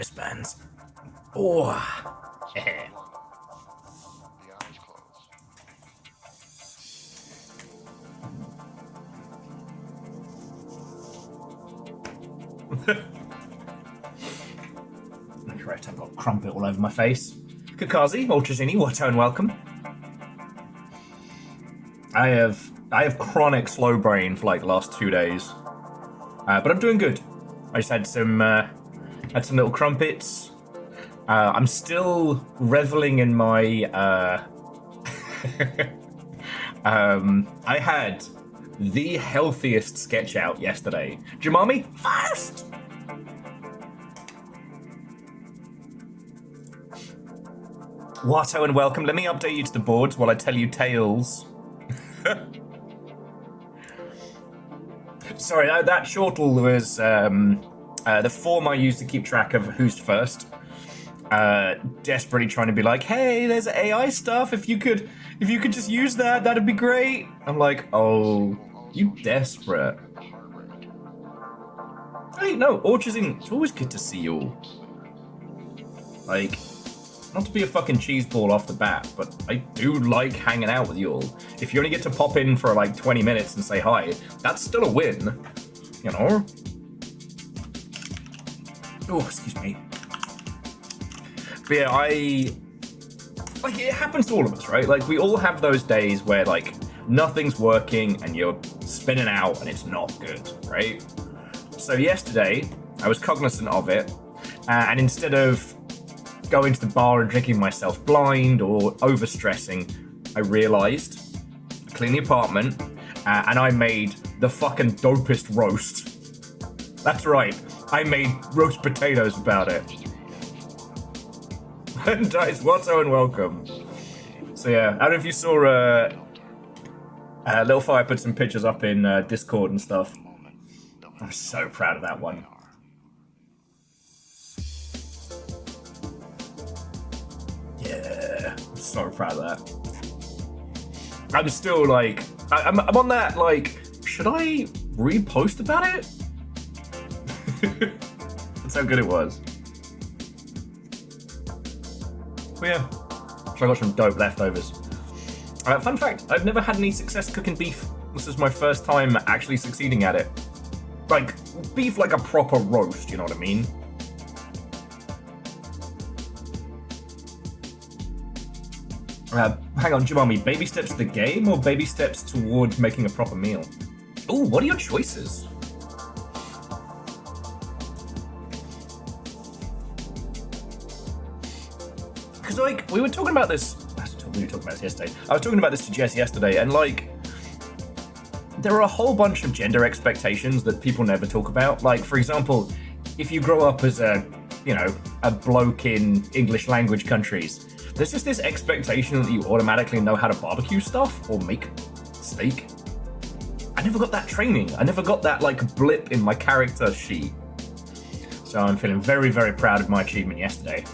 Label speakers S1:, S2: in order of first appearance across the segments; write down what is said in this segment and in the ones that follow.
S1: wristbands. Oh. Correct, I've got crumpet all over my face. Kakazi, Ultrazini, Watto and welcome. I have chronic slow brain for like the last 2 days. But I'm doing good. I just had some little crumpets. I'm still reveling in my I had the healthiest sketch out yesterday. Jamami, first! Watto and welcome. Let me update you to the boards while I tell you tales. Sorry, that shortle was the form I used to keep track of who's first. Desperately trying to be like, hey, there's AI stuff. If you could just use that, that'd be great. I'm like, oh, you desperate. Hey, no, Orcharding, it's always good to see you all. Like, not to be a fucking cheeseball off the bat, but I do like hanging out with you all. If you only get to pop in for like 20 minutes and say hi, that's still a win, you know? Oh, excuse me. But yeah, like, it happens to all of us, right? Like, we all have those days where, like, nothing's working and you're spinning out and it's not good, right? So yesterday, I was cognizant of it, and instead of going to the bar and drinking myself blind or overstressing, I realized I cleaned the apartment and I made the fucking dopest roast. That's right, I made roast potatoes about it. And guys, Watto and welcome. So yeah, I don't know if you saw Little Fire put some pictures up in Discord and stuff. I'm so proud of that one. Yeah, I'm so proud of that. I'm still like, I'm on that, like, should I repost about it? That's how good it was. But yeah, so I got some dope leftovers. Fun fact, I've never had any success cooking beef. This is my first time actually succeeding at it. Like, beef like a proper roast, you know what I mean? Hang on, Jumami, baby steps to the game or baby steps towards making a proper meal? Ooh, what are your choices? Because, like, we were talking about this... We were talking about this yesterday. I was talking about this to Jess yesterday, and, like, there are a whole bunch of gender expectations that people never talk about. Like, for example, if you grow up as a, you know, a bloke in English language countries, there's just this expectation that you automatically know how to barbecue stuff or make steak. I never got that training. I never got that, like, blip in my character sheet. So I'm feeling very, very proud of my achievement yesterday.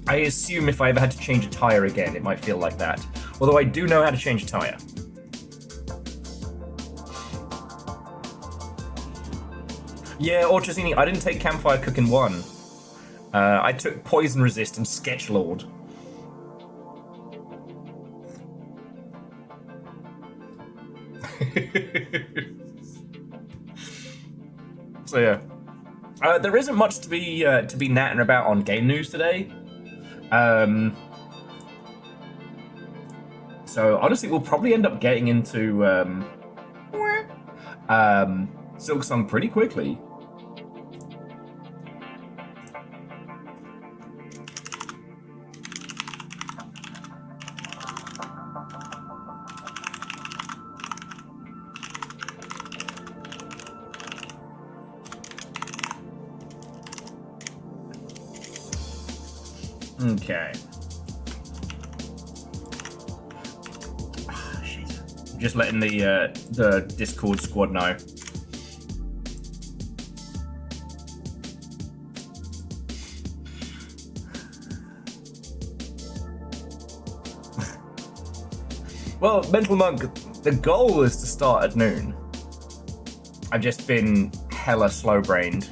S1: I assume if I ever had to change a tire again, it might feel like that. Although I do know how to change a tire. Yeah, Orchazini, I didn't take Campfire Cooking 1. I took Poison Resist and Sketchlord. So yeah. There isn't much to be natting about on game news today. So honestly, we'll probably end up getting into Silksong pretty quickly. Okay. Shit. Just letting the Discord squad know. Well, Mental Monk, the goal is to start at noon. I've just been hella slow-brained.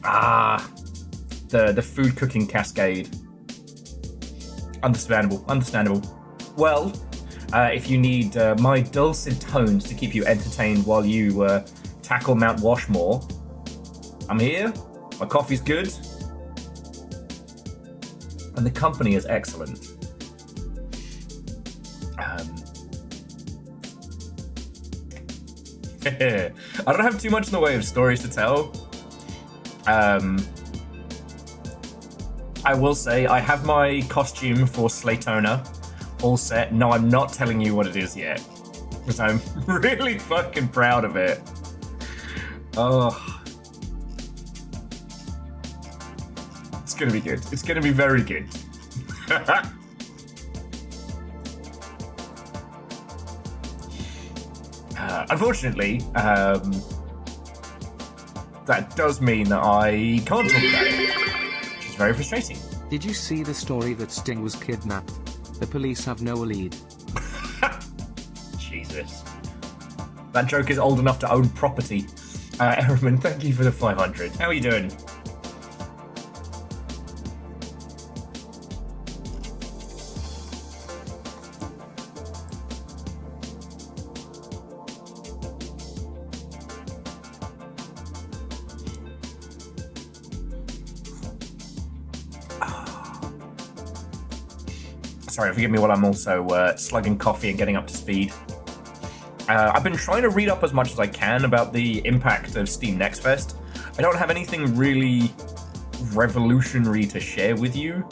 S1: Ah, the food cooking cascade. Understandable. Well, if you need my dulcet tones to keep you entertained while you tackle Mount Washmore, I'm here. My coffee's good. And the company is excellent. I don't have too much in the way of stories to tell. I will say I have my costume for Slaytona all set. No, I'm not telling you what it is yet, because I'm really fucking proud of it. Oh, it's gonna be good. It's gonna be very good. Unfortunately, that does mean that I can't talk about it, which is very frustrating.
S2: Did you see the story that Sting was kidnapped? The police have no lead.
S1: Jesus. That joke is old enough to own property. Erman, thank you for the 500. How are you doing? Sorry, forgive me while I'm also slugging coffee and getting up to speed. I've been trying to read up as much as I can about the impact of Steam Next Fest. I don't have anything really revolutionary to share with you.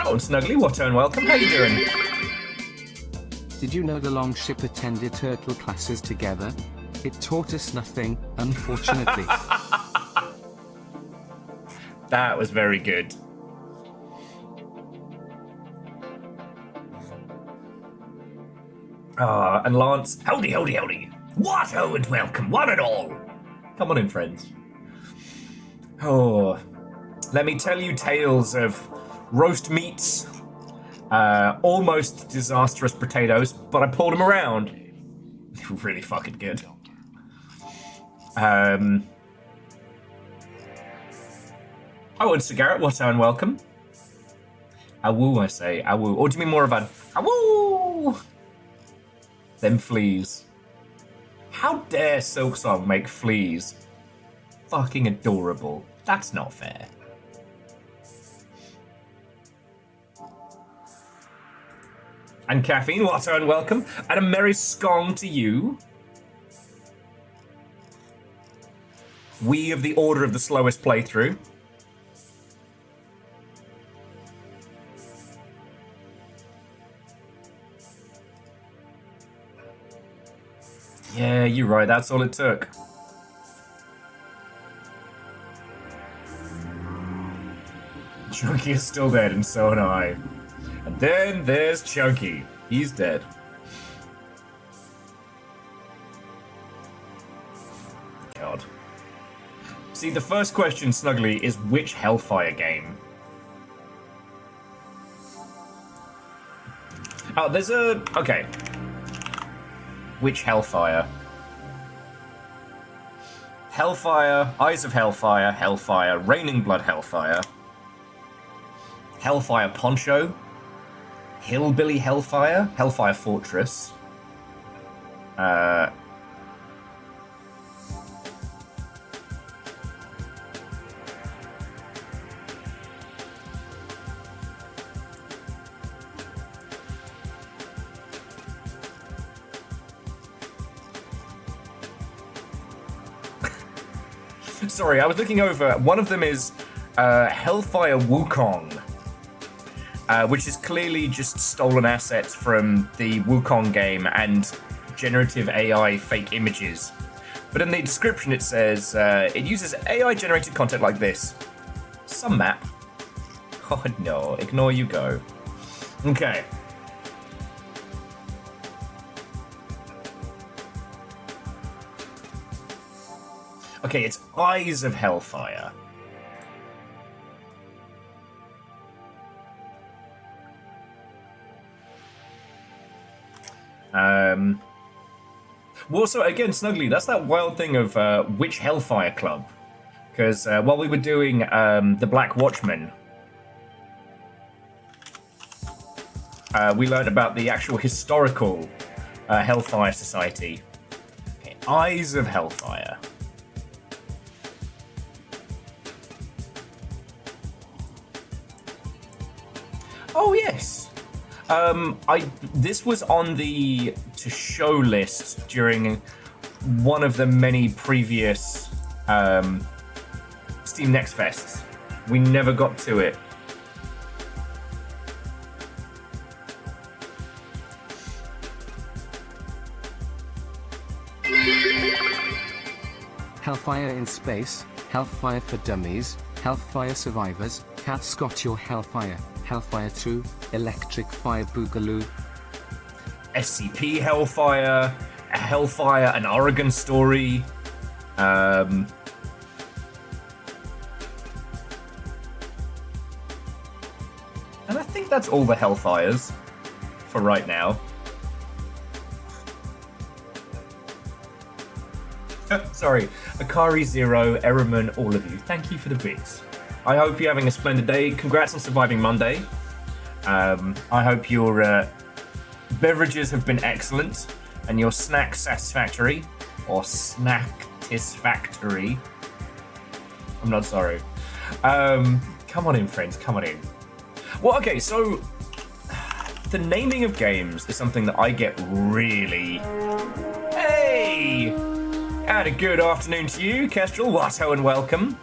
S1: Oh, and Snuggly, what and welcome. How you doing?
S2: Did you know the Longship attended turtle classes together? It taught us nothing, unfortunately.
S1: That was very good. And Lance, howdy. What ho and welcome, one and all. Come on in, friends. Oh, let me tell you tales of roast meats, almost disastrous potatoes, but I pulled them around. They were really fucking good. Oh, and Cigarette, what and welcome. Awoo, I say. Awoo. Or do you mean more of an awoo? Them fleas. How dare Silksong make fleas fucking adorable? That's not fair. And Caffeine, what and welcome. And a merry scone to you. We of the Order of the Slowest Playthrough. Yeah, you're right, that's all it took. Chunky is still dead, and so am I. And then there's Chunky. He's dead. God. See, the first question, Snuggly, is which Hellfire game? Oh, there's a... Okay. Which Hellfire? Hellfire, Eyes of Hellfire, Hellfire, Raining Blood Hellfire, Hellfire Poncho, Hillbilly Hellfire, Hellfire Fortress, sorry, I was looking over. One of them is Hellfire Wukong, which is clearly just stolen assets from the Wukong game and generative AI fake images. But in the description it says, it uses AI-generated content like this. Some map. Oh no, ignore you go. Okay. Okay, it's Eyes of Hellfire. Well, so again, Snuggly, that's that wild thing of which Hellfire Club. Because while we were doing the Black Watchmen, we learned about the actual historical Hellfire Society. Okay, Eyes of Hellfire. Oh, yes. This was on the to show list during one of the many previous Steam Next Fests. We never got to it.
S2: Hellfire in Space, Hellfire for Dummies, Hellfire Survivors, Cat Scott Your Hellfire, Hellfire 2, Electric Fire Boogaloo,
S1: SCP Hellfire, Hellfire, an Oregon Story. And I think that's all the Hellfires for right now. Sorry, Akari Zero, Errorman, all of you, thank you for the bits. I hope you're having a splendid day. Congrats on surviving Monday. I hope your beverages have been excellent and your snack satisfactory, or snack-tisfactory. I'm not sorry. Come on in, friends, come on in. Well, okay, so the naming of games is something that I get really... Hey! And a good afternoon to you, Kestrel, Watto, and welcome.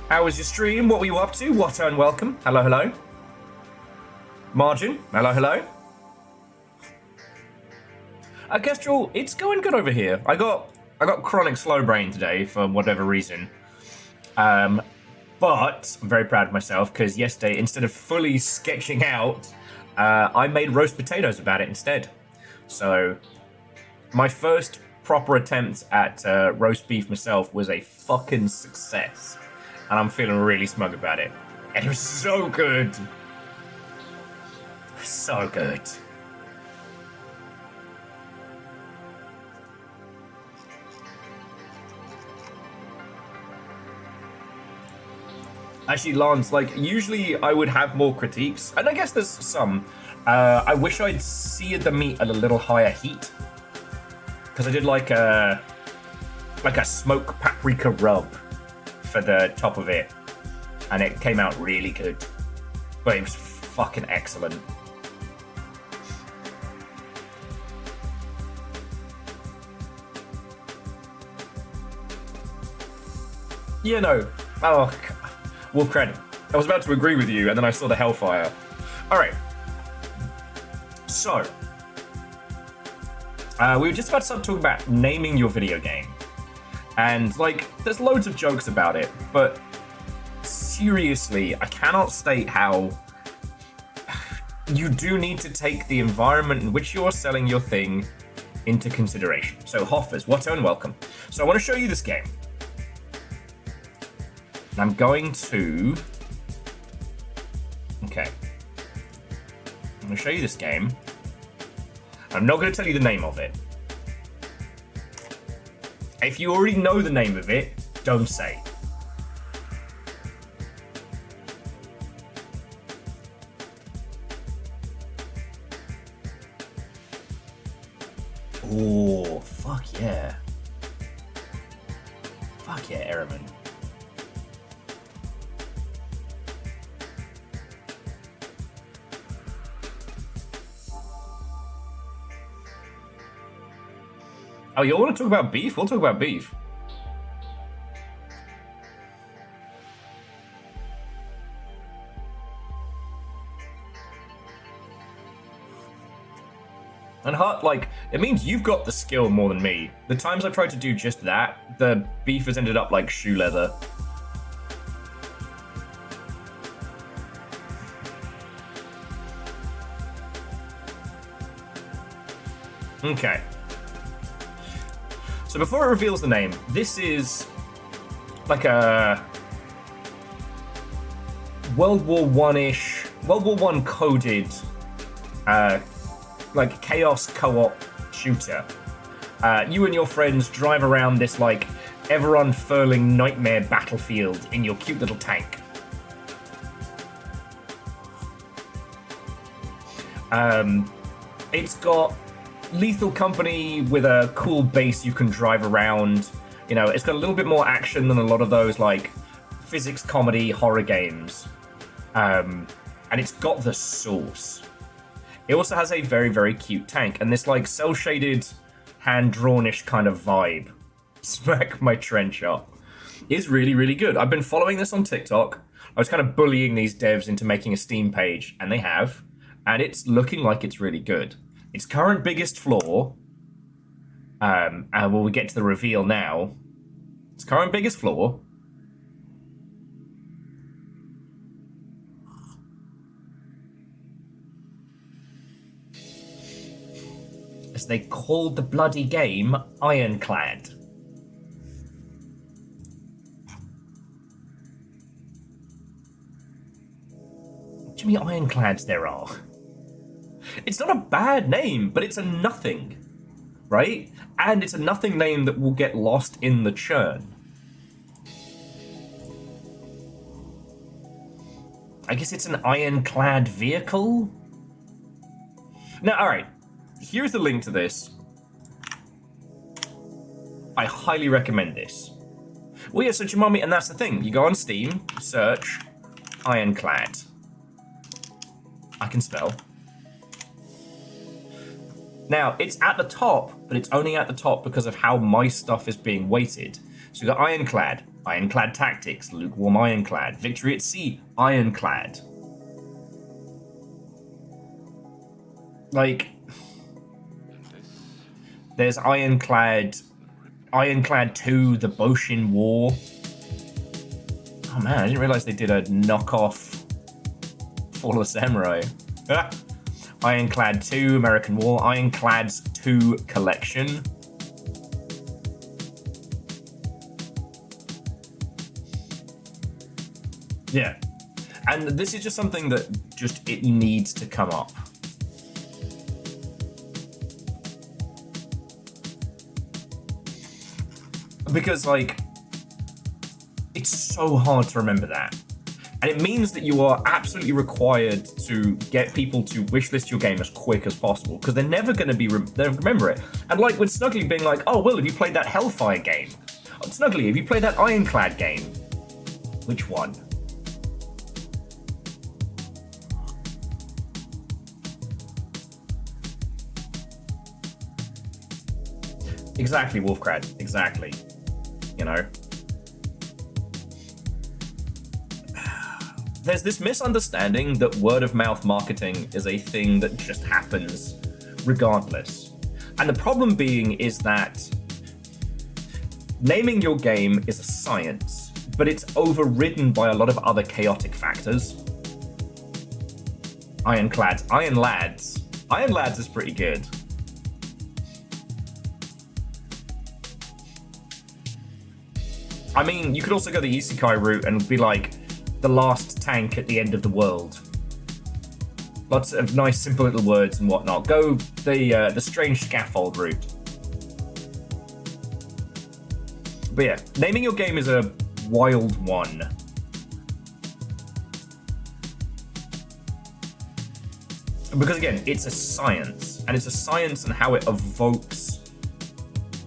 S1: How was your stream? What were you up to? Watto, and welcome. Hello, hello. Margin, hello, hello. Kestrel, it's going good over here. I got chronic slow brain today for whatever reason. But I'm very proud of myself because yesterday, instead of fully sketching out, I made roast potatoes about it instead. So my first proper attempt at roast beef myself was a fucking success. And I'm feeling really smug about it. And it was so good. So good. Actually, Lance, like, usually I would have more critiques, and I guess there's some. I wish I'd seared the meat at a little higher heat, because I did like a smoked paprika rub for the top of it, and it came out really good. But it was fucking excellent. You know, oh, Wolf Cred, I was about to agree with you, and then I saw the Hellfire. Alright. So, we were just about to start talking about naming your video game. And, like, there's loads of jokes about it, but seriously, I cannot state how you do need to take the environment in which you're selling your thing into consideration. So, Hoffers, Watto, and welcome. So, I want to show you this game. I'm going to... Okay. I'm going to show you this game. I'm not going to tell you the name of it. If you already know the name of it, don't say. Oh, fuck yeah. Fuck yeah, Errorman. Oh, you want to talk about beef? We'll talk about beef. And Hart, like, it means you've got the skill more than me. The times I've tried to do just that, the beef has ended up like shoe leather. Okay. So before it reveals the name, this is like a World War One-ish, World War One coded, like chaos co-op shooter. You and your friends drive around this like ever-unfurling nightmare battlefield in your cute little tank. It's got lethal company with a cool base you can drive around. You know, it's got a little bit more action than a lot of those like physics comedy horror games. And it's got the sauce. It also has a very, very cute tank and this like cel-shaded, hand-drawn-ish kind of vibe. Smack my trench up. It's really, really good. I've been following this on TikTok. I was kind of bullying these devs into making a Steam page, and they have. And it's looking like it's really good. Its current biggest flaw, and we'll get to the reveal now. Its current biggest flaw is they called the bloody game Ironclad. How many ironclads there are? It's not a bad name, but it's a nothing, right? And it's a nothing name that will get lost in the churn. I guess it's an ironclad vehicle? Now, alright, here's the link to this. I highly recommend this. Well, yeah, so Jumami, and that's the thing. You go on Steam, search Ironclad. I can spell. Now, it's at the top, but it's only at the top because of how my stuff is being weighted. So you've got Ironclad, Ironclad Tactics, Lukewarm Ironclad, Victory at Sea, Ironclad. Like, there's Ironclad 2, The Boshin War. Oh man, I didn't realize they did a knockoff Fall of the Samurai. Ironclad 2, American War, Ironclads 2 Collection. Yeah. And this is just something that it needs to come up. Because, like, it's so hard to remember that. And it means that you are absolutely required to get people to wishlist your game as quick as possible, because they're never going to remember it. And like with Snuggly being like, oh, Will, have you played that Hellfire game? Oh, Snuggly, have you played that Ironclad game? Which one? Exactly, Wolfcrad. Exactly. You know? There's this misunderstanding that word-of-mouth marketing is a thing that just happens regardless. And the problem being is that naming your game is a science, but it's overridden by a lot of other chaotic factors. Ironclads. Ironlads. Ironlads is pretty good. I mean, you could also go the isekai route and be like, the last tank at the end of the world. Lots of nice, simple little words and whatnot. Go the strange scaffold route. But yeah, naming your game is a wild one. Because again, it's a science, and it's a science and how it evokes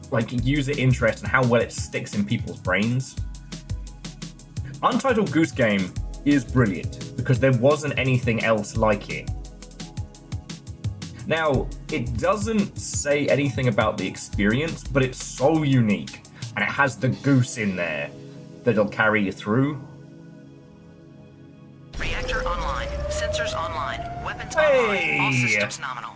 S1: like user interest and how well it sticks in people's brains. Untitled Goose Game is brilliant because there wasn't anything else like it. Now, it doesn't say anything about the experience, but it's so unique, and it has the goose in there that'll carry you through.
S3: Reactor online, sensors online, weapons
S1: Hey!
S3: online, all systems nominal.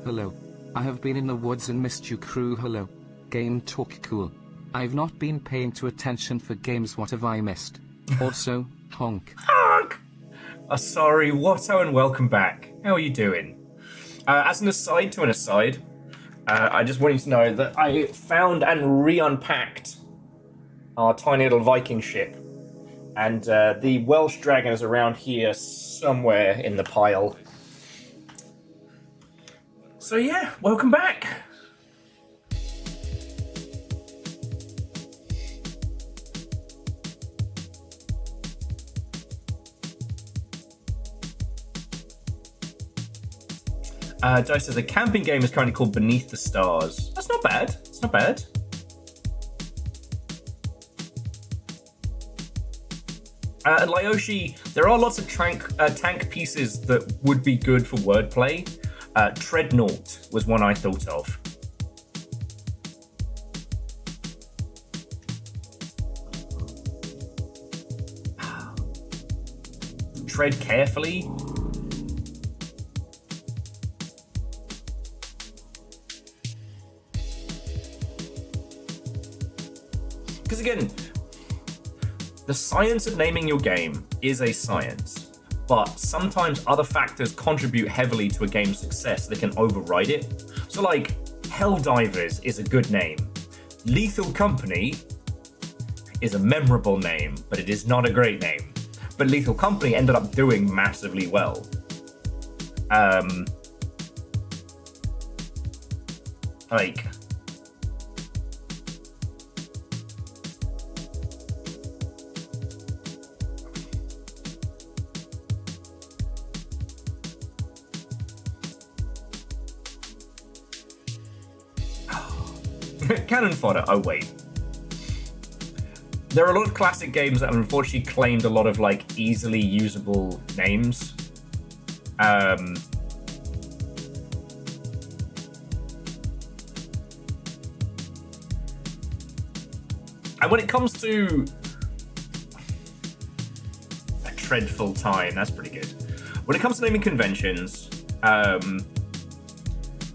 S2: Hello. I have been in the woods and missed you crew. Hello. Game talk cool. I've not been paying to attention for games. What have I missed? Also, honk.
S1: Honk! Sorry, Watto, and welcome back. How are you doing? As an aside to an aside, I just want you to know that I found and re-unpacked our tiny little Viking ship. And the Welsh dragon is around here somewhere in the pile. So yeah, welcome back. Dice says a camping game is currently called Beneath the Stars. That's not bad. It's not bad. And Lyoshi, there are lots of tank pieces that would be good for wordplay. Treadnought was one I thought of. Tread carefully. Because again, the science of naming your game is a science, but sometimes other factors contribute heavily to a game's success that can override it. So like, Helldivers is a good name. Lethal Company is a memorable name, but it is not a great name. But Lethal Company ended up doing massively well. Like... Cannon fodder. Oh wait, there are a lot of classic games that have unfortunately claimed a lot of like easily usable names. And when it comes to a dreadful time, that's pretty good. When it comes to naming conventions,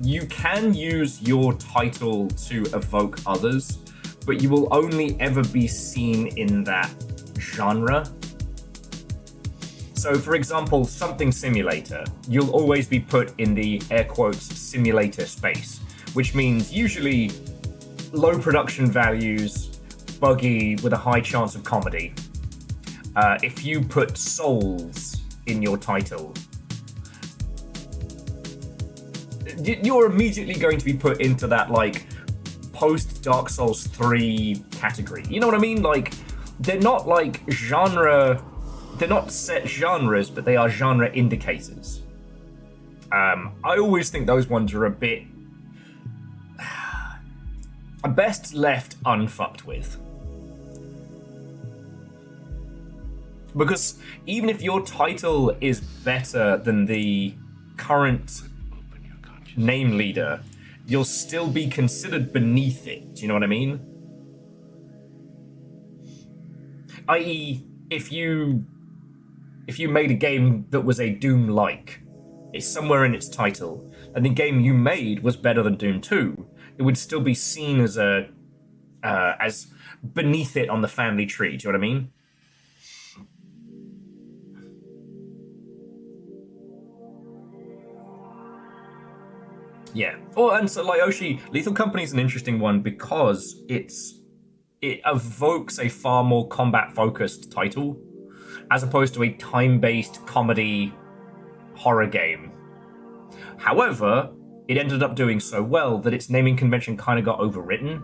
S1: you can use your title to evoke others, but you will only ever be seen in that genre. So, for example, something simulator, you'll always be put in the air quotes simulator space, which means usually low production values, buggy with a high chance of comedy. If you put Souls in your title, you're immediately going to be put into that like post Dark Souls 3 category. You know what I mean? Like, they're not like genre, they're not set genres, but they are genre indicators. I always think those ones are a bit best left unfucked with. Because even if your title is better than the current name leader, you'll still be considered beneath it. Do you know what I mean? I.e., if you made a game that was a Doom-like, it's somewhere in its title, and the game you made was better than Doom 2, it would still be seen as as beneath it on the family tree. Do you know what I mean? Yeah. Oh, and so Lyoshi, Lethal Company is an interesting one because it evokes a far more combat-focused title, as opposed to a time-based comedy horror game. However, it ended up doing so well that its naming convention kind of got overwritten.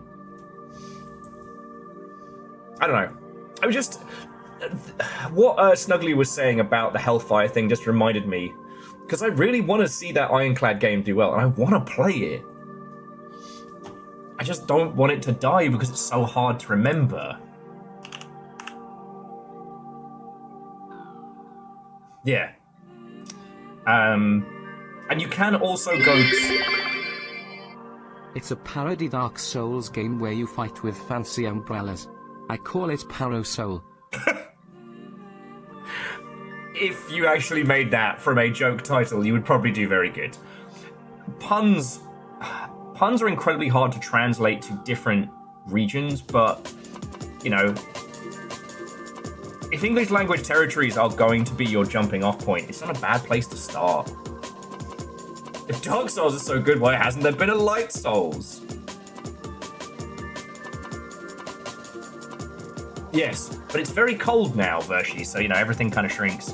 S1: I don't know. I was just... What Snuggly was saying about the Hellfire thing just reminded me, because I really want to see that Ironclad game do well, and I want to play it. I just don't want it to die because it's so hard to remember. Yeah. And you can also go to...
S2: It's a parody Dark Souls game where you fight with fancy umbrellas. I call it Paro Soul.
S1: If you actually made that from a joke title, you would probably do very good. Puns are incredibly hard to translate to different regions, but, you know, if English language territories are going to be your jumping off point, it's not a bad place to start. If Dark Souls is so good, why hasn't there been a Light Souls? Yes, but it's very cold now, Virtually, so, you know, everything kind of shrinks.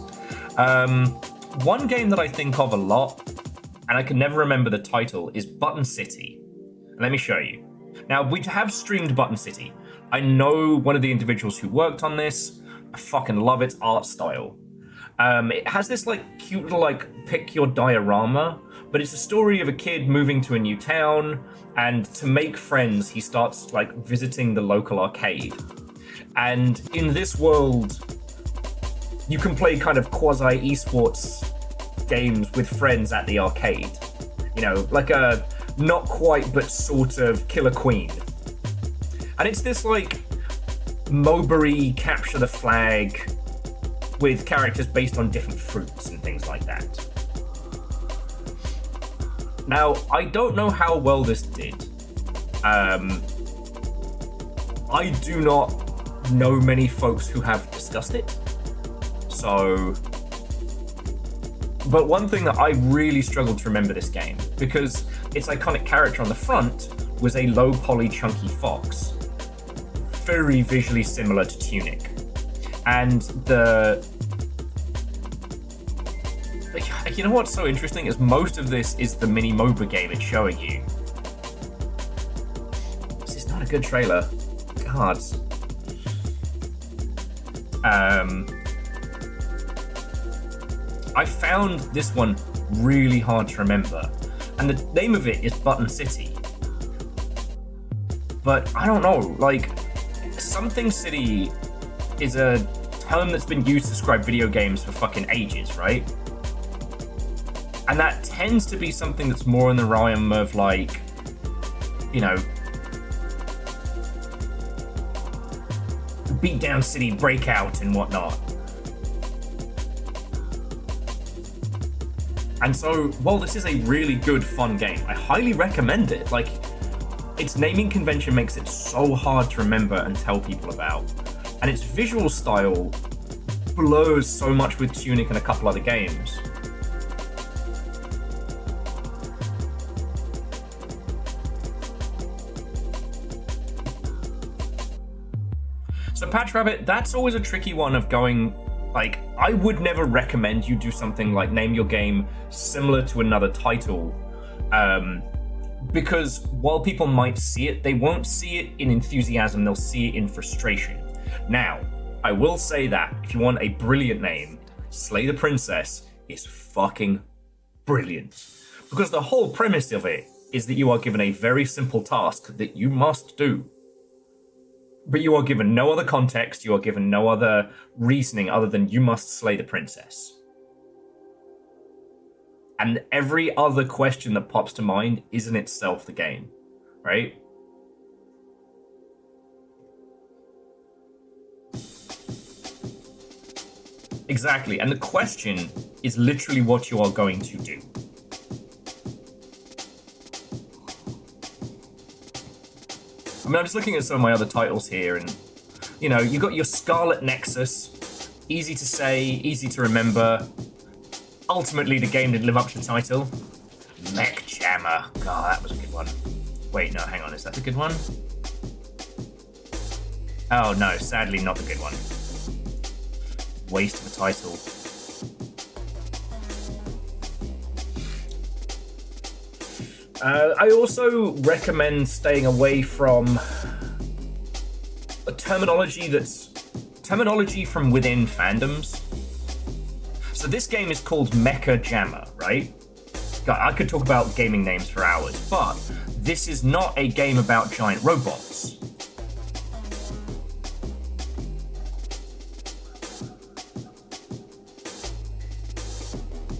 S1: One game that I think of a lot, and I can never remember the title, is Button City. Let me show you. Now, we have streamed Button City. I know one of the individuals who worked on this. I fucking love its art style. It has this, like, cute little, like, pick your diorama, but it's a story of a kid moving to a new town, and to make friends, he starts, like, visiting the local arcade. And in this world, you can play kind of quasi esports games with friends at the arcade. You know, like a not quite but sort of Killer Queen. And it's this like MOBA-y capture the flag with characters based on different fruits and things like that. Now, I don't know how well this did. I do not know many folks who have discussed it. So, but one thing that I really struggled to remember this game, because its iconic character on the front was a low poly chunky fox, very visually similar to Tunic. And you know what's so interesting is most of this is the mini MOBA game it's showing you. This is not a good trailer. God. I found this one really hard to remember, and the name of it is Button City. But I don't know, like, something city is a term that's been used to describe video games for fucking ages, right? And that tends to be something that's more in the realm of, like, you know, beatdown city breakout and whatnot. And so, while this is a really good, fun game, I highly recommend it. Like, its naming convention makes it so hard to remember and tell people about. And its visual style blurs so much with Tunic and a couple other games. So Patch Rabbit, that's always a tricky one of going, like, I would never recommend you do something like name your game similar to another title, because while people might see it, they won't see it in enthusiasm, they'll see it in frustration. Now, I will say that if you want a brilliant name, Slay the Princess is fucking brilliant. Because the whole premise of it is that you are given a very simple task that you must do. But you are given no other context, you are given no other reasoning other than you must slay the princess. And every other question that pops to mind is in itself the game, right? Exactly, and the question is literally what you are going to do. I mean, I'm just looking at some of my other titles here, and, you know, you got your Scarlet Nexus, easy to say, easy to remember. Ultimately, the game didn't live up to the title. Mech Jammer. God, that was a good one. Wait, no, hang on, is that the good one? Oh, no, sadly not the good one. Waste of a title. I also recommend staying away from a terminology from within fandoms. So this game is called Mecha Jammer, right? God, I could talk about gaming names for hours, but this is not a game about giant robots.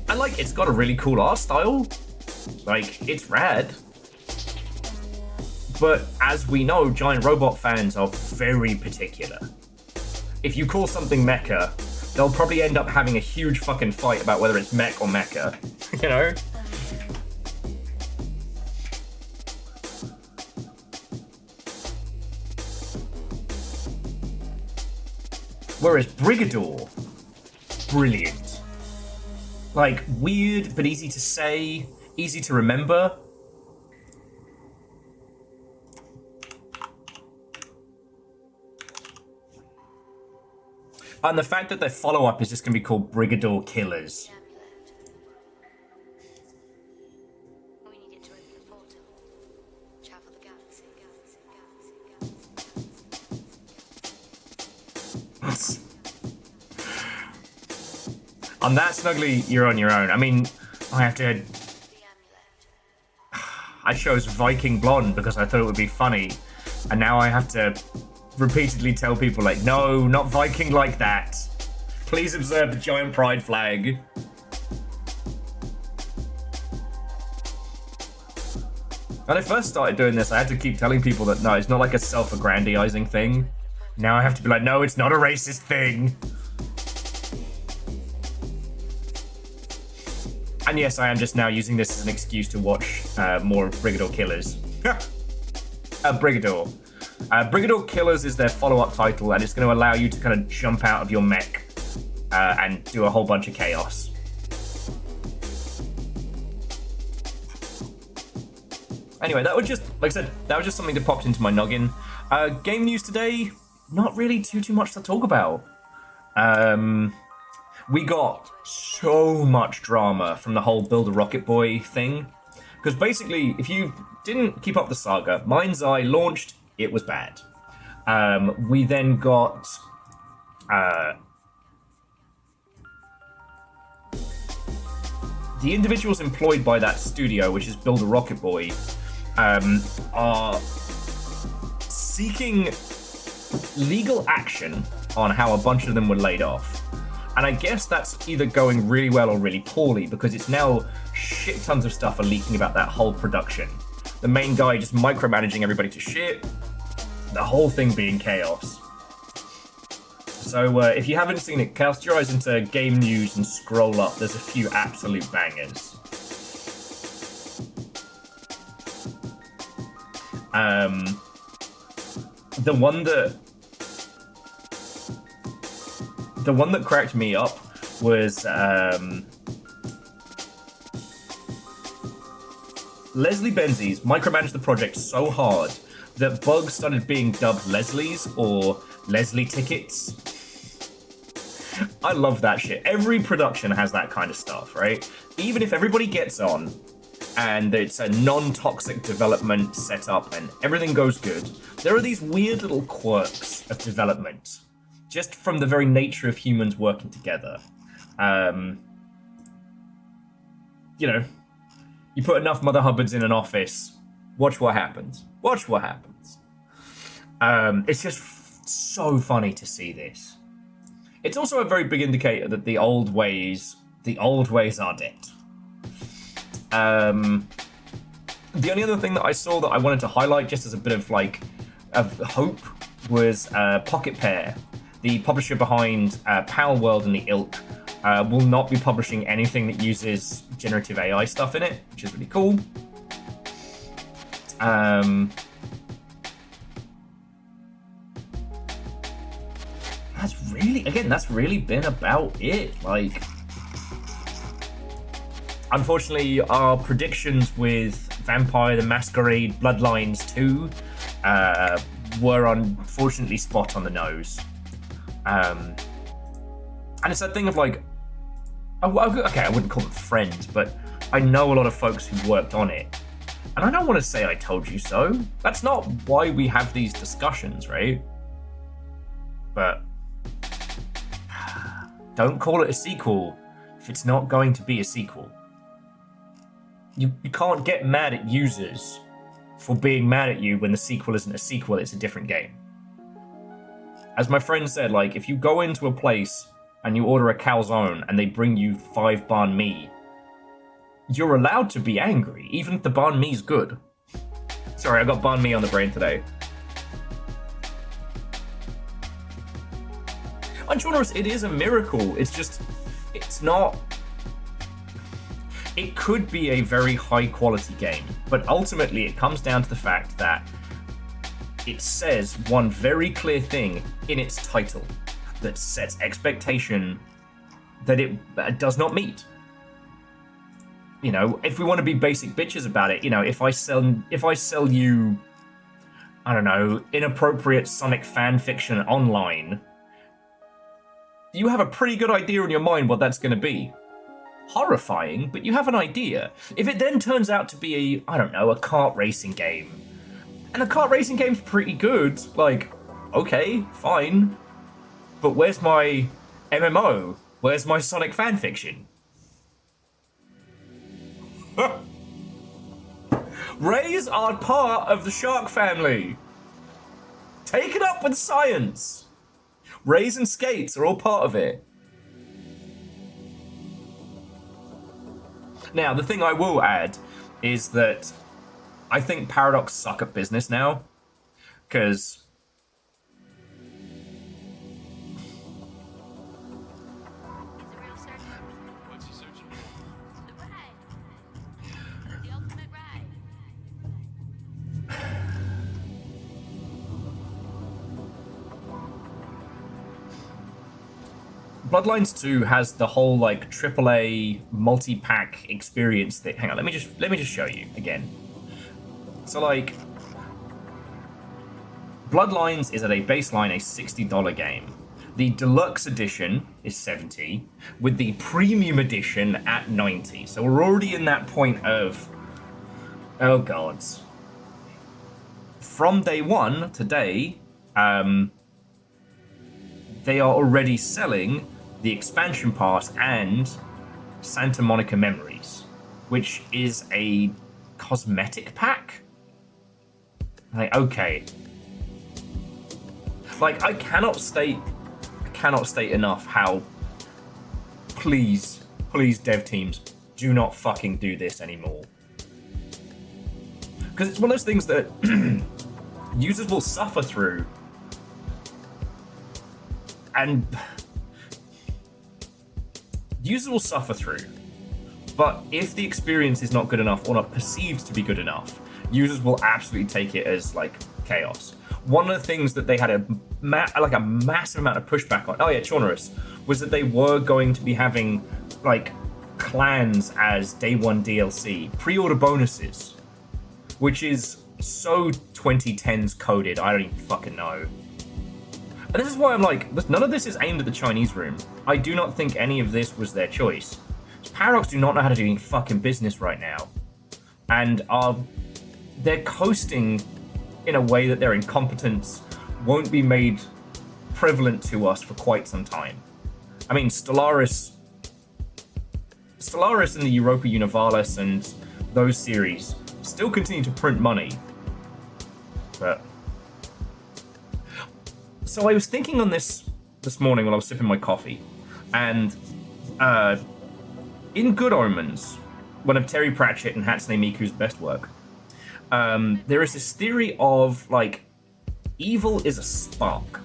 S1: And like, it's got a really cool art style. Like, it's rad. But as we know, giant robot fans are very particular. If you call something mecha, they'll probably end up having a huge fucking fight about whether it's mech or mecha, you know? Whereas Brigador, brilliant. Like, weird but easy to say, easy to remember. And the fact that their follow-up is just going to be called Brigador Killers.
S4: We need it to open the portal. Travel the galaxy.
S1: On that, Snuggly, you're on your own. I mean, I have to...
S4: The amulet.
S1: I chose Viking Blonde because I thought it would be funny. And now I have to repeatedly tell people, like, no, not Viking like that. Please observe the giant pride flag. When I first started doing this, I had to keep telling people that, no, it's not like a self-aggrandizing thing. Now I have to be like, no, it's not a racist thing. And yes, I am just now using this as an excuse to watch more of Brigador Killers. Brigador. Brigador Killers is their follow-up title, and it's going to allow you to kind of jump out of your mech and do a whole bunch of chaos. Anyway, that was just, like I said, that was just something that popped into my noggin. Game news today, not really too much to talk about. We got so much drama from the whole Build a Rocket Boy thing. Because basically, if you didn't keep up the saga, Mind's Eye launched, it was bad. We then got... the individuals employed by that studio, which is Build a Rocket Boy, are seeking legal action on how a bunch of them were laid off. And I guess that's either going really well or really poorly, because it's now shit tons of stuff are leaking about that whole production. The main guy just micromanaging everybody to shit, the whole thing being chaos. So if you haven't seen it, cast your eyes into game news and scroll up. There's a few absolute bangers. The one that cracked me up was Leslie Benzies micromanaged the project so hard that bugs started being dubbed Leslie's or Leslie tickets. I love that shit. Every production has that kind of stuff, right? Even if everybody gets on and it's a non-toxic development setup and everything goes good, there are these weird little quirks of development just from the very nature of humans working together. You know, you put enough Mother Hubbards in an office, watch what happens. Watch what happens. It's just so funny to see this. It's also a very big indicator that the old ways are dead. The only other thing that I saw that I wanted to highlight just as a bit of like of hope was Pocket Pair, the publisher behind Pal World and the Ilk, will not be publishing anything that uses generative AI stuff in it, which is really cool. That's really been about it. Like, unfortunately, our predictions with Vampire the Masquerade Bloodlines 2 were unfortunately spot on the nose. And it's that thing of like, okay, I wouldn't call them friends, but I know a lot of folks who worked on it. And I don't want to say I told you so. That's not why we have these discussions, right? But don't call it a sequel if it's not going to be a sequel. You can't get mad at users for being mad at you when the sequel isn't a sequel, it's a different game. As my friend said, like, if you go into a place and you order a calzone and they bring you 5 banh mi, you're allowed to be angry, even if the banh mi's good. Sorry, I got banh mi on the brain today. And Jonas, it is a miracle. It's just, it's not... It could be a very high quality game, but ultimately it comes down to the fact that it says one very clear thing in its title that sets expectation that it does not meet. you know, if we want to be basic bitches about it, you know, if I sell you, I don't know, inappropriate Sonic fan fiction online, you have a pretty good idea in your mind what that's going to be. Horrifying, but you have an idea. If it then turns out to be I don't know, a kart racing game, and the kart racing game's pretty good, like, okay, fine, but where's my MMO? Where's my Sonic fanfiction? Rays are part of the shark family. Take it up with science. Rays and skates are all part of it. Now, the thing I will add is that I think Paradox suck at business now, because Bloodlines 2 has the whole like AAA multi-pack experience thing. Hang on, let me just show you again. So like Bloodlines is at a baseline a $60 game. The deluxe edition is $70, with the premium edition at $90. So we're already in that point of, oh gods. From day one today, they are already selling the expansion pass and Santa Monica Memories, which is a cosmetic pack. Like, okay. Like, I cannot state enough how, please dev teams, do not fucking do this anymore. Because it's one of those things that users will suffer through. And users will suffer through. But if the experience is not good enough or not perceived to be good enough, users will absolutely take it as like chaos. One of the things that they had a massive amount of pushback on, oh yeah, Chaunerus, was that they were going to be having like clans as day one DLC, pre-order bonuses, which is so 2010s coded, I don't even fucking know. And this is why I'm like, none of this is aimed at the Chinese room. I do not think any of this was their choice. Paradox do not know how to do any fucking business right now. And they're coasting in a way that their incompetence won't be made prevalent to us for quite some time. I mean, Stellaris and the Europa Universalis and those series still continue to print money. But so I was thinking on this morning when I was sipping my coffee, and in Good Omens, one of Terry Pratchett and Hatsune Miku's best work, there is this theory of like evil is a spark,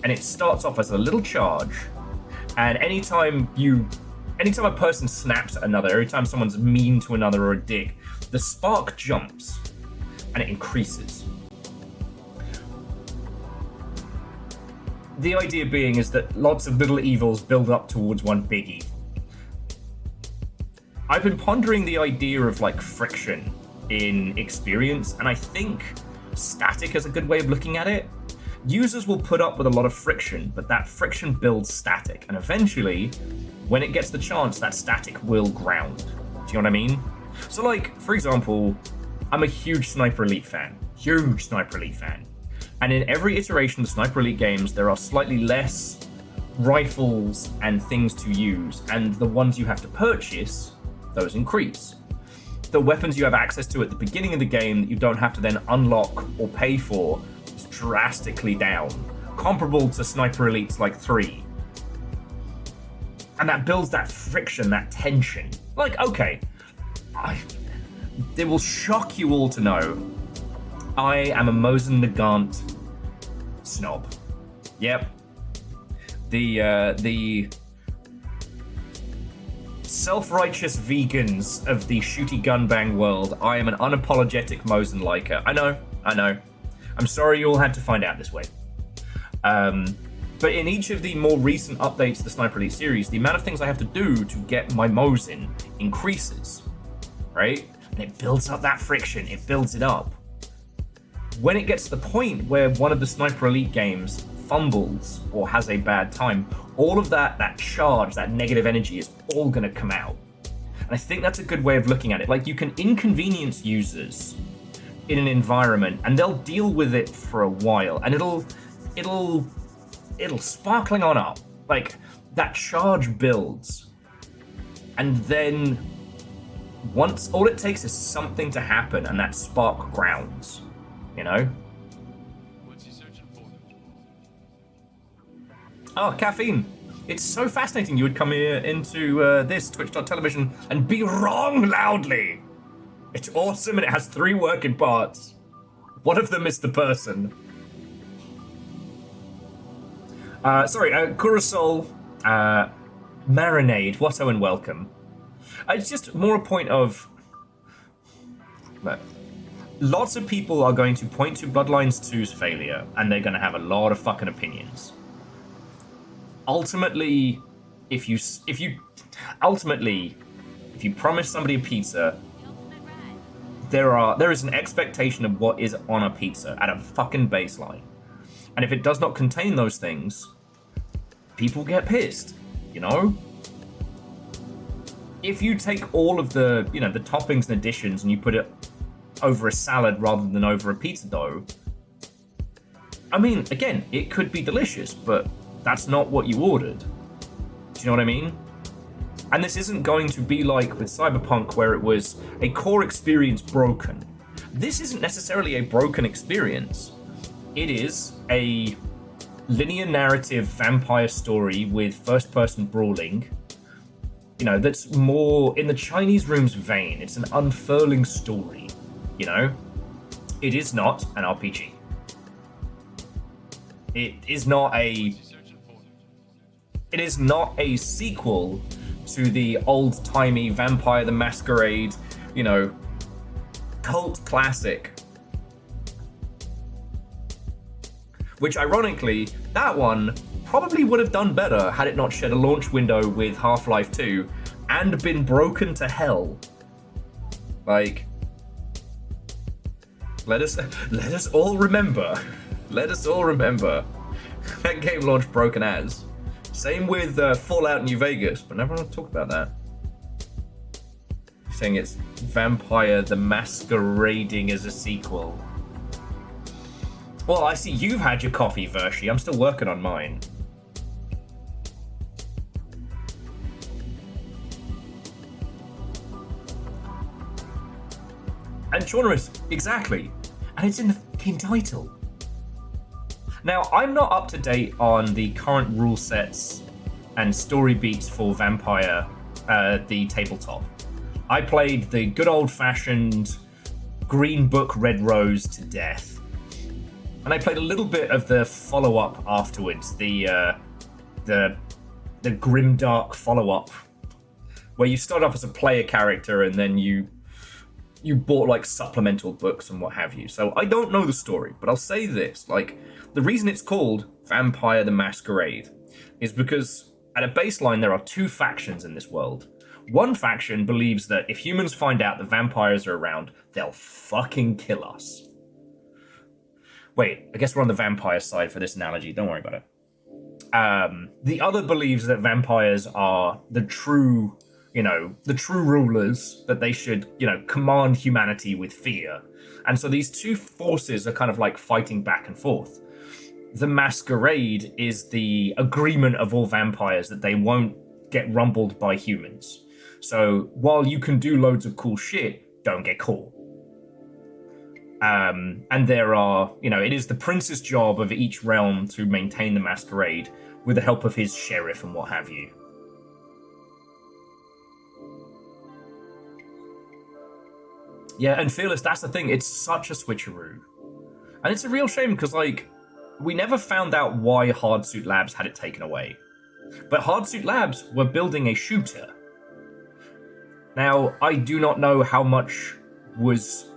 S1: and it starts off as a little charge, and anytime a person snaps at another, every time someone's mean to another or a dick, the spark jumps and it increases. The idea being is that lots of little evils build up towards one big evil. I've been pondering the idea of like friction in experience, and I think static is a good way of looking at it. Users will put up with a lot of friction, but that friction builds static, and eventually, when it gets the chance, that static will ground. Do you know what I mean? So like, for example, I'm a huge Sniper Elite fan. And in every iteration of the Sniper Elite games, there are slightly less rifles and things to use, and the ones you have to purchase, those increase. The weapons you have access to at the beginning of the game that you don't have to then unlock or pay for is drastically down, comparable to Sniper Elites like 3. And that builds that friction, that tension. Like, okay, it will shock you all to know I am a Mosin Nagant snob. Yep. The self-righteous vegans of the shooty gunbang world, I am an unapologetic Mosin liker. I know. I'm sorry you all had to find out this way. But in each of the more recent updates to the Sniper Elite series, the amount of things I have to do to get my Mosin increases. right? And it builds up that friction, it builds it up. When it gets to the point where one of the Sniper Elite games fumbles or has a bad time, all of that charge, that negative energy is all going to come out. And I think that's a good way of looking at it. Like, you can inconvenience users in an environment and they'll deal with it for a while, and it'll sparkling on up. Like, that charge builds, and then once, all it takes is something to happen and that spark grounds, you know?
S5: What's he searching for?
S1: Oh, caffeine. It's so fascinating you would come here into this Twitch.tv and be wrong loudly. It's awesome, and it has 3 working parts. One of them is the person. Kurosol, Marinade, Watto and welcome. It's just more a point of... Lots of people are going to point to Bloodlines 2's failure, and they're going to have a lot of fucking opinions. Ultimately, if you promise somebody a pizza, there is an expectation of what is on a pizza at a fucking baseline. And if it does not contain those things, people get pissed, you know? If you take all of the, the toppings and additions and you put it over a salad rather than over a pizza dough, I mean, again, it could be delicious, but that's not what you ordered. Do you know what I mean? And this isn't going to be like with Cyberpunk, where it was a core experience broken. This isn't necessarily a broken experience. It is a linear narrative vampire story with first-person brawling, that's more in the Chinese Room's vein. It's an unfurling story, It is not an RPG. It is not a sequel to the old-timey Vampire the Masquerade, cult classic. Which, ironically, that one probably would have done better had it not shared a launch window with Half-Life 2 and been broken to hell. Like, let us all remember. Let us all remember that game launched broken as. Same with Fallout New Vegas, but never want to talk about that. Saying it's Vampire the Masquerading as a sequel. Well, I see you've had your coffee, Vershi. I'm still working on mine. And Chaunerus, exactly. And it's in the fucking title. Now, I'm not up to date on the current rule sets and story beats for Vampire, the tabletop. I played the good old-fashioned Green Book Red Rose to death. And I played a little bit of the follow-up afterwards, the grimdark follow-up, where you start off as a player character and then you bought like supplemental books and what have you. So I don't know the story, but I'll say this, like, the reason it's called Vampire the Masquerade is because at a baseline there are 2 factions in this world. One faction believes that if humans find out that vampires are around, they'll fucking kill us. Wait, I guess we're on the vampire side for this analogy. Don't worry about it. The other believes that vampires are the true rulers, that they should, command humanity with fear. And so these 2 forces are kind of like fighting back and forth. The masquerade is the agreement of all vampires that they won't get rumbled by humans. So while you can do loads of cool shit, don't get caught. And there are, it is the prince's job of each realm to maintain the masquerade with the help of his sheriff and what have you. Yeah, and Fearless, that's the thing. It's such a switcheroo. And it's a real shame because, we never found out why Hardsuit Labs had it taken away. But Hardsuit Labs were building a shooter. Now, I do not know how much was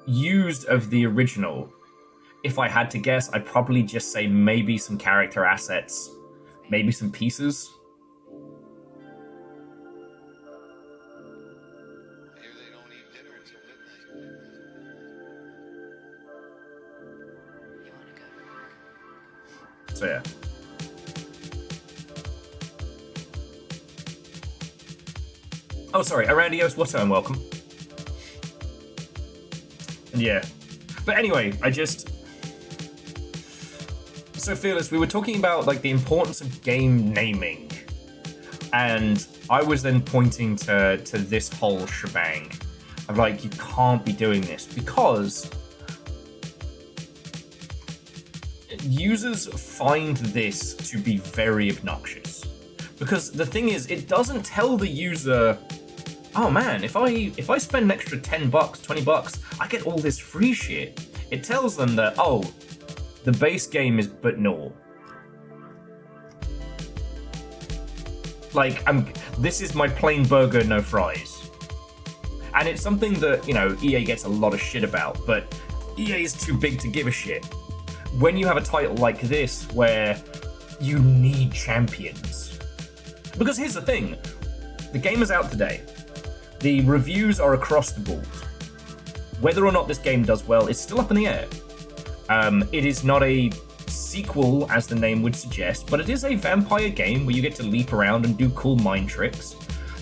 S1: used of the original. If I had to guess, I'd probably just say maybe some character assets, maybe some pieces. So yeah. Oh, sorry, Arandios Watto, and welcome. Yeah. But anyway, So Fearless, we were talking about like the importance of game naming. And I was then pointing to this whole shebang of like, you can't be doing this because users find this to be very obnoxious. Because the thing is, it doesn't tell the user, oh man, if I spend an extra $10, $20, I get all this free shit. It tells them that, oh, the base game is but no. Like, this is my plain burger, no fries. And it's something that, you know, EA gets a lot of shit about, but EA is too big to give a shit. When you have a title like this, where you need champions. Because here's the thing, the game is out today. The reviews are across the board. Whether or not this game does well is still up in the air. It is not a sequel, as the name would suggest, but it is a vampire game where you get to leap around and do cool mind tricks.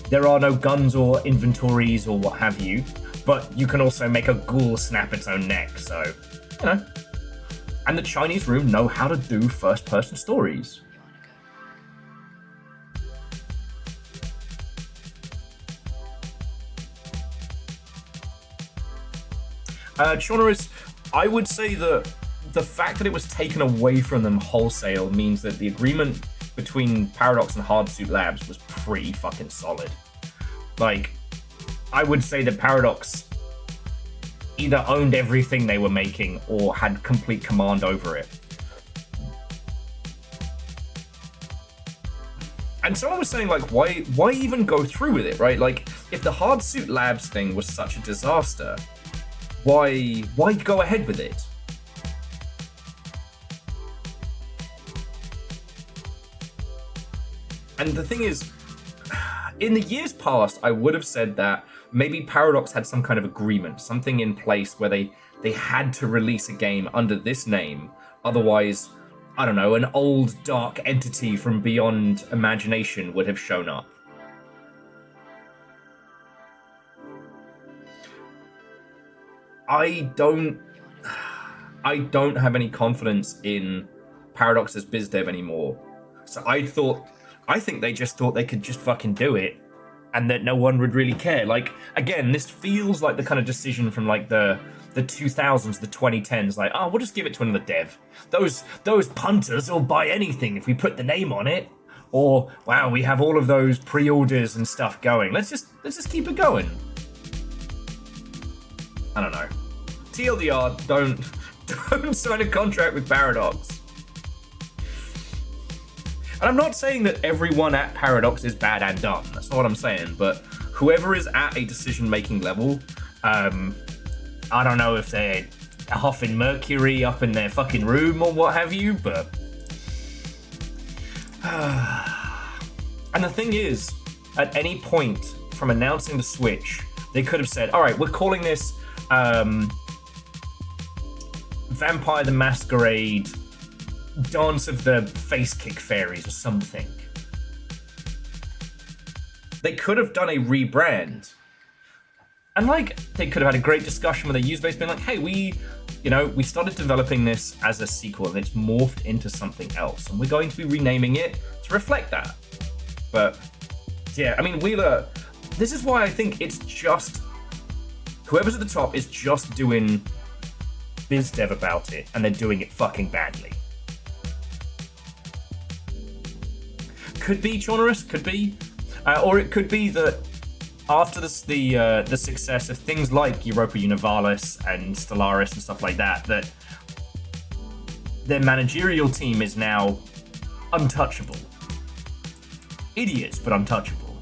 S1: There are no guns or inventories or what have you, but you can also make a ghoul snap its own neck, so, you know. And the Chinese room know how to do first-person stories. Chonorus, I would say that the fact that it was taken away from them wholesale means that the agreement between Paradox and Hardsuit Labs was pretty fucking solid. Like, I would say that Paradox either owned everything they were making or had complete command over it. And someone was saying, like, why even go through with it, right? Like, if the Hardsuit Labs thing was such a disaster, why go ahead with it? And the thing is, in the years past, I would have said that maybe Paradox had some kind of agreement, something in place where they had to release a game under this name. Otherwise, I don't know, an old dark entity from beyond imagination would have shown up. I don't have any confidence in Paradox as biz dev anymore. So I think they just thought they could just fucking do it and that no one would really care. Like, again, this feels like the kind of decision from like the 2000s, the 2010s, like, oh, we'll just give it to another dev. Those punters will buy anything if we put the name on it. Or, wow, we have all of those pre-orders and stuff going. Let's just keep it going. I don't know. TLDR, don't sign a contract with Paradox. And I'm not saying that everyone at Paradox is bad and dumb. That's not what I'm saying. But whoever is at a decision-making level, I don't know if they're huffing mercury up in their fucking room or what have you, but... And the thing is, at any point from announcing the Switch, they could have said, all right, we're calling this Vampire the Masquerade Dance of the Face Kick Fairies or something. They could have done a rebrand. And like, they could have had a great discussion with their user base being like, hey, we started developing this as a sequel and it's morphed into something else. And we're going to be renaming it to reflect that. But yeah, I mean, Wheeler, this is why I think it's just, whoever's at the top is just doing biz dev about it and they're doing it fucking badly. Could be Chonorus, could be. Or it could be that after the success of things like Europa Universalis and Stellaris and stuff like that, that their managerial team is now untouchable. Idiots, but untouchable.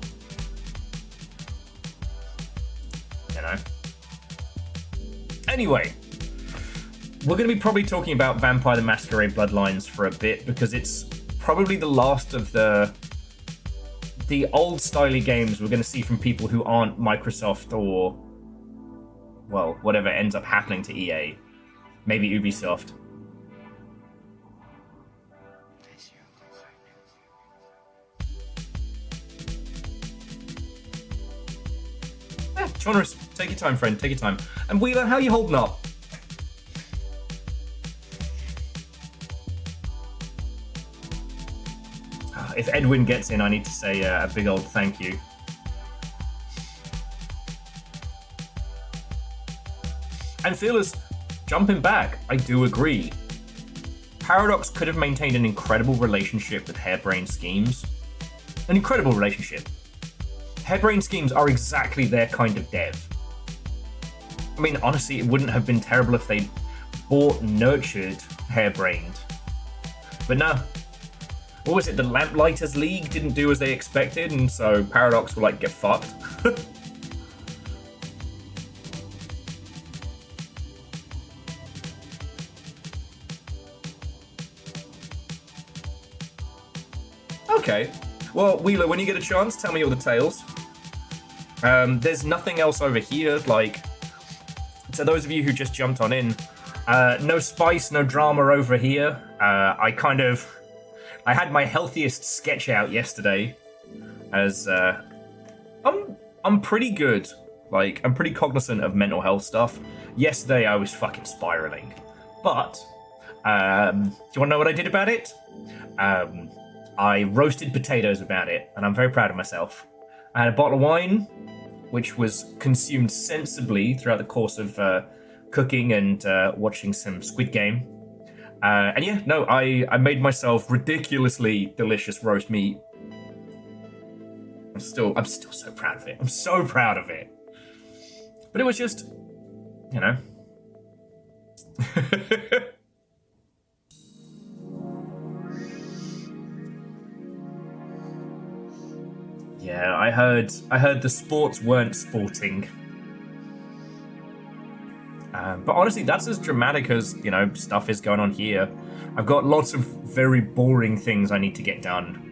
S1: You know? Anyway, we're going to be probably talking about Vampire the Masquerade Bloodlines for a bit, because it's probably the last of the old styly games we're going to see from people who aren't Microsoft or, well, whatever ends up happening to EA. Maybe Ubisoft. Chonorus, take your time, friend. Take your time. And Wheeler, how you holding up? If Edwin gets in, I need to say a big old thank you. And Fearless, jumping back, I do agree. Paradox could have maintained an incredible relationship with Harebrained Schemes. An incredible relationship. Harebrained Schemes are exactly their kind of dev. I mean, honestly, it wouldn't have been terrible if they bought, nurtured Harebrained. But no. What was it? The Lamplighters League didn't do as they expected, and so Paradox will like get fucked. Okay. Well, Wheeler, when you get a chance, tell me all the tales. There's nothing else over here. Like, to those of you who just jumped on in, no spice, no drama over here. I had my healthiest sketch out yesterday, as I'm pretty good. Like, I'm pretty cognizant of mental health stuff. Yesterday I was fucking spiraling, but do you want to know what I did about it? I roasted potatoes about it, and I'm very proud of myself. I had a bottle of wine, which was consumed sensibly throughout the course of cooking and watching some Squid Game. And yeah, no, I made myself ridiculously delicious roast meat. I'm still so proud of it. I'm so proud of it. But it was just, you know. Yeah, I heard the sports weren't sporting. But honestly, that's as dramatic as, you know, stuff is going on here. I've got lots of very boring things I need to get done.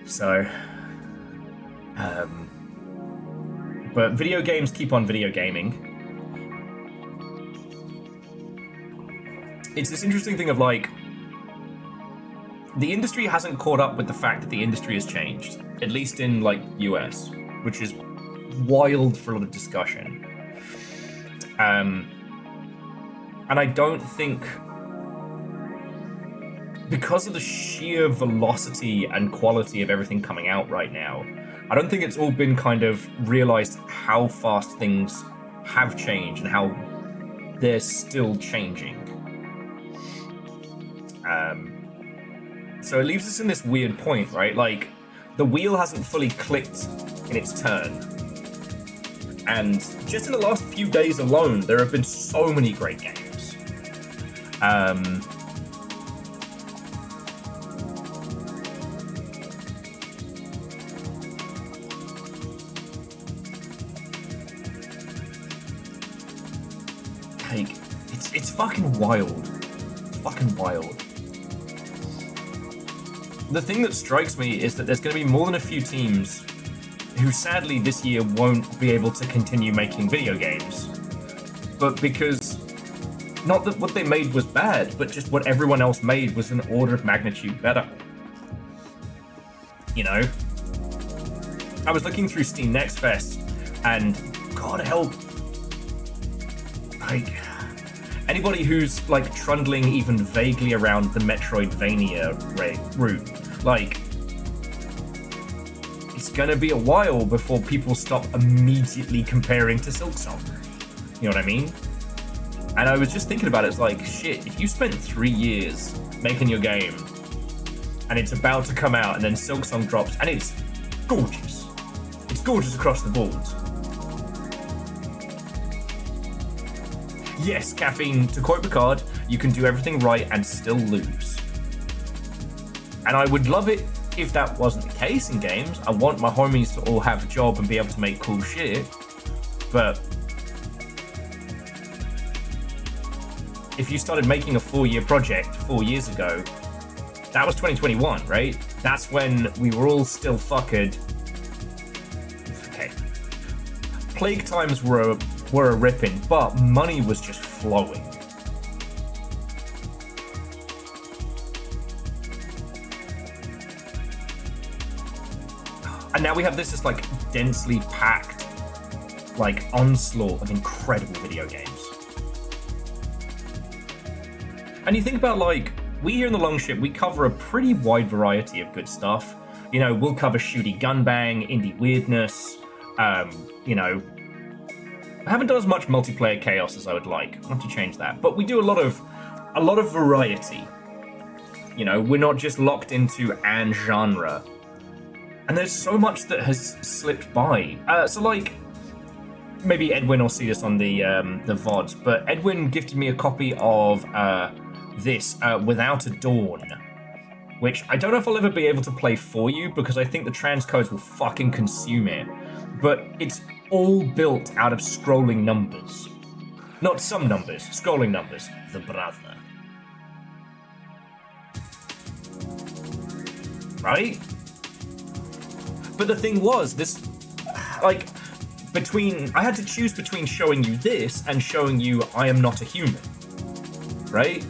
S1: So, but video games keep on video gaming. It's this interesting thing of like, the industry hasn't caught up with the fact that the industry has changed, at least in like US, which is wild for a lot of discussion. And I don't think, because of the sheer velocity and quality of everything coming out right now, I don't think it's all been kind of realized how fast things have changed and how they're still changing. So it leaves us in this weird point, right? Like, the wheel hasn't fully clicked in its turn. And just in the last few days alone, there have been so many great games. Like, it's fucking wild. It's fucking wild. The thing that strikes me is that there's going to be more than a few teams who sadly this year won't be able to continue making video games. But because, not that what they made was bad, but just what everyone else made was an order of magnitude better. You know? I was looking through Steam Next Fest, and God help, like, anybody who's like trundling even vaguely around the Metroidvania route, like, it's gonna be a while before people stop immediately comparing to Silksong. You know what I mean? And I was just thinking about it, it's like, shit, if you spent 3 years making your game, and it's about to come out, and then Silksong drops, and it's gorgeous. It's gorgeous across the board. Yes, Caffeine, to quote Picard, you can do everything right and still lose. And I would love it if that wasn't the case in games. I want my homies to all have a job and be able to make cool shit. But if you started making a 4-year project 4 years ago, that was 2021, right? That's when we were all still fuckered. Okay. Plague times were a ripping, but money was just flowing. And now we have this like densely packed like onslaught of incredible video games. And you think about, like, we here in the Longship, we cover a pretty wide variety of good stuff. You know, we'll cover shooty gunbang, indie weirdness, you know, I haven't done as much multiplayer chaos as I would like. I'll have to change that. But we do a lot of variety. You know, we're not just locked into an genre. And there's so much that has slipped by. So like, maybe Edwin will see this on the VODs, but Edwin gifted me a copy of this, Without a Dawn, which I don't know if I'll ever be able to play for you because I think the transcodes will fucking consume it. But it's all built out of scrolling numbers. Not some numbers, scrolling numbers. The brother. Right? But the thing was, this, like, I had to choose between showing you this and showing you I am not a human. Right?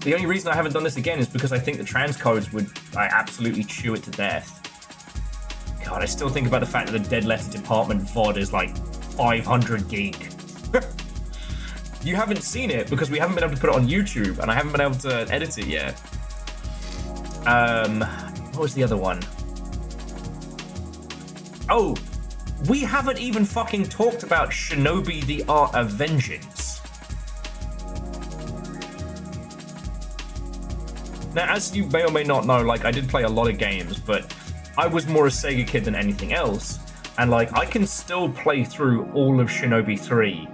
S1: The only reason I haven't done this again is because I think the transcodes would absolutely chew it to death. God, I still think about the fact that the Dead Letter Department VOD is like 500 gig. You haven't seen it because we haven't been able to put it on YouTube and I haven't been able to edit it yet. What was the other one? Oh, we haven't even fucking talked about Shinobi the Art of Vengeance. Now, as you may or may not know, like, I did play a lot of games, but I was more a Sega kid than anything else. And, like, I can still play through all of Shinobi 3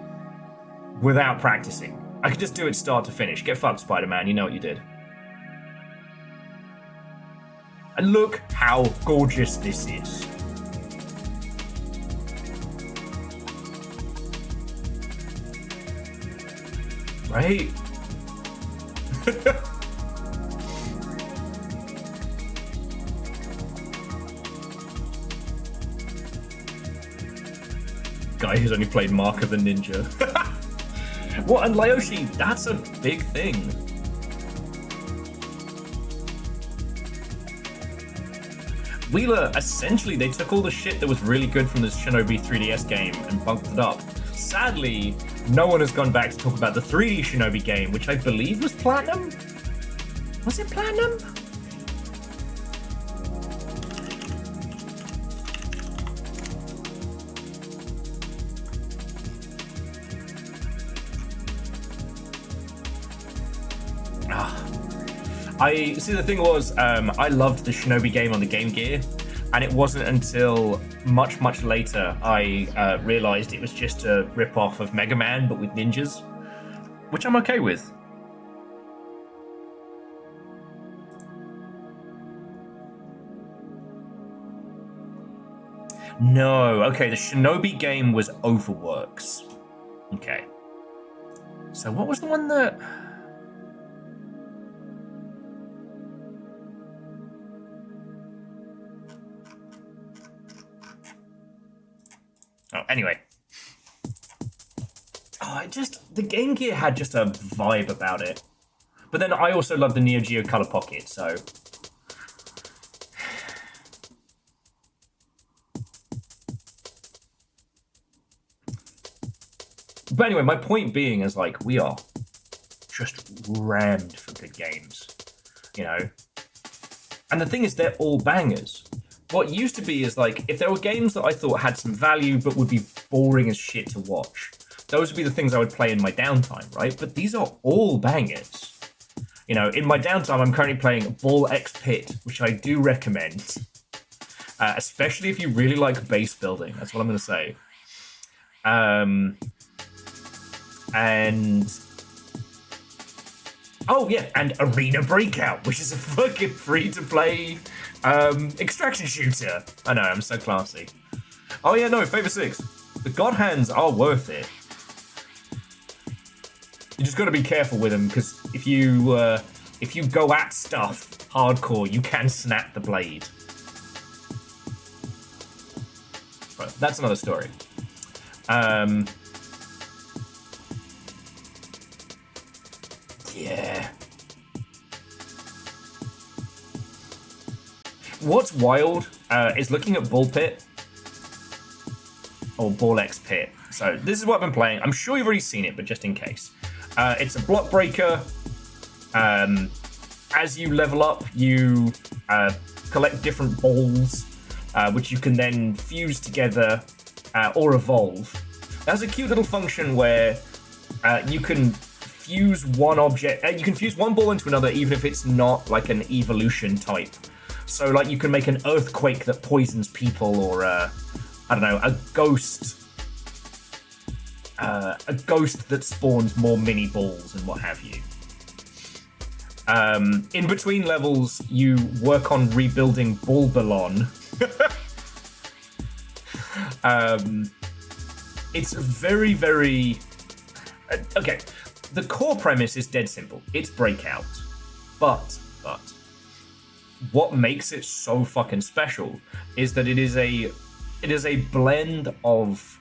S1: without practicing. I could just do it start to finish. Get fucked, Spider-Man. You know what you did. And look how gorgeous this is. Right? Guy who's only played Mark of the Ninja. What? And Lyoshi, that's a big thing. Wheeler, essentially, they took all the shit that was really good from this Shinobi 3DS game and bumped it up. Sadly, no one has gone back to talk about the 3D Shinobi game, which I believe was Platinum? Was it Platinum? I see. The thing was, I loved the Shinobi game on the Game Gear, and it wasn't until much later I realized it was just a rip-off of Mega Man, but with ninjas, which I'm okay with. No, okay, the Shinobi game was Overworks. Okay. So what was the one that... Oh, anyway. Oh, the Game Gear had just a vibe about it. But then I also love the Neo Geo Color Pocket, so... But anyway, my point being is, like, we are just rammed for good games, you know? And the thing is, they're all bangers. What used to be is, like, if there were games that I thought had some value but would be boring as shit to watch, those would be the things I would play in my downtime, right? But these are all bangers. You know, in my downtime, I'm currently playing Ball X Pit, which I do recommend. Especially if you really like base building. That's what I'm going to say. And... Oh, yeah, and Arena Breakout, which is a fucking free-to-play extraction shooter. I know, I'm so classy. Oh, yeah, no, Favor 6. The God Hands are worth it. You just got to be careful with them, because if you go at stuff hardcore, you can snap the blade. But that's another story. Yeah. What's wild is looking at Ball Pit or Ball X Pit. So this is what I've been playing. I'm sure you've already seen it, but just in case. It's a block breaker. As you level up, you collect different balls, which you can then fuse together or evolve. It has a cute little function where you can fuse one object, you can fuse one ball into another, even if it's not like an evolution type. So, like, you can make an earthquake that poisons people, or I don't know, a ghost that spawns more mini balls and what have you. In between levels, you work on rebuilding Bulbalon. It's very, very... okay, the core premise is dead simple. It's Breakout. But, what makes it so fucking special is that it is a blend of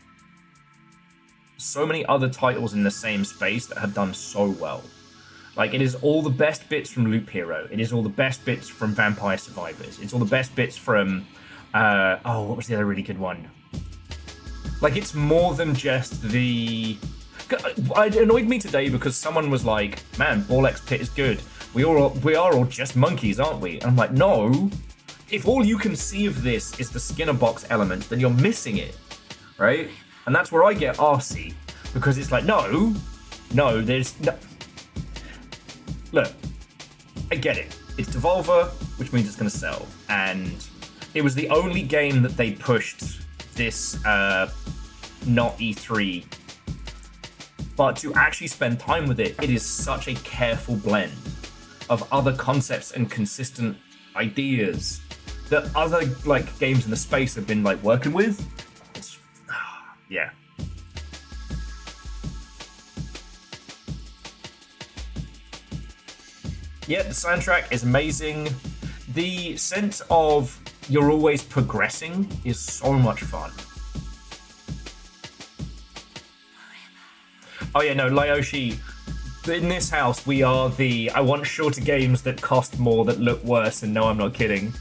S1: so many other titles in the same space that have done so well. Like, it is all the best bits from Loop Hero. It is all the best bits from Vampire Survivors. It's all the best bits from... what was the other really good one? Like, it's more than just the... It annoyed me today because someone was like, man, Ball X Pit is good. We are all just monkeys, aren't we? And I'm like, no. If all you can see of this is the Skinner box element, then you're missing it, right? And that's where I get arsey, because it's like, no, there's no... Look, I get it. It's Devolver, which means it's going to sell. And it was the only game that they pushed this, not E3. But to actually spend time with it, it is such a careful blend of other concepts and consistent ideas that other, like, games in the space have been, like, working with. It's, yeah. Yeah, the soundtrack is amazing. The sense of you're always progressing is so much fun. Oh yeah, no, Lyoshi, in this house, we are the I want shorter games that cost more, that look worse, and no, I'm not kidding.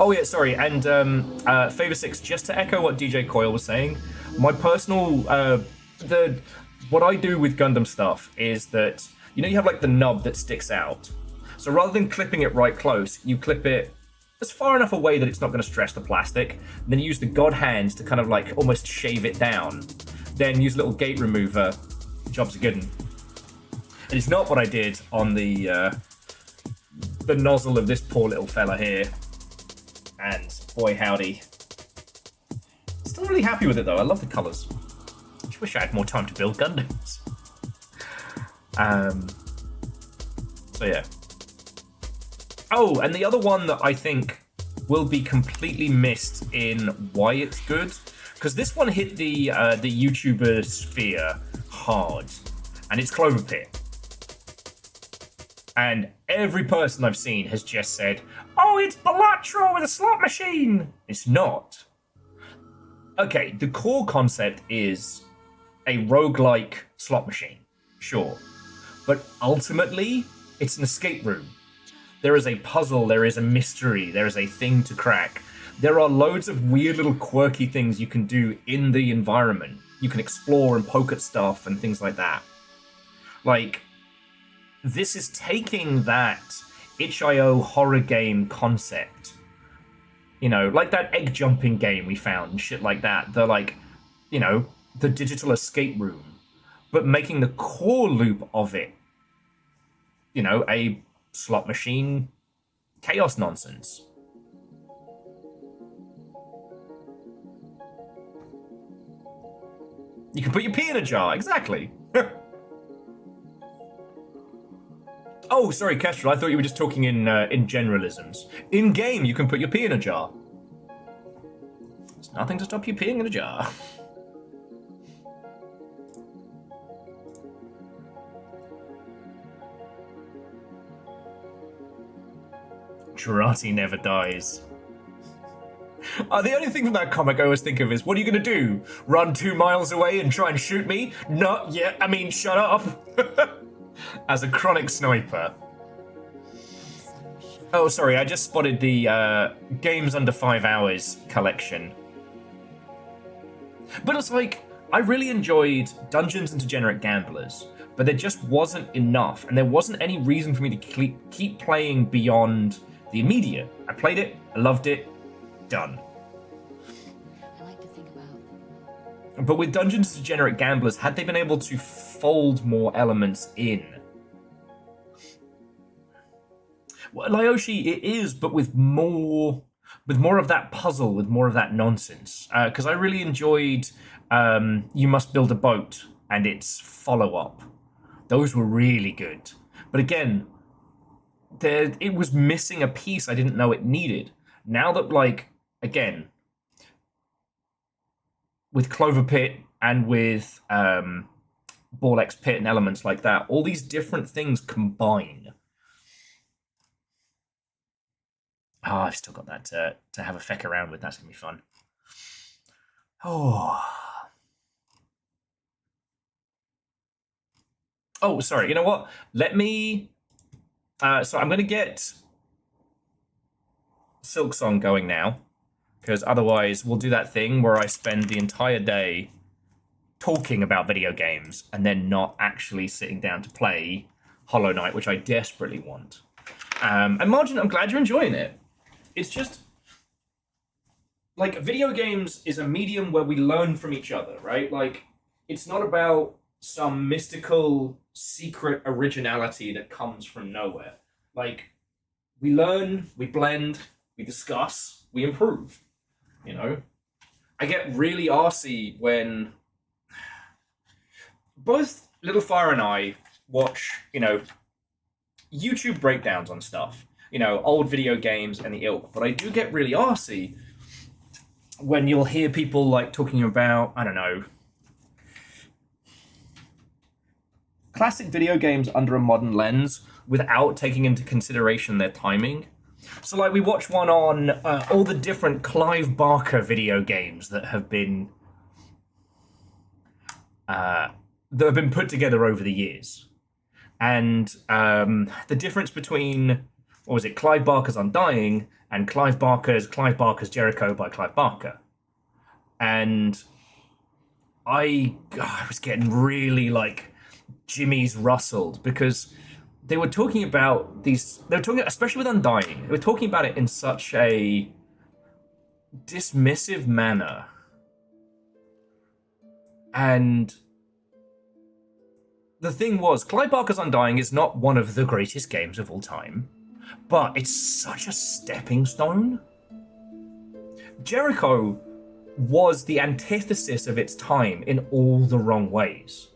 S1: Oh yeah, sorry, and Favor 6, just to echo what DJ Coyle was saying, my personal, what I do with Gundam stuff is that, you know, you have like the nub that sticks out. So rather than clipping it right close, you clip it as far enough away that it's not going to stress the plastic. Then you use the God hands to kind of like almost shave it down. Then use a little gate remover. Job's a good one. And it's not what I did on the nozzle of this poor little fella here. And boy howdy. Still really happy with it though. I love the colours. Just wish I had more time to build Gundams. So yeah. Oh, and the other one that I think will be completely missed in why it's good, because this one hit the YouTuber sphere hard, and it's Clover Pit. And every person I've seen has just said, oh, it's Balatro with a slot machine. It's not. Okay, the core concept is a roguelike slot machine, sure. But ultimately, it's an escape room. There is a puzzle, there is a mystery, there is a thing to crack. There are loads of weird little quirky things you can do in the environment. You can explore and poke at stuff and things like that. Like, this is taking that itch.io horror game concept. You know, like that egg jumping game we found and shit like that. The, like, you know, the digital escape room. But making the core loop of it, you know, a slot machine chaos nonsense. You can put your pee in a jar, exactly. Oh, sorry, Kestrel, I thought you were just talking in generalisms. In game, you can put your pee in a jar. There's nothing to stop you peeing in a jar. Jurati never dies. The only thing from that comic I always think of is, what are you going to do? Run 2 miles away and try and shoot me? No, yeah, I mean, shut up. As a chronic sniper. Oh, sorry, I just spotted the Games Under 5 Hours collection. But it's like, I really enjoyed Dungeons and Degenerate Gamblers, but there just wasn't enough, and there wasn't any reason for me to keep playing beyond the immediate. I played it, I loved it, done.
S4: I like to think about.
S1: But with Dungeons and Degenerate Gamblers, had they been able to fold more elements in? Well, Lyoshi, it is, but with more of that puzzle, with more of that nonsense. Because I really enjoyed You Must Build a Boat and its follow-up. Those were really good. But again, it was missing a piece I didn't know it needed. Now that, like, again, with Clover Pit and with Borlex Pit and elements like that, all these different things combine. Oh, I've still got that to have a feck around with. That's going to be fun. Oh, sorry. You know what? Let me... so I'm going to get Silksong going now, because otherwise we'll do that thing where I spend the entire day talking about video games and then not actually sitting down to play Hollow Knight, which I desperately want. And Margin, I'm glad you're enjoying it. It's just, like, video games is a medium where we learn from each other, right? Like, it's not about some mystical, secret originality that comes from nowhere. Like, we learn, we blend, we discuss, we improve, you know? I get really arsey when both Little Fire and I watch, you know, YouTube breakdowns on stuff. You know, old video games and the ilk. But I do get really arsey when you'll hear people, like, talking about, I don't know, classic video games under a modern lens without taking into consideration their timing. So, like, we watch one on all the different Clive Barker video games that have been put together over the years. And the difference between... what was it, Clive Barker's Undying and Clive Barker's Jericho by Clive Barker. And I was getting really, like, Jimmy's rustled, because they were talking about especially with Undying, they were talking about it in such a dismissive manner. And the thing was, Clive Barker's Undying is not one of the greatest games of all time. But it's such a stepping stone. Jericho was the antithesis of its time in all the wrong ways.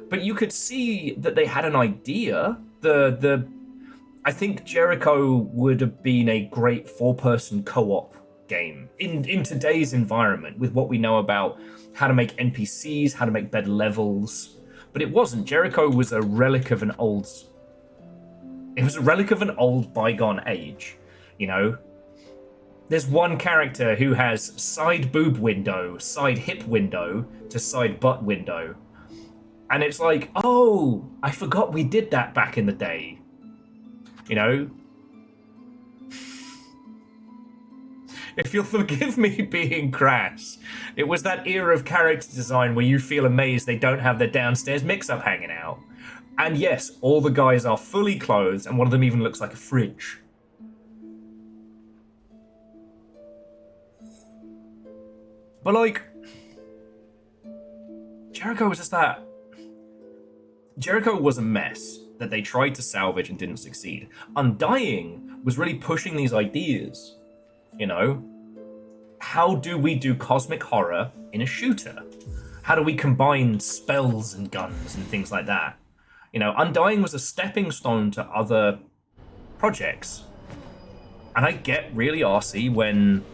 S1: But you could see that they had an idea. I think Jericho would have been a great 4-person co-op game in today's environment, with what we know about how to make NPCs, how to make better levels. But it wasn't. Jericho was a relic of an old... It was a relic of an old bygone age, you know? There's one character who has side boob window, side hip window, to side butt window. And it's like, oh, I forgot we did that back in the day. You know? If you'll forgive me being crass, it was that era of character design where you feel amazed they don't have their downstairs mix-up hanging out. And yes, all the guys are fully clothed, and one of them even looks like a fridge. But, like, Jericho was just that... Jericho was a mess that they tried to salvage and didn't succeed. Undying was really pushing these ideas, you know? How do we do cosmic horror in a shooter? How do we combine spells and guns and things like that? You know, Undying was a stepping stone to other projects. And I get really arsey when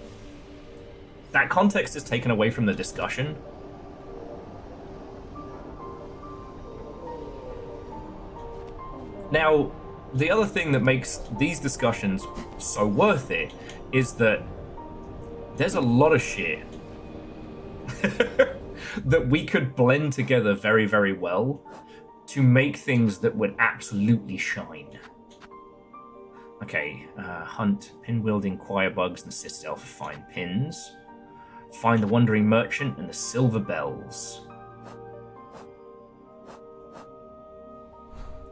S1: that context is taken away from the discussion. Now, the other thing that makes these discussions so worth it is that There's a lot of shit that we could blend together very, very well to make things that would absolutely shine. Okay, hunt pin-wielding choir bugs in the citadel for fine pins. Find the wandering merchant and the silver bells.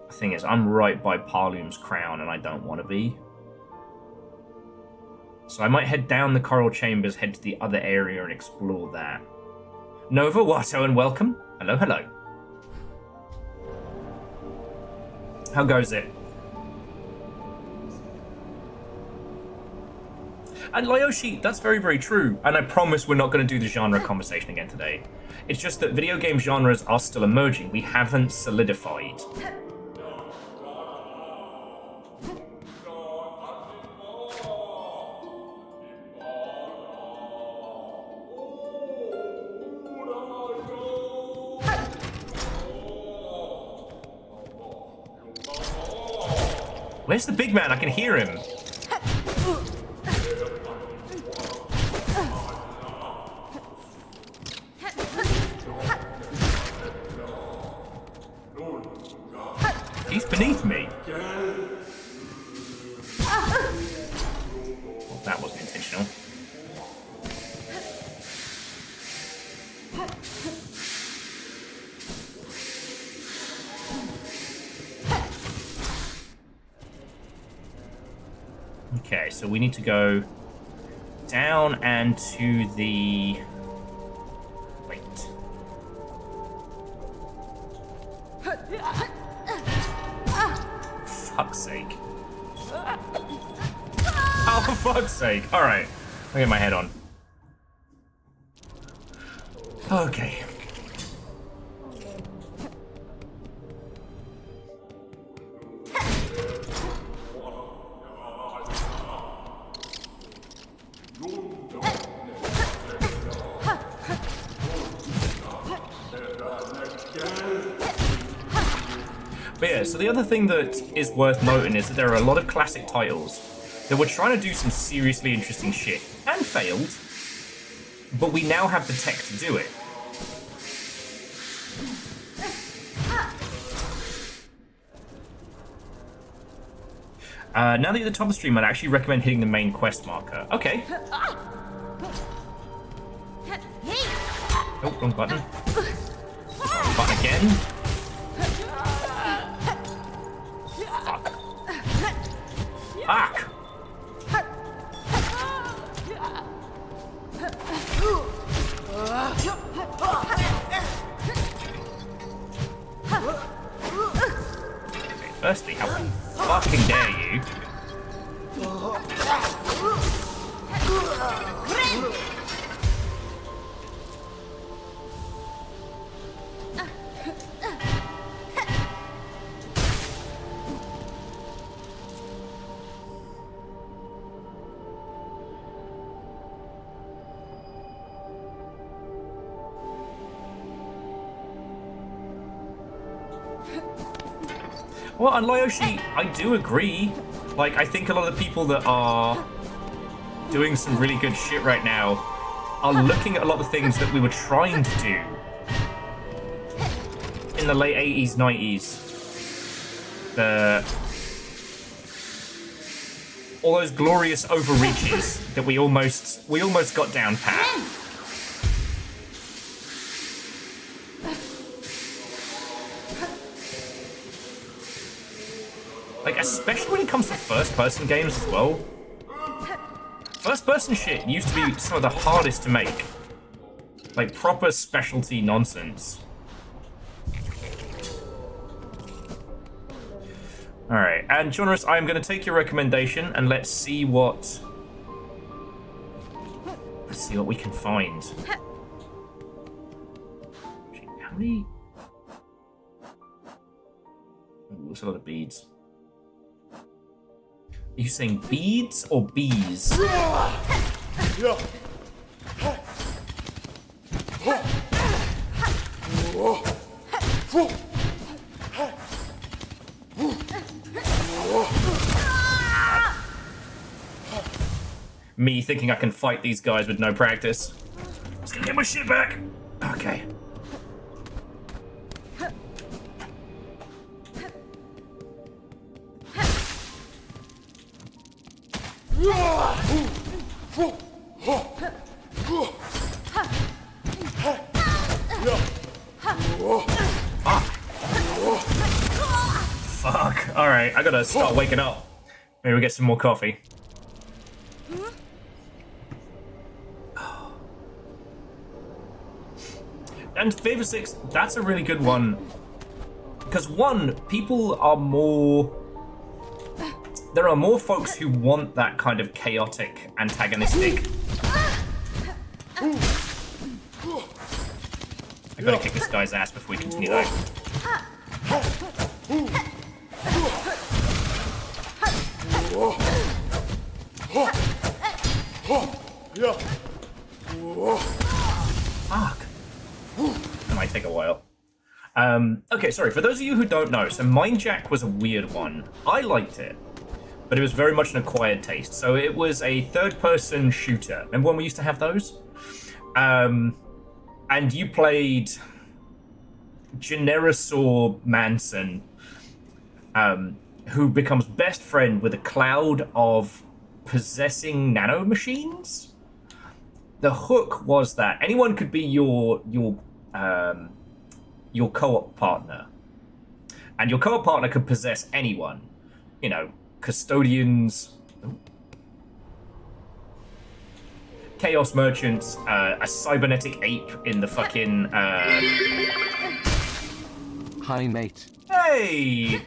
S1: The thing is, I'm right by Parloom's crown and I don't want to be. So I might head down the coral chambers, head to the other area and explore that. Nova, Watto, and welcome. Hello, hello. How goes it? And Lyoshi, that's very, very true. And I promise we're not going to do the genre conversation again today. It's just that video game genres are still emerging. We haven't solidified. Where's the big man? I can hear him. He's beneath me. Well, that wasn't intentional. Okay, so we need to go down and to the... Wait. Fuck's sake. Oh, for fuck's sake. Alright. I'll get my head on. Okay. But yeah, so the other thing that is worth noting is that there are a lot of classic titles that were trying to do some seriously interesting shit, and failed, but we now have the tech to do it. Now that you're at the top of the stream, I'd actually recommend hitting the main quest marker. Okay. Oh, wrong button. Wrong button again. Fuck. Okay, firstly, how fucking dare you? Well, and Lyoshi, I do agree. Like, I think a lot of the people that are doing some really good shit right now are looking at a lot of the things that we were trying to do in the late 80s, 90s. All those glorious overreaches that we almost got down pat. Like, especially when it comes to first-person games as well. First-person shit used to be some of the hardest to make. Like, proper specialty nonsense. Alright, and Jonas, I'm going to take your recommendation and let's see what we can find. How many... Oh, there's a lot of beads. Are you saying beads or bees? me thinking I can fight these guys with no practice. Just gonna get my shit back. Okay. Fuck. Alright, I gotta start waking up. Maybe we get some more coffee. And Favor 6, that's a really good one. Because one, people are more... There are more folks who want that kind of chaotic, antagonistic... I gotta kick this guy's ass before we continue though. Fuck. That might take a while. Okay, sorry, for those of you who don't know, so Mind Jack was a weird one. I liked it, but it was very much an acquired taste. So it was a third-person shooter. Remember when we used to have those? And you played Generosaur Manson, who becomes best friend with a cloud of possessing nanomachines. The hook was that anyone could be your co-op partner, and your co-op partner could possess anyone. You know, custodians, chaos merchants, a cybernetic ape in the fucking.
S2: Hi, mate.
S1: Hey,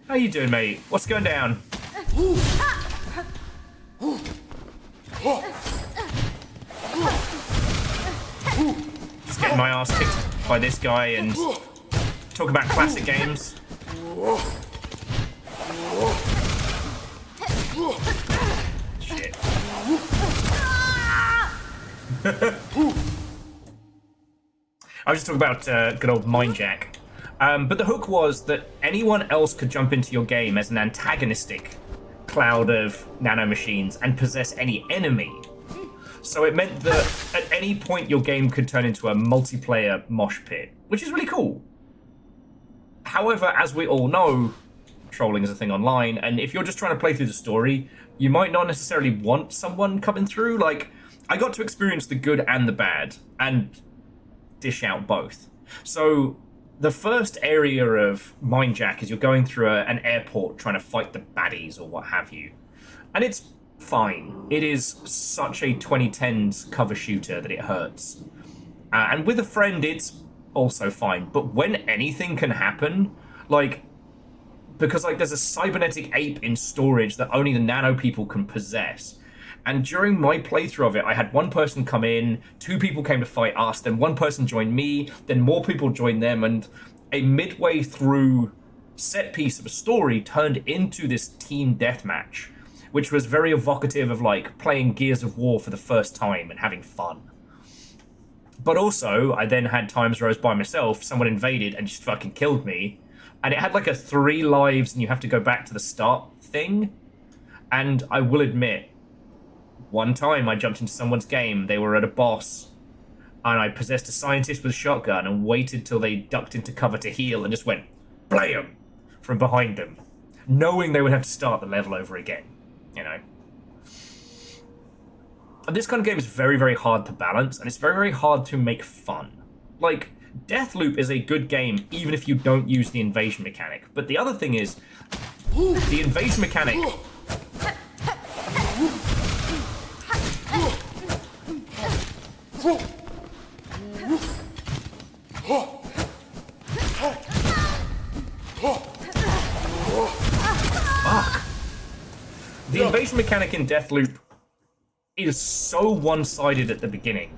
S1: how you doing, mate? What's going down? Just getting my ass kicked by this guy and talk about classic games. Shit. I was just talking about good old Mind Jack. But the hook was that anyone else could jump into your game as an antagonistic cloud of nanomachines and possess any enemy. So it meant that at any point your game could turn into a multiplayer mosh pit, which is really cool. However, as we all know, trolling is a thing online, and if you're just trying to play through the story, you might not necessarily want someone coming through. Like, I got to experience the good and the bad, and dish out both. So the first area of Mind Jack is you're going through an airport trying to fight the baddies or what have you. And it's fine. It is such a 2010s cover shooter that it hurts. And with a friend, it's also fine. But when anything can happen, like, because like there's a cybernetic ape in storage that only the nano people can possess. And during my playthrough of it, I had one person come in, two people came to fight us, then one person joined me, then more people joined them, and a midway through set piece of a story turned into this team deathmatch, which was very evocative of like playing Gears of War for the first time and having fun. But also, I then had times where I was by myself, someone invaded and just fucking killed me, and it had like a 3 lives and you have to go back to the start thing. And I will admit, one time I jumped into someone's game, they were at a boss, and I possessed a scientist with a shotgun and waited till they ducked into cover to heal and just went blam from behind them, knowing they would have to start the level over again, you know. And this kind of game is very, very hard to balance, and it's very, very hard to make fun. Like, Deathloop is a good game even if you don't use the invasion mechanic, but the other thing is, the invasion mechanic... Fuck. The invasion mechanic in Deathloop is so one-sided at the beginning,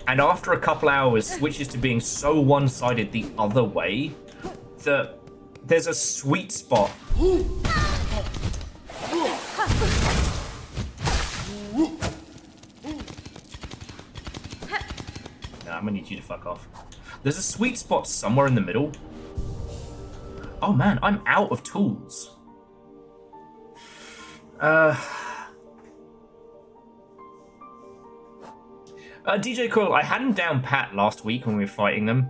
S1: and after a couple hours switches to being so one-sided the other way that there's a sweet spot. I'm gonna need you to fuck off. There's a sweet spot somewhere in the middle. Oh man, I'm out of tools. DJ Coil, I had him down pat last week when we were fighting them.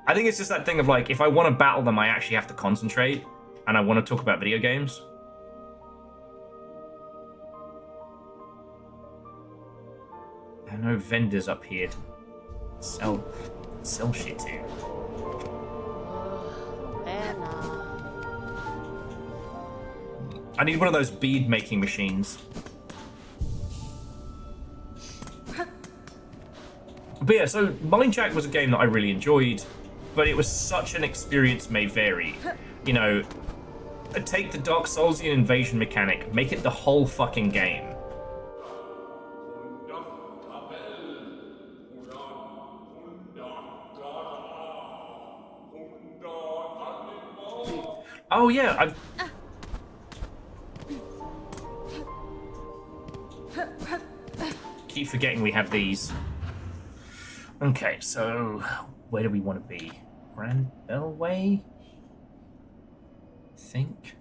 S1: I think it's just that thing of like, if I want to battle them, I actually have to concentrate, and I want to talk about video games. There are no vendors up here to sell shit to. I need one of those bead making machines. But yeah, so Mindjack was a game that I really enjoyed, but it was such an experience may vary. You know, take the Dark Soulsian invasion mechanic, make it the whole fucking game. Oh yeah, I've... keep forgetting we have these. Okay, so where do we want to be? Grand Bellway? I think.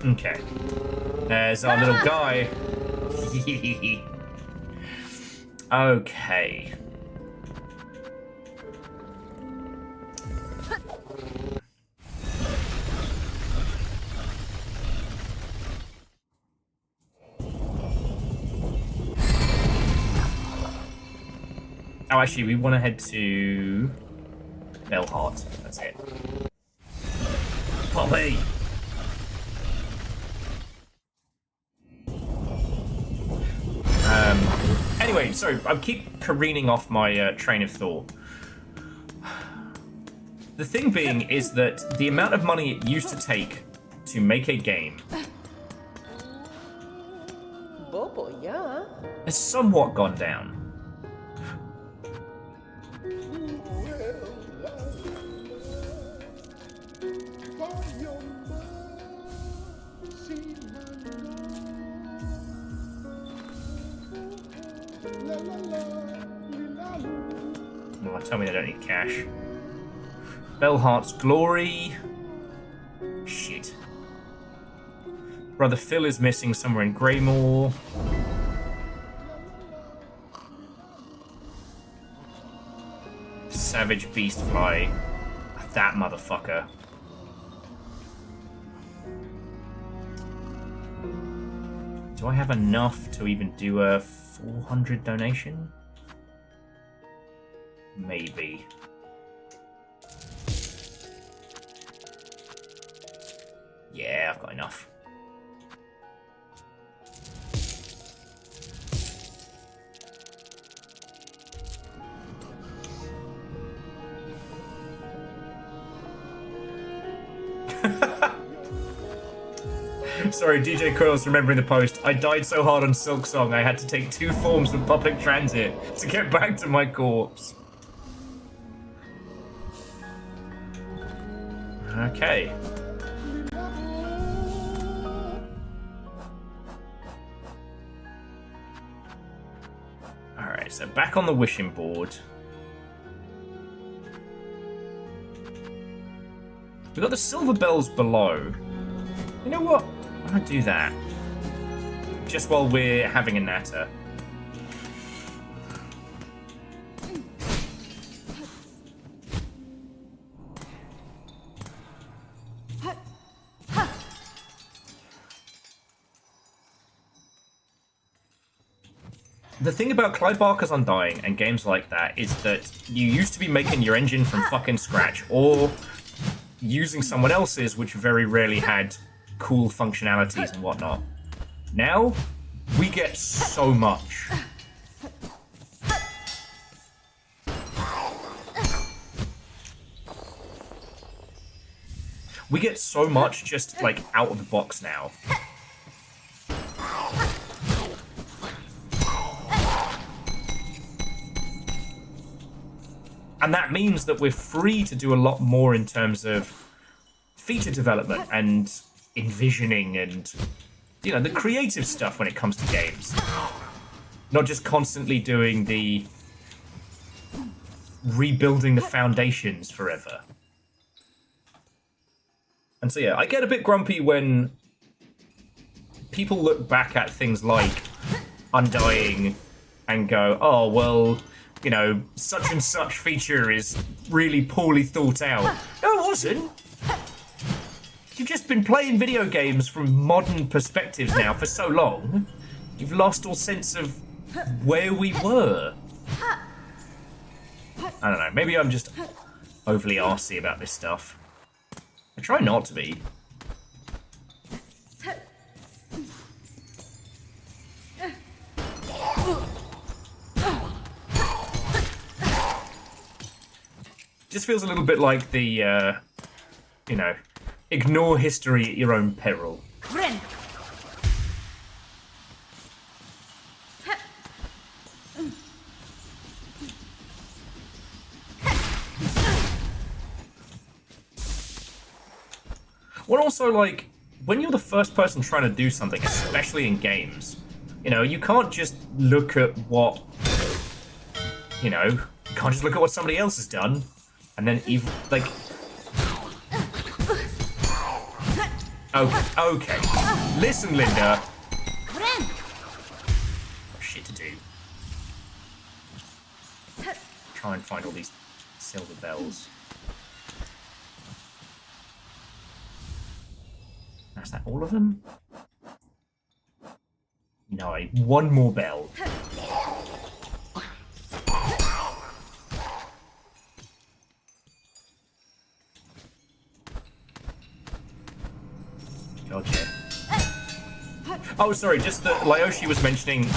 S1: Okay. There's our little guy. Okay. Oh, actually, we want to head to Bellheart. That's it. Poppy! Anyway, so I keep careening off my train of thought. The thing being is that the amount of money it used to take to make a game has somewhat gone down. Oh, tell me they don't need cash. Bellheart's Glory. Shit. Brother Phil is missing somewhere in Greymore. Savage Beastfly. That motherfucker. Do I have enough to even do a 400 donation? Maybe. Yeah, I've got enough. Sorry, DJ Coil's remembering the post. I died so hard on Silksong, I had to take 2 forms of public transit to get back to my corpse. Okay. Alright, so back on the wishing board. We've got the silver bells below. You know what? I'm gonna do that. Just while we're having a natter. The thing about Clive Barker's Undying and games like that is that you used to be making your engine from fucking scratch, or using someone else's, which very rarely had cool functionalities and whatnot. Now, we get so much. We get so much just, like, out of the box now. And that means that we're free to do a lot more in terms of feature development and envisioning and you know, the creative stuff when it comes to games. Not just constantly doing the rebuilding the foundations forever. And so yeah, I get a bit grumpy when people look back at things like Undying and go, oh, well, you know, such and such feature is really poorly thought out. No, it wasn't. You've just been playing video games from modern perspectives now for so long, you've lost all sense of where we were. I don't know, maybe I'm just overly arsey about this stuff. I try not to be. Just feels a little bit like the, you know, ignore history at your own peril. Well, also, like, when you're the first person trying to do something, especially in games, you know, you can't just look at what, you know, you can't just look at what somebody else has done, and then even, like... Okay. Listen, Linda. Shit to do. Try and find all these silver bells. Is that all of them? No, I need one more bell. Gotcha. Oh, sorry, just that Lyoshi was mentioning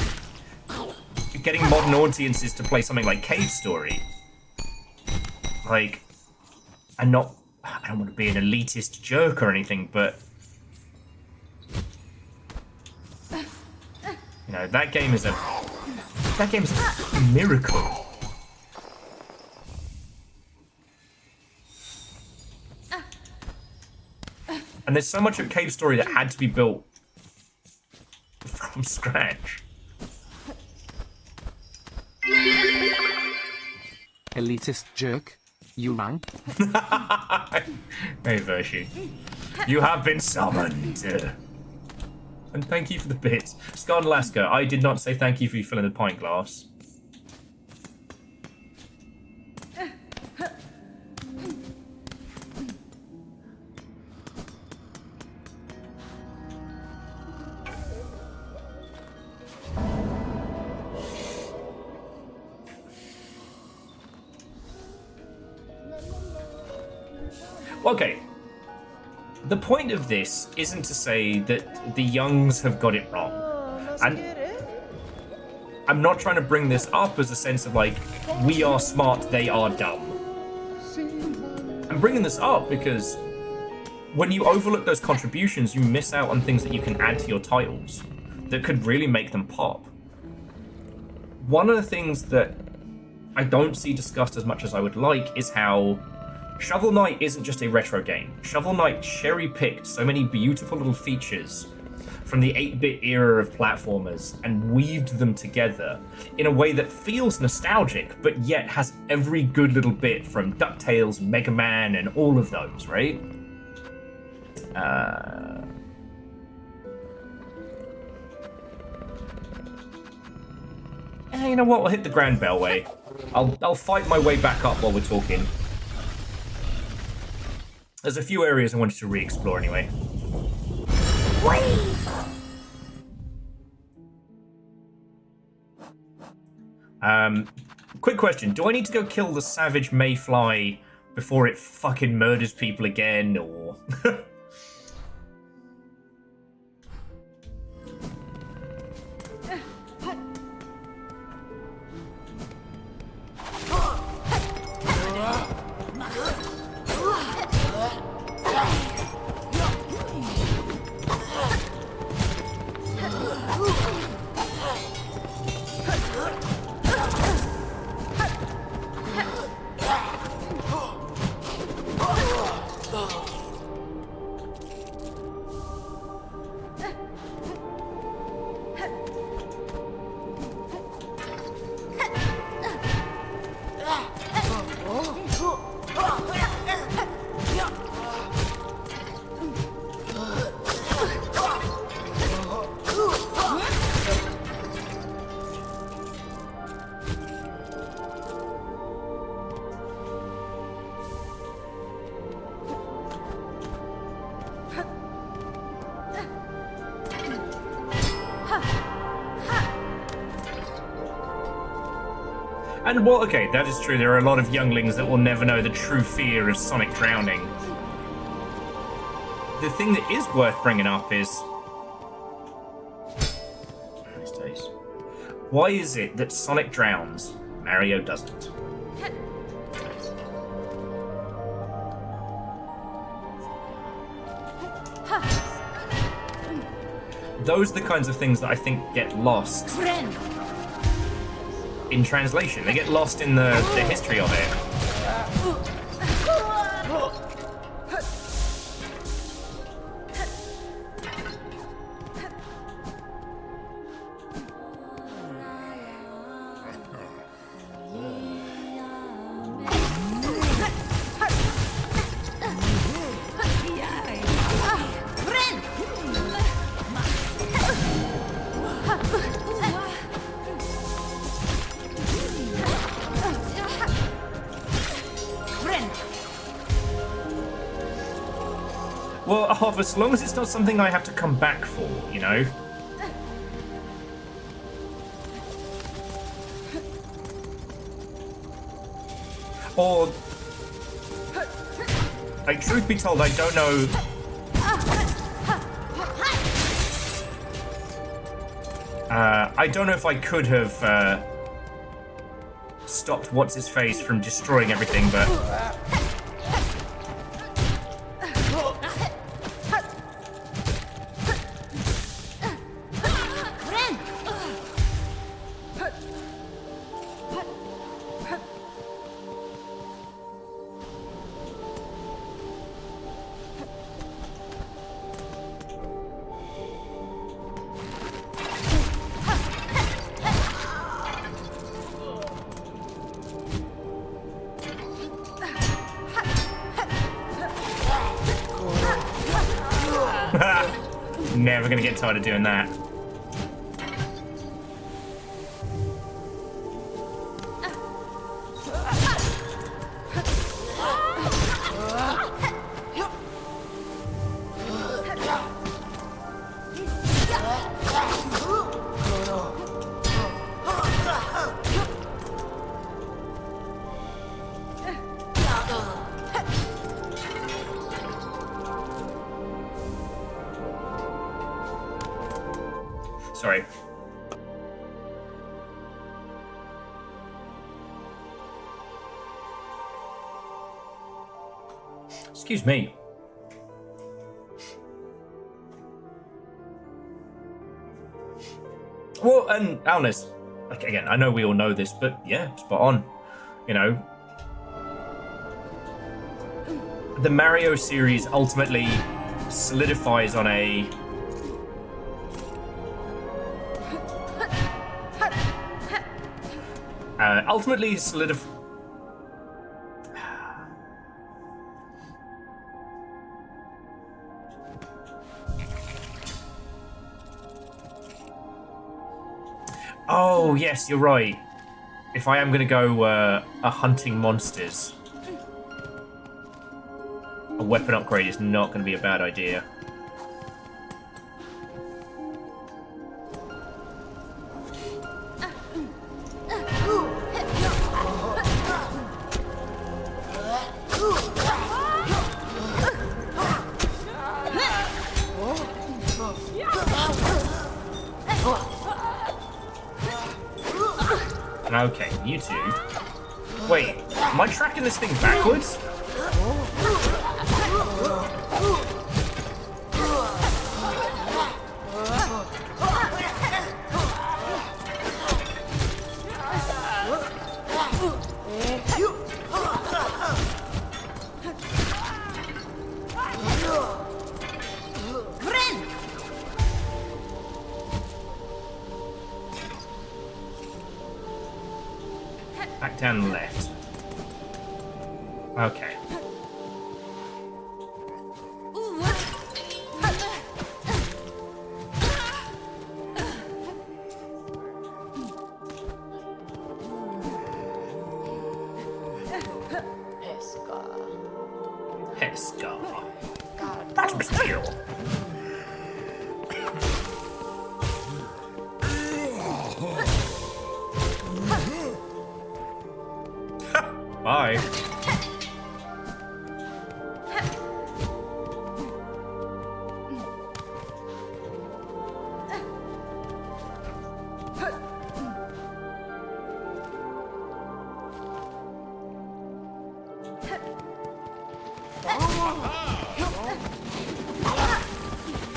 S1: getting modern audiences to play something like Cave Story. Like, I don't want to be an elitist jerk or anything, but you know, that game is a miracle. And there's so much of Cave Story that had to be built from scratch.
S2: Elitist jerk. You rang?
S1: Hey, Vershi. You have been summoned. And thank you for the bits. Scarred Alaska, I did not say thank you for you filling the pint glass. Okay. The point of this isn't to say that the Youngs have got it wrong. And I'm not trying to bring this up as a sense of like, we are smart, they are dumb. I'm bringing this up because when you overlook those contributions, you miss out on things that you can add to your titles that could really make them pop. One of the things that I don't see discussed as much as I would like is how Shovel Knight isn't just a retro game. Shovel Knight cherry-picked so many beautiful little features from the 8-bit era of platformers and weaved them together in a way that feels nostalgic, but yet has every good little bit from DuckTales, Mega Man, and all of those, right? You know what? I'll hit the Grand Bellway. I'll fight my way back up while we're talking. There's a few areas I wanted to re-explore anyway. Quick question. Do I need to go kill the savage mayfly before it fucking murders people again, or... And, well, okay, that is true. There are a lot of younglings that will never know the true fear of Sonic drowning. The thing that is worth bringing up is... These days. Why is it that Sonic drowns, Mario doesn't? Those are the kinds of things that I think get lost in translation. They get lost in the history of it. Well, as long as it's not something I have to come back for, you know? Or... like, truth be told, I don't know... I don't know if I could have, stopped What's-His-Face from destroying everything, but... Never gonna get tired of doing that. Sorry. Excuse me. Well, and Alnis, like, again, I know we all know this, but yeah, spot on. You know, the Mario series ultimately solidifies on a ultimately solidify. Oh yes, you're right. If I am going to go hunting monsters, a weapon upgrade is not going to be a bad idea. Okay, you two. Wait, am I tracking this thing backwards? Back down the left. Okay. Heska. That's material. Hi.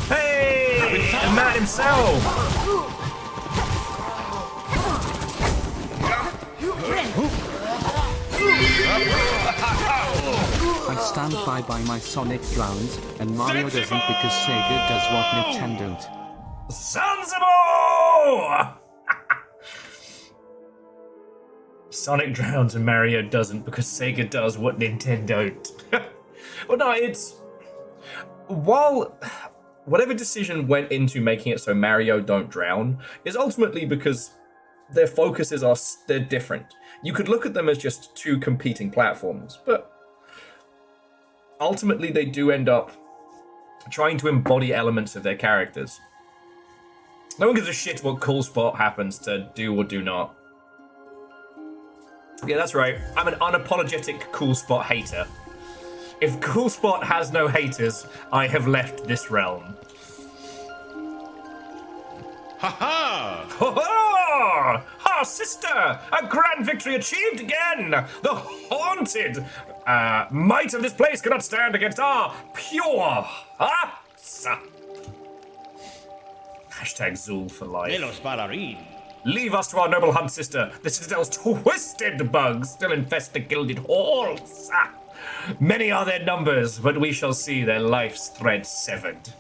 S1: Hey! The man himself!
S2: I stand by my Sonic drowns, and Mario doesn't because Sega does what Nintendo don't.
S1: Sensible! Sonic drowns and Mario doesn't because Sega does what Nintendo don't. Well, no, it's... While whatever decision went into making it so Mario don't drown is ultimately because their focuses are... they're different. You could look at them as just two competing platforms, but ultimately they do end up trying to embody elements of their characters. No one gives a shit what Cool Spot happens to do or do not. Yeah, that's right. I'm an unapologetic Cool Spot hater. If Cool Spot has no haters, I have left this realm.
S5: Ha ha!
S1: Ho ho! Ha, sister! A grand victory achieved again! The haunted might of this place cannot stand against our pure Hashtag Zool for life. Leave us to our noble hunt, sister. The Citadel's twisted bugs still infest the gilded halls. Many are their numbers, but we shall see their life's thread severed.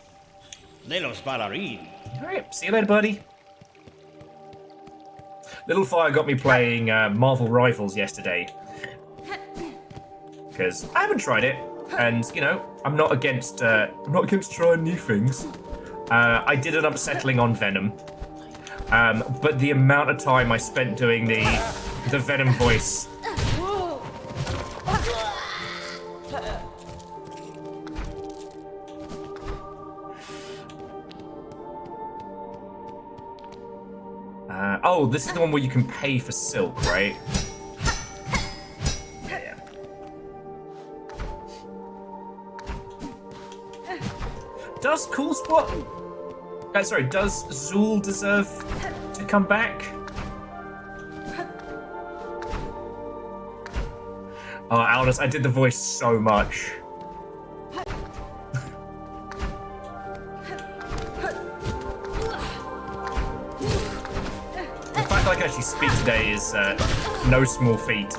S1: Alright, see you later, buddy. Little Fire got me playing Marvel Rivals yesterday. Because I haven't tried it, and, you know, I'm not against trying new things. I did end up settling on Venom. But the amount of time I spent doing the Venom voice. Oh, this is the one where you can pay for silk, right? Yeah. Does Cool Spot... sorry, does Zool deserve to come back? Oh, Aldous, I did the voice so much. The fact that I can actually speak today is no small feat.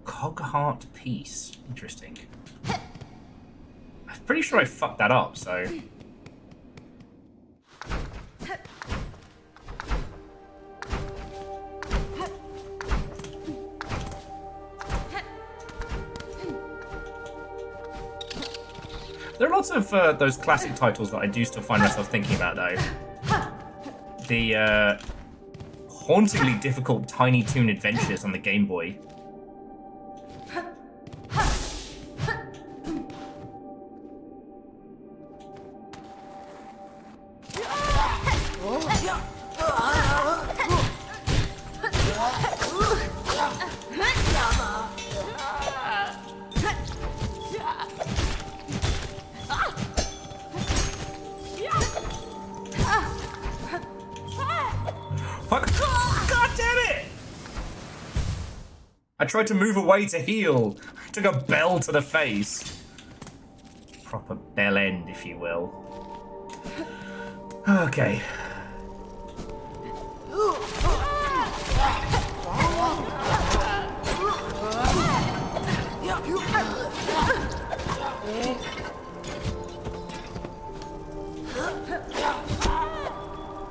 S1: Cogheart Piece. Interesting. I'm pretty sure I fucked that up, so... There are lots of those classic titles that I do still find myself thinking about, though. The hauntingly difficult Tiny Toon Adventures on the Game Boy. Fuck. God damn it! I tried to move away to heal. I took a bell to the face. Proper bell end, if you will. Okay.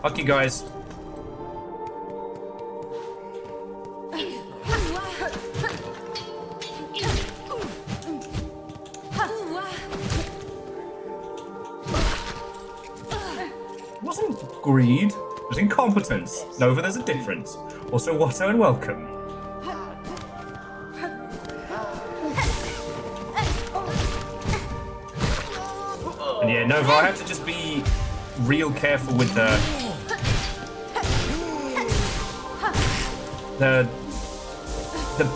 S1: Fuck you guys. It wasn't greed, it was incompetence. Nova, there's a difference. Also, Watto and welcome. And yeah, Nova, I have to just be real careful with the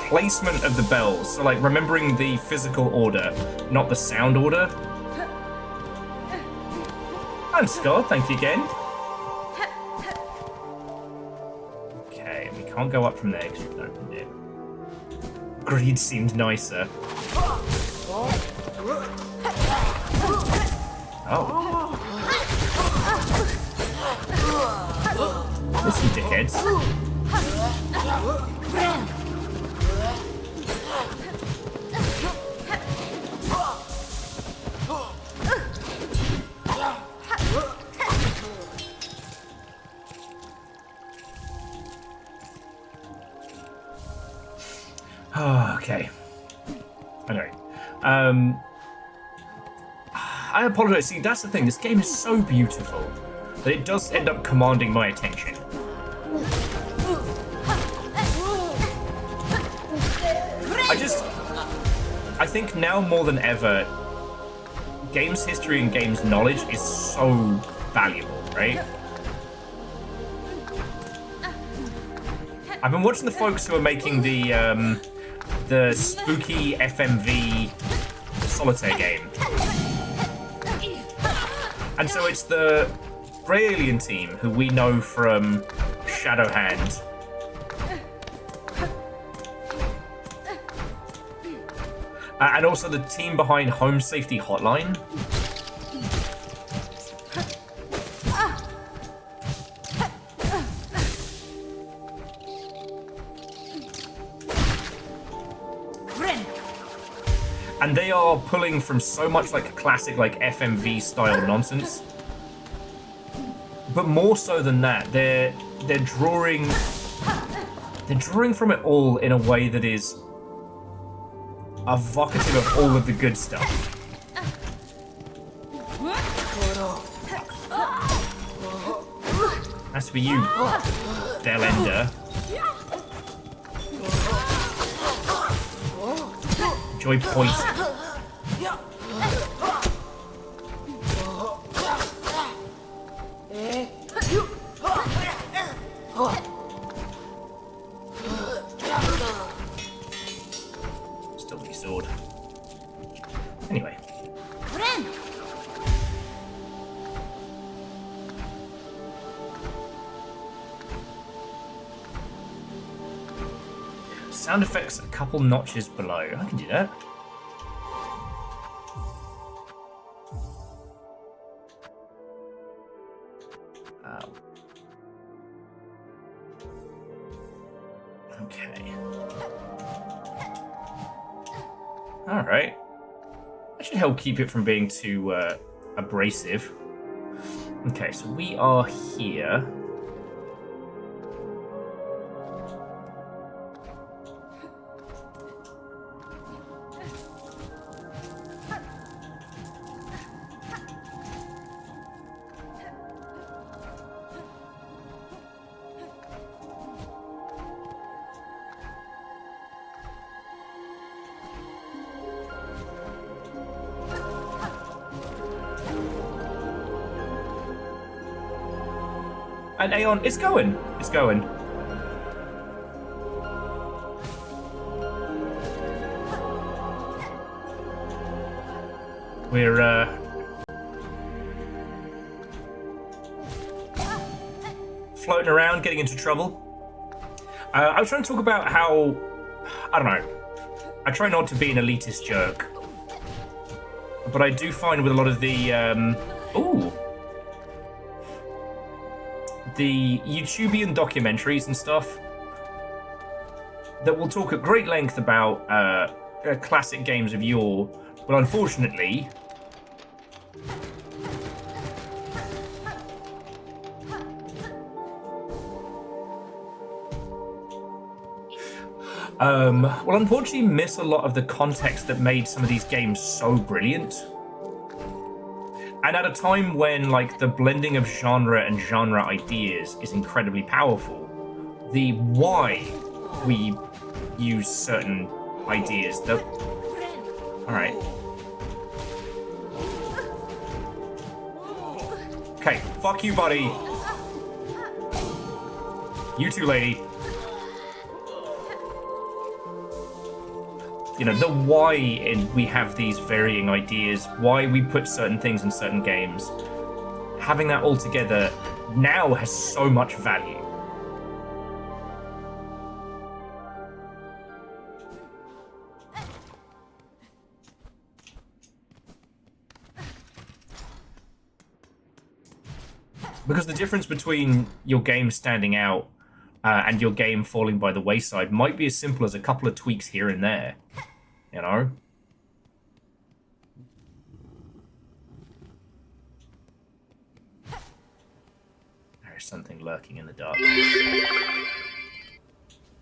S1: placement of the bells. So like remembering the physical order, not the sound order. I'm Scott, thank you again. Okay, we can't go up from there because we've opened it. Greed seemed nicer. Oh. Listen, dickheads. Okay. Okay. I apologize. See, that's the thing. This game is so beautiful that it does end up commanding my attention. I think now more than ever, games history and games knowledge is so valuable, right? I've been watching the folks who are making the spooky FMV solitaire game. And so it's the Grey Alien team who we know from Shadowhand. And also the team behind Home Safety Hotline. And they are pulling from so much like classic like FMV style nonsense. But more so than that, they're drawing from it all in a way that is evocative of all of the good stuff. As for you, Delender. Enjoy poison. Still with your sword. Anyway. Sound effects a couple notches below. I can do that. Okay. Alright. That should help keep it from being too abrasive. Okay, so we are here. And Aeon, it's going. It's going. We're floating around, getting into trouble. I was trying to talk about how I don't know. I try not to be an elitist jerk, but I do find with a lot of the the YouTubian documentaries and stuff that will talk at great length about classic games of yore, but unfortunately, unfortunately miss a lot of the context that made some of these games so brilliant. And at a time when, like, the blending of genre and genre ideas is incredibly powerful, the why we use certain ideas, Alright. Okay, fuck you, buddy. You too, lady. You know, the why we have these varying ideas, why we put certain things in certain games, having that all together now has so much value. Because the difference between your game standing out and your game falling by the wayside might be as simple as a couple of tweaks here and there, you know? There's something lurking in the dark.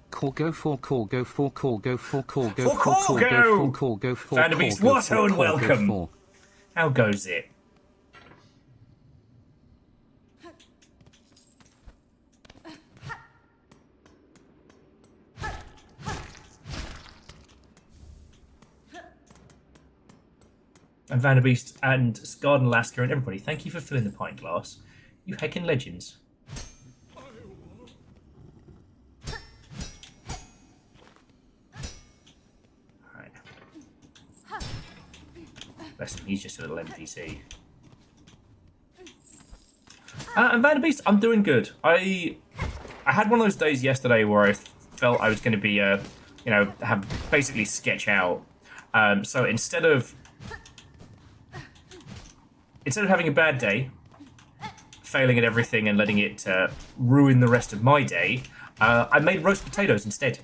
S2: Corgo for Corgo for Corgo for Corgo
S1: for Corgo!
S2: Corgo for
S1: Vanderbeast, what and welcome! How goes it? And Vanderbeast and Scarred and Alaska and everybody, thank you for filling the pint glass. You heckin' legends. Alright. Bless him, he's just a little NPC. And Vanderbeast, I'm doing good. I had one of those days yesterday where I felt I was going to be, have basically sketch out. So instead of having a bad day, failing at everything and letting it ruin the rest of my day, I made roast potatoes instead.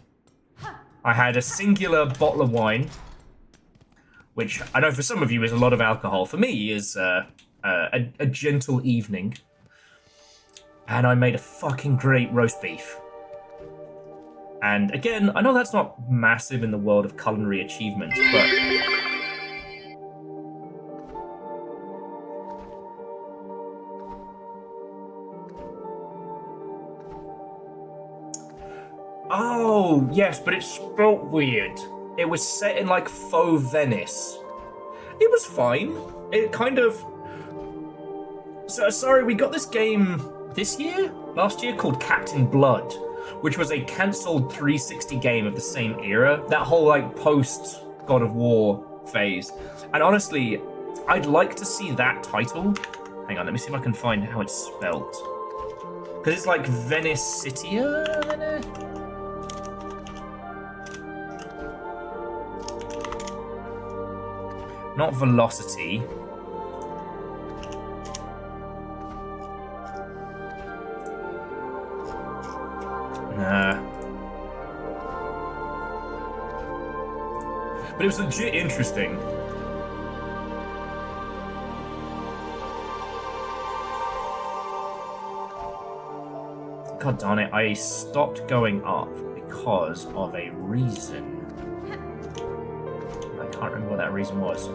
S1: I had a singular bottle of wine, which I know for some of you is a lot of alcohol. For me is a gentle evening. And I made a fucking great roast beef. And again, I know that's not massive in the world of culinary achievements, but oh, yes, but it's spelt weird. It was set in, like, faux Venice. It was fine. It kind of... So, sorry, we got this game last year, called Captain Blood, which was a cancelled 360 game of the same era. That whole, like, post-God of War phase. And honestly, I'd like to see that title. Hang on, let me see if I can find how it's spelt. Because it's like Venice Citia? Not velocity. Nah. But it was legit interesting. God darn it, I stopped going up because of a reason. I can't remember what that reason was.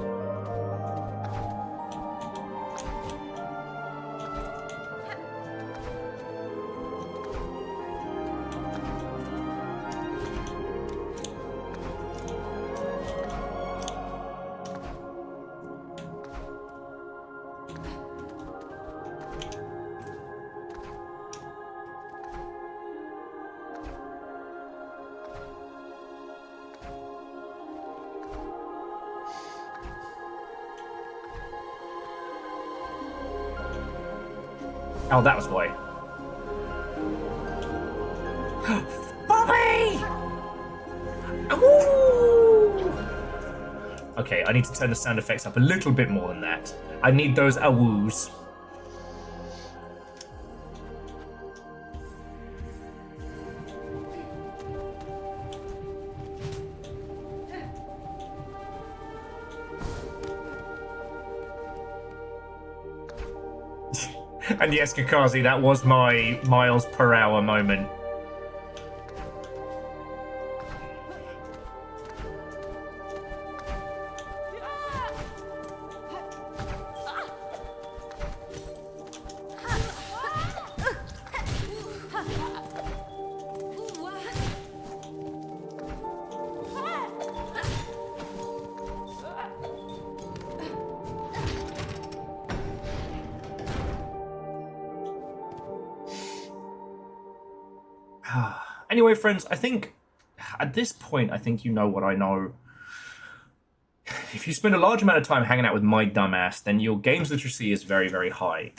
S1: Oh, that was why. Bobby! Okay, I need to turn the sound effects up a little bit more than that. I need those awoos. And yes, Kakazi, that was my miles per hour moment. Anyway, friends, I think at this point, I think you know what I know. If you spend a large amount of time hanging out with my dumbass, then your games literacy is very, very high.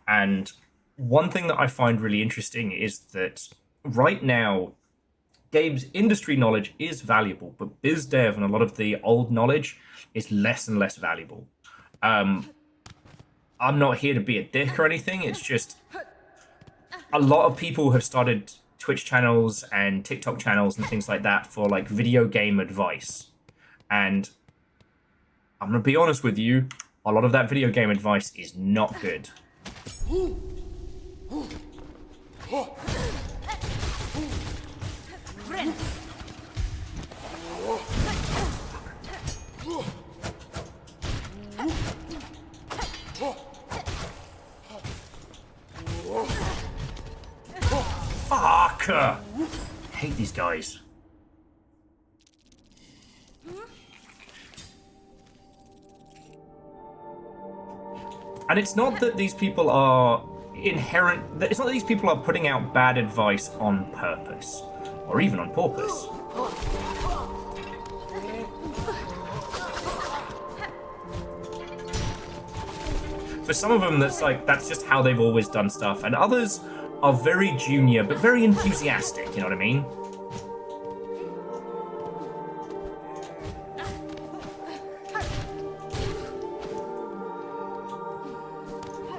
S1: And one thing that I find really interesting is that right now, games industry knowledge is valuable, but biz dev and a lot of the old knowledge is less and less valuable. I'm not here to be a dick or anything. It's just a lot of people have started Twitch channels and TikTok channels and things like that for like video game advice. And I'm going to be honest with you, a lot of that video game advice is not good. Fuck! I hate these guys. And it's not that these people are it's not that these people are putting out bad advice on purpose, or even on purpose. For some of them, that's just how they've always done stuff, and others are very junior but very enthusiastic, you know what I mean?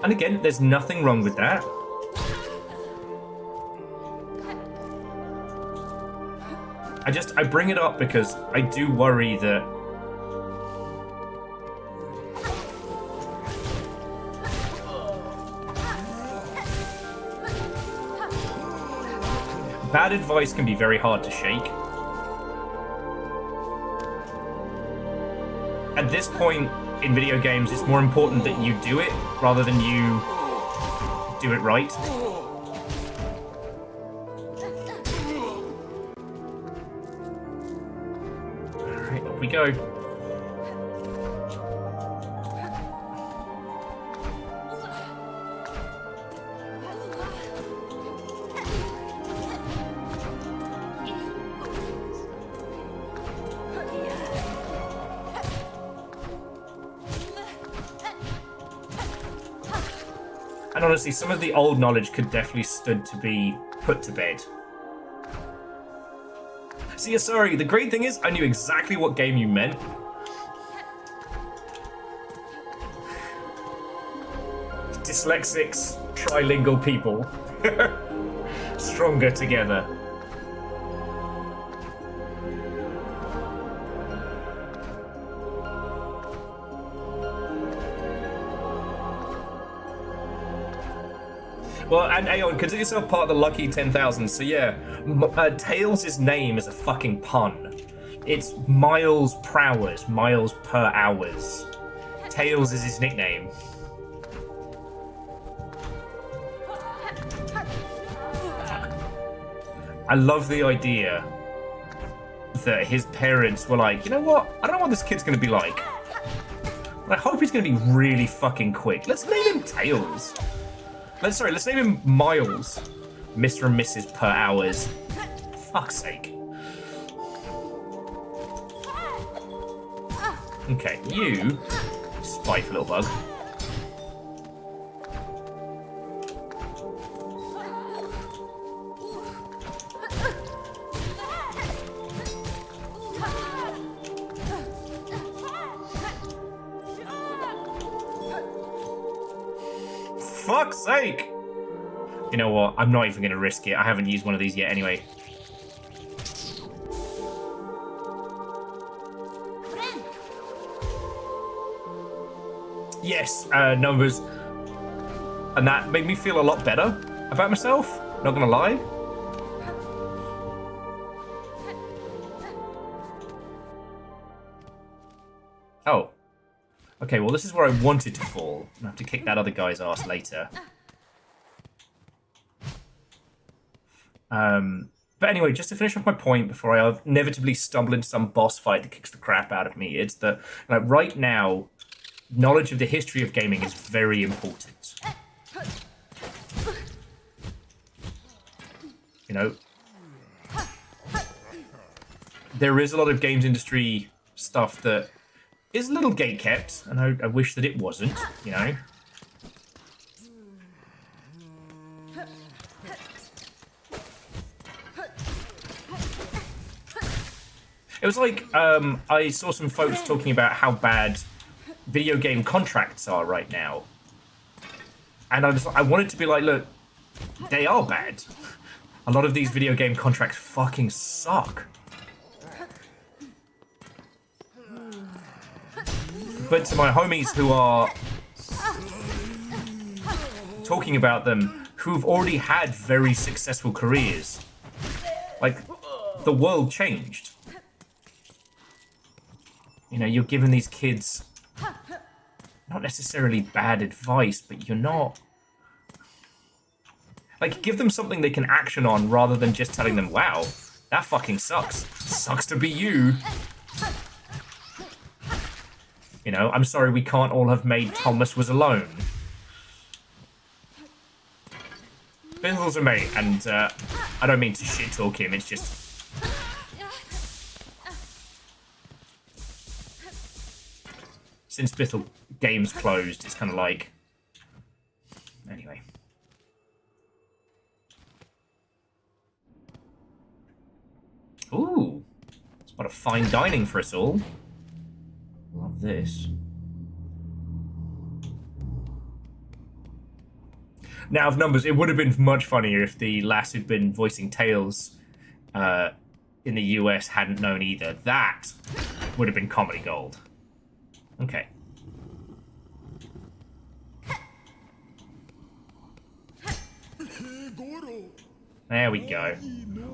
S1: And again, there's nothing wrong with that. I bring it up because I do worry that bad advice can be very hard to shake. At this point in video games, it's more important that you do it rather than you do it right. Alright, up we go. And honestly, some of the old knowledge could definitely stood to be put to bed. See, sorry, the great thing is I knew exactly what game you meant. Dyslexics, trilingual people. Stronger together. Well, and Aeon, consider yourself part of the lucky 10,000. So yeah, Tails' name is a fucking pun. It's miles per hours, miles per hours. Tails is his nickname. I love the idea that his parents were like, you know what? I don't know what this kid's going to be like. I hope he's going to be really fucking quick. Let's name him Tails. Let's name him Miles. Mr. and Mrs. per hours. Fuck's sake. Okay, you spiteful little bug. fuck's sake! You know what? I'm not even going to risk it. I haven't used one of these yet anyway. Yes, numbers. And that made me feel a lot better about myself. Not gonna lie. Oh. Okay, well this is where I wanted to fall. I have to kick that other guy's ass later. But anyway, just to finish off my point before I inevitably stumble into some boss fight that kicks the crap out of me, it's that right now, knowledge of the history of gaming is very important. You know, there is a lot of games industry stuff that is a little gatekept, and I wish that it wasn't, you know. It was like, I saw some folks talking about how bad video game contracts are right now. And I wanted to be like, look, they are bad. A lot of these video game contracts fucking suck. But to my homies who are talking about them, who've already had very successful careers, like, the world changed. You know, you're giving these kids not necessarily bad advice, but you're not... Like, give them something they can action on rather than just telling them, wow, that fucking sucks. Sucks to be you. You know, I'm sorry we can't all have made Thomas Was Alone. Bindle's a mate, and I don't mean to shit talk him, it's just... Since Bithell Games closed, it's kind of like... Anyway. Ooh. It's a lot of fine dining for us all. Love this. Now, of numbers, it would have been much funnier if the lass who'd been voicing Tails in the US hadn't known either. That would have been comedy gold. Okay. There we go.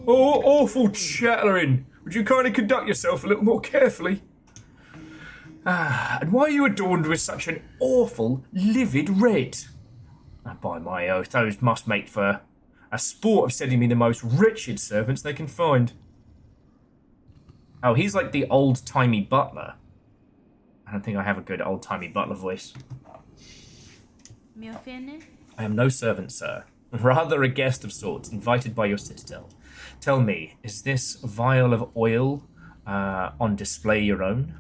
S1: Oh, awful chattering. Would you kindly conduct yourself a little more carefully? And why are you adorned with such an awful, livid red? By my oath, those must make for a sport of sending me the most wretched servants they can find. Oh, he's like the old-timey butler. I don't think I have a good old-timey butler voice. I am no servant, sir. Rather a guest of sorts, invited by your citadel. Tell me, is this vial of oil on display your own?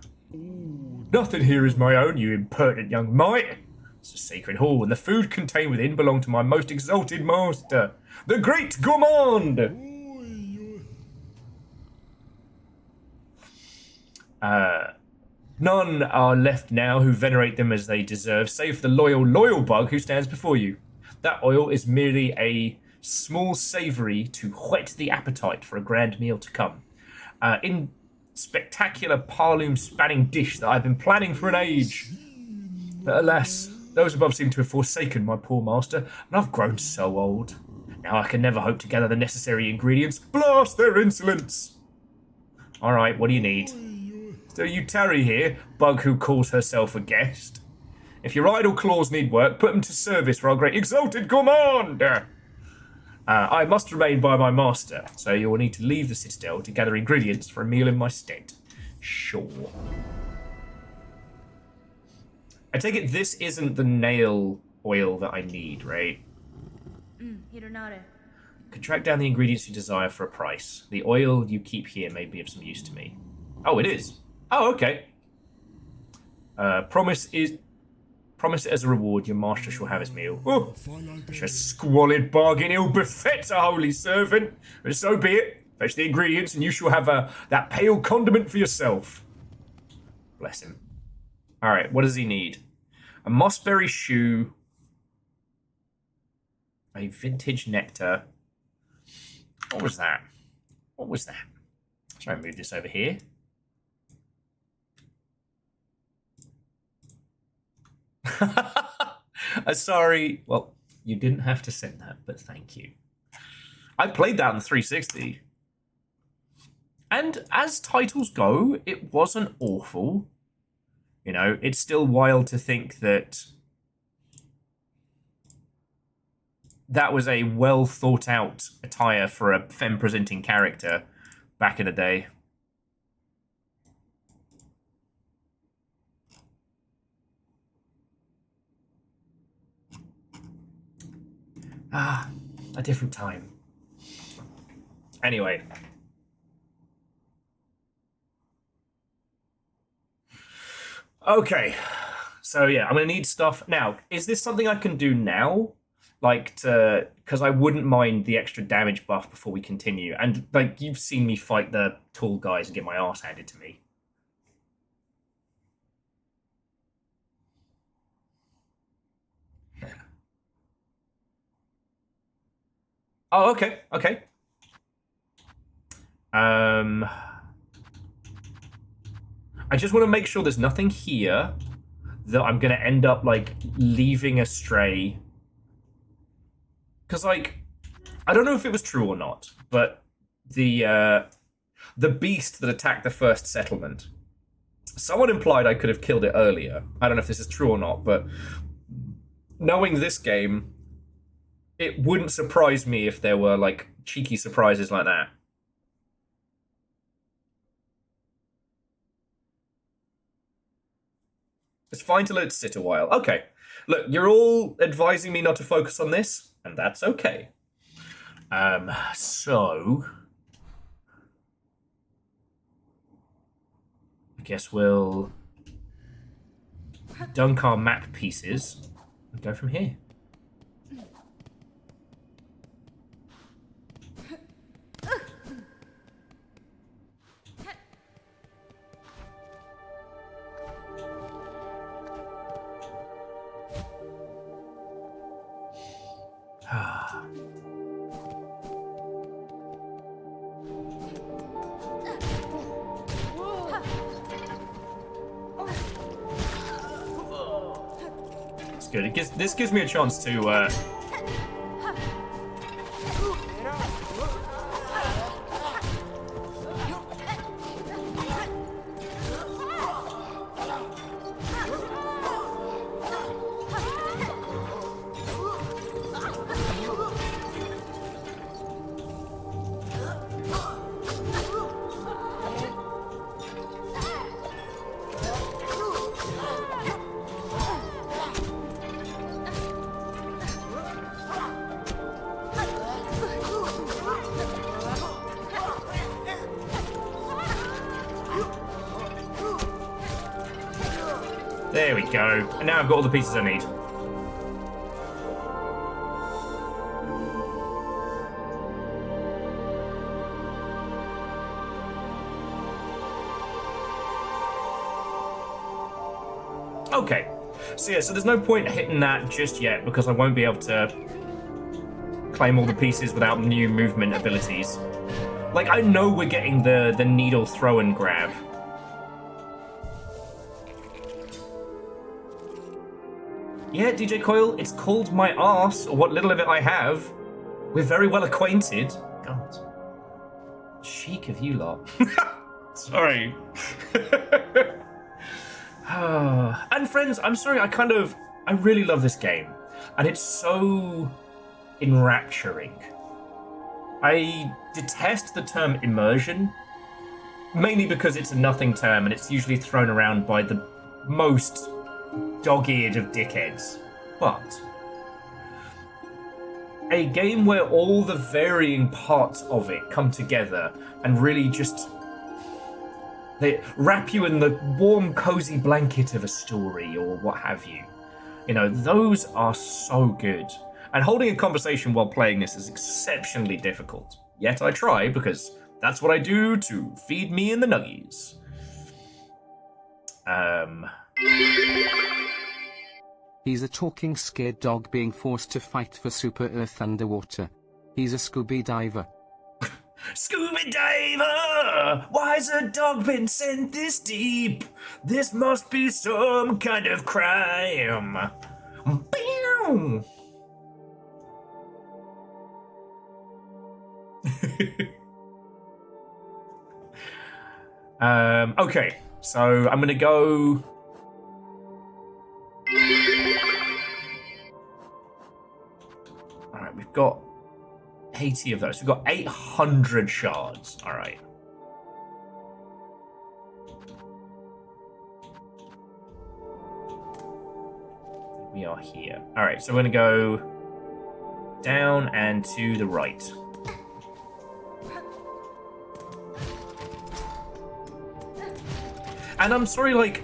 S1: Nothing here is my own, you impertinent young mite. It's a sacred hall, and the food contained within belong to my most exalted master, the great gourmand! None are left now who venerate them as they deserve, save for the loyal bug who stands before you. That oil is merely a small savoury to whet the appetite for a grand meal to come. In spectacular parloom-spanning dish that I've been planning for an age. But alas, those above seem to have forsaken my poor master, and I've grown so old. Now I can never hope to gather the necessary ingredients. Blast their insolence! Alright, what do you need? So you tarry here, bug who calls herself a guest. If your idle claws need work, put them to service for our great exalted commander. I must remain by my master, so you will need to leave the citadel to gather ingredients for a meal in my stead. Sure. I take it this isn't the nail oil that I need, right? Could track down the ingredients you desire for a price. The oil you keep here may be of some use to me. Oh, it is. Oh, okay. Promise it as a reward, your master shall have his meal. Oh, such a squalid bargain ill befits a holy servant. But so be it. Fetch the ingredients, and you shall have that pale condiment for yourself. Bless him. All right, what does he need? A mossberry shoe, A vintage nectar. What was that? What was that? Try and move this over here. Sorry. Well, you didn't have to send that, but thank you. I played that on 360. And as titles go, it wasn't awful. You know, it's still wild to think that that was a well thought out attire for a femme presenting character back in the day. Ah, a different time. Anyway. Okay. So yeah, I'm going to need stuff. Now, is this something I can do now? Like, because I wouldn't mind the extra damage buff before we continue. And, like, you've seen me fight the tall guys and get my ass handed to me. Oh, okay, okay. I just want to make sure there's nothing here that I'm going to end up, like, leaving astray. Because, like, I don't know if it was true or not, but the beast that attacked the first settlement, someone implied I could have killed it earlier. I don't know if this is true or not, but knowing this game, it wouldn't surprise me if there were, like, cheeky surprises like that. It's fine to let it sit a while. Okay. Look, you're all advising me not to focus on this, and that's okay. So I guess we'll dunk our map pieces and go from here. It's good. This gives me a chance to There we go. And now I've got all the pieces I need. Okay. So yeah, so there's no point hitting that just yet because I won't be able to claim all the pieces without new movement abilities. Like, I know we're getting the needle throw and grab. Yeah, DJ Coyle, it's called my arse, or what little of it I have. We're very well acquainted. God. Chic of you lot. Sorry. And friends, I'm sorry, I really love this game. And it's so enrapturing. I detest the term immersion, mainly because it's a nothing term and it's usually thrown around by the most dog-eared of dickheads. But a game where all the varying parts of it come together and really just they wrap you in the warm, cozy blanket of a story or what have you. You know, those are so good. And holding a conversation while playing this is exceptionally difficult. Yet I try, because that's what I do to feed me in the nuggies.
S2: He's a talking scared dog being forced to fight for Super Earth underwater. He's a Scooby diver.
S1: Scooby Diver! Why's a dog been sent this deep? This must be some kind of crime. Bow! Okay, so I'm gonna go. Alright, we've got 80 of those. We've got 800 shards. Alright. We are here. Alright, so we're gonna go down and to the right. And I'm sorry, like,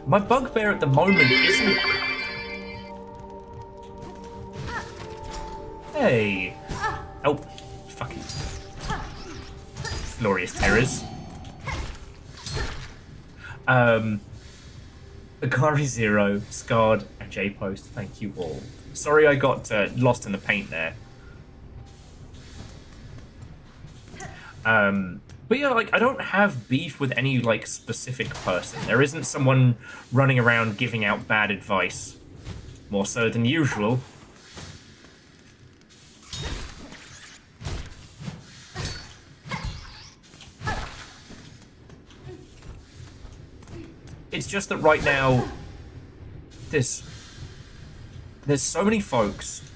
S1: my bugbear at the moment isn't... Hey. Oh, fucking glorious terrors. Akari Zero, Scarred, and J-Post, thank you all. Sorry I got lost in the paint there. But yeah, like, I don't have beef with any, like, specific person. There isn't someone running around giving out bad advice. More so than usual. It's just that right now, there's so many folks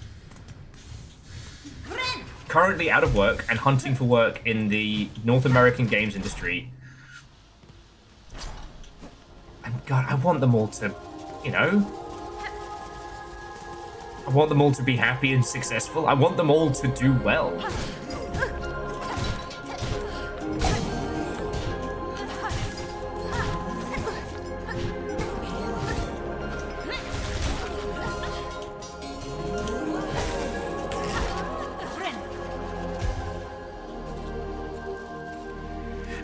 S1: currently out of work and hunting for work in the North American games industry. And God, I want them all to, you know, I want them all to be happy and successful. I want them all to do well.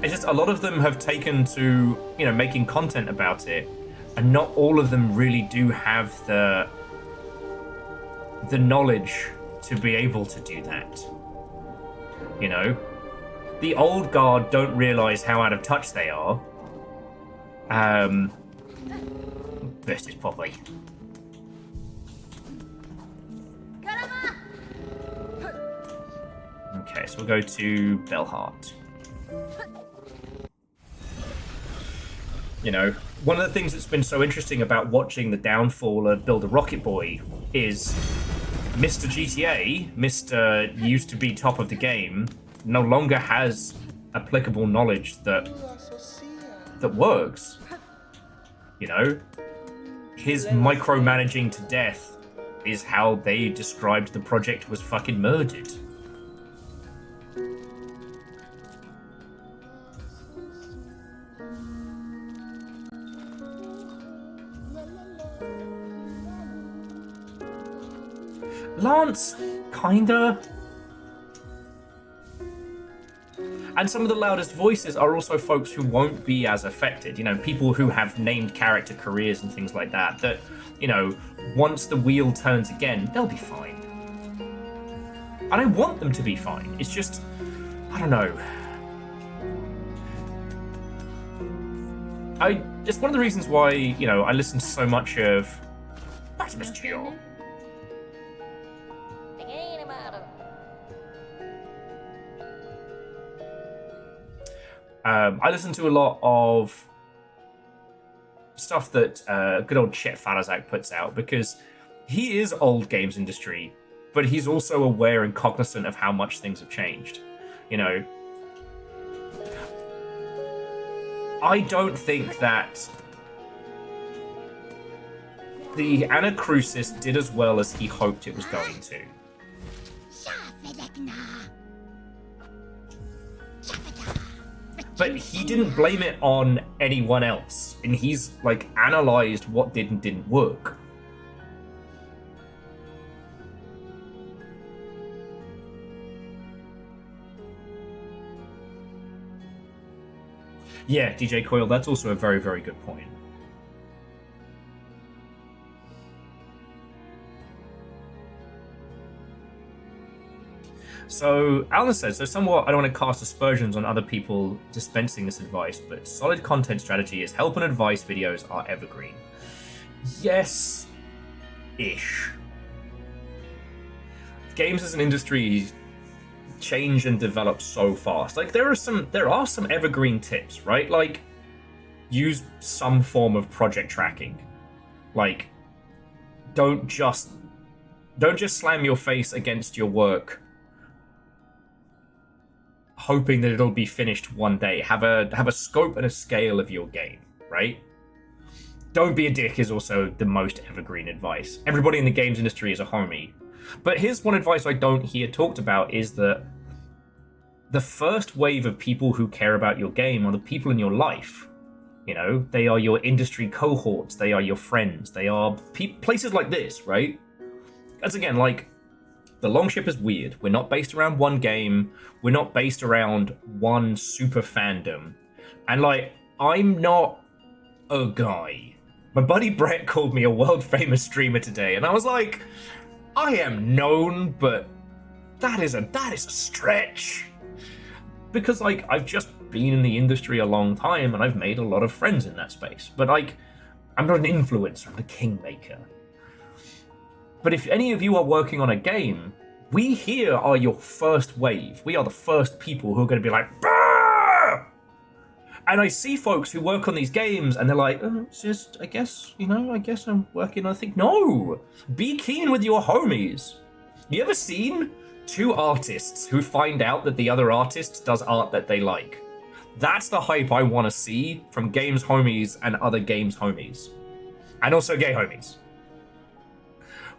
S1: It's just a lot of them have taken to, you know, making content about it, and not all of them really do have the knowledge to be able to do that. You know, the old guard don't realize how out of touch they are. Versus Poppy. Okay, so we'll go to Bellheart. You know, one of the things that's been so interesting about watching the downfall of Build a Rocket Boy is Mr. GTA, Mr. used to be top of the game, no longer has applicable knowledge that works. You know, his micromanaging to death is how they described the project was fucking murdered. Lance, kinda. And some of the loudest voices are also folks who won't be as affected. You know, people who have named character careers and things like that, that, you know, once the wheel turns again, they'll be fine. And I want them to be fine. It's just, I don't know. It's one of the reasons why, you know, I listen to so much of Maximus Geo. I listen to a lot of stuff that good old Chet Farazak puts out, because he is old games industry, but he's also aware and cognizant of how much things have changed. You know, I don't think that the Anacrusis did as well as he hoped it was going to. But he didn't blame it on anyone else, and he's, like, analysed what did and didn't work. Yeah, DJ Coyle, that's also a very, very good point. So Alan says, so somewhat I don't want to cast aspersions on other people dispensing this advice, but solid content strategy is help and advice videos are evergreen. Yes, ish. Games as an industry change and develop so fast. Like there are some evergreen tips, right? Like use some form of project tracking. Like don't just slam your face against your work hoping that it'll be finished one day. Have a scope and a scale of your game, right? Don't be a dick is also the most evergreen advice. Everybody in the games industry is a homie. But here's one advice I don't hear talked about is that the first wave of people who care about your game are the people in your life. You know, they are your industry cohorts, they are your friends, they are places like this, right? As again, like, the Longship is weird. We're not based around one game. We're not based around one super fandom. And, like, I'm not a guy. My buddy Brett called me a world-famous streamer today, and I was like, I am known, but that is a stretch. Because, like, I've just been in the industry a long time, and I've made a lot of friends in that space. But, like, I'm not an influencer. I'm a kingmaker. But if any of you are working on a game, we here are your first wave. We are the first people who are going to be like, bah! And I see folks who work on these games and they're like, oh, it's just, I guess I'm working. I think, no, be keen with your homies. You ever seen two artists who find out that the other artist does art that they like? That's the hype I want to see from games homies and other games homies. And also gay homies.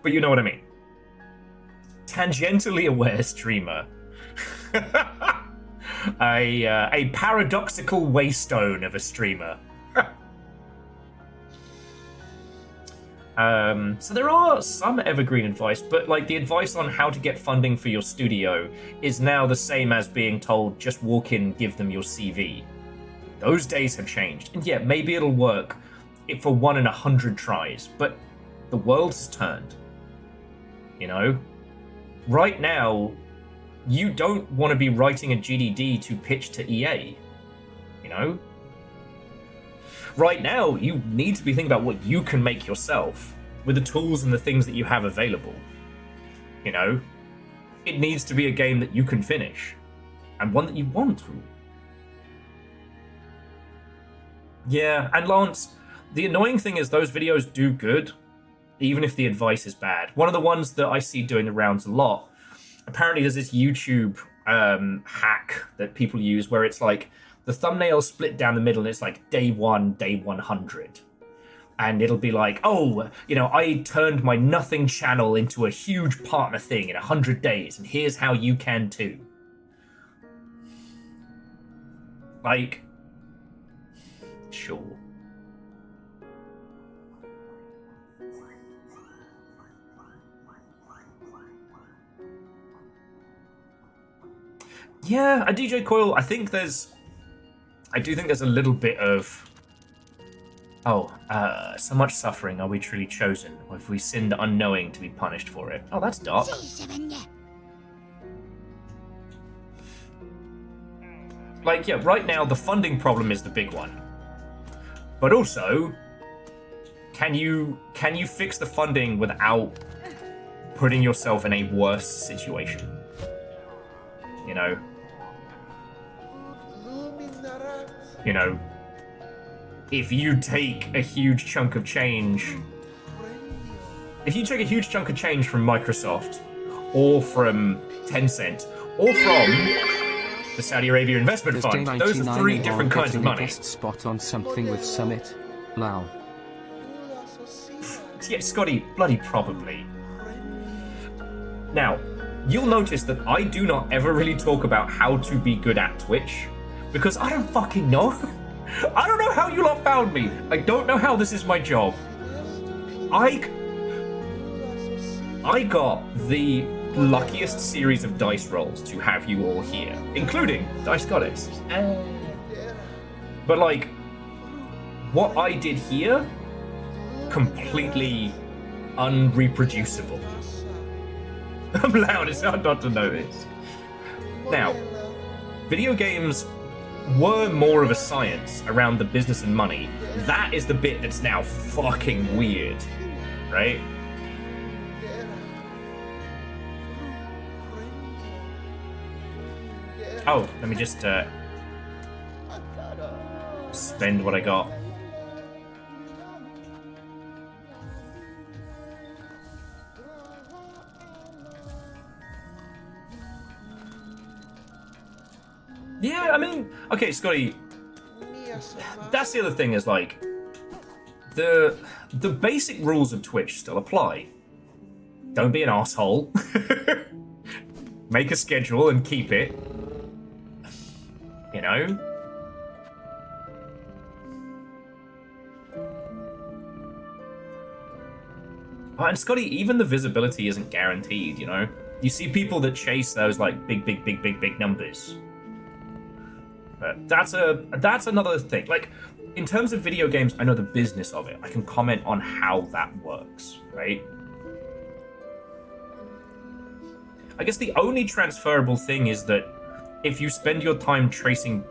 S1: But you know what I mean. Tangentially aware streamer. a paradoxical waystone of a streamer. So there are some evergreen advice, but like the advice on how to get funding for your studio is now the same as being told just walk in, give them your CV. Those days have changed. And yeah, maybe it'll work for 1 in 100 tries, but the world has turned. You know, right now, you don't want to be writing a GDD to pitch to EA. You know, right now, you need to be thinking about what you can make yourself with the tools and the things that you have available. You know, it needs to be a game that you can finish and one that you want to. Yeah, and Lance, the annoying thing is those videos do good. Even if the advice is bad. One of the ones that I see doing the rounds a lot, apparently there's this YouTube hack that people use where it's like the thumbnail split down the middle and it's like day 1, day 100. And it'll be like, oh, you know, I turned my nothing channel into a huge partner thing in 100 days and here's how you can too. Like, sure. Yeah, a DJ Coil, I do think there's a little bit of, so much suffering, are we truly chosen? Or if we sinned unknowing to be punished for it? Oh, that's dark. Like, yeah, right now the funding problem is the big one. But also, can you fix the funding without putting yourself in a worse situation? You know? You know, if you take a huge chunk of change from Microsoft, or from Tencent, or from the Saudi Arabia Investment Fund, those are 3 different kinds of money.
S2: Guest spot on something with Summit. Lao.
S1: Yeah, Scotty, bloody probably. Now, you'll notice that I do not ever really talk about how to be good at Twitch, because I don't fucking know. I don't know how you lot found me. I don't know how this is my job. I got the luckiest series of dice rolls to have you all here, including Dice Goddess. But like, what I did here, completely unreproducible. I'm loud, it's hard not to notice. Now, video games were more of a science around the business and money. That is the bit that's now fucking weird, right? Oh, let me just spend what I got. Yeah, I mean, okay, Scotty, that's the other thing is, like, the basic rules of Twitch still apply. Don't be an asshole. Make a schedule and keep it. You know? Oh, and Scotty, even the visibility isn't guaranteed, you know? You see people that chase those, like, big numbers. But that's another thing. Like, in terms of video games, I know the business of it. I can comment on how that works, right? I guess the only transferable thing is that if you spend your time chasing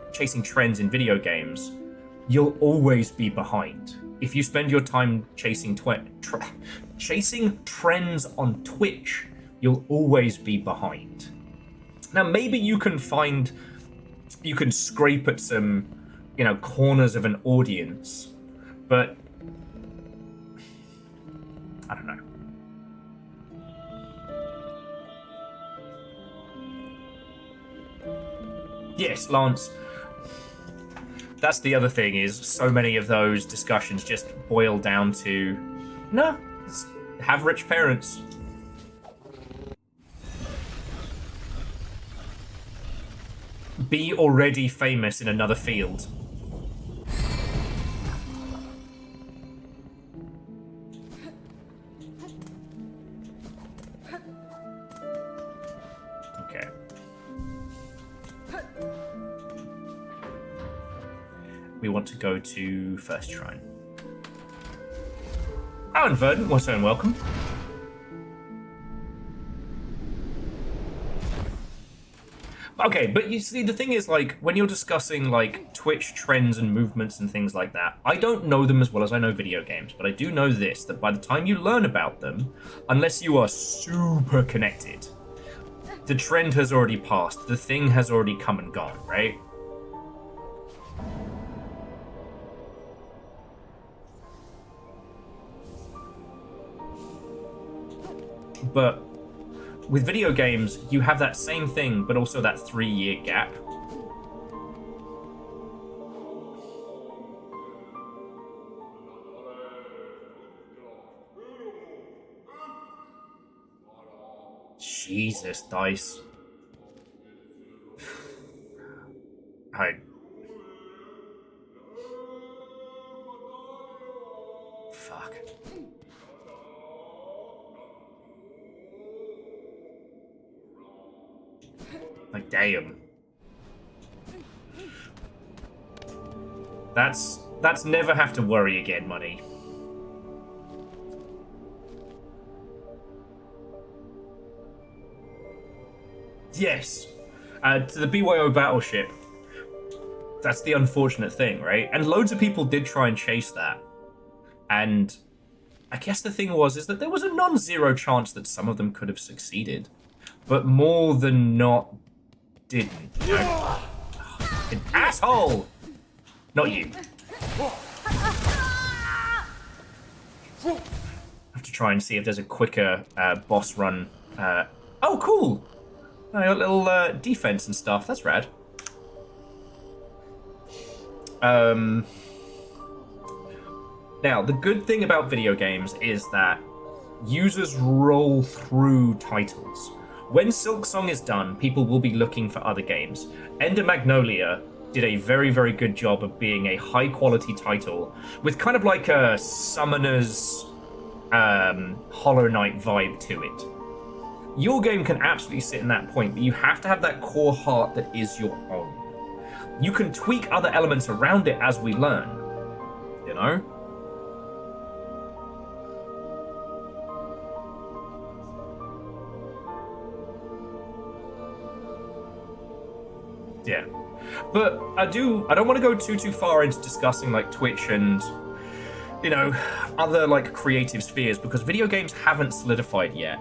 S1: trends in video games, you'll always be behind. If you spend your time chasing trends on Twitch, you'll always be behind. Now, maybe you can scrape at some, you know, corners of an audience, but I don't know. Yes, Lance. That's the other thing, is so many of those discussions just boil down to, no, have rich parents. Be already famous in another field. Okay. We want to go to First Shrine. Oh, and Verdant, also and welcome. Okay, but you see, the thing is, like, when you're discussing, like, Twitch trends and movements and things like that, I don't know them as well as I know video games, but I do know this, that by the time you learn about them, unless you are super connected, the trend has already passed, the thing has already come and gone, right? But with video games, you have that same thing, but also that 3-year gap. Jesus, dice. Fuck. Like, damn. That's never have to worry again, money. Yes. To the BYO battleship. That's the unfortunate thing, right? And loads of people did try and chase that. And I guess the thing is that there was a non-zero chance that some of them could have succeeded. But more than not, didn't. You know? An asshole! Not you. I have to try and see if there's a quicker boss run. Oh, cool! I got a little defense and stuff. That's rad. Now, the good thing about video games is that users roll through titles. When Silksong is done, people will be looking for other games. Ender Magnolia did a very, very good job of being a high-quality title with kind of like a Summoner's Hollow Knight vibe to it. Your game can absolutely sit in that point, but you have to have that core heart that is your own. You can tweak other elements around it as we learn, you know? Yeah. But I don't want to go too far into discussing like Twitch and, you know, other like creative spheres, because video games haven't solidified yet.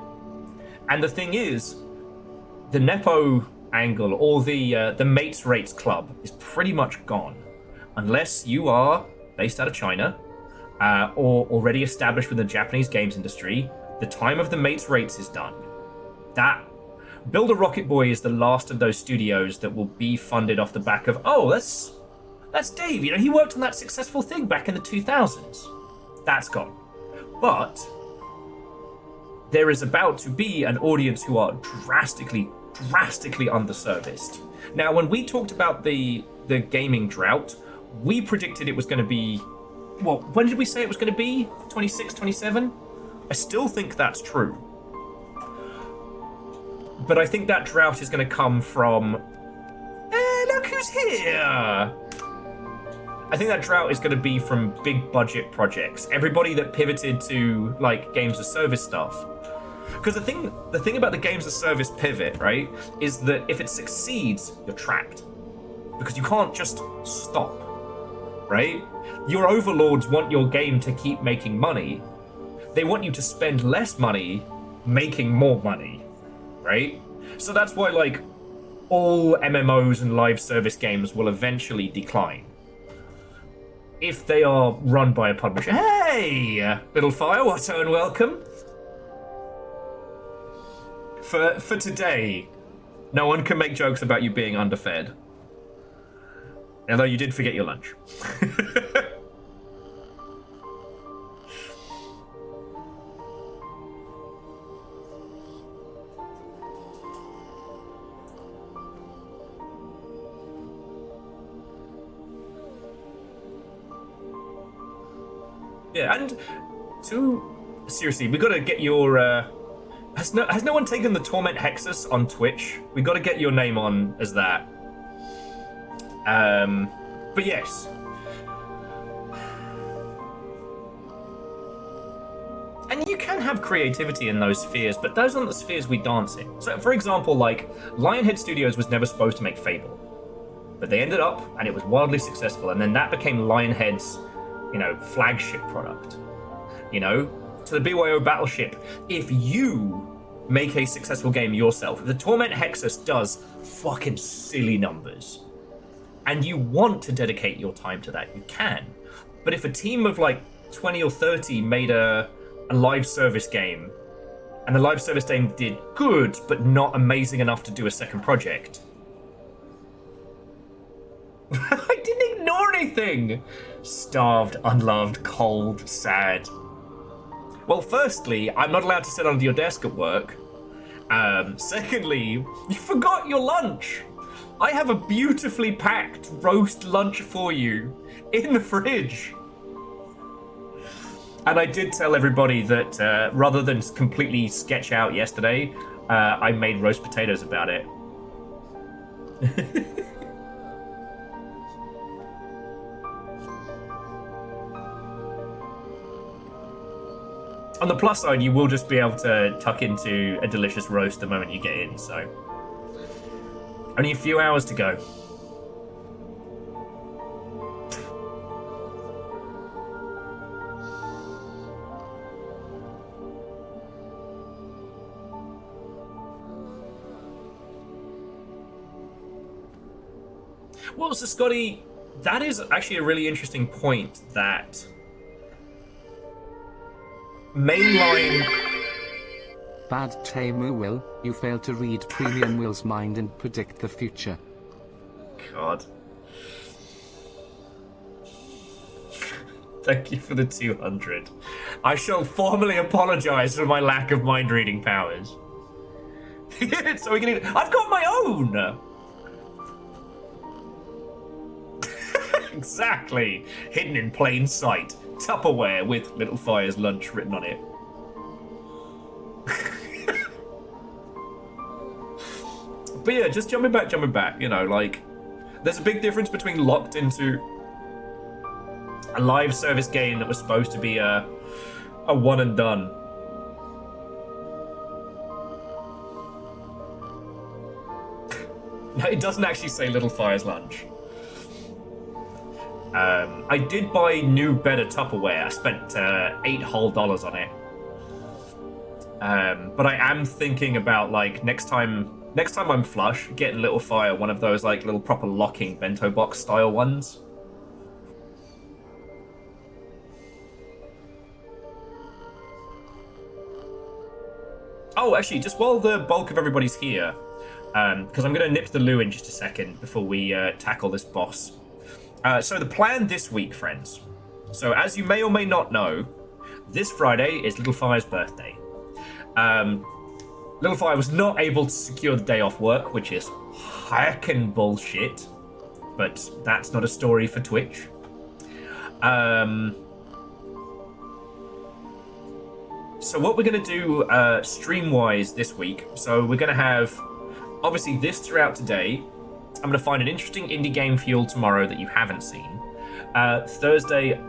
S1: And the thing is, the Nepo angle or the mates rates club is pretty much gone, unless you are based out of China or already established within the Japanese games industry. The time of the mates rates is done. That Builder Rocket Boy is the last of those studios that will be funded off the back of, oh, that's Dave, you know, he worked on that successful thing back in the 2000s. That's gone. But there is about to be an audience who are drastically underserviced. Now, when we talked about the gaming drought, we predicted it was going to be, well, when did we say it was going to be? 26, 27? I still think that's true. But I think that drought is going to come from, look who's here! I think that drought is going to be from big budget projects. Everybody that pivoted to like games as service stuff. Because the thing about the games as service pivot, right, is that if it succeeds, you're trapped. Because you can't just stop, right? Your overlords want your game to keep making money. They want you to spend less money making more money. Right? So that's why, like, all MMOs and live service games will eventually decline. If they are run by a publisher. Hey! Little Fire, what and welcome. For today, no one can make jokes about you being underfed. Although you did forget your lunch. Yeah, and seriously, we gotta get your has no one taken the Torment Hexus on Twitch? We gotta get your name on as that. But yes. And you can have creativity in those spheres, but those aren't the spheres we dance in. So, for example, like, Lionhead Studios was never supposed to make Fable. But they ended up, and it was wildly successful, and then that became Lionhead's, you know, flagship product. You know, to the BYO Battleship, if you make a successful game yourself, if the Torment Hexus does fucking silly numbers, and you want to dedicate your time to that, you can. But if a team of like 20 or 30 made a live service game, and the live service game did good, but not amazing enough to do a second project, I didn't ignore anything! Starved, unloved, cold, sad. Well, firstly, I'm not allowed to sit under your desk at work. Secondly, you forgot your lunch. I have a beautifully packed roast lunch for you in the fridge. And I did tell everybody that rather than completely sketch out yesterday, I made roast potatoes about it. On the plus side, you will just be able to tuck into a delicious roast the moment you get in, so. Only a few hours to go. Well, so Scotty, that is actually a really interesting point that mainline...
S2: Bad Tamu Will, you failed to read Premium Will's mind and predict the future.
S1: God. Thank you for the 200. I shall formally apologize for my lack of mind reading powers. So we can eat... I've got my own! Exactly. Hidden in plain sight. Tupperware with Little Fire's lunch written on it. But yeah, just jumping back, you know, like, there's a big difference between locked into a live service game that was supposed to be a one and done. It doesn't actually say Little Fire's lunch. I did buy new, better Tupperware. I spent $8 whole on it. But I am thinking about, like, next time I'm flush, getting Little Fire one of those, like, little proper locking bento box style ones. Oh, actually, just while the bulk of everybody's here, because I'm going to nip to the loo in just a second before we tackle this boss. So the plan this week, friends. So as you may or may not know, this Friday is Little Fire's birthday. Little Fire was not able to secure the day off work, which is heckin' bullshit. But that's not a story for Twitch. So what we're going to do stream-wise this week, so we're going to have, obviously, this throughout today. I'm going to find an interesting indie game for you all tomorrow that you haven't seen. Thursday,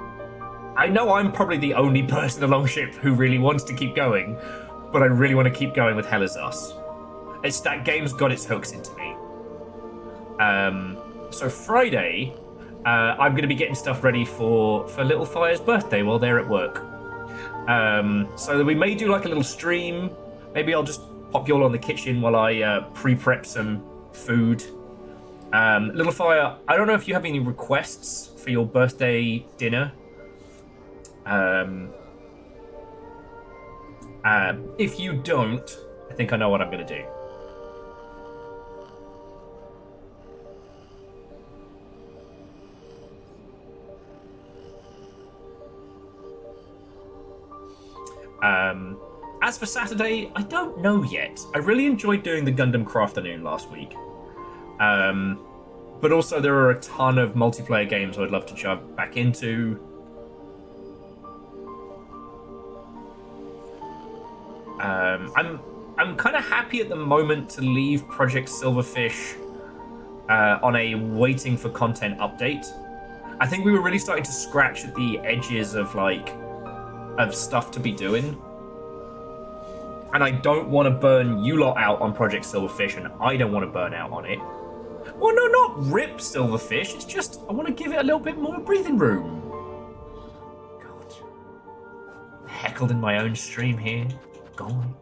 S1: I know I'm probably the only person along ship who really wants to keep going, but I really want to keep going with Hell Is Us. It's that game's got its hooks into me. So Friday, I'm going to be getting stuff ready for Little Fire's birthday while they're at work. So we may do like a little stream. Maybe I'll just pop you all on the kitchen while I pre-prep some food. Little Fire, I don't know if you have any requests for your birthday dinner. If you don't, I think I know what I'm going to do. As for Saturday, I don't know yet. I really enjoyed doing the Gundam Crafternoon last week. But also there are a ton of multiplayer games I'd love to jump back into. I'm kind of happy at the moment to leave Project Silverfish on a waiting for content update. I think we were really starting to scratch at the edges of stuff to be doing. And I don't want to burn you lot out on Project Silverfish, and I don't want to burn out on it. Well, no, not rip Silverfish. It's just I want to give it a little bit more breathing room. God. Heckled in my own stream here. God.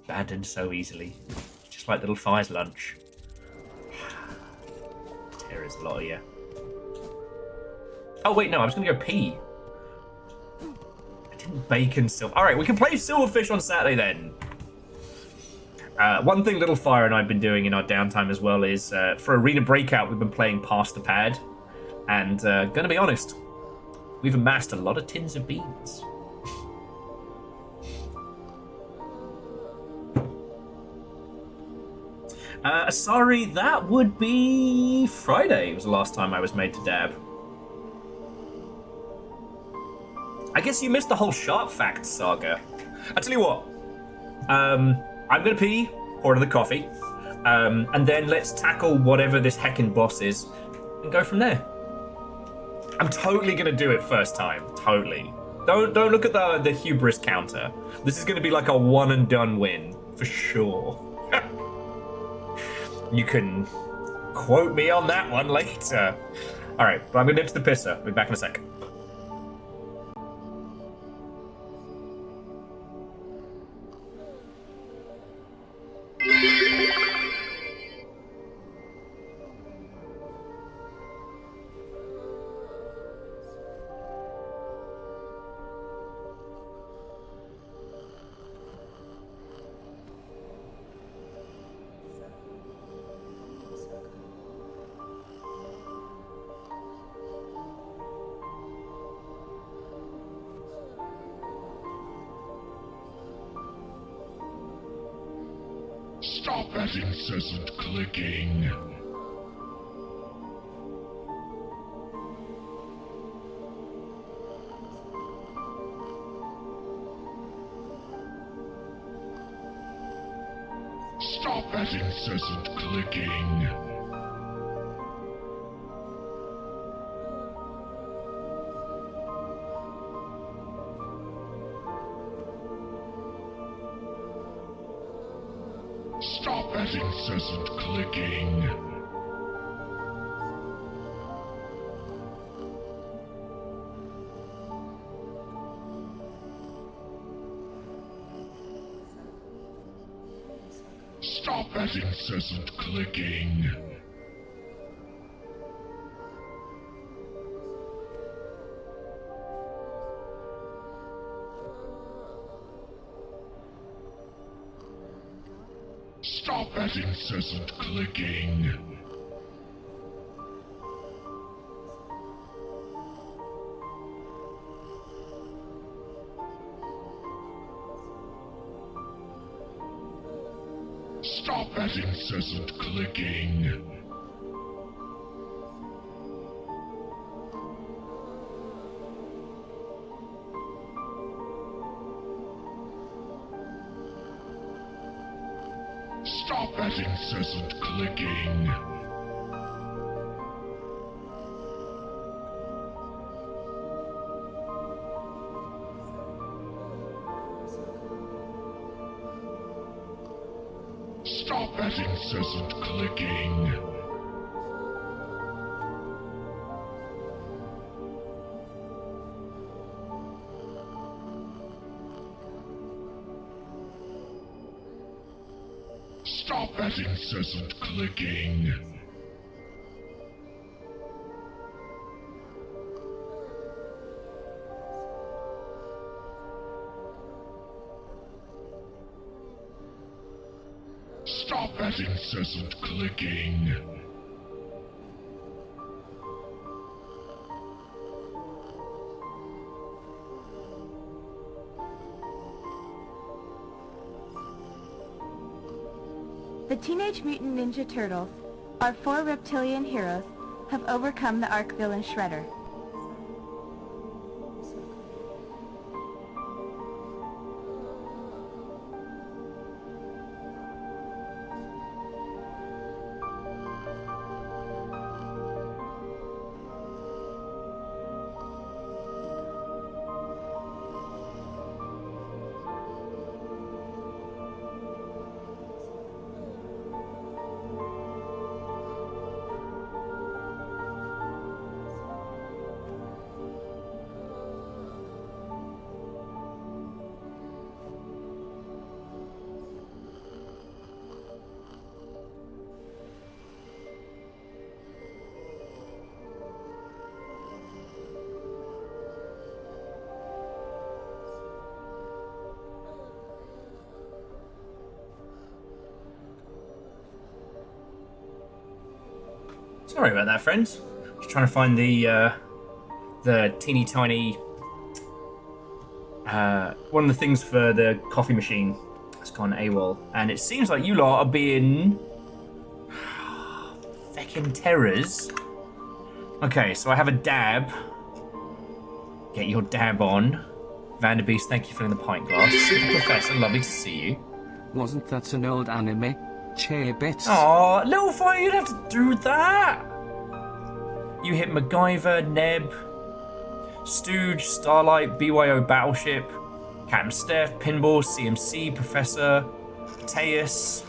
S1: Abandoned so easily. Just like Little Fire's lunch. Terror's a lot of you. Oh, wait, no, I was going to go pee. I didn't bacon silver. All right, we can play Silverfish on Saturday then. One thing Little Fire and I have been doing in our downtime as well is for Arena Breakout, we've been playing Pass the Pad. And gonna be honest, we've amassed a lot of tins of beans. Sorry, that would be Friday was the last time I was made to dab. I guess you missed the whole sharp facts saga. I tell you what, I'm gonna pee, pour another coffee, and then let's tackle whatever this heckin' boss is and go from there. I'm totally gonna do it first time, totally. Don't look at the hubris counter. This is gonna be like a one and done win for sure. You can quote me on that one later. All right, but I'm gonna nip to the pisser. I'll be back in a sec.
S5: Stop that incessant clicking. Stop that incessant clicking. Stop that incessant clicking. Stop that incessant clicking. Stop that incessant clicking. Stop that incessant clicking. Stop that incessant clicking. Stop that incessant clicking. Stop that incessant clicking. Stop that incessant clicking.
S6: The Teenage Mutant Ninja Turtles, our 4 reptilian heroes, have overcome the arch villain Shredder.
S1: Sorry about that, friends. Just trying to find the teeny tiny one of the things for the coffee machine has gone AWOL, and it seems like you lot are being feckin' terrors. Okay, so I have a dab. Get your dab on. Vanderbeest, thank you for filling the pint glass. Super Professor, lovely to see you.
S2: Wasn't that an old anime? Che bits.
S1: Aw, little fire, you'd have to do that. You hit MacGyver, Neb, Stooge, Starlight, BYO Battleship, Captain Steph, Pinball, CMC, Professor, Teus.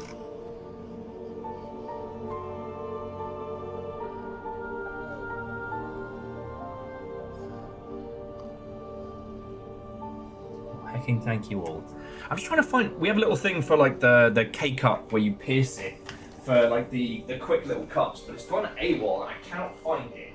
S1: Hecking thank you all. I'm just trying to find. We have a little thing for like the K cup where you pierce it for like the quick little cups, but it's gone AWOL and I cannot find it.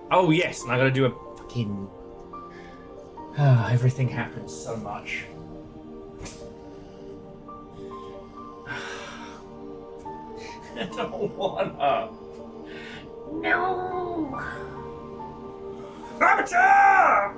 S1: Oh yes, and I gotta do a fucking. Everything happens so much. I don't wanna. No. Amateur!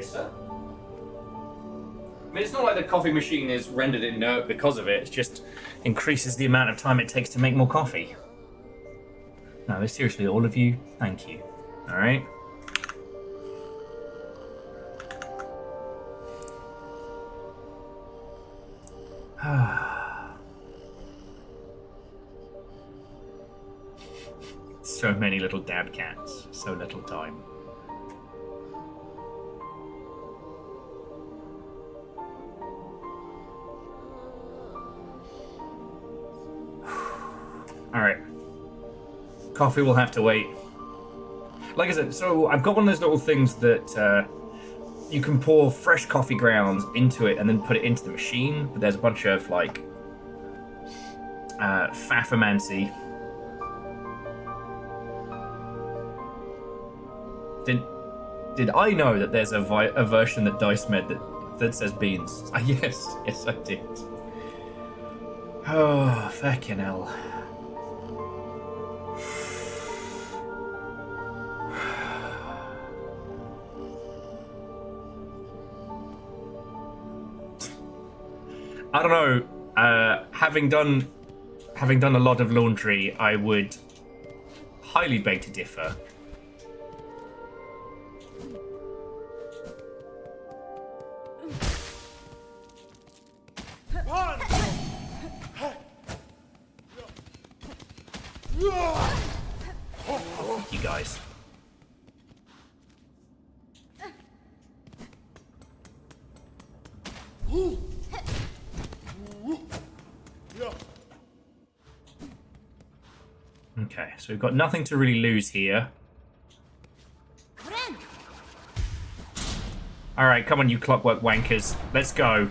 S1: sir. I mean, it's not like the coffee machine is rendered inert because of it. It just increases the amount of time it takes to make more coffee. No, seriously, all of you, thank you. All right. So many little dad cats, so little time. Alright. Coffee will have to wait. Like I said, so I've got one of those little things that you can pour fresh coffee grounds into it and then put it into the machine, but there's a bunch of, like, faffermancy. Did I know that there's a version that Dice made that says beans? Yes, I did. Oh, fucking hell. I don't know. Having done a lot of laundry, I would highly beg to differ. You guys. Okay, so we've got nothing to really lose here. Alright, come on, you clockwork wankers. Let's go.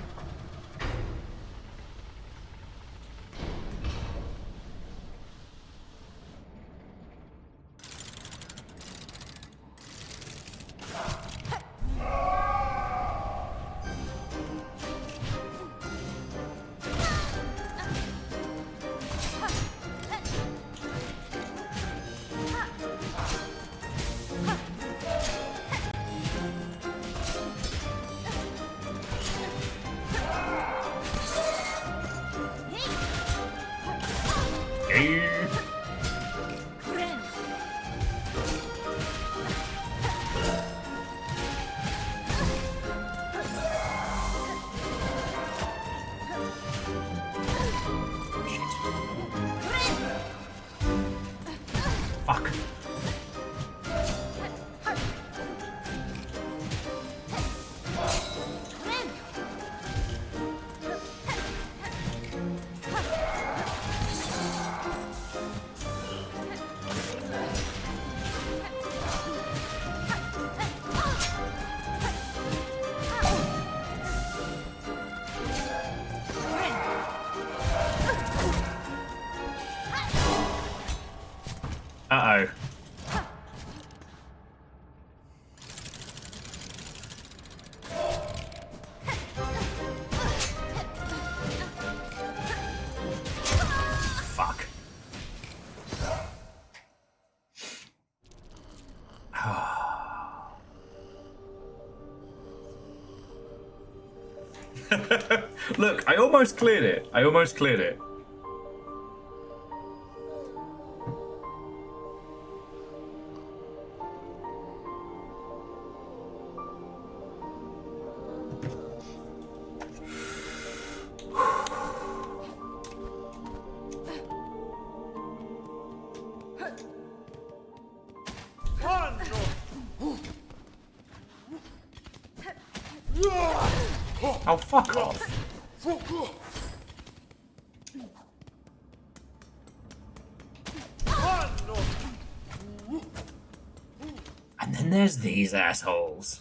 S1: Fuck. Uh-oh. Fuck. Look, I almost cleared it. I almost cleared it. Oh, fuck off. And then there's these assholes.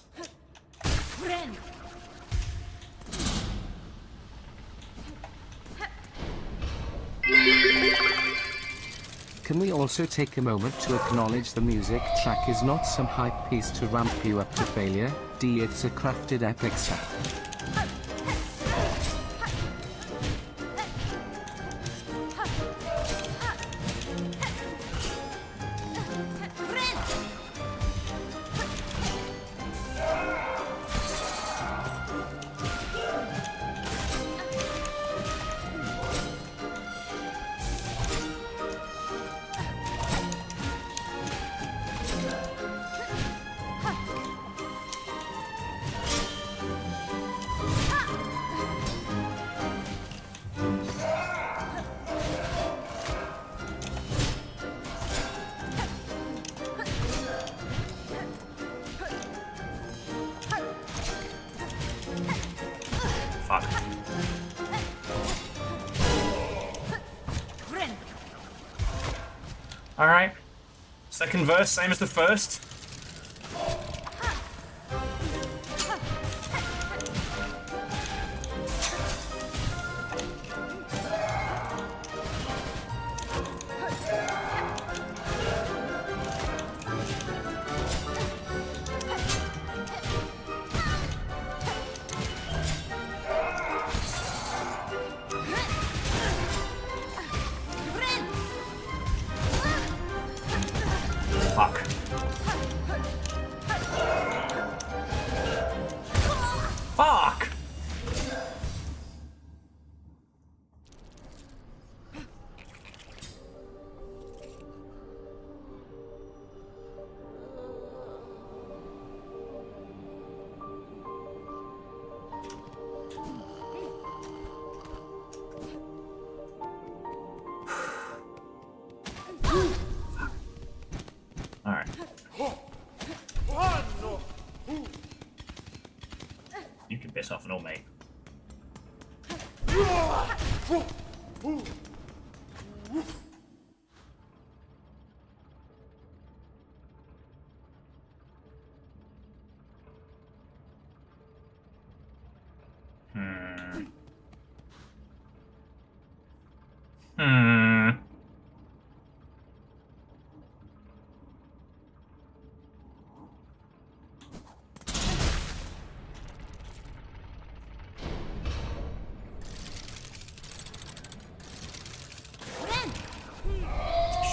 S2: Can we also take a moment to acknowledge the music track is not some hype piece to ramp you up to failure, it's a crafted epic sound.
S1: Fuck. Alright. Second verse, same as the first. Fuck. Fuck! Alright. You can piss off and all, mate.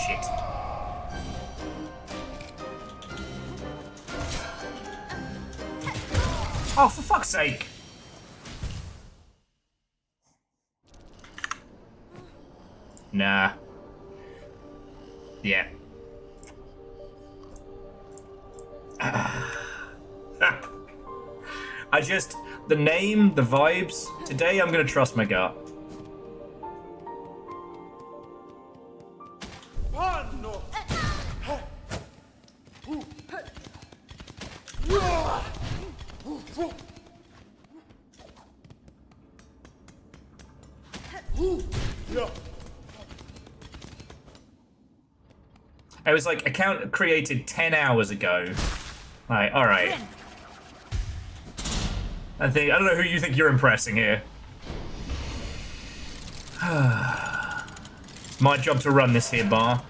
S1: Shit. Oh, for fuck's sake! Nah. Yeah. The name, the vibes. Today I'm gonna trust my gut. It was like account created 10 hours ago. Like, alright. I don't know who you think you're impressing here. It's my job to run this here bar.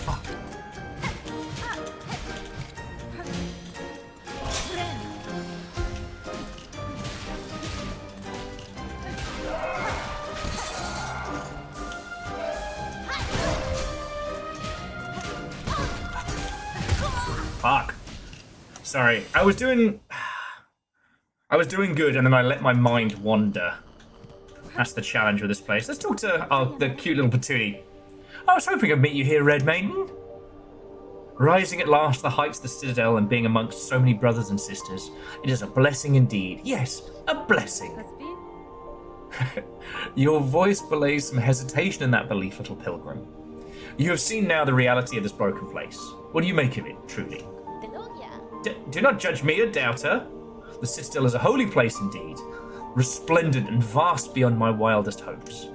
S1: Fuck. Fuck. Sorry. I was doing good, and then I let my mind wander. That's the challenge with this place. Let's talk to the cute little patootie. I was hoping I'd meet you here, Red Maiden. Rising at last to the heights of the Citadel and being amongst so many brothers and sisters, it is a blessing indeed. Yes, a blessing. Your voice belays some hesitation in that belief, little pilgrim. You have seen now the reality of this broken place. What do you make of it, truly? Do not judge me, a doubter. The Citadel is a holy place indeed, resplendent and vast beyond my wildest hopes.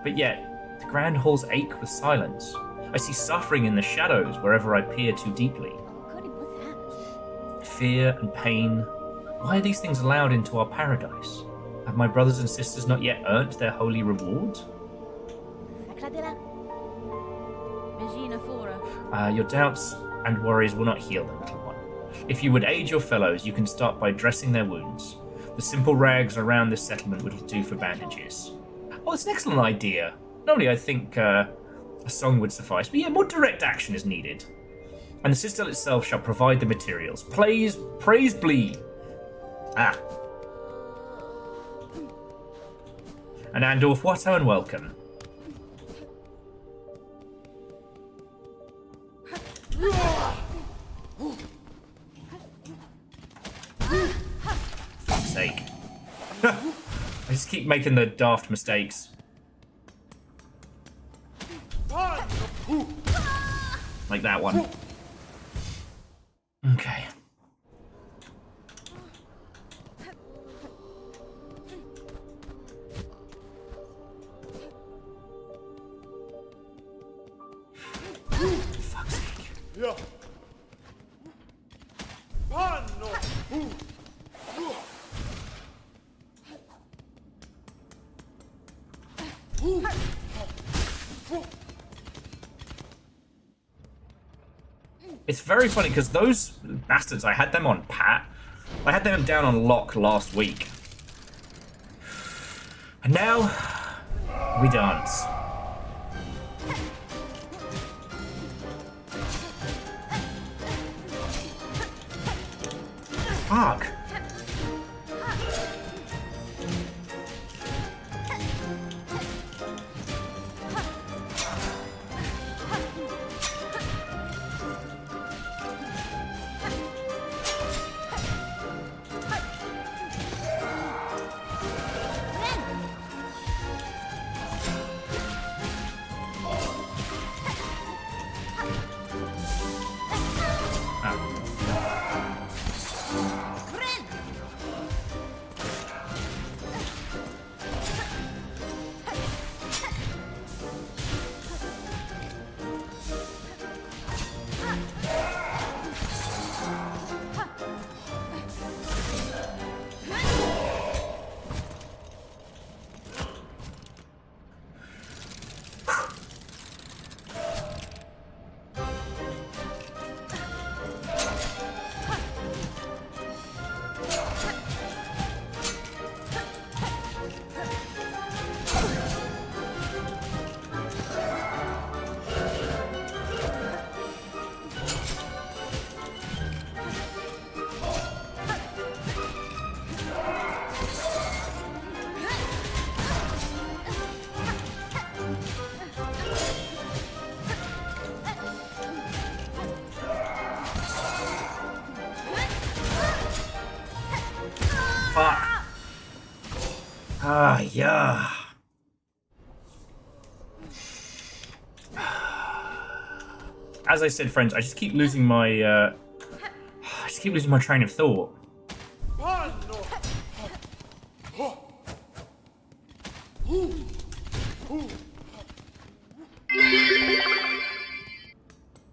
S1: But yet, the grand halls ache with silence. I see suffering in the shadows wherever I peer too deeply. Fear and pain. Why are these things allowed into our paradise? Have my brothers and sisters not yet earned their holy reward? Your doubts and worries will not heal them, little one. If you would aid your fellows, you can start by dressing their wounds. The simple rags around this settlement would do for bandages. Oh, it's an excellent idea. Normally I think a song would suffice, but yeah, more direct action is needed. And the Citadel itself shall provide the materials. Praise bleed. Ah. And Andorf, Watto, and welcome. Fuck's sake. I just keep making the daft mistakes. Like that one. Okay. Fuck's sake.
S7: Yeah.
S1: It's very funny because those bastards, I had them on pat. I had them down on lock last week. And now, we dance. Fuck. Fuck. Ah, yeah. As I said, friends, I just keep losing my, train of thought.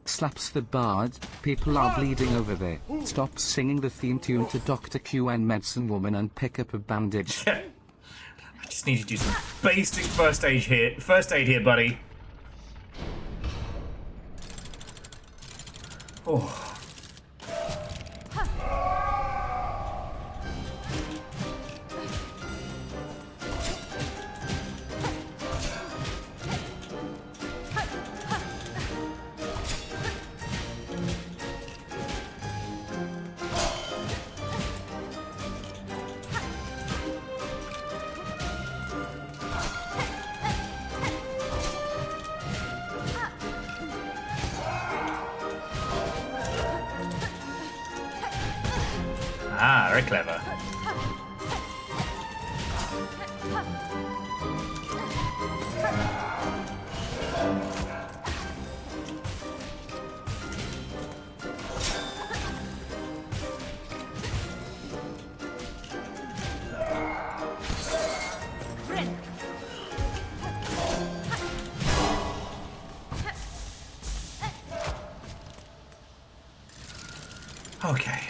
S2: Slaps the bard, people are bleeding over there. Stop singing the theme tune to Dr. Q and Medicine Woman and pick up a bandage.
S1: I just need to do some basic first aid here, buddy. Oh. Ah, very clever. Okay.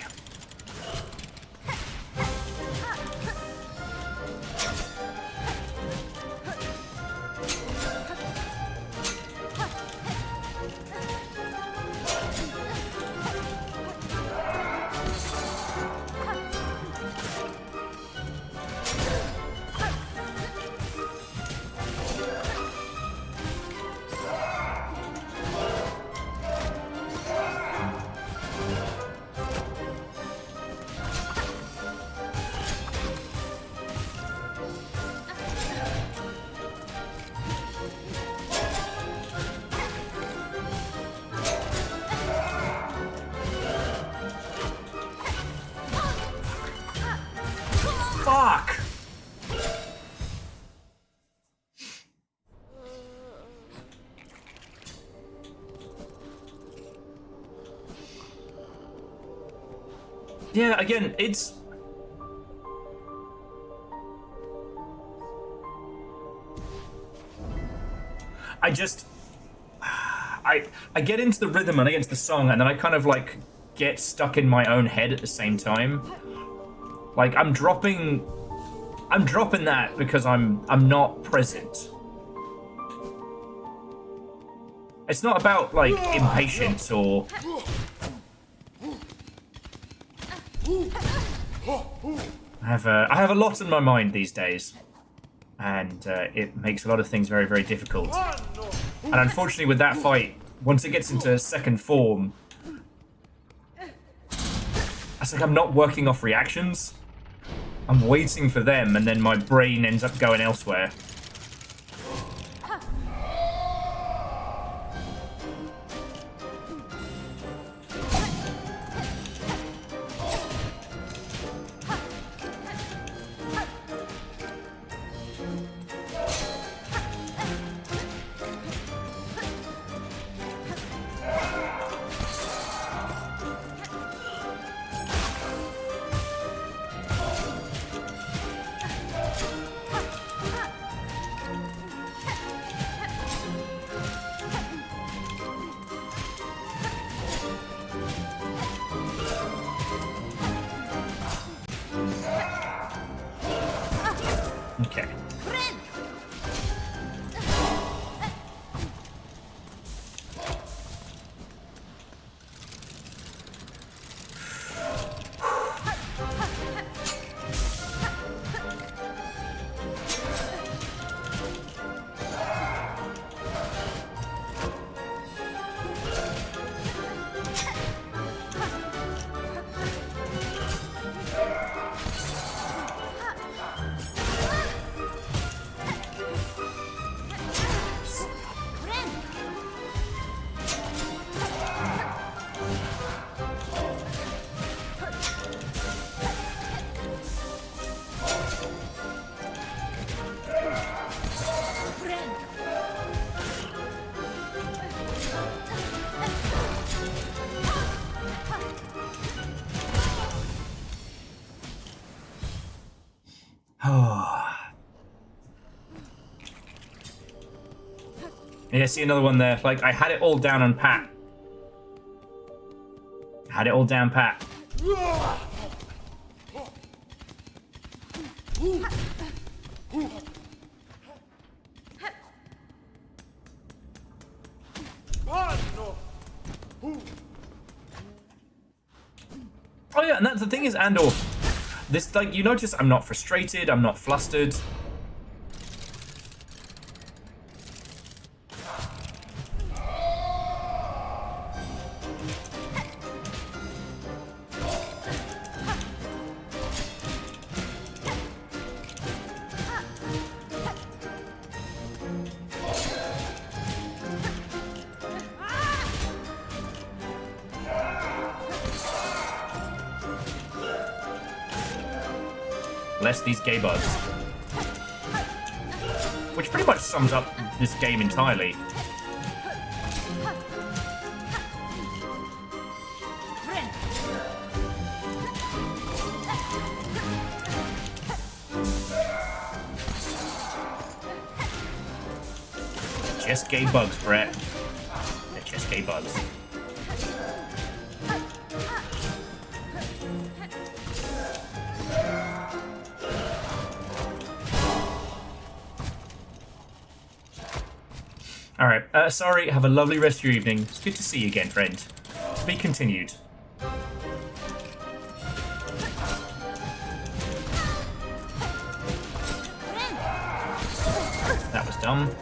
S1: Yeah, again, it's... I just... I get into the rhythm and against the song, and then I kind of, like, get stuck in my own head at the same time. Like, I'm dropping that because I'm not present. It's not about, like, impatience or... I have a lot in my mind these days, and it makes a lot of things very, very difficult. And unfortunately, with that fight, once it gets into second form, it's like I'm not working off reactions. I'm waiting for them, and then my brain ends up going elsewhere. Okay. Yeah, see another one there. Like, I had it all down on pat. Had it all down pat. Oh yeah, and that's the thing is, Andor, this, like, you notice I'm not frustrated, I'm not flustered. Bless these gay bugs. Which pretty much sums up this game entirely. Just gay bugs, Brett. They're just gay bugs. Alright, sorry, have a lovely rest of your evening. It's good to see you again, friend. To be continued. That was dumb.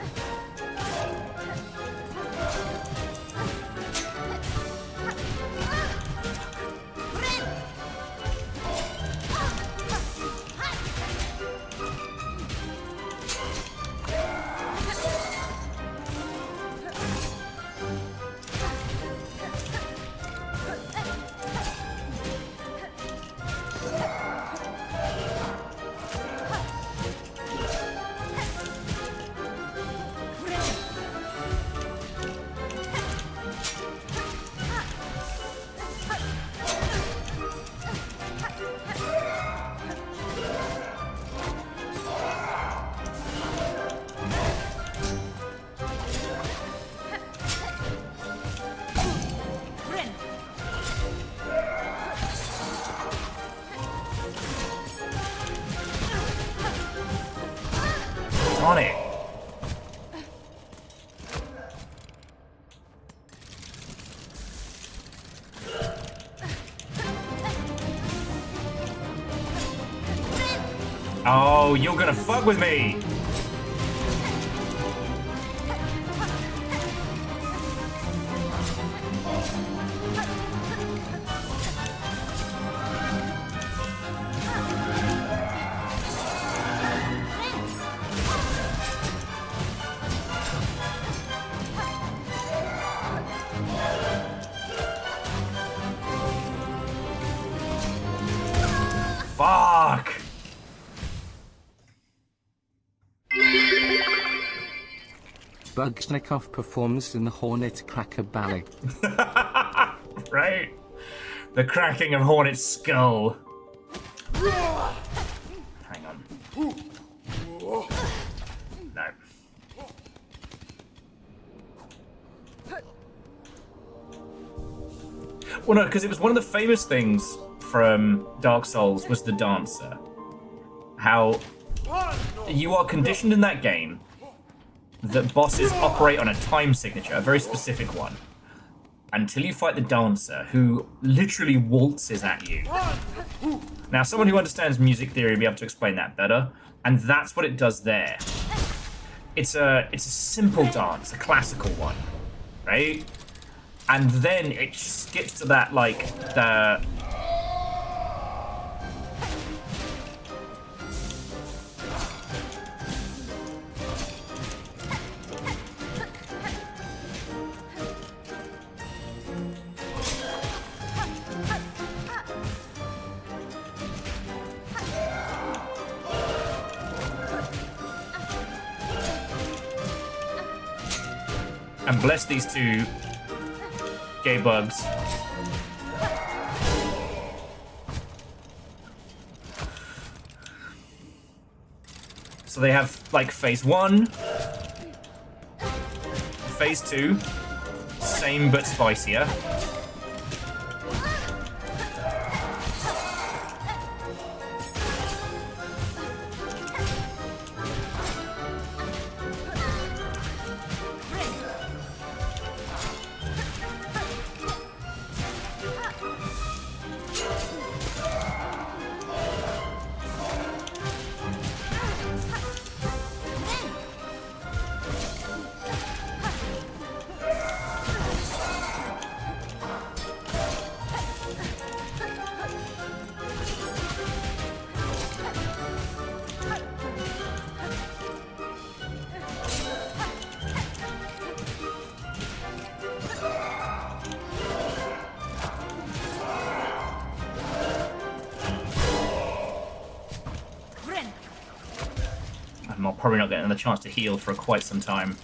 S1: Darn it. Oh, you're gonna fuck with me! Fuck!
S2: Bugshnikov performs in the Hornet Cracker Ballet.
S1: Right? The cracking of Hornet's skull. Hang on. No. Well, no, because it was one of the famous things from Dark Souls was the dancer. How you are conditioned in that game that bosses operate on a time signature, a very specific one, until you fight the dancer, who literally waltzes at you. Now, someone who understands music theory will be able to explain that better, and that's what it does there. It's a simple dance, a classical one, right? And then it skips to that, like, the... And bless these two gay bugs. So they have, like, phase 1, phase 2, same but spicier. I'm probably not getting the chance to heal for quite some time.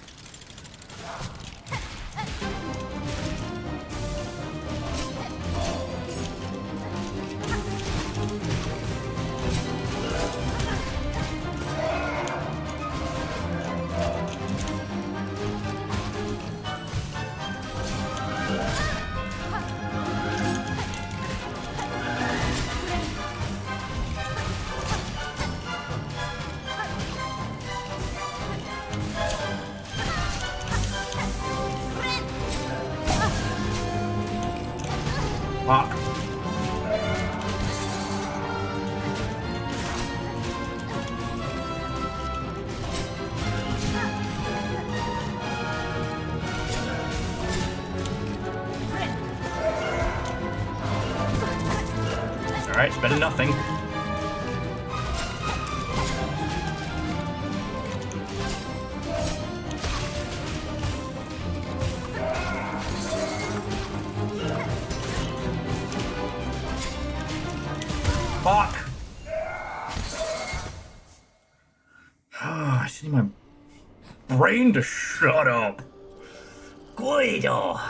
S1: Fuck. It's alright, it's better than nothing. Fuck! I just need my brain to shut up. Guido!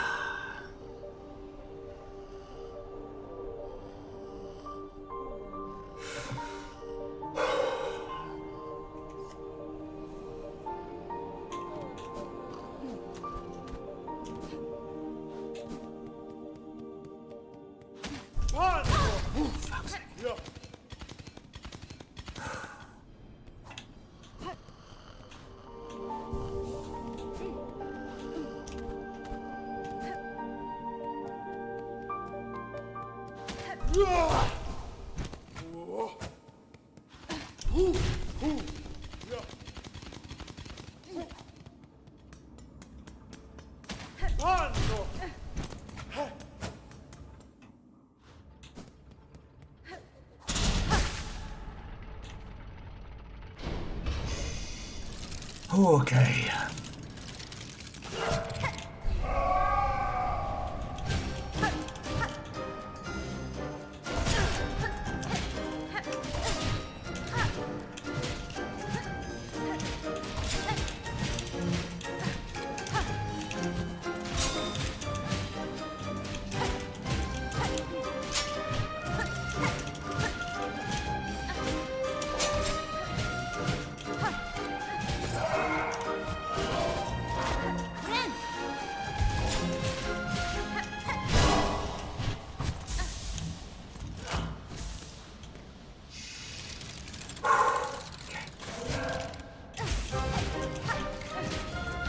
S1: Okay.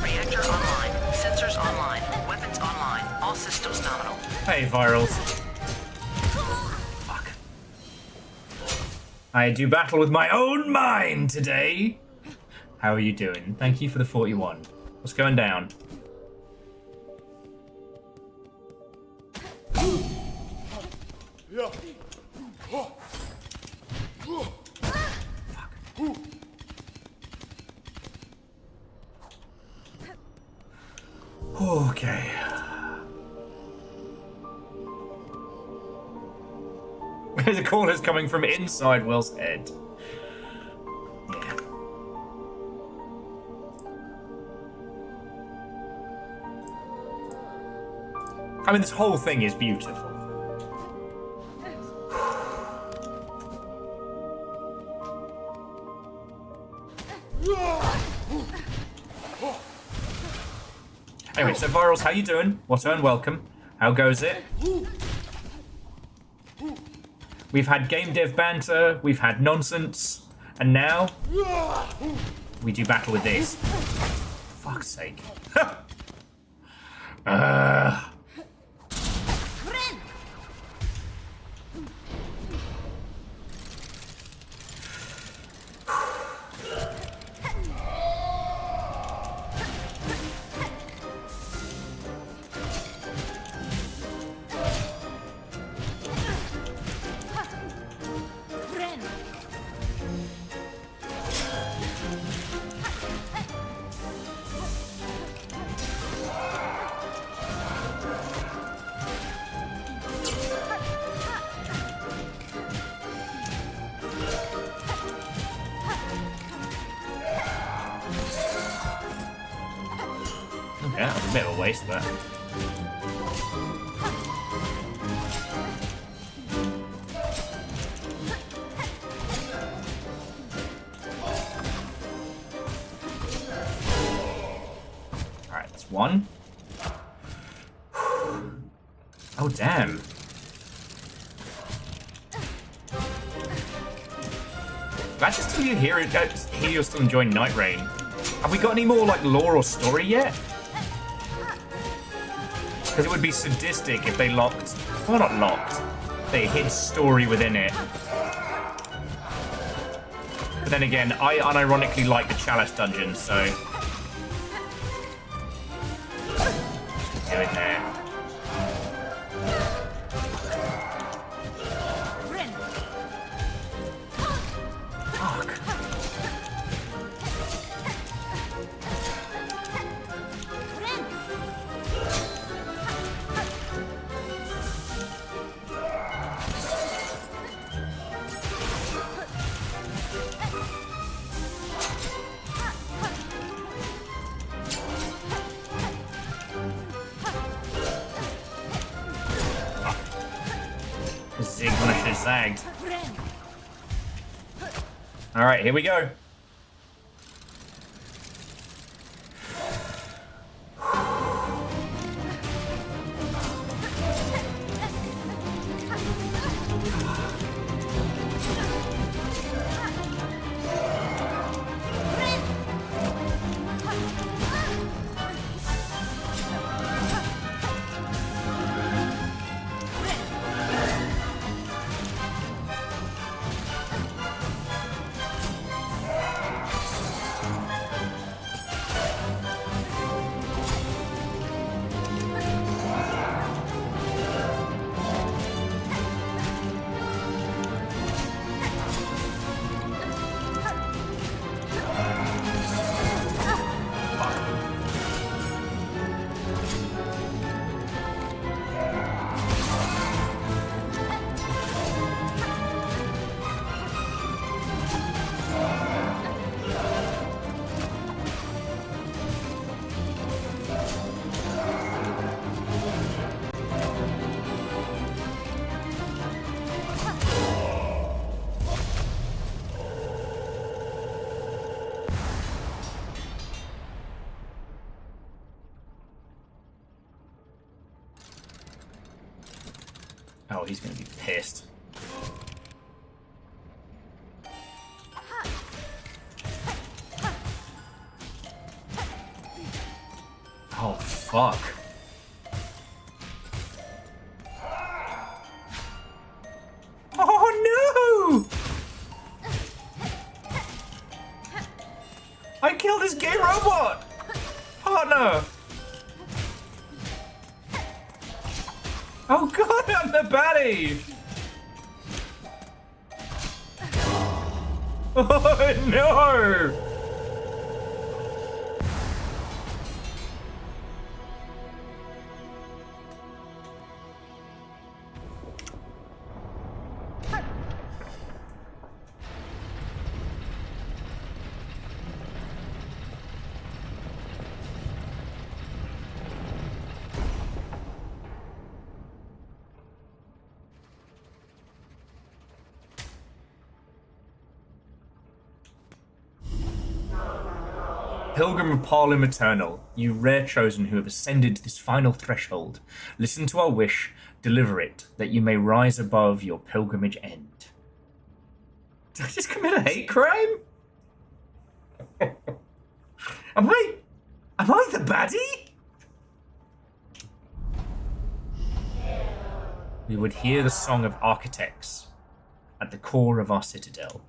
S3: Reactor online. Sensors online. Weapons online. All systems nominal.
S1: Hey, Virals. Fuck. I do battle with my own mind today. How are you doing? Thank you for the 41. What's going down? Okay. The call is coming from inside Will's head. Yeah. I mean, this whole thing is beautiful. Anyway, so Virals, how you doing? Watto and welcome. How goes it? We've had game dev banter, we've had nonsense, and now we do battle with this. Fuck's sake. Yeah, that was a bit of a waste there. Alright, that's one. Oh, damn. Glad to still hear you're still enjoying Night Rain. Have we got any more, like, lore or story yet? Because it would be sadistic if they locked... Well, not locked. They hid story within it. But then again, I unironically like the Chalice dungeon, so... Just do it there. Fuck. Zig when I should have zagged. Alright, here we go. Oh, he's gonna be pissed. Oh, fuck. Oh, no! I killed this gay robot! Partner! Oh god, I'm the baddie! Oh no! Pilgrim of Parlum Eternal, you rare chosen who have ascended this final threshold, listen to our wish, deliver it, that you may rise above your pilgrimage end. Did I just commit a hate crime? Am I the baddie? We would hear the song of architects at the core of our citadel.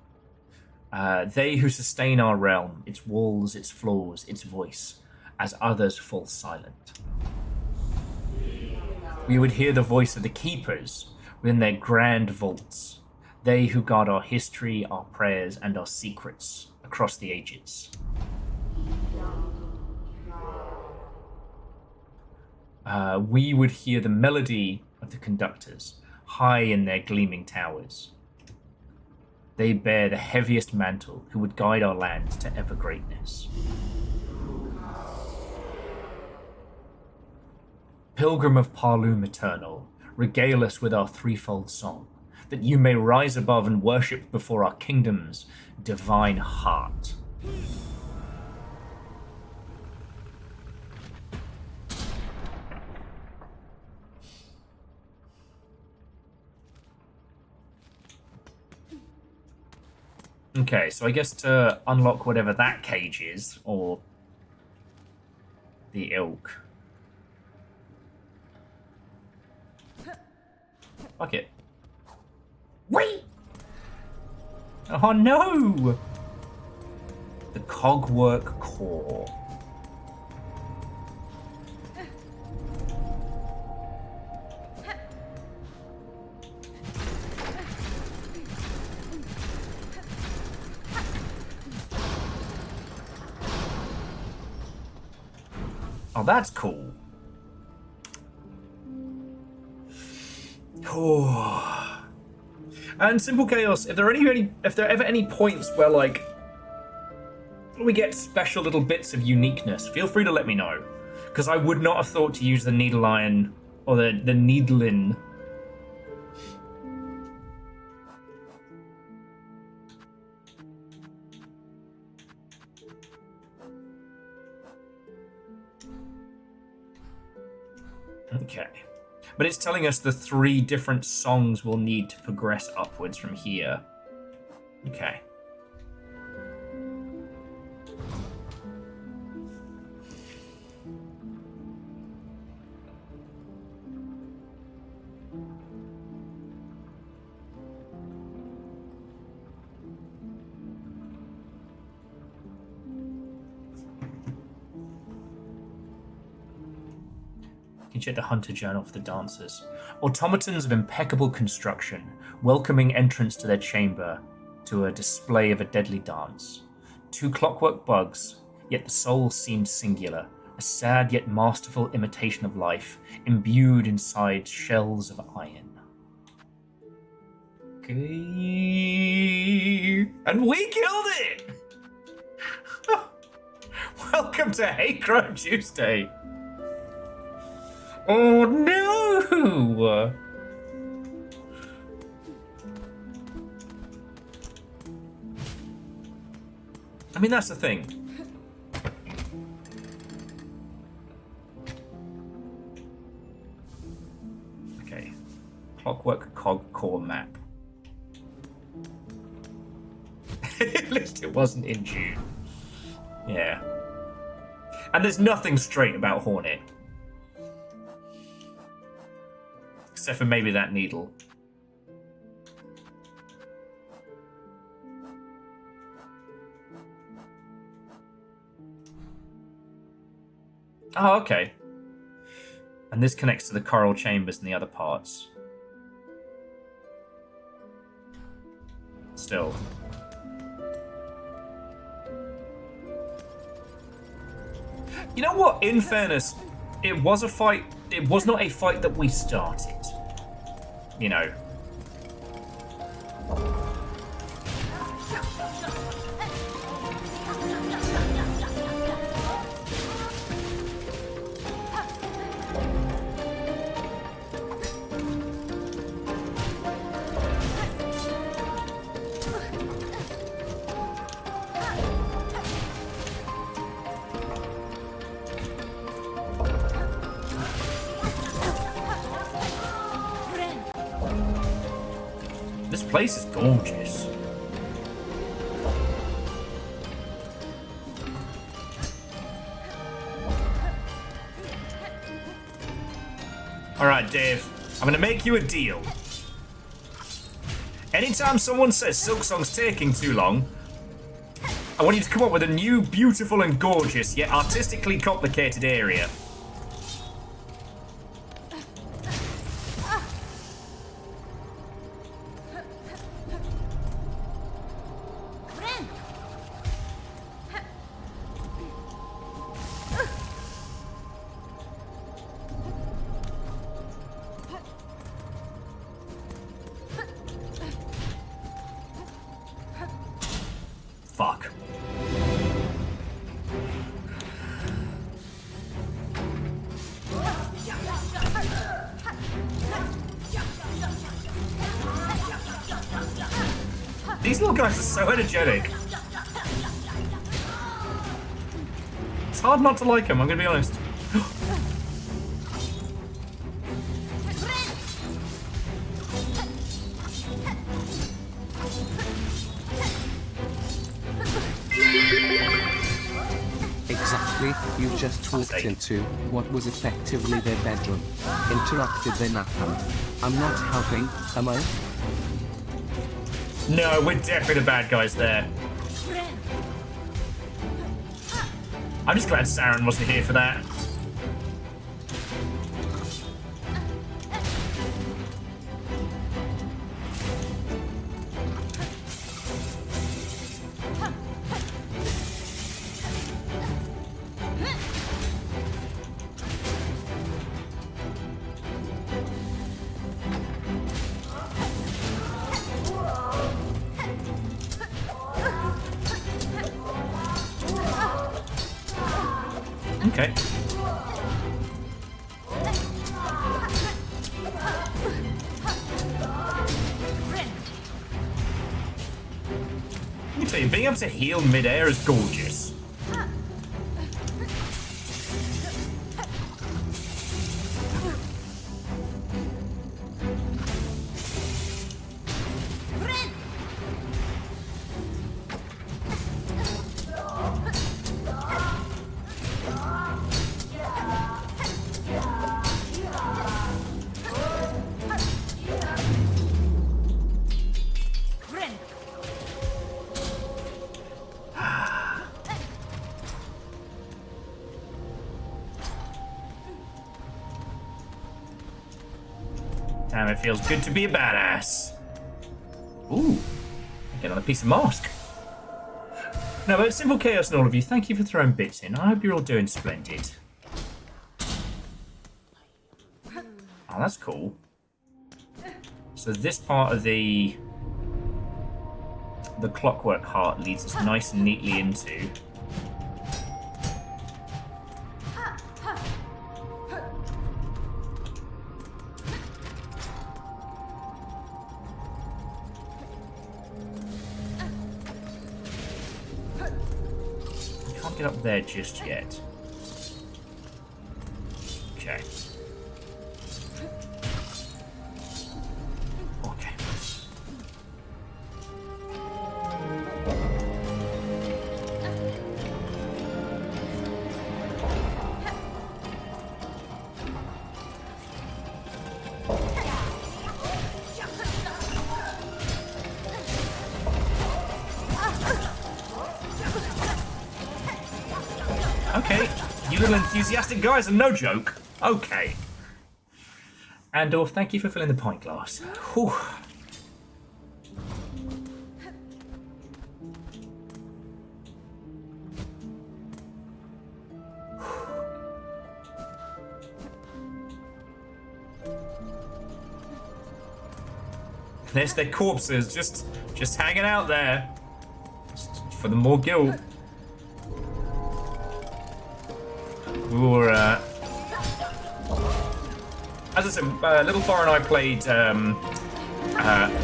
S1: They who sustain our realm, its walls, its floors, its voice, as others fall silent. We would hear the voice of the keepers within their grand vaults, they who guard our history, our prayers, and our secrets across the ages. We would hear the melody of the conductors, high in their gleaming towers. They bear the heaviest mantle who would guide our land to ever greatness. Pilgrim of Parlum Eternal, regale us with our threefold song, that you may rise above and worship before our kingdom's divine heart. Okay, so I guess to unlock whatever that cage is, or the ilk. Fuck it. Wait! Oh no! The Cogwork Core. Oh, that's cool. Oh. And Simple Chaos, if there are ever any points where like we get special little bits of uniqueness, feel free to let me know. Because I would not have thought to use the needle iron or the needlin. Okay. But it's telling us the 3 different songs we'll need to progress upwards from here. Okay. You can check the Hunter Journal for the dancers. Automatons of impeccable construction, welcoming entrance to their chamber to a display of a deadly dance. 2 clockwork bugs, yet the soul seemed singular, a sad yet masterful imitation of life, imbued inside shells of iron. Okay. And we killed it! Welcome to Hate Crime Tuesday! Oh no! I mean, that's the thing. Okay. Clockwork Cog core map. At least it wasn't in June. Yeah. And there's nothing straight about Hornet. Except for maybe that needle. Oh, okay. And this connects to the coral chambers and the other parts. Still. You know what? In fairness, it was a fight. It was not a fight that we started. You know. This place is gorgeous. Alright, Dave. I'm gonna make you a deal. Anytime someone says Silksong's taking too long, I want you to come up with a new, beautiful and gorgeous, yet artistically complicated area. Fuck. These little guys are so energetic. It's hard not to like them, I'm gonna be honest.
S2: Exactly, you just walked into what was effectively their bedroom. Interrupted their nap. I'm not helping, am I?
S1: No, we're definitely the bad guys there. I'm just glad Saren wasn't here for that. Okay. Let me tell you, being able to heal mid-air is gorgeous. Damn, it feels good to be a badass. Ooh, I get on a piece of mask. No, but Simple Chaos and all of you, thank you for throwing bits in. I hope you're all doing splendid. Oh, that's cool. So this part of the clockwork heart leads us nice and neatly into get up there just yet. Okay. Okay, you little enthusiastic guys are no joke. Okay. Andor, thank you for filling the pint glass. Whew. There's their corpses just hanging out there. Just for the more guilt. We were, as I said, Little Thor and I played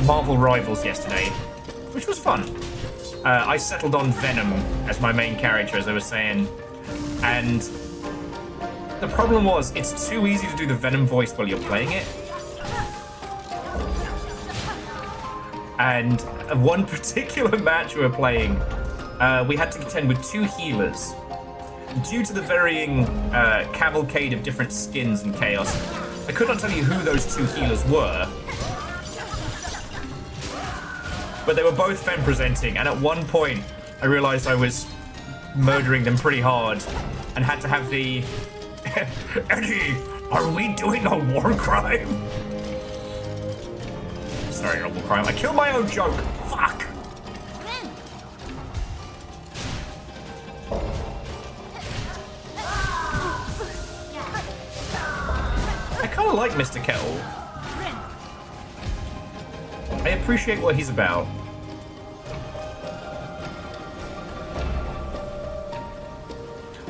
S1: Marvel Rivals yesterday, which was fun. I settled on Venom as my main character, as I was saying, and the problem was it's too easy to do the Venom voice while you're playing it. And one particular match we were playing, we had to contend with 2 healers. Due to the varying cavalcade of different skins and chaos, I could not tell you who those 2 healers were. But they were both femme presenting, and at one point I realized I was murdering them pretty hard and had to have the Eddie, are we doing a war crime? Sorry, not a war crime. I killed my own joke. Fuck. I kind of like Mr. Kettle. I appreciate what he's about.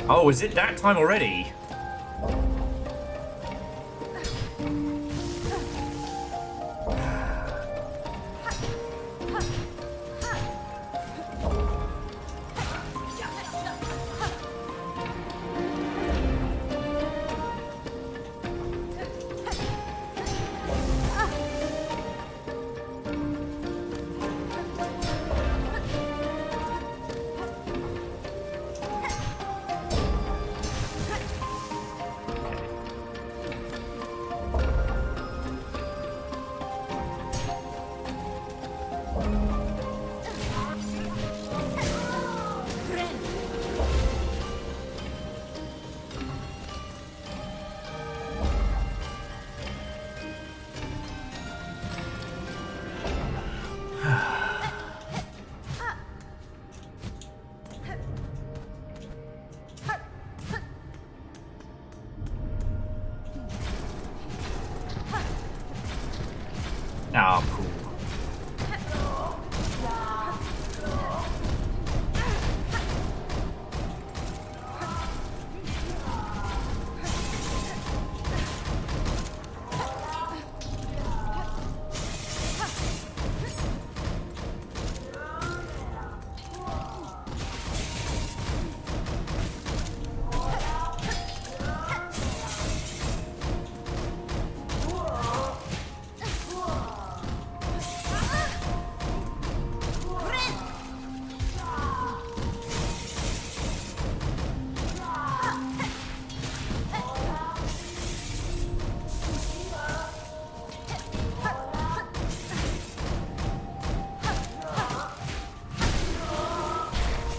S1: Oh, is it that time already? Oh, cool.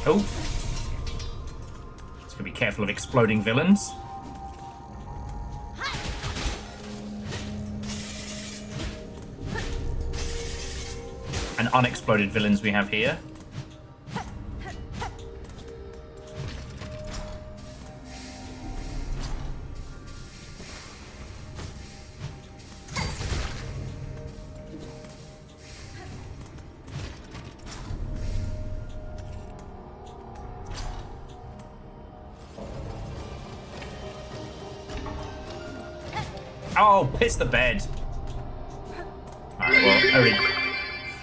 S1: Oh. Just gotta be careful of exploding villains. And unexploded villains we have here. Oh, piss the bed. Alright, well, Owen.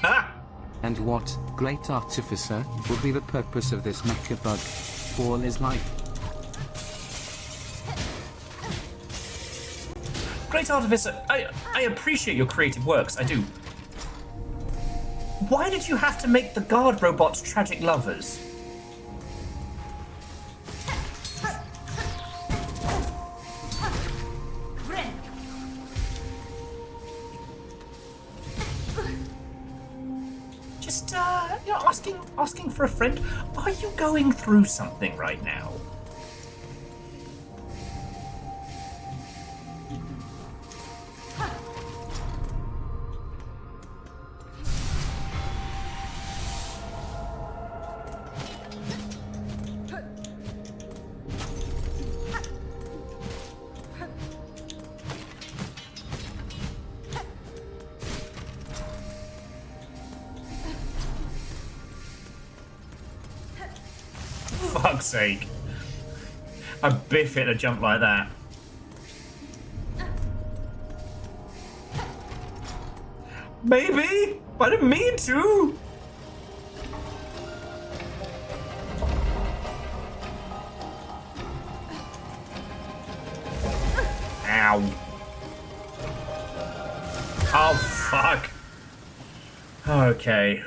S1: Ah!
S2: And what, great artificer, will be the purpose of this mecha bug? All is life.
S1: Great artificer, I appreciate your creative works, I do. Why did you have to make the guard robots tragic lovers? Asking for a friend. Are you going through something right now? fuck's sake. A biff hit a jump like that. Maybe, but I didn't mean to. Ow. Oh, fuck. Okay.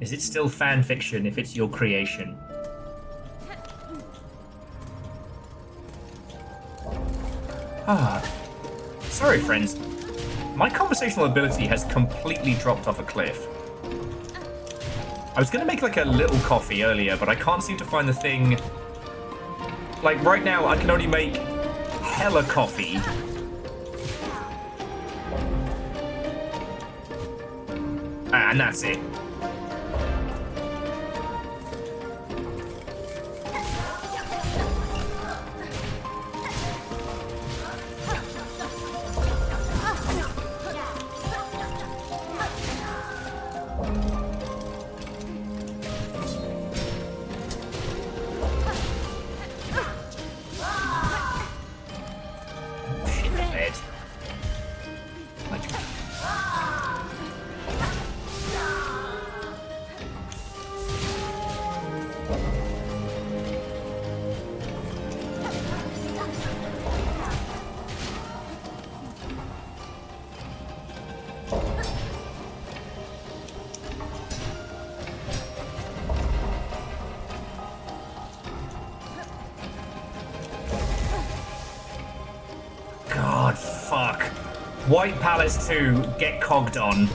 S1: Is it still fan fiction if it's your creation? Sorry, friends. My conversational ability has completely dropped off a cliff. I was gonna make like a little coffee earlier, but I can't seem to find the thing. Like right now, I can only make hella coffee. And that's it. God, fuck. White Palace 2, get cogged on.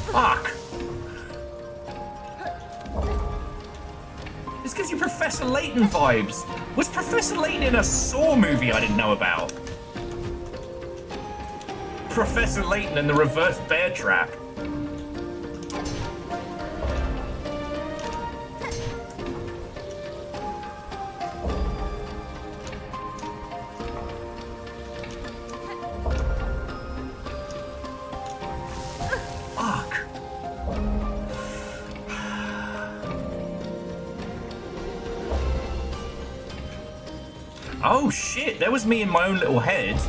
S1: Fuck. This gives you Professor Layton vibes. Was Professor Layton in a Saw movie I didn't know about? Professor Layton and the Reverse Bear Trap. Oh shit, there was me in my own little head.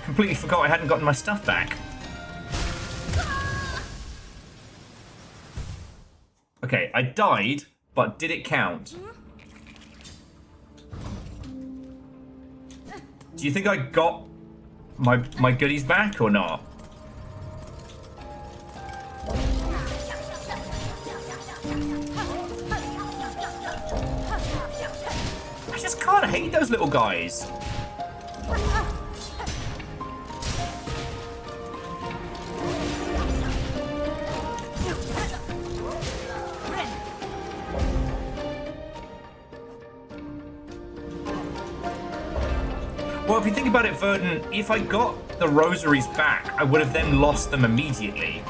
S1: Completely forgot I hadn't gotten my stuff back. Okay, I died, but did it count? Do you think I got my goodies back or not? I just can't hate those little guys. Well, if you think about it, Verdun, if I got the rosaries back, I would have then lost them immediately.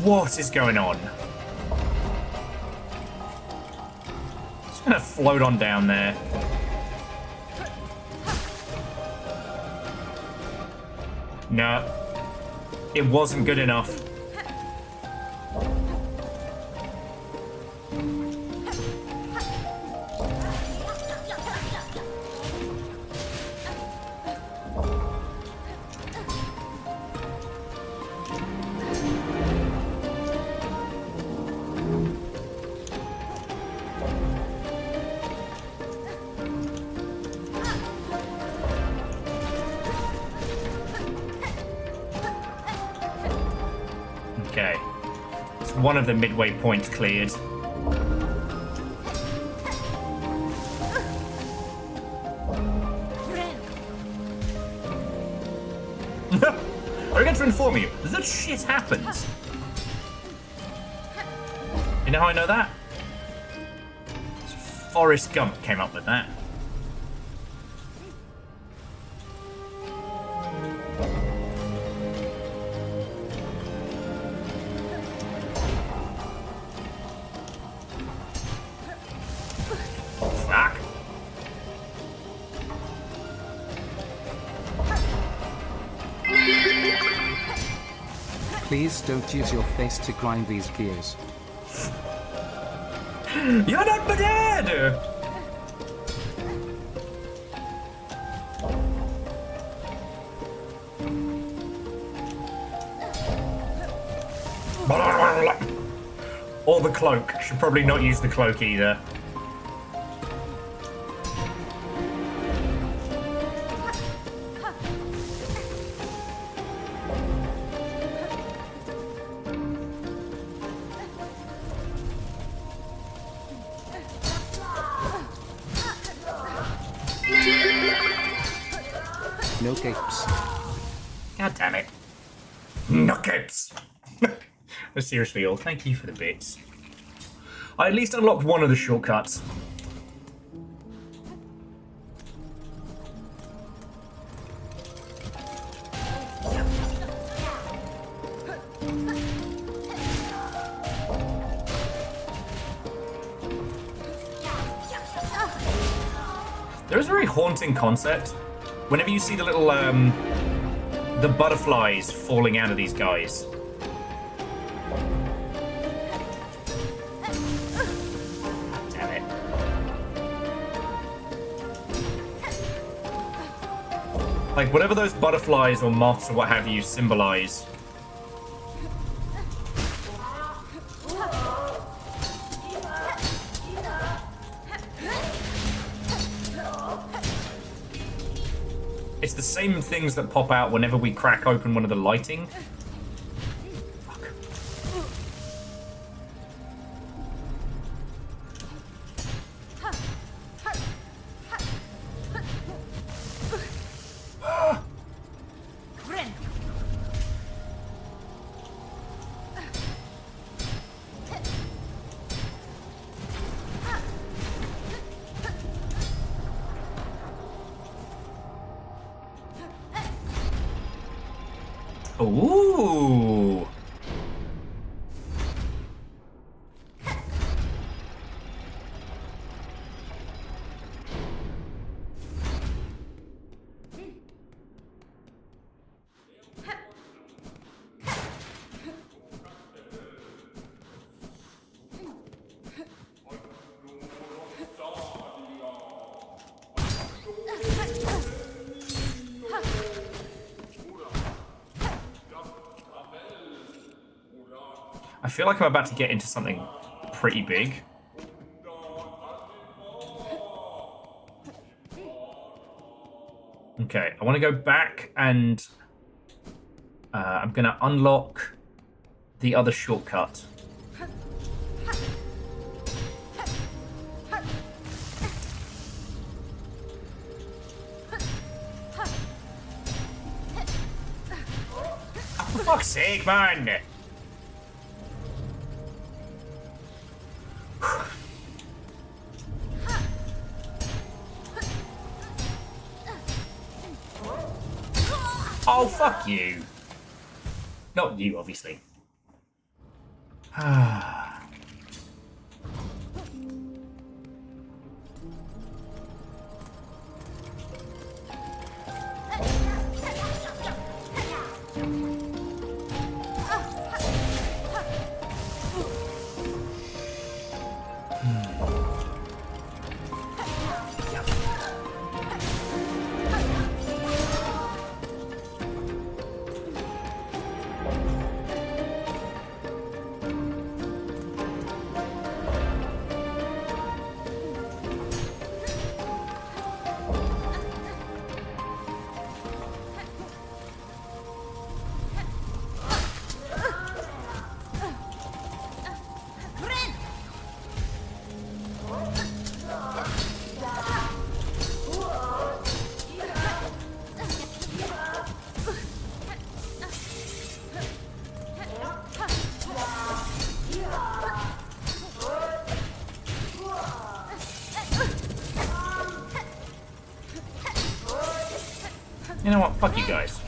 S1: What is going on? Just gonna float on down there. No, it wasn't good enough. one of the midway points cleared. I forgot to inform you that shit happens. You know how I know that? Forrest Gump came up with that. Fuck.
S2: Please don't use your face to grind these gears.
S1: You're not my dad! Or the cloak. Should probably not use the cloak either.
S2: No gapes.
S1: God damn it. No gapes. Seriously, all thank you for the bits. I at least unlocked one of the shortcuts. There's a very haunting concept. Whenever you see the little, the butterflies falling out of these guys. Damn it. Like, whatever those butterflies or moths or what have you symbolize. It's the same things that pop out whenever we crack open one of the lighting. Fuck. Ooh. I feel like I'm about to get into something pretty big. Okay, I want to go back and I'm going to unlock the other shortcut. Oh, for fuck's sake, man! Oh, fuck you. Not you, obviously. You know what? Fuck you guys.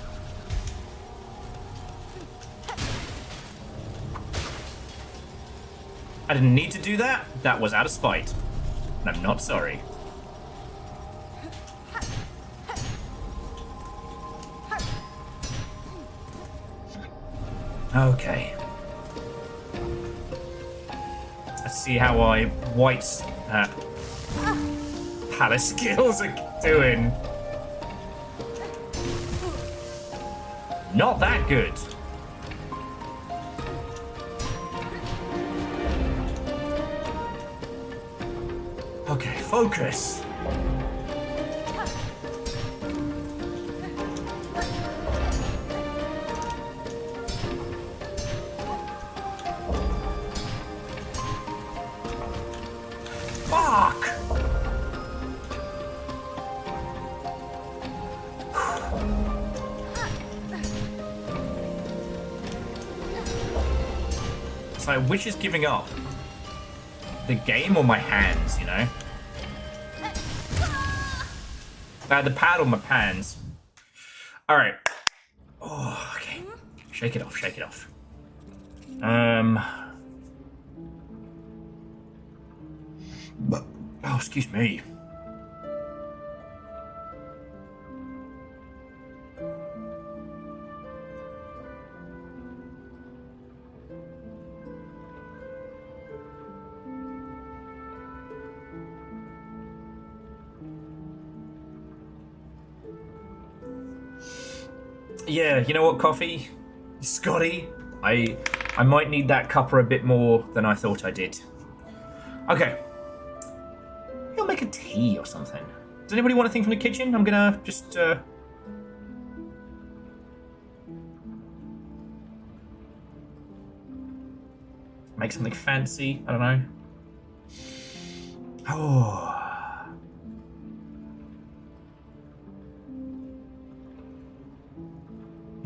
S1: I didn't need to do that. That was out of spite. And I'm not sorry. Okay. Let's see how my White's palace skills are doing. Not that good. Okay, focus. Fuck! It's like, which is giving up? The game or my hands, you know? The pad or my pans. Alright. Oh, okay. Shake it off, shake it off. Oh, excuse me. Yeah, you know what, Coffee? Scotty, I might need that cuppa a bit more than I thought I did. Okay. Maybe I'll make a tea or something. Does anybody want a thing from the kitchen? I'm gonna just, make something fancy. I don't know. Oh.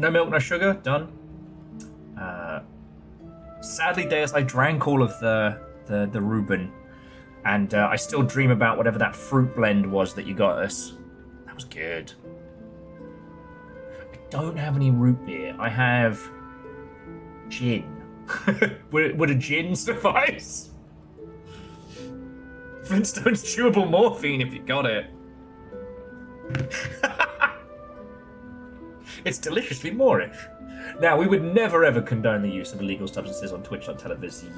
S1: No milk, no sugar. Done. Sadly, Deus, I drank all of the Reuben, and I still dream about whatever that fruit blend was that you got us. That was good. I don't have any root beer. I have gin. would a gin suffice? Flintstone's chewable morphine if you got it. It's deliciously Moorish. Now, we would never ever condone the use of illegal substances on Twitch.television.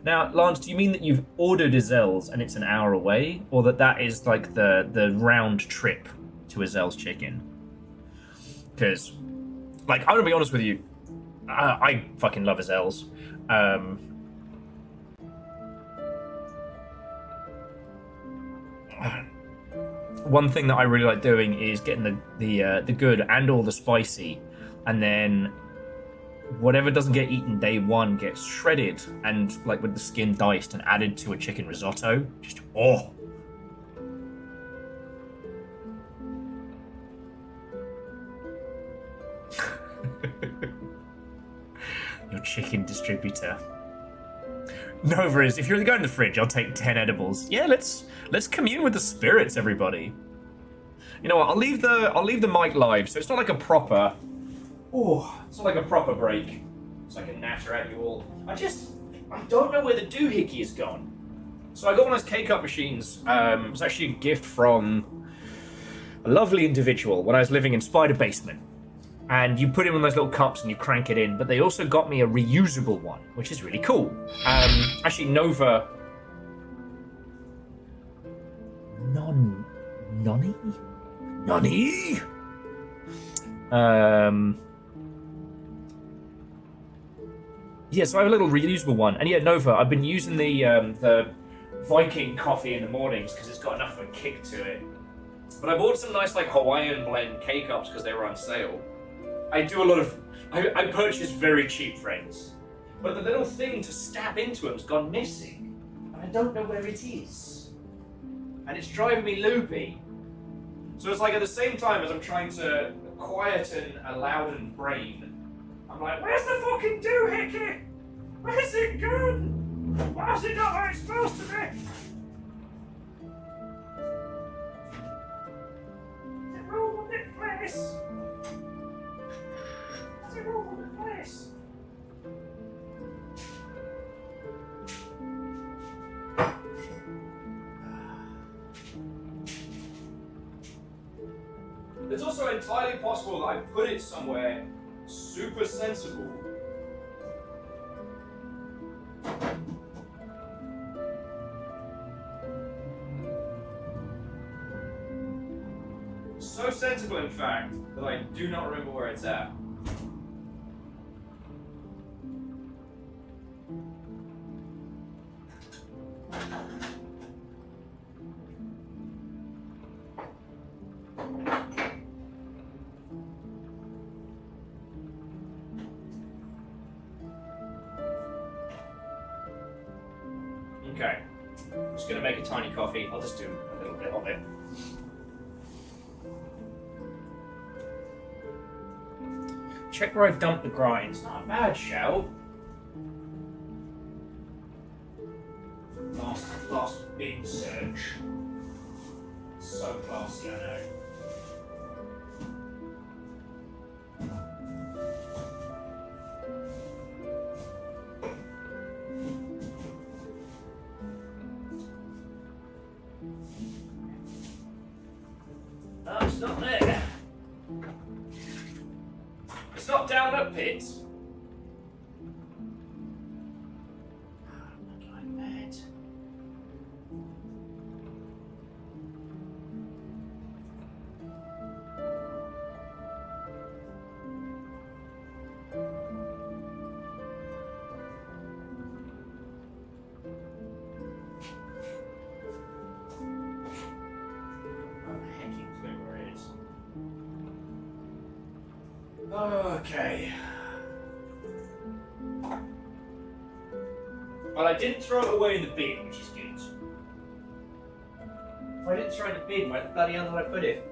S1: Now, Lance, do you mean that you've ordered Azel's and it's an hour away? Or that is like the round trip to Azel's chicken? Because, like, I'm gonna be honest with you, I fucking love Azel's. One thing that I really like doing is getting the good and all the spicy, and then whatever doesn't get eaten day one gets shredded and like with the skin diced and added to a chicken risotto. Just oh. Your chicken distributor. Nova is, if you're going to the fridge, I'll take 10 edibles. Yeah, let's commune with the spirits, everybody. You know what? I'll leave the mic live, so it's not like a proper. Oh, it's not like a proper break, so I can natter at you all. I don't know where the doohickey has gone. So I got one of those K-cup machines. It was actually a gift from a lovely individual when I was living in Spider Basement. And you put in one of those little cups and you crank it in, but they also got me a reusable one, which is really cool. Actually, Nova... Nonny? Yeah, so I have a little reusable one. And yeah, Nova, I've been using the Viking coffee in the mornings because it's got enough of a kick to it. But I bought some nice like Hawaiian blend K-cups because they were on sale. I do a lot of... I purchase very cheap frames. But the little thing to stab into them's gone missing. And I don't know where it is. And it's driving me loopy. So it's like at the same time as I'm trying to quieten a loudened brain, I'm like, where's the fucking doohickey? Where's it gone? Why is it not where it's supposed to be? Is it ruled in place? Is it ruled in place? It's also entirely possible that I put it somewhere super sensible. So sensible, in fact, that I do not remember where it's at. Okay, I'm just gonna make a tiny coffee. I'll just do a little bit of it. Check where I've dumped the grinds. Not a bad shout. Last big search. So classy, I know. No, it's not there. It's not down that pit. I'm going mad. Okay. Well, I didn't throw it away in the bin, which is good. If I didn't throw it in the bin, where the bloody hell did I put it?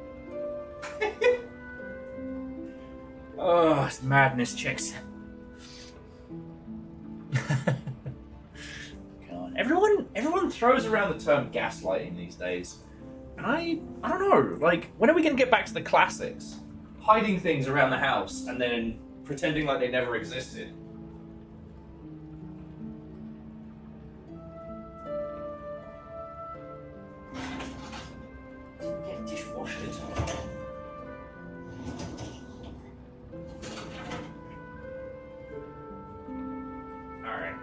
S1: Oh, it's madness, chicks. God, everyone throws around the term gaslighting these days, and I don't know. Like, when are we gonna get back to the classics? Hiding things around the house and then pretending like they never existed. Get dishwashers. Alright.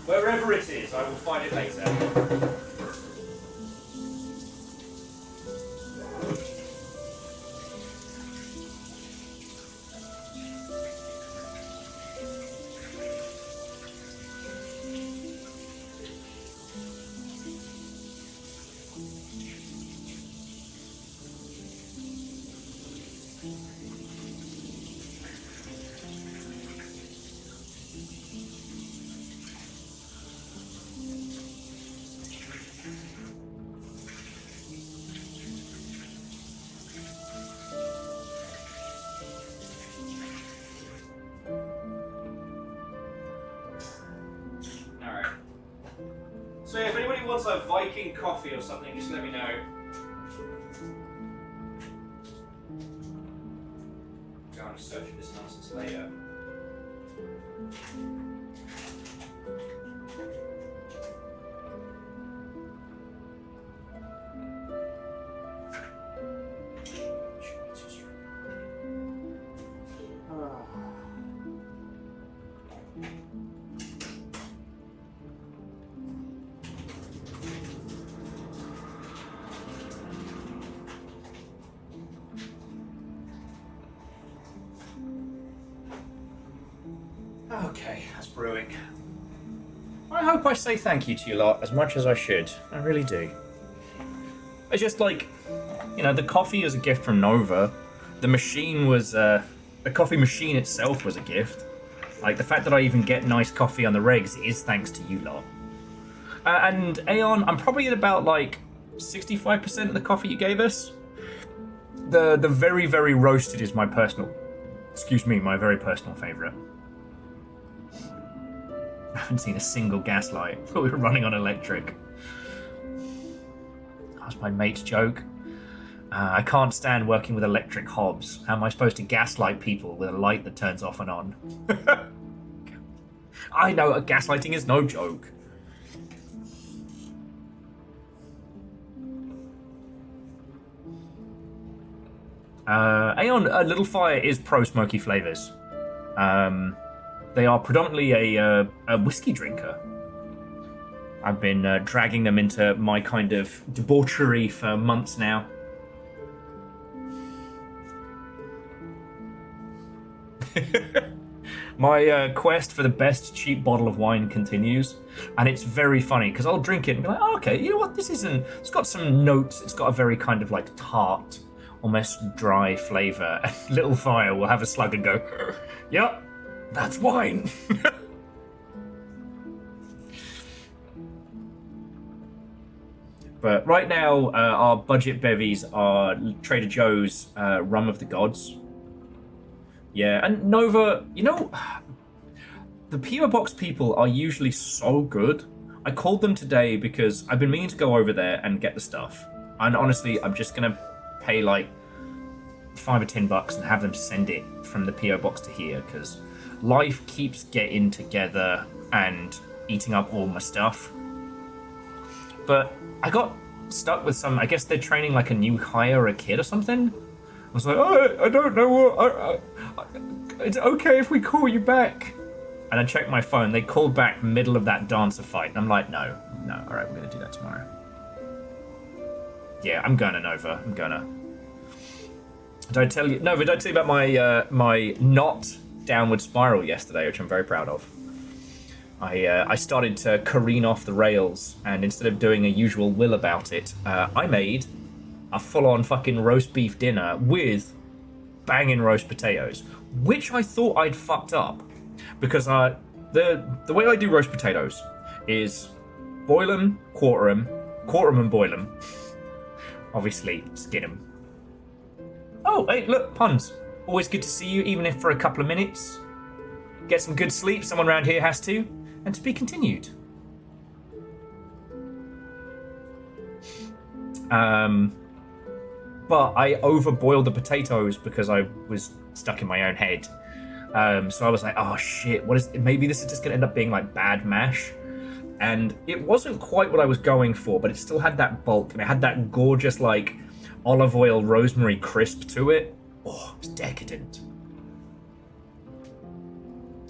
S1: Wherever it is, I will find it later. So yeah, if anybody wants a Viking coffee or something, just let me know. Go on, search for this nonsense later. Okay, that's brewing. I hope I say thank you to you lot as much as I should. I really do. It's just like, you know, the coffee is a gift from Nova. The machine was, the coffee machine itself was a gift. Like, the fact that I even get nice coffee on the regs is thanks to you lot. And Aeon, I'm probably at about, like, 65% of the coffee you gave us. The very, very roasted is my personal, my very personal favourite. I haven't seen a single gaslight. Thought we were running on electric. That was my mate's joke. I can't stand working with electric hobs. How am I supposed to gaslight people with a light that turns off and on? I know, gaslighting is no joke. Aeon, Little Fire is pro smoky flavors. They are predominantly a whiskey drinker. I've been dragging them into my kind of debauchery for months now. My quest for the best cheap bottle of wine continues, and it's very funny because I'll drink it and be like, oh, okay, you know what, this isn't, it's got some notes, it's got a very kind of like tart, almost dry flavour, and Little Fire will have a slug and go, yep, that's wine. But right now, our budget bevies are Trader Joe's Rum of the Gods. Yeah, and Nova, you know, the P.O. Box people are usually so good. I called them today because I've been meaning to go over there and get the stuff. And honestly, I'm just going to pay like $5 or $10 and have them send it from the P.O. Box to here because life keeps getting together and eating up all my stuff. But I got stuck with some, I guess they're training like a new hire or a kid or something. I was like, oh, I don't know what, it's okay if we call you back. And I checked my phone, they called back middle of that dancer fight. And I'm like, no, all right, we're going to do that tomorrow. Yeah, I'm gonna, Nova, I'm gonna. Did I tell you, Nova, did I tell you about my not downward spiral yesterday, which I'm very proud of? I started to careen off the rails, and instead of doing a usual will about it, I made a full-on fucking roast beef dinner with banging roast potatoes, which I thought I'd fucked up, because the way I do roast potatoes is boil them, quarter them and boil them. Obviously, skin them. Oh, hey, look, puns. Always good to see you, even if for a couple of minutes. Get some good sleep, someone around here has to. And to be continued. But I overboiled the potatoes because I was stuck in my own head. So I was like, oh shit, maybe this is just gonna end up being like bad mash. And it wasn't quite what I was going for, but it still had that bulk and it had that gorgeous like olive oil rosemary crisp to it. Oh, it's decadent.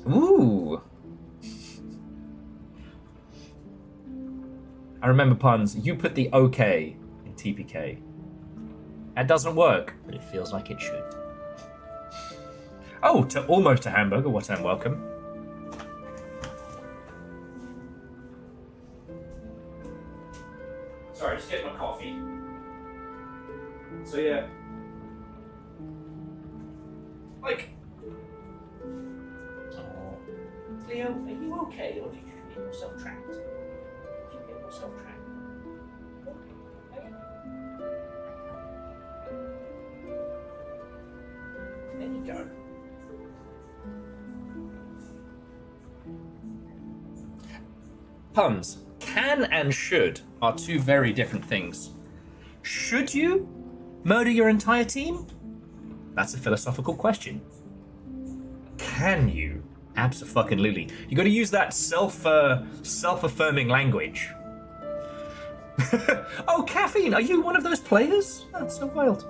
S1: Ooh. I remember puns. You put the OK in TPK. That doesn't work, but it feels like it should. Oh, to almost a hamburger. What I'm welcome. Sorry, just getting my coffee. So yeah, like, oh, Leo, are you okay, or did you get yourself trapped? Self-track. There you go. Puns. Can and should are two very different things. Should you murder your entire team? That's a philosophical question. Can you? Abso-fucking-lutely. You got to use that self-affirming language. Oh, Caffeine, are you one of those players? That's so wild.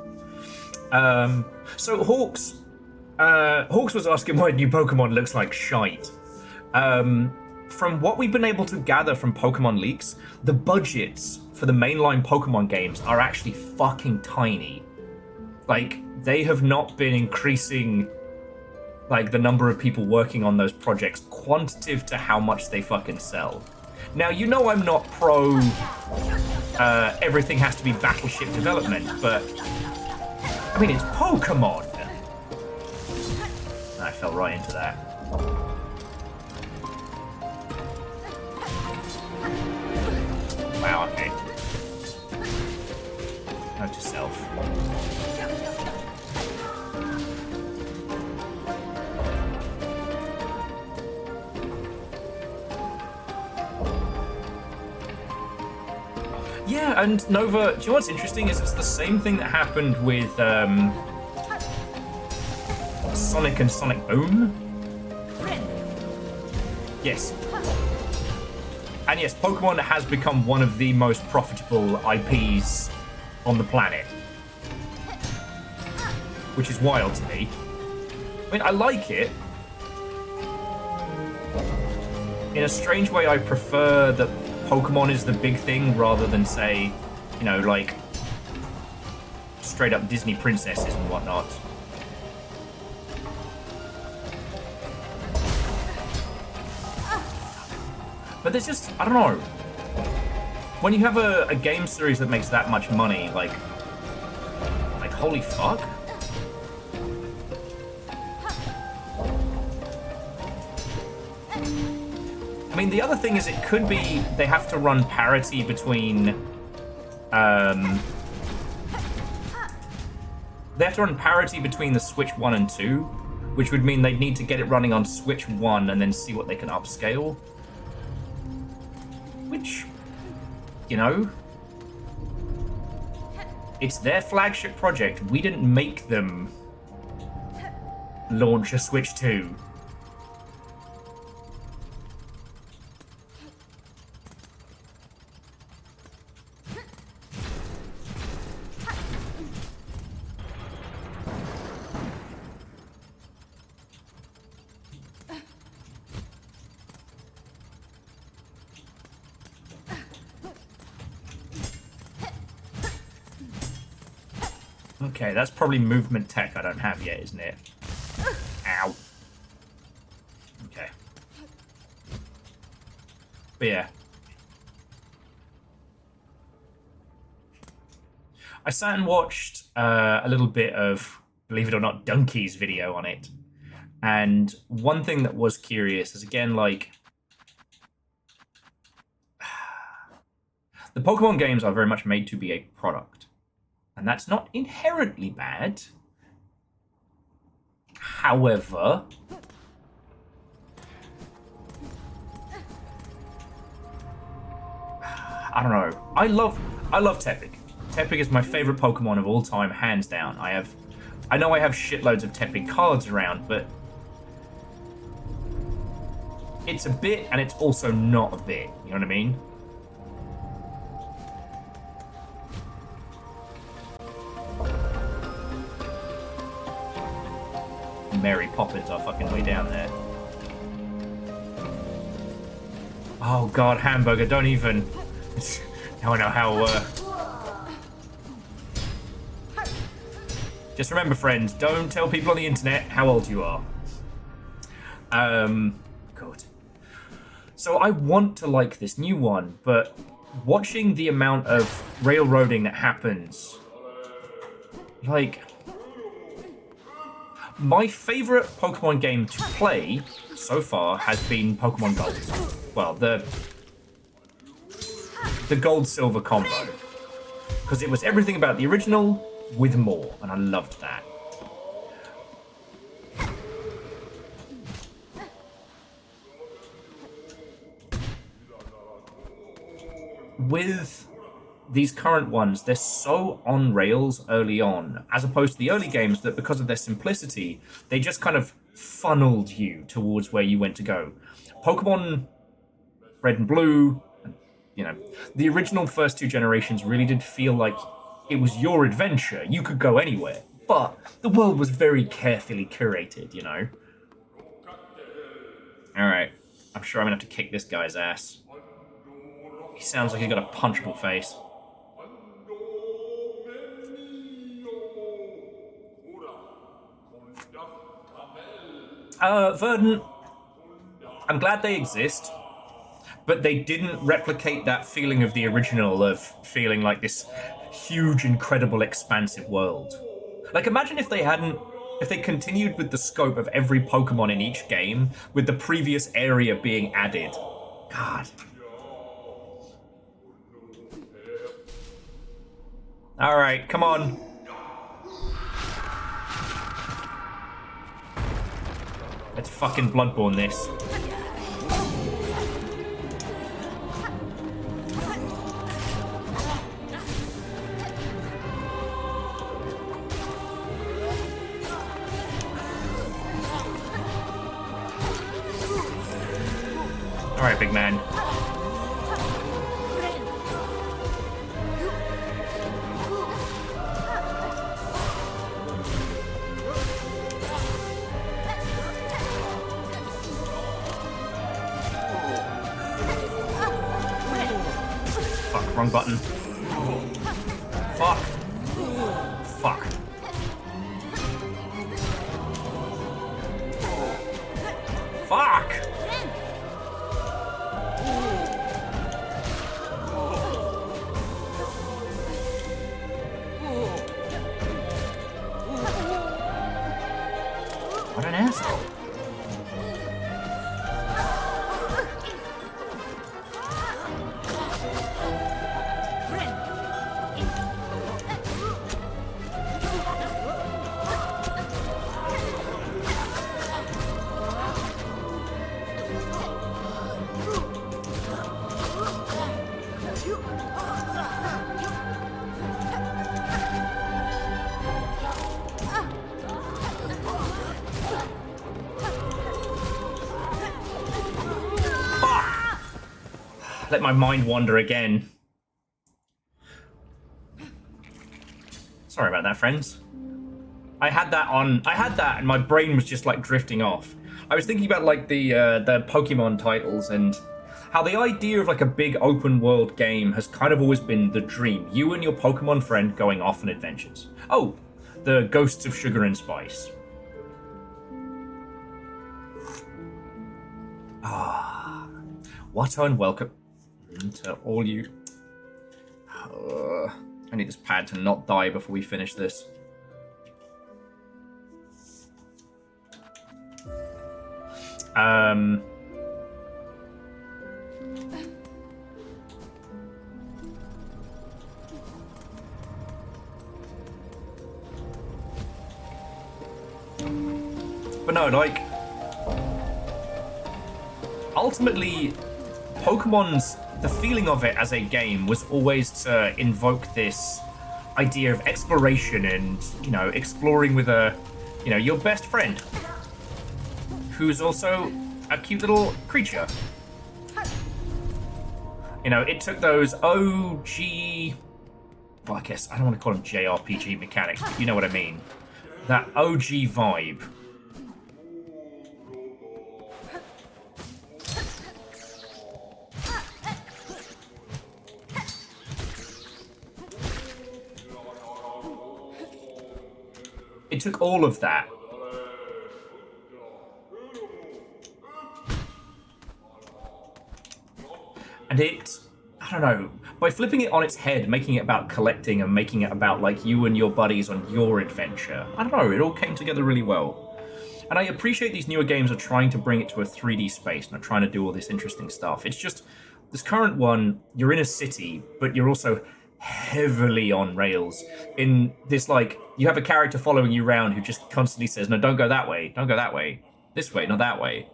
S1: So Hawks was asking why new Pokemon looks like shite. From what we've been able to gather from Pokemon leaks, the budgets for the mainline Pokemon games are actually fucking tiny. Like, they have not been increasing like the number of people working on those projects quantitative to how much they fucking sell. Now, you know I'm not pro everything has to be Battleship development, but I mean, it's Pokemon. I fell right into that. Wow, okay. Note to self. and Nova, do you know what's interesting is it's the same thing that happened with Sonic and Sonic Boom. Yes. And yes, Pokemon has become one of the most profitable IPs on the planet. Which is wild to me. I mean, I like it. In a strange way, I prefer that Pokemon is the big thing rather than, say, you know, like, straight up Disney princesses and whatnot. But there's just, I don't know. When you have a game series that makes that much money, like holy fuck. I mean, the other thing is it could be they have to run parity between, they have to run parity between the Switch 1 and 2, which would mean they'd need to get it running on Switch 1 and then see what they can upscale. Which, you know, it's their flagship project. We didn't make them launch a Switch 2. Okay, that's probably movement tech I don't have yet, isn't it? Ow. Okay. But yeah. I sat and watched a little bit of, believe it or not, Donkey's video on it. And one thing that was curious is, again, like, the Pokemon games are very much made to be a product. And that's not inherently bad. However, I don't know. I love Tepig. Tepig is my favorite Pokemon of all time, hands down. I know I have shitloads of Tepig cards around, but it's a bit and it's also not a bit. You know what I mean? Mary Poppins are fucking way down there. Oh god, hamburger, don't even. Now I know how. Just remember, friends, don't tell people on the internet how old you are. God. So I want to like this new one, but watching the amount of railroading that happens, like. My favourite Pokemon game to play so far has been Pokemon Gold. Well, the Gold-Silver combo. Because it was everything about the original with more, and I loved that. With these current ones, they're so on rails early on, as opposed to the early games that, because of their simplicity, they just kind of funneled you towards where you went to go. Pokemon Red and Blue, you know, the original first two generations really did feel like it was your adventure. You could go anywhere, but the world was very carefully curated, you know? Alright, I'm sure I'm gonna have to kick this guy's ass. He sounds like he's got a punchable face. Verdant, I'm glad they exist, but they didn't replicate that feeling of the original of feeling like this huge, incredible, expansive world. Like, imagine if they continued with the scope of every Pokemon in each game, with the previous area being added. God. Alright, come on. Let's fucking Bloodborne this. Alright, big man. Fuck, wrong button. Fuck. Fuck. Fuck! What an asshole. Let my mind wander again. Sorry about that, friends. I had that and my brain was just like drifting off. I was thinking about like the Pokemon titles and how the idea of like a big open world game has kind of always been the dream. You and your Pokemon friend going off on adventures. Oh, the Ghosts of Sugar and Spice. Ah, what unwelcome to all you. I need this pad to not die before we finish this. But no, like, ultimately, Pokemon's, the feeling of it as a game was always to invoke this idea of exploration and, you know, exploring with a, you know, your best friend, who's also a cute little creature. You know, it took those OG, well, I guess I don't want to call them JRPG mechanics, but you know what I mean. That OG vibe. It took all of that. And it, I don't know, by flipping it on its head, making it about collecting and making it about like you and your buddies on your adventure, I don't know, it all came together really well. And I appreciate these newer games are trying to bring it to a 3D space and are trying to do all this interesting stuff. It's just, this current one, you're in a city, but you're also heavily on rails in this, like, you have a character following you around who just constantly says, no, don't go that way, don't go that way, this way, not that way.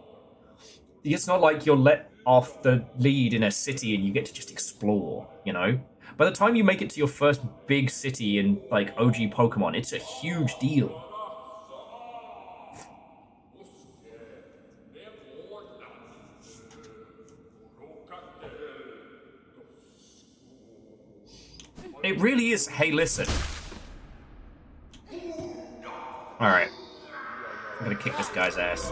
S1: It's not like you're let off the lead in a city and you get to just explore, you know? By the time you make it to your first big city in, like, OG Pokemon, it's a huge deal. It really is, hey, listen. Alright. I'm gonna kick this guy's ass.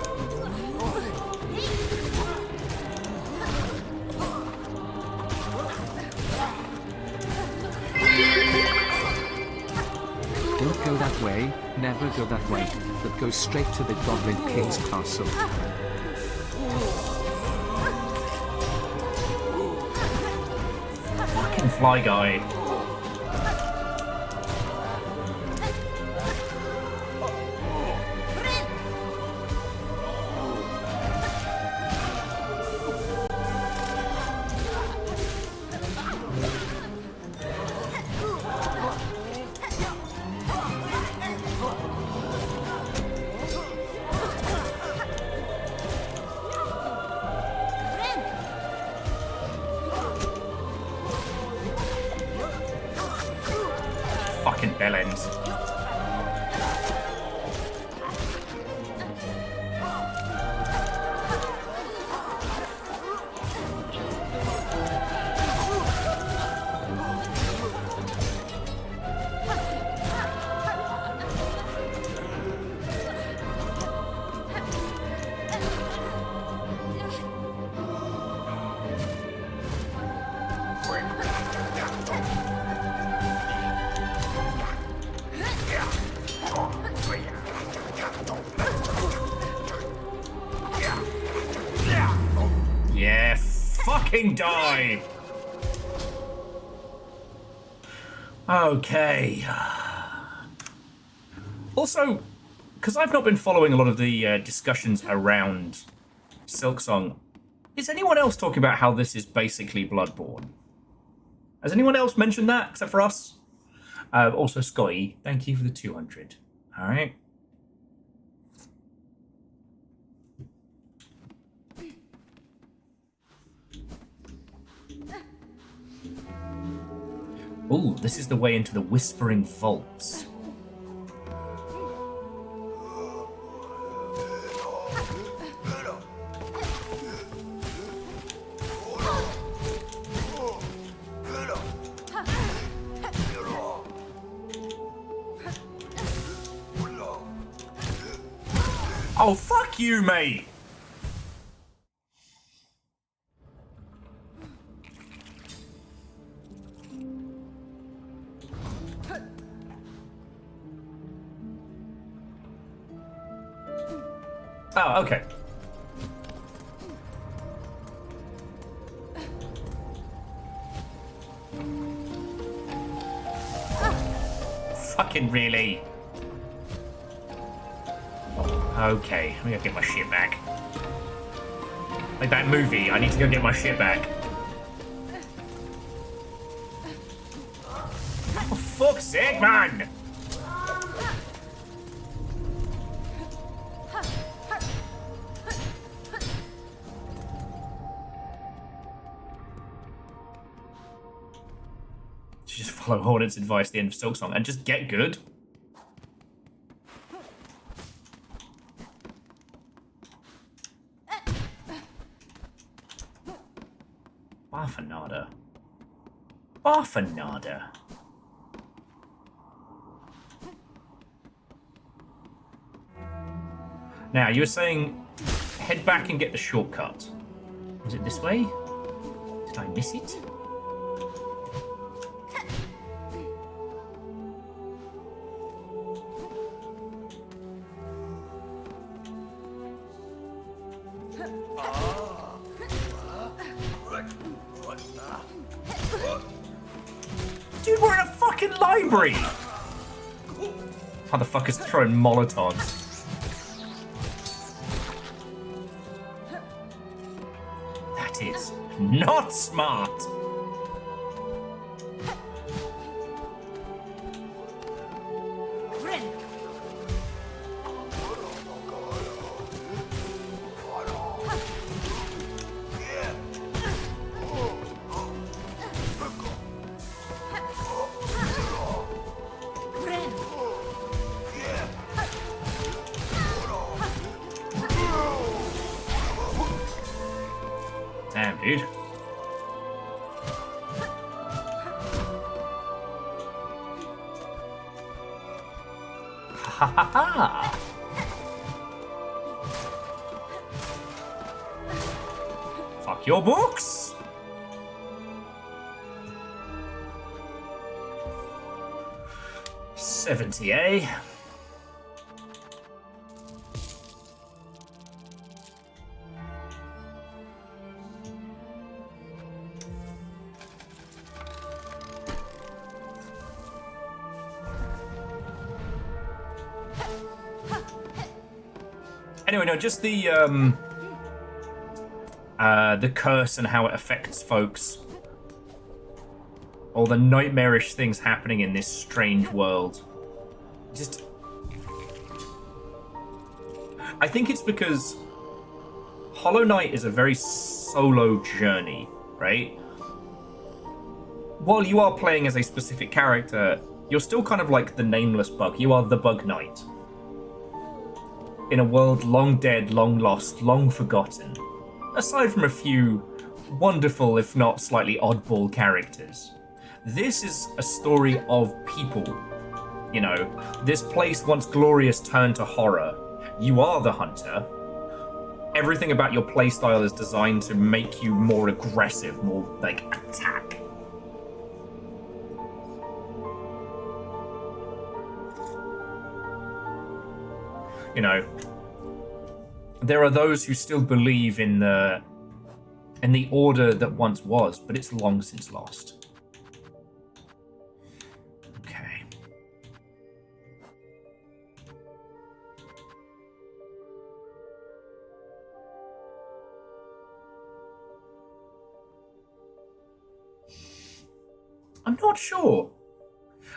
S2: Don't go that way, never go that way, but go straight to the Goblin King's castle.
S1: Fucking fly guy. fucking die! Okay. Also, because I've not been following a lot of the discussions around Silksong, is anyone else talking about how this is basically Bloodborne? Has anyone else mentioned that except for us? Also, Scotty, thank you for the 200. All right. Ooh, this is the way into the Whispering Vaults. Oh, fuck you, mate! Oh, okay. Fucking really? Okay, I'm gonna get my shit back. Like that movie, I need to go get my shit back. For fuck's sake, man! Just follow Hornet's advice at the end of Silksong and just get good. Barfanada. Barfanada. Now, you were saying head back and get the shortcut. Was it this way? Did I miss it? Dude, we're in a fucking library! Motherfuckers throwing Molotovs. That is not smart! Damn, dude. Ha ha ha! Fuck your books! $70, eh? Anyway, no, just the curse and how it affects folks. All the nightmarish things happening in this strange world. Just... I think it's because Hollow Knight is a very solo journey, right? While you are playing as a specific character, you're still kind of like the nameless bug. You are the Bug Knight. In a world long dead, long lost, long forgotten. Aside from a few wonderful, if not slightly oddball characters. This is a story of people. You know, this place once glorious turned to horror. You are the hunter. Everything about your playstyle is designed to make you more aggressive, more, like, attack. You know, there are those who still believe in the in the order that once was, but it's long since lost. Okay. I'm not sure.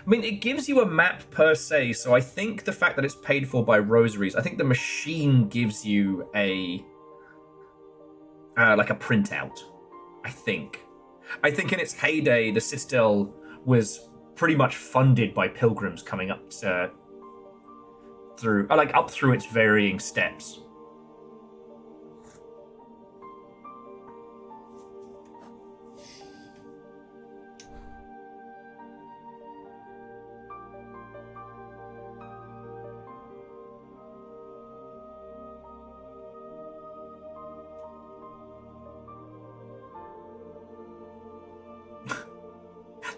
S1: I mean, it gives you a map per se, so I think the fact that it's paid for by rosaries, I think the machine gives you a like a printout. I think in its heyday, the Citadel was pretty much funded by pilgrims coming up to up through its varying steps.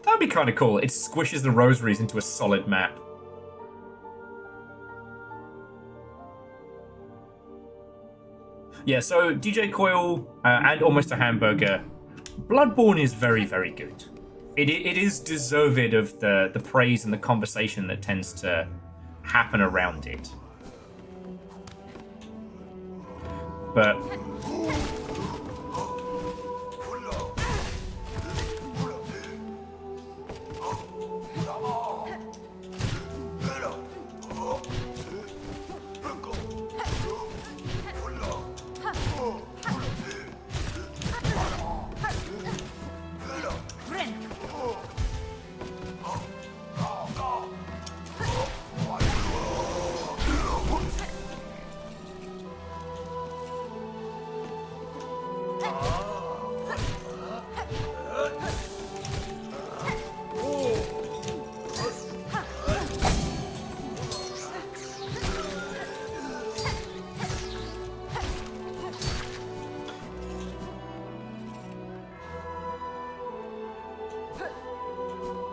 S1: That'd be kind of cool. It squishes the rosaries into a solid map. Yeah, so DJ Coil and Almost a Hamburger, Bloodborne is very, very good. It is deserved of the praise and the conversation that tends to happen around it. But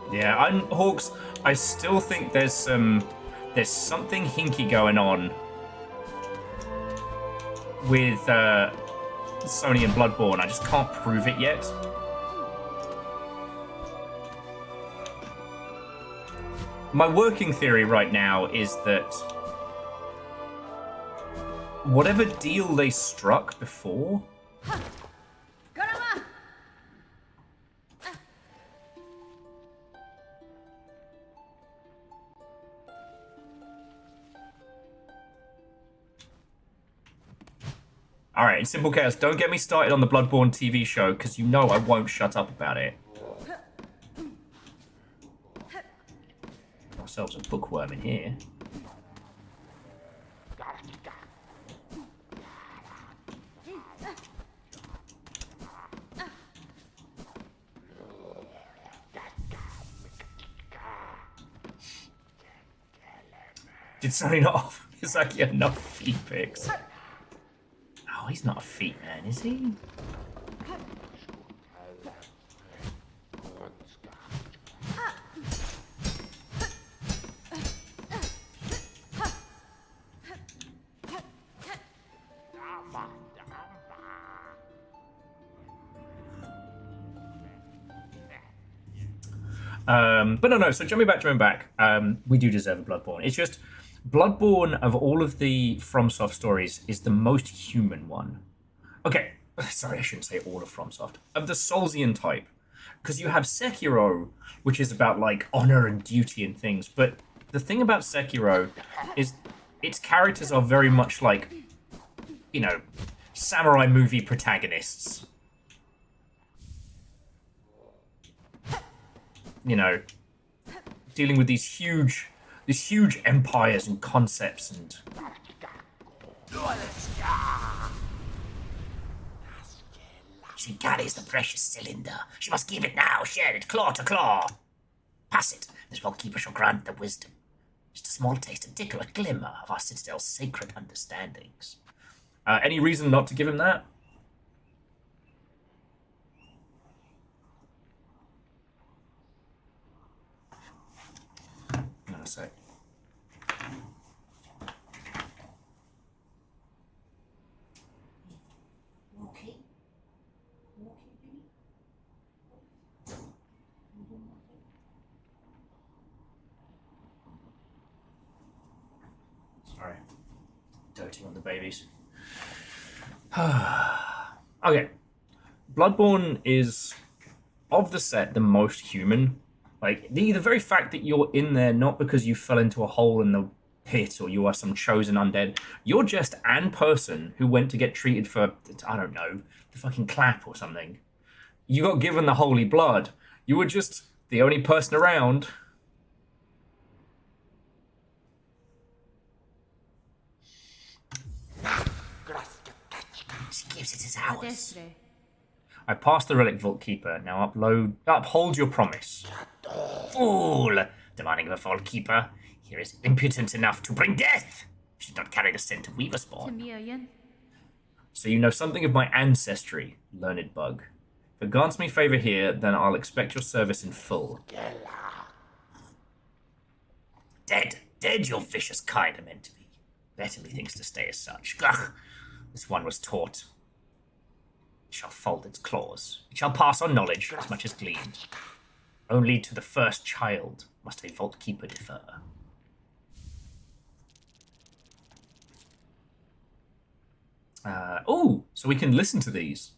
S1: yeah, Hawks, I still think there's something hinky going on with Sony and Bloodborne. I just can't prove it yet. My working theory right now is that whatever deal they struck before, Alright, Simple Chaos, don't get me started on the Bloodborne TV show, because you know I won't shut up about it. Ourselves a bookworm in here. Did Sony not offer Miyazaki enough feet pics? Oh, he's not a feet man, is he? But no, so jumping back, we do deserve a Bloodborne. It's just, Bloodborne, of all of the FromSoft stories, is the most human one. Okay, sorry, I shouldn't say all of FromSoft. Of the Soulsian type. Because you have Sekiro, which is about, like, honor and duty and things. But the thing about Sekiro is its characters are very much like, you know, samurai movie protagonists. You know, dealing with these huge empires and concepts and... She carries the precious cylinder. She must keep it now. Share it, claw to claw. Pass it. This Vaultkeeper shall grant the wisdom. Just a small taste and tickle, a glimmer of our citadel's sacred understandings. Any reason not to give him that? No, sec.
S7: Okay.
S1: Sorry. Doting on the babies. Okay. Bloodborne is, of the set, the most human. Like, the very fact that you're in there not because you fell into a hole in the pit or you are some chosen undead. You're just an person who went to get treated for, I don't know, the fucking clap or something. You got given the holy blood. You were just the only person around. She gives it his hours. I passed the relic Vault Keeper. Now uphold your promise. Fool! Demanding of a Vault Keeper. Here is impudent enough to bring death. Should not carry the scent of Weaver Spawn. So you know something of my ancestry, learned bug. If it grants me favor here, then I'll expect your service in full. Dead your vicious kind are meant to be. Better methinks to stay as such. Ugh, this one was taught. It shall fold its claws. It shall pass on knowledge as much as gleaned. Only to the first child must a Vault Keeper defer. So we can listen to these.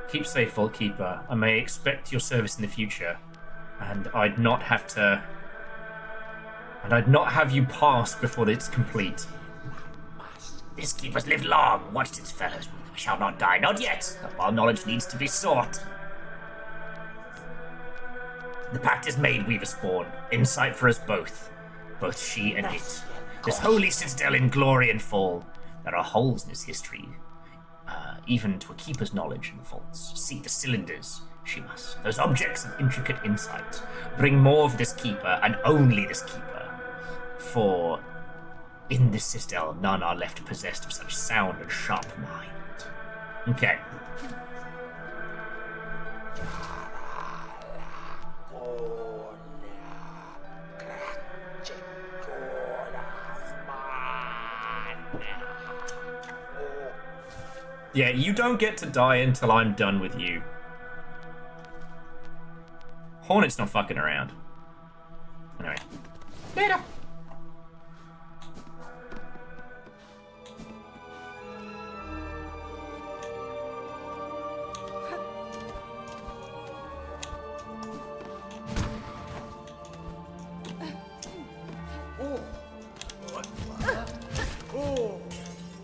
S1: Keep safe, Vault Keeper. I may expect your service in the future, and I'd not have you pass before it's complete. This keeper's lived long, watched its fellows. We shall not die, not yet, while knowledge needs to be sought. The pact is made, Weaver Spawn. Insight for us both she and it. This holy citadel in glory and fall. There are holes in its history, even to a keeper's knowledge in the vaults. See the cylinders, she must. Those objects of intricate insight. Bring more of this keeper, and only this keeper. For in this citadel, none are left possessed of such sound and sharp mind. Okay. Yeah, you don't get to die until I'm done with you. Hornet's not fucking around. Anyway. Later.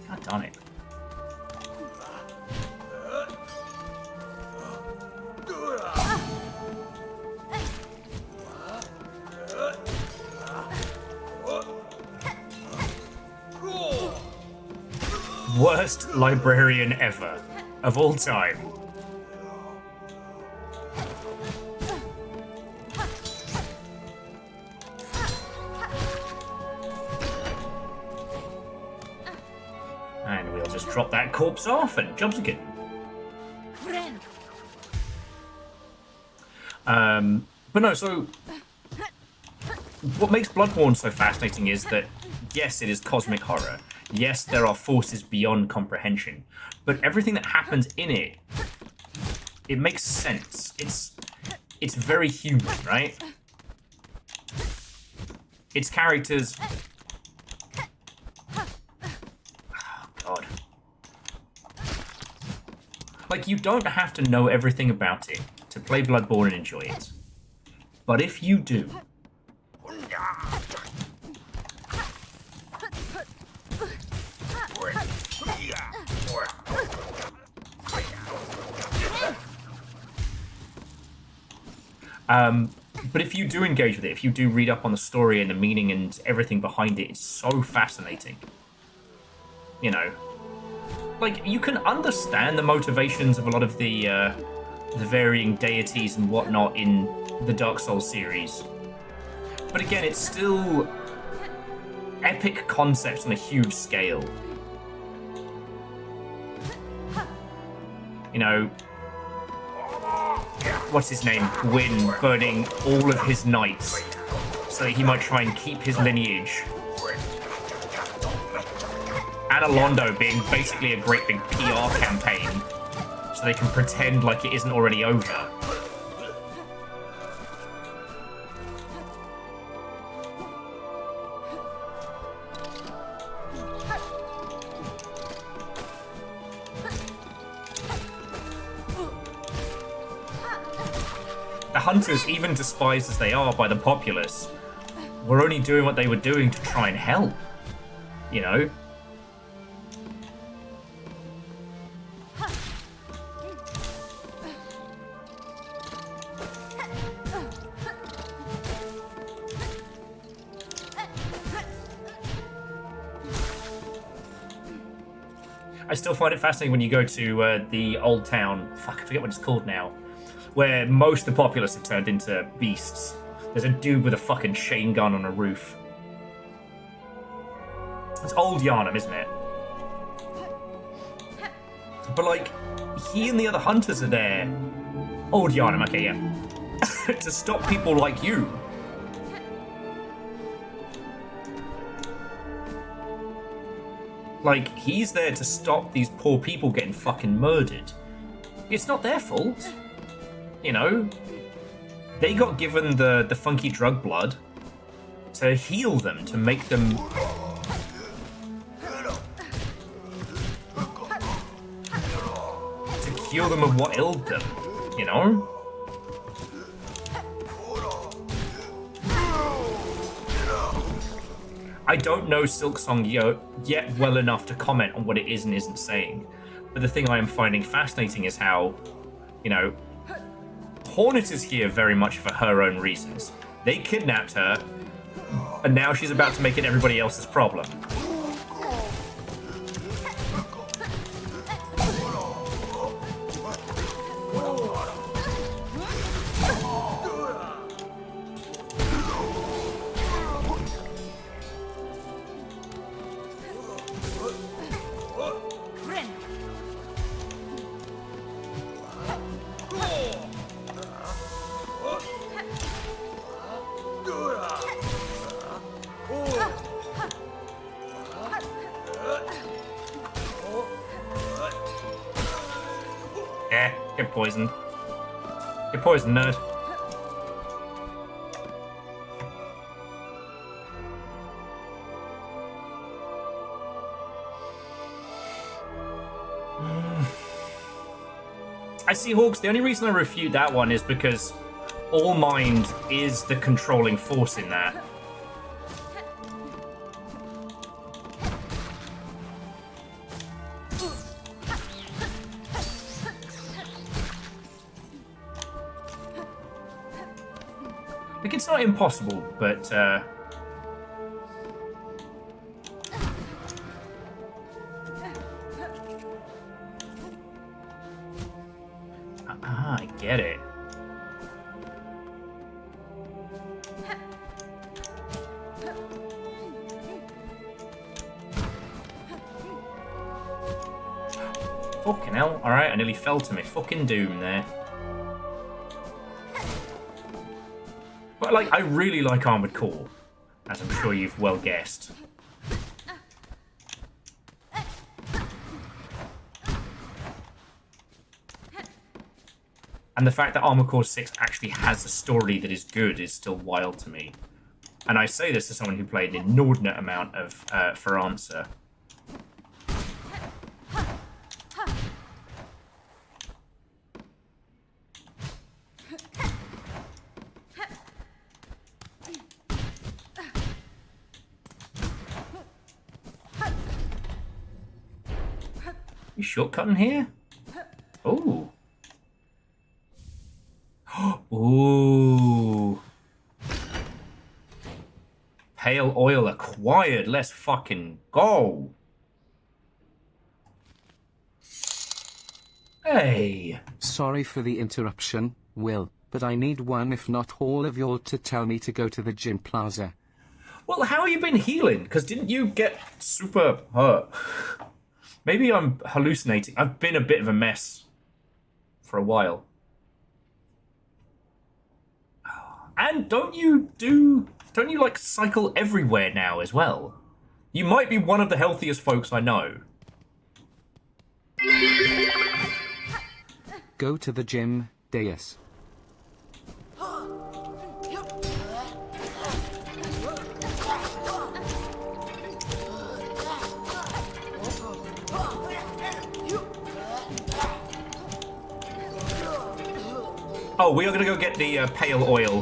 S1: God damn it. Worst librarian ever, of all time. And we'll just drop that corpse off and jobs again. But no, so what makes Bloodborne so fascinating is that, yes, it is cosmic horror. Yes, there are forces beyond comprehension, but everything that happens in it, it makes sense. It's very human, right? Its characters... Oh, God. Like, you don't have to know everything about it to play Bloodborne and enjoy it. But if you do... But if you do engage with it, if you do read up on the story and the meaning and everything behind it, it's so fascinating. You know, like, you can understand the motivations of a lot of the varying deities and whatnot in the Dark Souls series. But again, it's still epic concepts on a huge scale. You know, what's his name? Gwyn burning all of his knights so that he might try and keep his lineage. Anna Londo being basically a great big PR campaign so so they can pretend like it isn't already over. The hunters, even despised as they are by the populace, were only doing what they were doing to try and help. You know? I still find it fascinating when you go to the old town. Fuck, I forget what it's called now. Where most of the populace have turned into beasts. There's a dude with a fucking chain gun on a roof. It's old Yharnam, isn't it? But, like, he and the other hunters are there. Old Yharnam, okay, yeah. To stop people like you. Like, he's there to stop these poor people getting fucking murdered. It's not their fault. You know? They got given the funky drug blood to heal them, to make them... to cure them of what ailed them, you know? I don't know Silksong yet well enough to comment on what it is and isn't saying. But the thing I am finding fascinating is how, you know, Hornet is here very much for her own reasons. They kidnapped her, and now she's about to make it everybody else's problem. Get poisoned. Get poisoned, nerd. I see, Hawks. The only reason I refute that one is because All Mind is the controlling force in that. Like, it's not impossible, but, I get it. Fucking hell. Alright, I nearly fell to my fucking doom there. But, like, I really like Armored Core, as I'm sure you've well guessed. And the fact that Armored Core 6 actually has a story that is good is still wild to me. And I say this as someone who played an inordinate amount of For Answer. You shortcutting here? Oh. Ooh. Pale oil acquired. Let's fucking go. Hey.
S2: Sorry for the interruption, Will, but I need one if not all of y'all to tell me to go to the gym plaza.
S1: Well, how have you been healing? Because didn't you get super hurt? Maybe I'm hallucinating. I've been a bit of a mess for a while. And don't you like cycle everywhere now as well? You might be one of the healthiest folks I know.
S2: go to the gym, Deus.
S1: Oh, we are gonna go get the pale oil.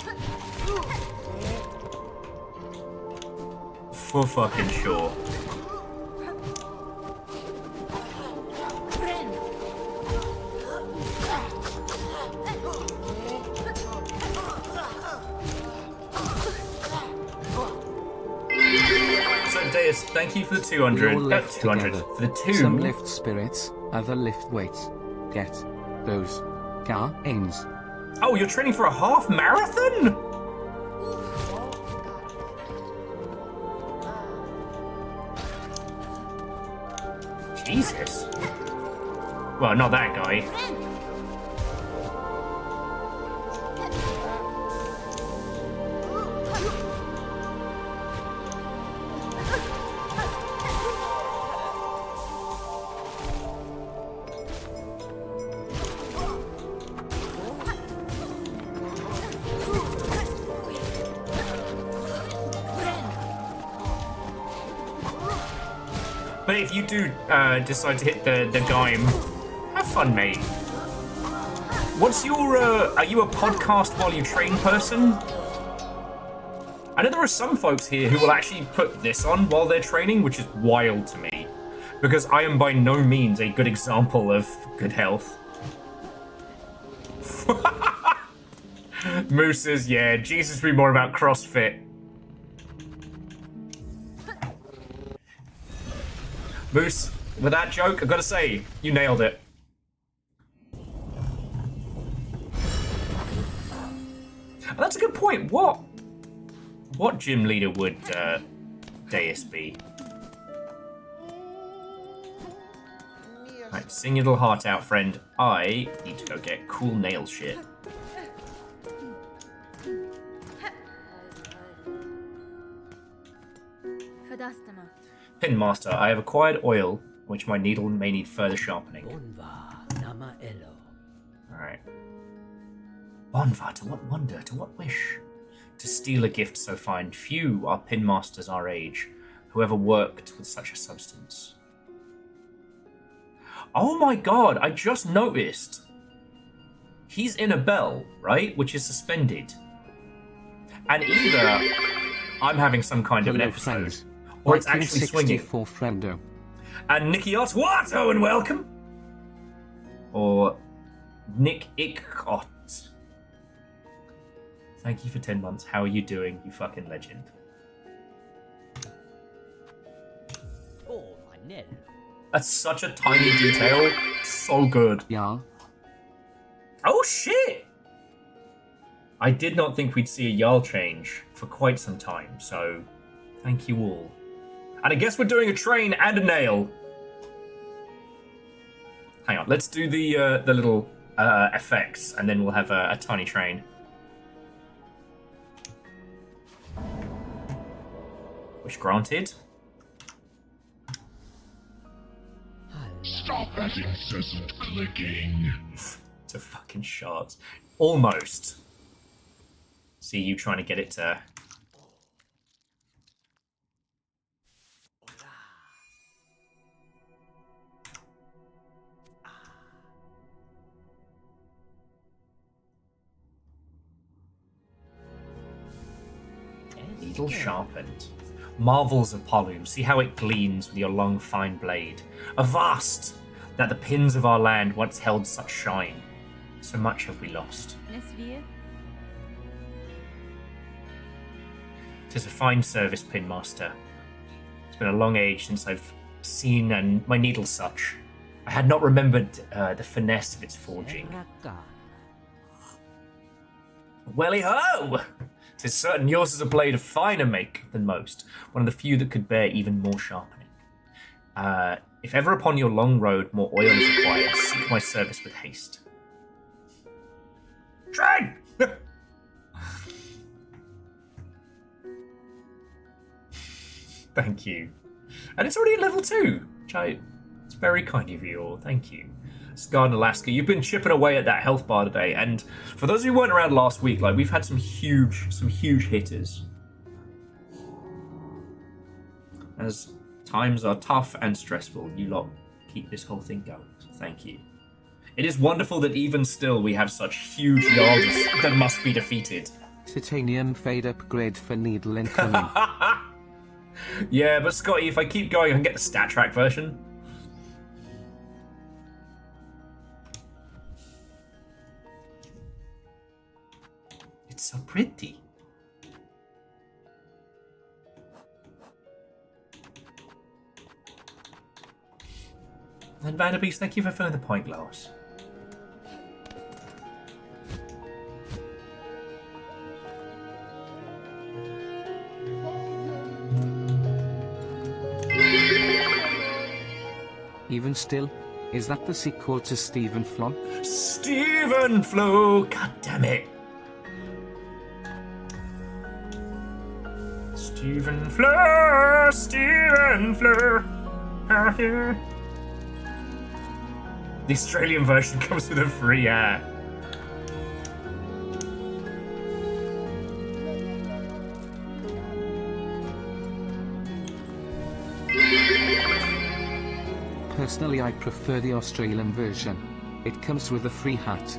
S1: For fucking sure. So, Deus, thank you for the 200.
S2: We all lift
S1: 200.
S2: together.
S1: For the 2.
S2: Some lift spirits, other lift weights. Get those gains.
S1: Oh, you're training for a half marathon? Jesus. Well, not that guy. But if you do decide to hit the game, have fun, mate. What's your, are you a podcast while you train person? I know there are some folks here who will actually put this on while they're training, which is wild to me. Because I am by no means a good example of good health. Moose says, yeah, Jesus would be more about CrossFit. Moose, with that joke, I've got to say, you nailed it. And that's a good point. What gym leader would Deus be? Right, sing your little heart out, friend. I need to go get cool nail shit. Pin Master, I have acquired oil, which my needle may need further sharpening. Alright. Bonva, to what wonder, to what wish? To steal a gift so fine, few are pin masters our age, who ever worked with such a substance. Oh my god, I just noticed. He's in a bell, right? Which is suspended. And either I'm having some kind of an episode, or it's actually swinging.
S2: Friendo.
S1: And Nicky Otwato, and welcome. Or Nick Ickot. Thank you for 10 months. How are you doing, you fucking legend?
S7: Oh, my nell.
S1: That's such a tiny detail. So good.
S2: Yeah.
S1: Oh shit! I did not think we'd see a Jarl change for quite some time, so thank you all. And I guess we're doing a train and a nail. Hang on, let's do the little effects, and then we'll have a tiny train. Wish granted.
S5: Stop that incessant clicking.
S1: To fucking shards. Almost. See you trying to get it to... Needle sharpened. Marvels of Pollume, see how it gleams with your long fine blade. Avast! That the pins of our land once held such shine. So much have we lost. 'Tis a fine service, Pin Master. It's been a long age since I've seen and my needle such. I had not remembered the finesse of its forging. Welly ho! 'Tis certain yours is a blade of finer make than most, one of the few that could bear even more sharpening. If ever upon your long road more oil is required, seek my service with haste. Train! Thank you. And it's already at level 2, which it's very kind of you all, thank you. Scar in Alaska, you've been chipping away at that health bar today, and for those who weren't around last week, like we've had some huge hitters. As times are tough and stressful, you lot keep this whole thing going. So thank you. It is wonderful that even still we have such huge yards that must be defeated.
S2: Titanium fade upgrade for needle incoming.
S1: Yeah, but Scotty, if I keep going, I can get the stat track version. It's so pretty. And Vanderbeest, thank you for filling the point glass.
S2: Even still, is that the sequel to Stephen Flon?
S1: Stephen Flo! God damn it! Stephen Flo! Stephen Flo! The Australian version comes with a free hat.
S2: Personally, I prefer the Australian version. It comes with a free hat.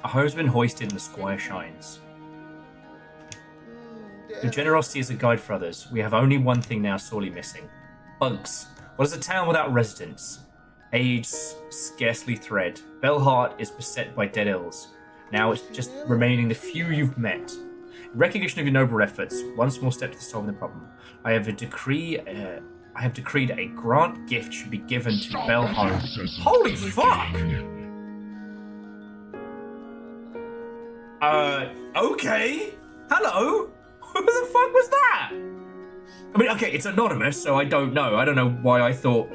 S1: A home's been hoisted and the squire shines. Your generosity is a guide for others. We have only one thing now sorely missing. Bugs. What is a town without residents? Age scarcely thread. Bellheart is beset by dead ills. Now it's just remaining the few you've met. In recognition of your noble efforts, one small step to solving the problem. I have decreed a grant gift should be given to Bellheart. Holy fuck! Okay. Hello? Who the fuck was that? I mean, okay, it's anonymous, so I don't know. I don't know why I thought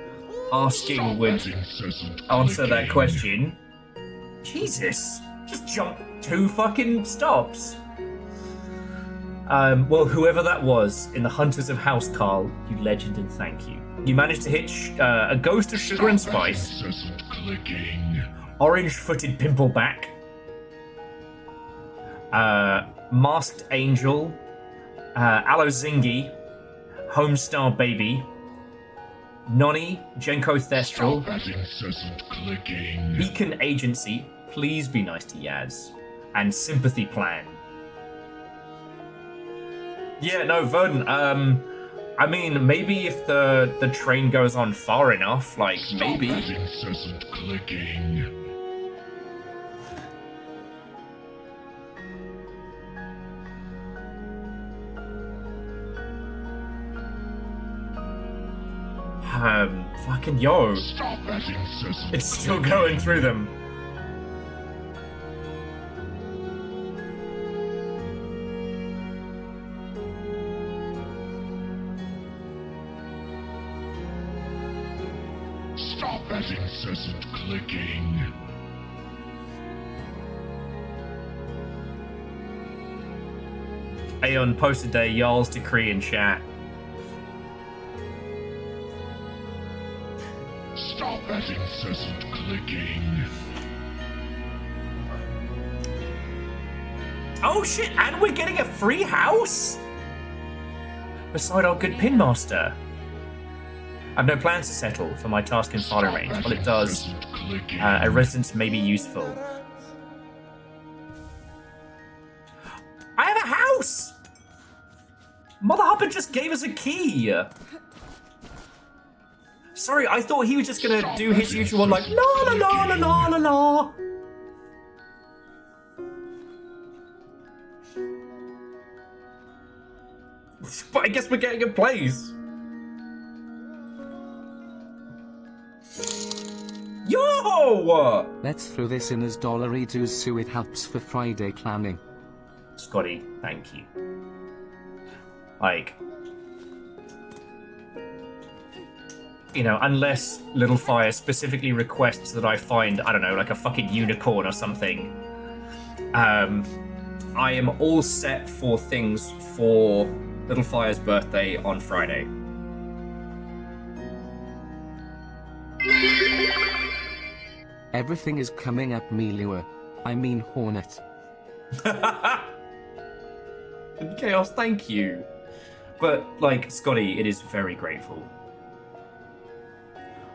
S1: asking would answer that question. Jesus. Just jump 2 fucking stops. Well, whoever that was in the Hunters of Housecarl, you legend and thank you. You managed to hit a ghost of sugar and spice, orange-footed pimpleback, masked angel, Alozingi, Homestar Baby, Nonny, Jenko Thestral, Beacon Agency, please be nice to Yaz, and Sympathy Plan. Yeah, no, Verdon, I mean, maybe if the train goes on far enough, like, maybe. Fucking yo. It's still going through them.
S5: Stop that incessant clicking.
S1: Aeon posted a Jarl's decree in chat.
S5: Stop that incessant clicking.
S1: Oh shit, and we're getting a free house? Beside our good pinmaster. I've no plans to settle for my task in far range. While it does, a residence may be useful. I have a house! Mother Hopper just gave us a key! Sorry, I thought he was just gonna do his usual one like, la la la la la la la. But I guess we're getting a place. Yo! what?
S2: Let's throw this in as $2 so it helps for Friday planning.
S1: Scotty, thank you. Like, you know, unless Little Fire specifically requests that I find, I don't know, like a fucking unicorn or something, I am all set for things for Little Fire's birthday on Friday.
S2: Everything is coming up Melua. I mean Hornet.
S1: Chaos, thank you. But, like, Scotty, it is very grateful.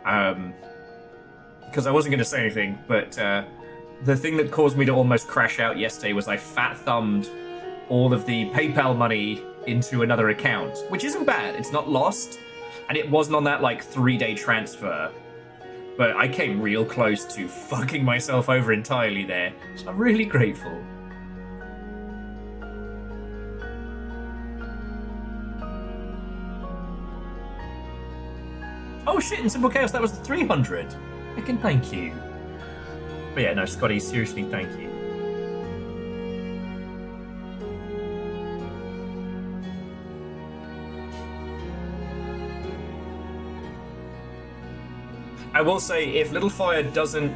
S1: Because I wasn't going to say anything, but the thing that caused me to almost crash out yesterday was I fat-thumbed all of the PayPal money into another account, which isn't bad. It's not lost, and it wasn't on that, like, 3-day transfer. But I came real close to fucking myself over entirely there, so I'm really grateful. Oh shit, in Simple Chaos, that was the 300. Fucking thank you. But yeah, no, Scotty, seriously, thank you. I will say, if Little Fire doesn't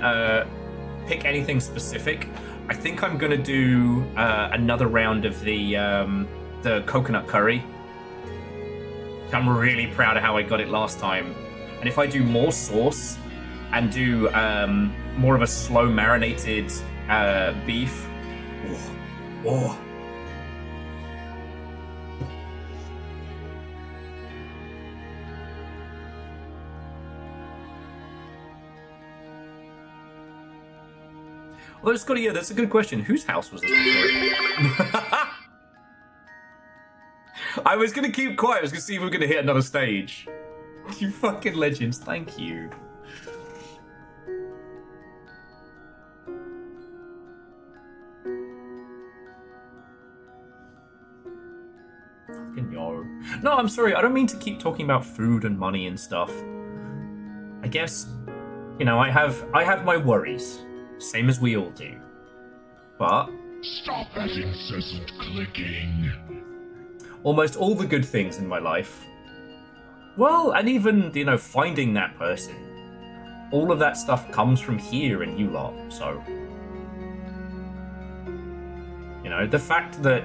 S1: pick anything specific, I think I'm gonna do another round of the coconut curry. I'm really proud of how I got it last time. And if I do more sauce and do more of a slow marinated beef, oh. Although, Scotty, yeah, that's a good question. Whose house was this before? I was going to keep quiet. I was going to see if we were going to hit another stage. You fucking legends. Thank you. Fucking yo. No, I'm sorry. I don't mean to keep talking about food and money and stuff. I guess, you know, I have my worries. Same as we all do. But
S5: Stop that incessant clicking.
S1: almost all the good things in my life, well, and even, you know, finding that person, all of that stuff comes from here and you lot. So, you know, the fact that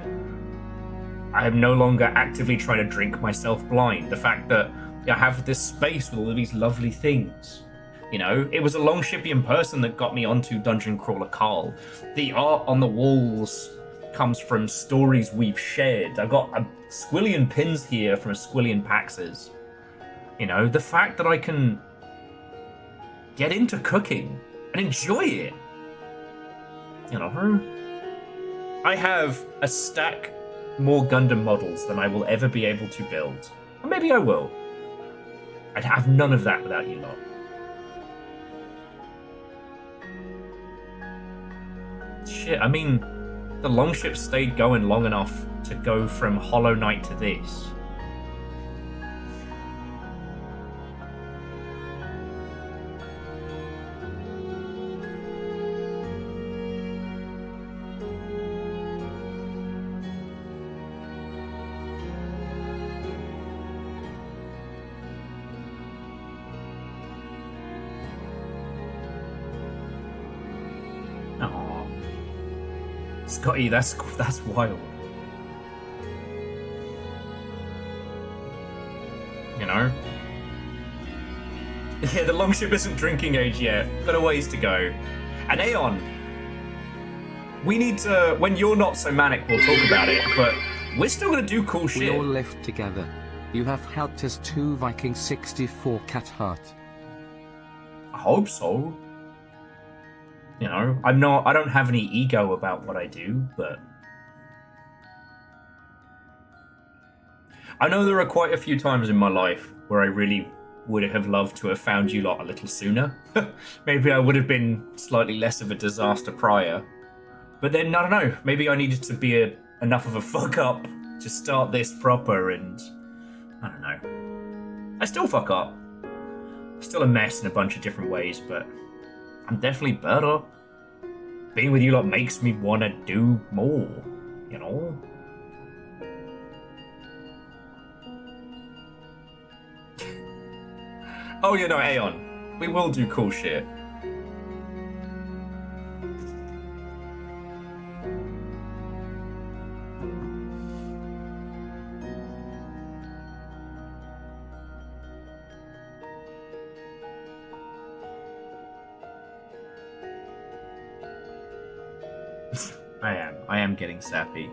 S1: I am no longer actively trying to drink myself blind, the fact that I have this space with all of these lovely things. You know, it was a Longshipian person that got me onto Dungeon Crawler Carl. The art on the walls comes from stories we've shared. I've got a squillion pins here from a squillion Paxes. You know, the fact that I can get into cooking and enjoy it. You know, I have a stack more Gundam models than I will ever be able to build. Or maybe I will. I'd have none of that without you lot. Shit, I mean, the Longship stayed going long enough to go from Hollow Knight to this. Scotty, that's wild. You know? Yeah, the Longship isn't drinking age yet. Got a ways to go. And Aeon, we need to, when you're not so manic, we'll talk about it, but we're still gonna do cool shit.
S2: We all live together. You have helped us too, Viking 64 Cat Heart.
S1: I hope so. You know, I don't have any ego about what I do, but I know there are quite a few times in my life where I really would have loved to have found you lot a little sooner. Maybe I would have been slightly less of a disaster prior. But then, I don't know, maybe I needed to be enough of a fuck up to start this proper, and I don't know. I still fuck up. Still a mess in a bunch of different ways, but I'm definitely better. Being with you lot makes me want to do more, you know? Oh, yeah, no, Aeon. We will do cool shit. I am getting sappy.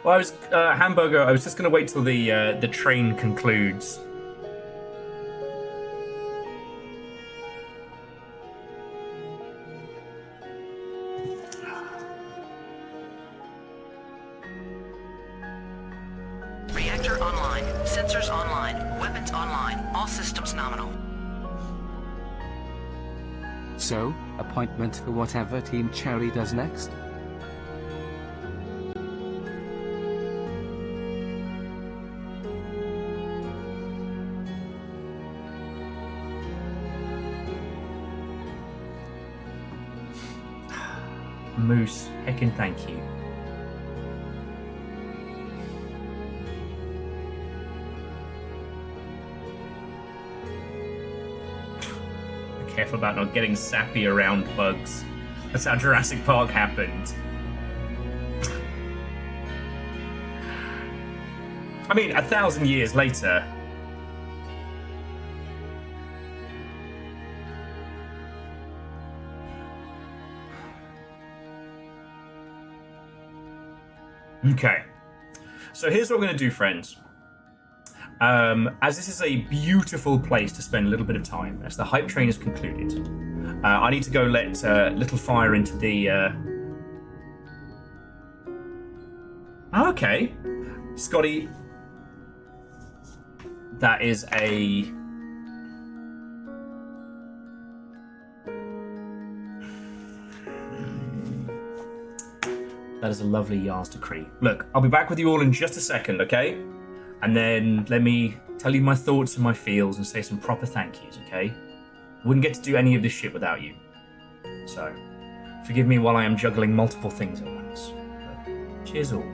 S1: Well, I was hamburger. I was just gonna wait till the train concludes.
S3: Reactor online. Sensors online. Weapons online. All systems nominal.
S2: So, appointment for whatever Team Cherry does next?
S1: Moose, heckin' thank you. Be careful about not getting sappy around bugs. That's how Jurassic Park happened. I mean, 1,000 years later. Okay, so here's what we're going to do, friends. As this is a beautiful place to spend a little bit of time, as the hype train is concluded, I need to go let Little Fire into the... Okay. Scotty, that is a... That is a lovely Yars decree. Look, I'll be back with you all in just a second, okay? And then let me tell you my thoughts and my feels and say some proper thank yous, okay? Wouldn't get to do any of this shit without you. So, forgive me while I am juggling multiple things at once. But cheers all.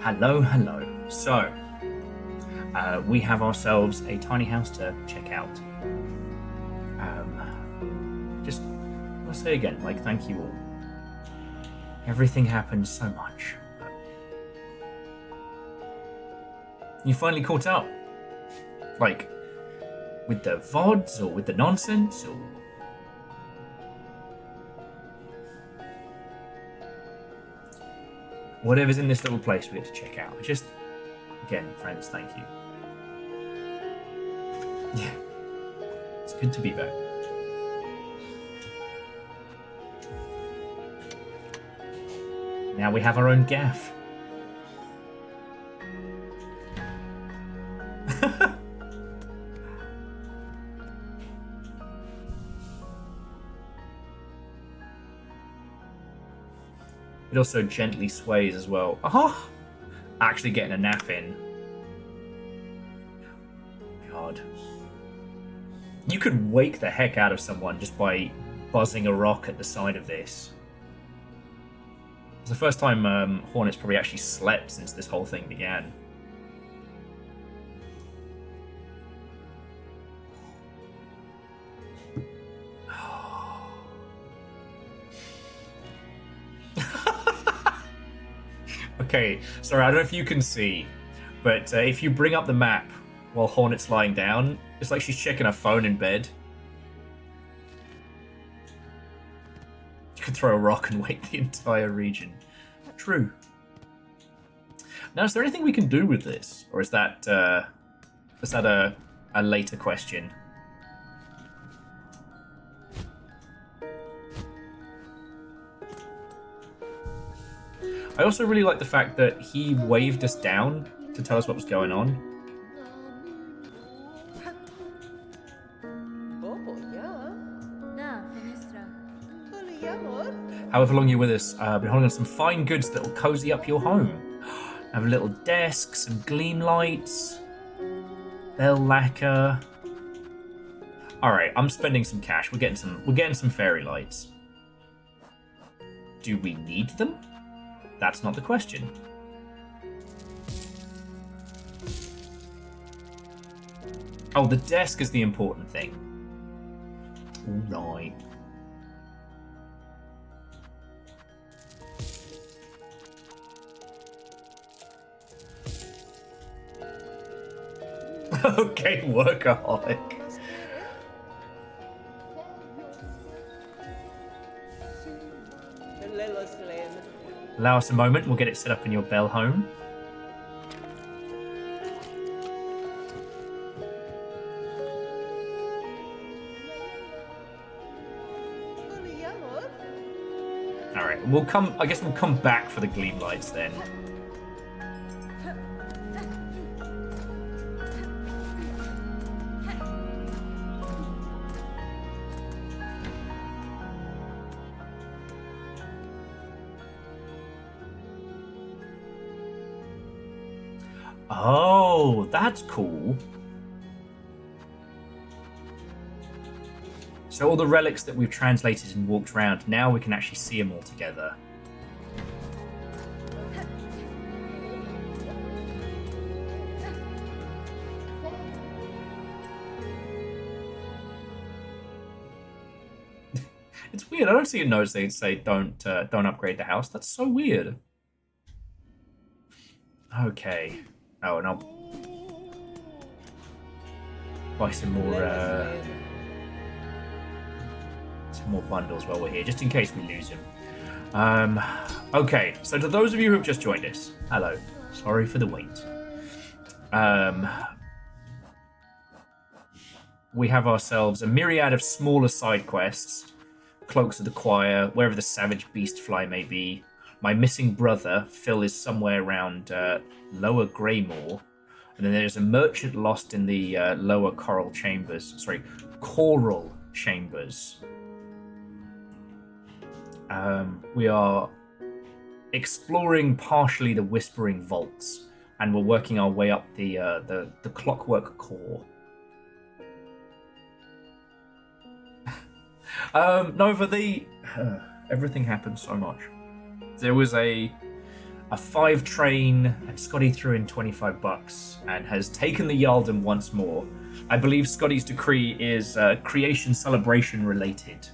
S1: Hello, hello. So, we have ourselves a tiny house to check out. Just want to say again, like, thank you all. Everything happened so much. But you finally caught up. Like, with the VODs, or with the nonsense, or... whatever's in this little place we get to check out. Just, again, friends, thank you. Yeah, it's good to be back. Now we have our own gaff. It also gently sways as well. Oh, actually getting a nap in. God. You could wake the heck out of someone just by buzzing a rock at the side of this. It's the first time Hornet's probably actually slept since this whole thing began. Okay, sorry, I don't know if you can see, but if you bring up the map while Hornet's lying down, it's like she's checking her phone in bed. You could throw a rock and wake the entire region. True. Now, is there anything we can do with this? Or is that a later question? I also really like the fact that he waved us down to tell us what was going on. However long you're with us, I've been holding on some fine goods that will cozy up your home. I have a little desk, some gleam lights, bell lacquer. All right, I'm spending some cash. We're getting some fairy lights. Do we need them? That's not the question. Oh, the desk is the important thing. All right. Okay, workaholic. Allow us a moment, we'll get it set up in your bell home. Alright, I guess we'll come back for the gleam lights then. Oh, that's cool. So all the relics that we've translated and walked around, now we can actually see them all together. It's weird. I don't see a note they say don't upgrade the house. That's so weird. Okay. Oh, and I'll buy some more bundles while we're here, just in case we lose them. Okay, so to those of you who have just joined us, hello. Sorry for the wait. We have ourselves a myriad of smaller side quests. Cloaks of the Choir, wherever the savage beast fly may be. My missing brother, Phil, is somewhere around Lower Greymore. And then there's a merchant lost in the Lower Coral Chambers. Sorry, Coral Chambers. We are exploring partially the Whispering Vaults. And we're working our way up the Clockwork Core. No, for the... everything happened so much. There was a 5 train, and Scotty threw in $25 and has taken the Yaldum once more. I believe Scotty's decree is creation celebration related.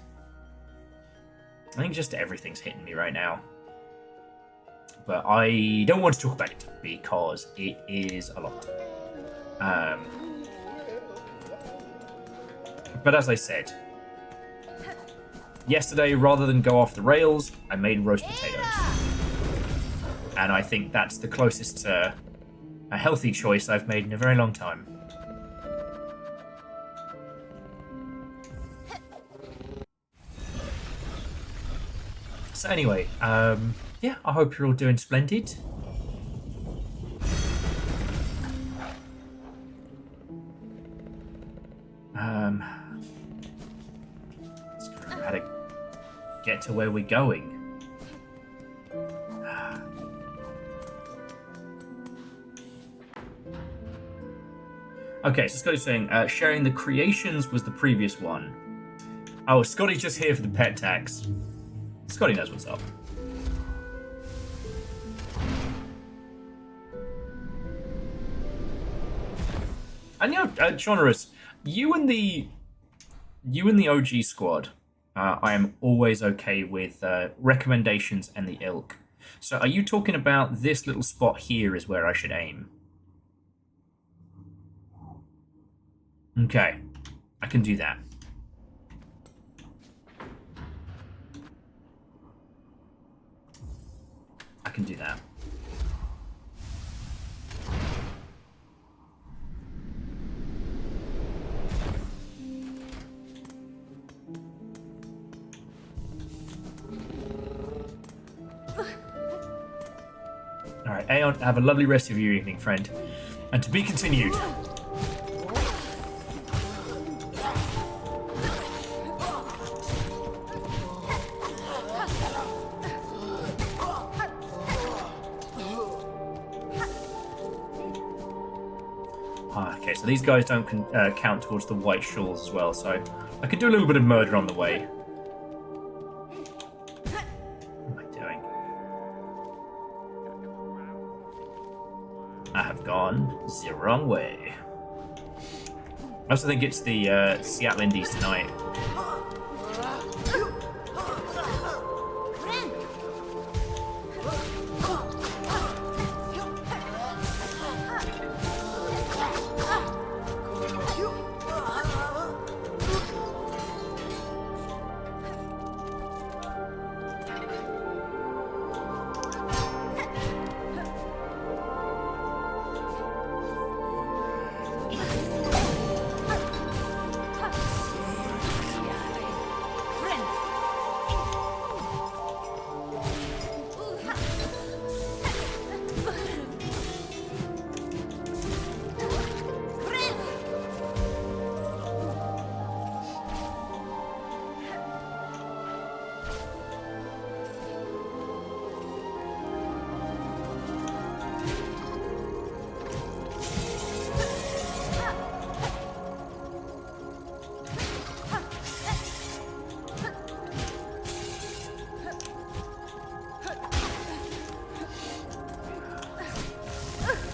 S1: I think just everything's hitting me right now. But I don't want to talk about it because it is a lot. But as I said, yesterday, rather than go off the rails, I made roast potatoes. And I think that's the closest to a healthy choice I've made in a very long time. So anyway, yeah, I hope you're all doing splendid. Let's go how to get to where we're going. Okay, so Scotty's saying, sharing the creations was the previous one. Oh, Scotty's just here for the pet tax. Scotty knows what's up. And you know, Chonorus, you and the OG squad, I am always okay with recommendations and the ilk. So are you talking about this little spot here is where I should aim? Okay, I can do that. I can do that. All right, Aeon, have a lovely rest of your evening, friend. And to be continued. Okay, so these guys don't count towards the white shawls as well, so I could do a little bit of murder on the way. What am I doing? I have gone the wrong way. I also think it's the Seattle Indies tonight.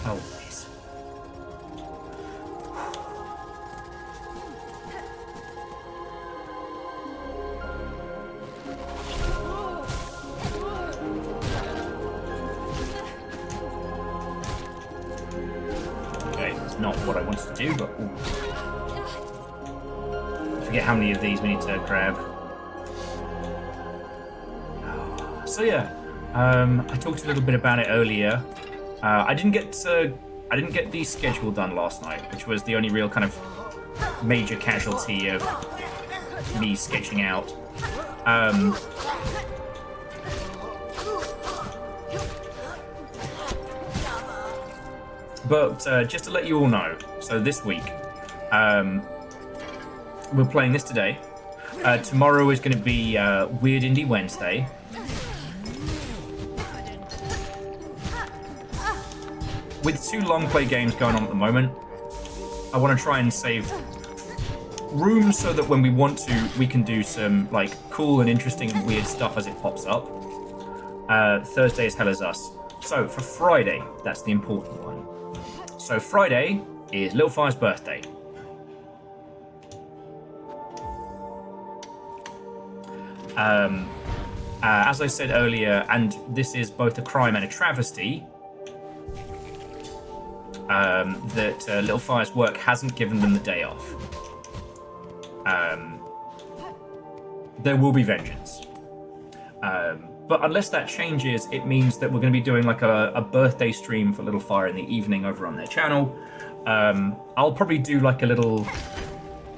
S1: Always. Okay, it's not what I wanted to do, but ooh. I forget how many of these we need to grab. So yeah, I talked a little bit about it earlier. I didn't get the schedule done last night, which was the only real kind of major casualty of me sketching out. But just to let you all know, so this week we're playing this today. Tomorrow is going to be Weird Indie Wednesday. With 2 long play games going on at the moment, I want to try and save room so that when we want to, we can do some like cool and interesting and weird stuff as it pops up. Thursday is Hell is Us. So for Friday, that's the important one. So Friday is Little Fire's birthday. As I said earlier, and this is both a crime and a travesty, that Little Fire's work hasn't given them the day off. There will be vengeance. But unless that changes, it means that we're going to be doing like a birthday stream for Little Fire in the evening over on their channel. I'll probably do like a little,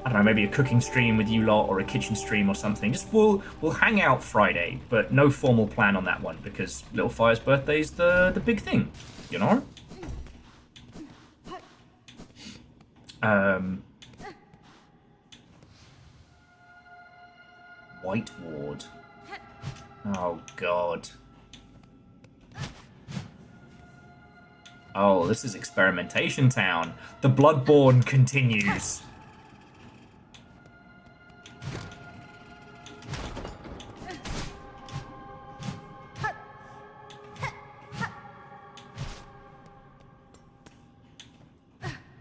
S1: I don't know, maybe a cooking stream with you lot or a kitchen stream or something. Just we'll hang out Friday, but no formal plan on that one because Little Fire's birthday is the big thing, you know? White Ward. Oh, God. Oh, this is Experimentation Town. The Bloodborne continues.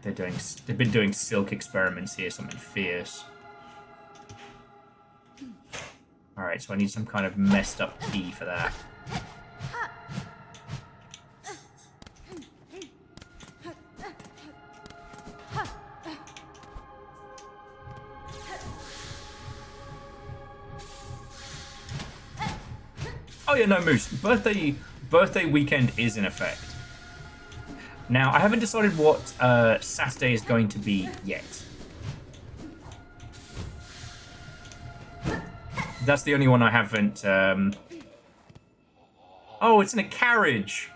S1: They've been doing silk experiments here, something fierce. Alright, so I need some kind of messed up key for that. Oh yeah, no, Moose. Birthday weekend is in effect. Now, I haven't decided what Saturday is going to be yet. That's the only one I haven't... Oh, it's in a carriage!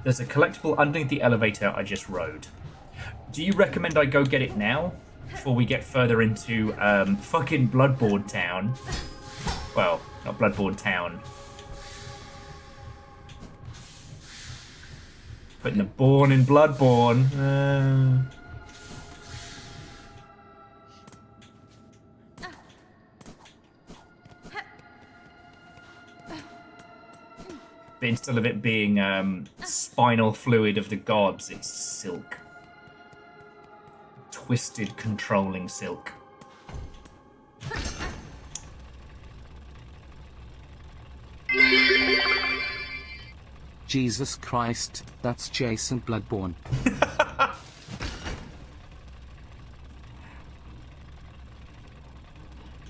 S1: There's a collectible underneath the elevator I just rode. Do you recommend I go get it now? Before we get further into fucking Bloodborne Town. Well, not Bloodborne Town. Putting the born in Bloodborne. But instead of it being spinal fluid of the gods, it's silk. Twisted, controlling silk.
S2: Jesus Christ, that's Jason Bloodborne.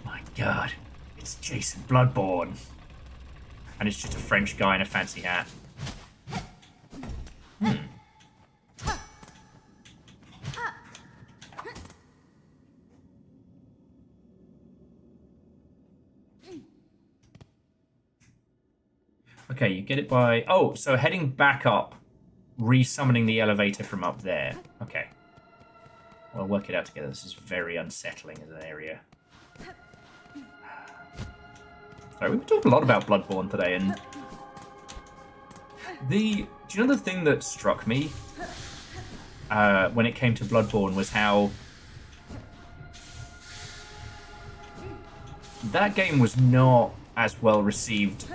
S1: My God, it's Jason Bloodborne. And it's just a French guy in a fancy hat. Okay, you get it by... Oh, so heading back up, re-summoning the elevator from up there. Okay. We'll work it out together. This is very unsettling as an area. Sorry, we've talked a lot about Bloodborne today, and... Do you know the thing that struck me when it came to Bloodborne was how... That game was not as well received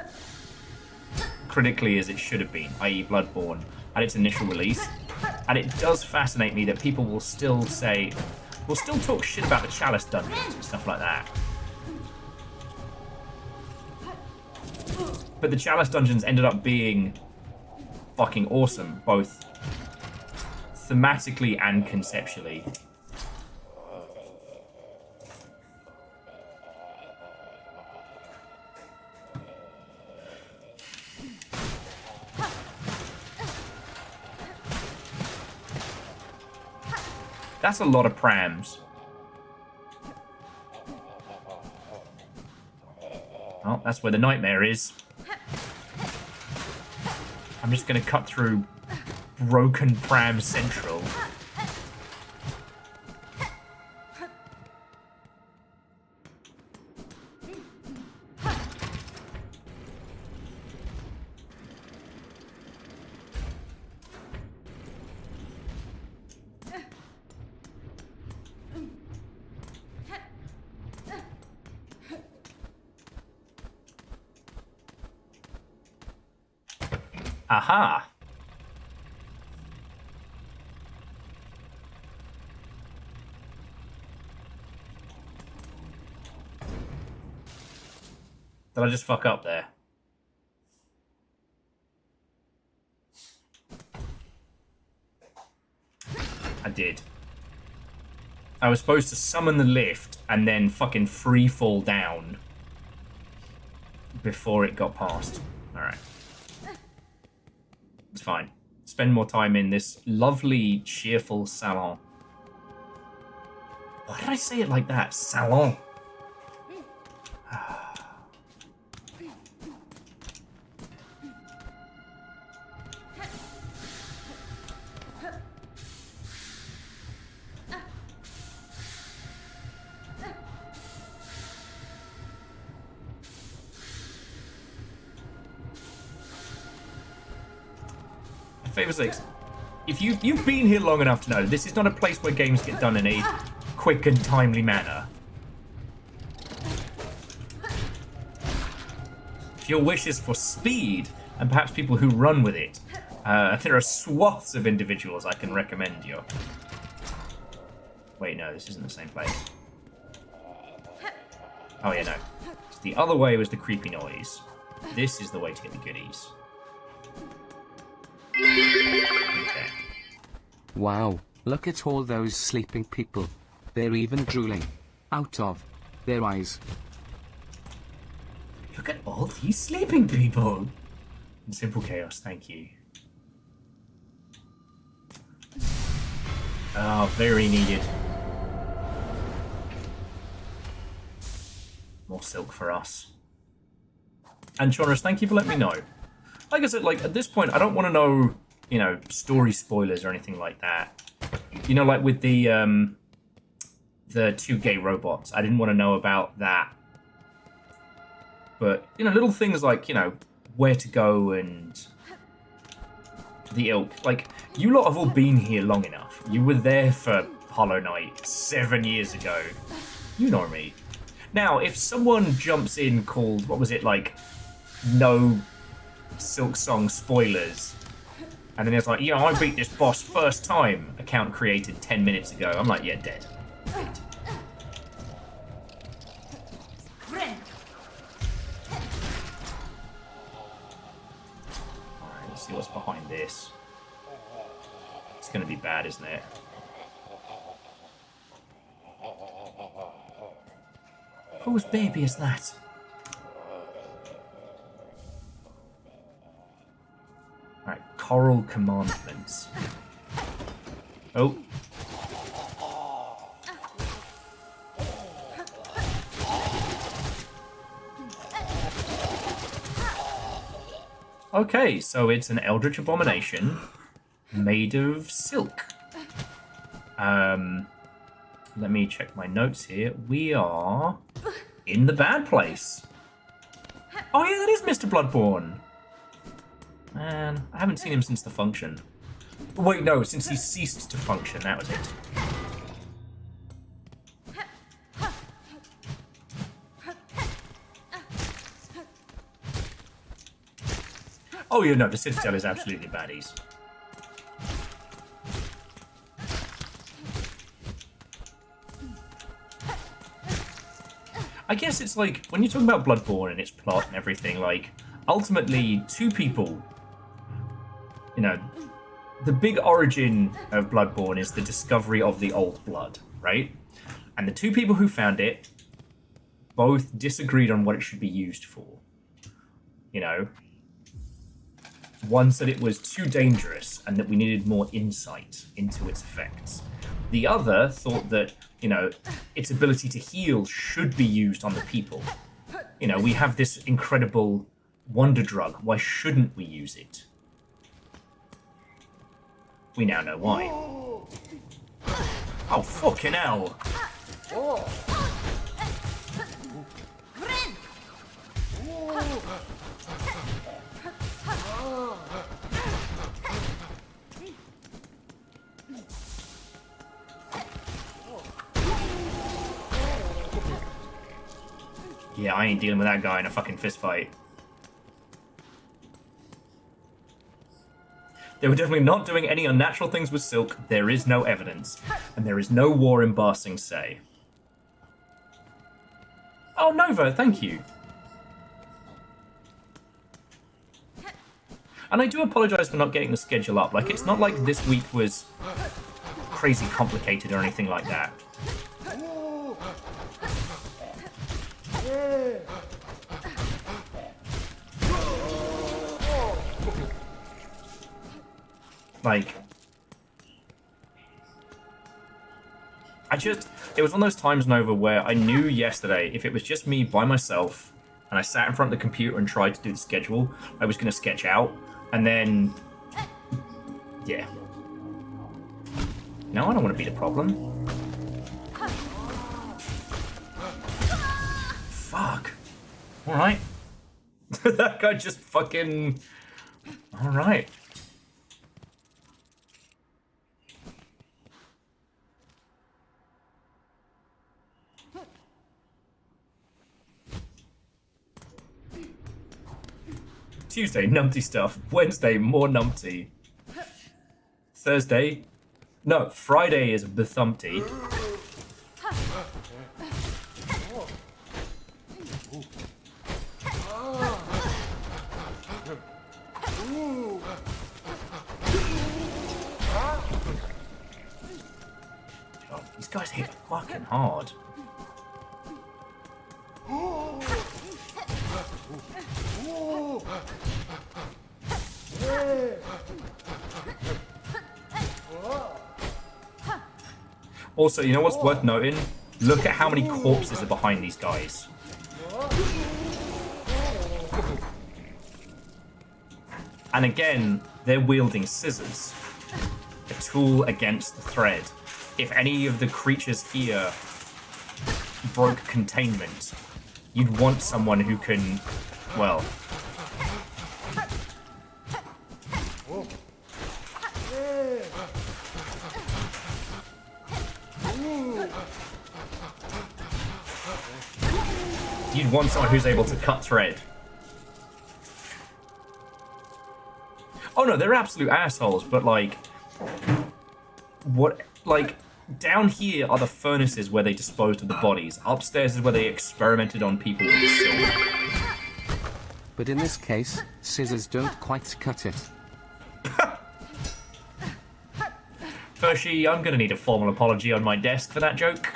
S1: critically as it should have been, i.e. Bloodborne, at its initial release. And it does fascinate me that people will still talk shit about the Chalice dungeons and stuff like that. But the Chalice dungeons ended up being fucking awesome, both thematically and conceptually. That's a lot of prams. Oh, that's where the nightmare is. I'm just going to cut through broken pram central. Aha! Did I just fuck up there? I did. I was supposed to summon the lift and then fucking free fall down before it got past. Alright. It's fine. Spend more time in this lovely, cheerful salon. Why did I say it like that? Salon. Favour sakes, if you've been here long enough to know, this is not a place where games get done in a quick and timely manner. If your wish is for speed, and perhaps people who run with it, there are swaths of individuals I can recommend you. Wait, no, this isn't the same place. Oh yeah, no. So the other way was the creepy noise. This is the way to get the goodies. Okay.
S2: Wow, look at all those sleeping people. They're even drooling out of their eyes.
S1: Look at all these sleeping people. In simple chaos, thank you. Oh, very needed. More silk for us. And Chonras, thank you for letting me know. Like I said, like at this point, I don't want to know you know, story spoilers or anything like that. You know, like with the 2 gay robots. I didn't want to know about that. But, you know, little things like, you know, where to go and the ilk. Like, you lot have all been here long enough. You were there for Hollow Knight 7 years ago. You know me. Now, if someone jumps in called, what was it, like, no Silksong spoilers, and then it's like, yeah, I beat this boss first time, account created 10 minutes ago, I'm like, yeah, dead. Alright, let's see what's behind this. It's gonna be bad, isn't it? Whose baby is that? Alright, Choral Commandments. Oh. Okay, so it's an Eldritch Abomination made of silk. Let me check my notes here. We are in the bad place. Oh yeah, that is Mr. Bloodborne. Man, I haven't seen him since the function. Wait, no, since he ceased to function, that was it. Oh yeah, no, the Citadel is absolutely baddies. I guess it's like, when you're talking about Bloodborne and its plot and everything, like, ultimately, 2 people, you know, the big origin of Bloodborne is the discovery of the old blood, right? And the 2 people who found it both disagreed on what it should be used for. You know? One said it was too dangerous and that we needed more insight into its effects. The other thought that, you know, its ability to heal should be used on the people. You know, we have this incredible wonder drug. Why shouldn't we use it? We now know why. Oh, fucking hell! Yeah, I ain't dealing with that guy in a fucking fist fight. They were definitely not doing any unnatural things with silk. There is no evidence. And there is no war in Ba Sing Se. Oh, Nova, thank you. And I do apologise for not getting the schedule up. Like, it's not like this week was crazy complicated or anything like that. Like, it was one of those times, Nova, where I knew yesterday if it was just me by myself and I sat in front of the computer and tried to do the schedule, I was going to sketch out. And then, yeah. No, I don't want to be the problem. Fuck. Alright. That guy just fucking... Alright. Tuesday, numpty stuff. Wednesday, more numpty. Thursday... No, Friday is bethumpty. God, these guys hit fucking hard. Also, you know what's worth noting? Look at how many corpses are behind these guys. And again, they're wielding scissors. A tool against the thread. If any of the creatures here broke containment, you'd want someone who can, well... You'd want someone who's able to cut thread. Oh no, they're absolute assholes, but like... What, like... Down here are the furnaces where they disposed of the bodies. Upstairs is where they experimented on people with silk.
S2: But in this case, scissors don't quite cut it.
S1: Fershi, I'm gonna need a formal apology on my desk for that joke.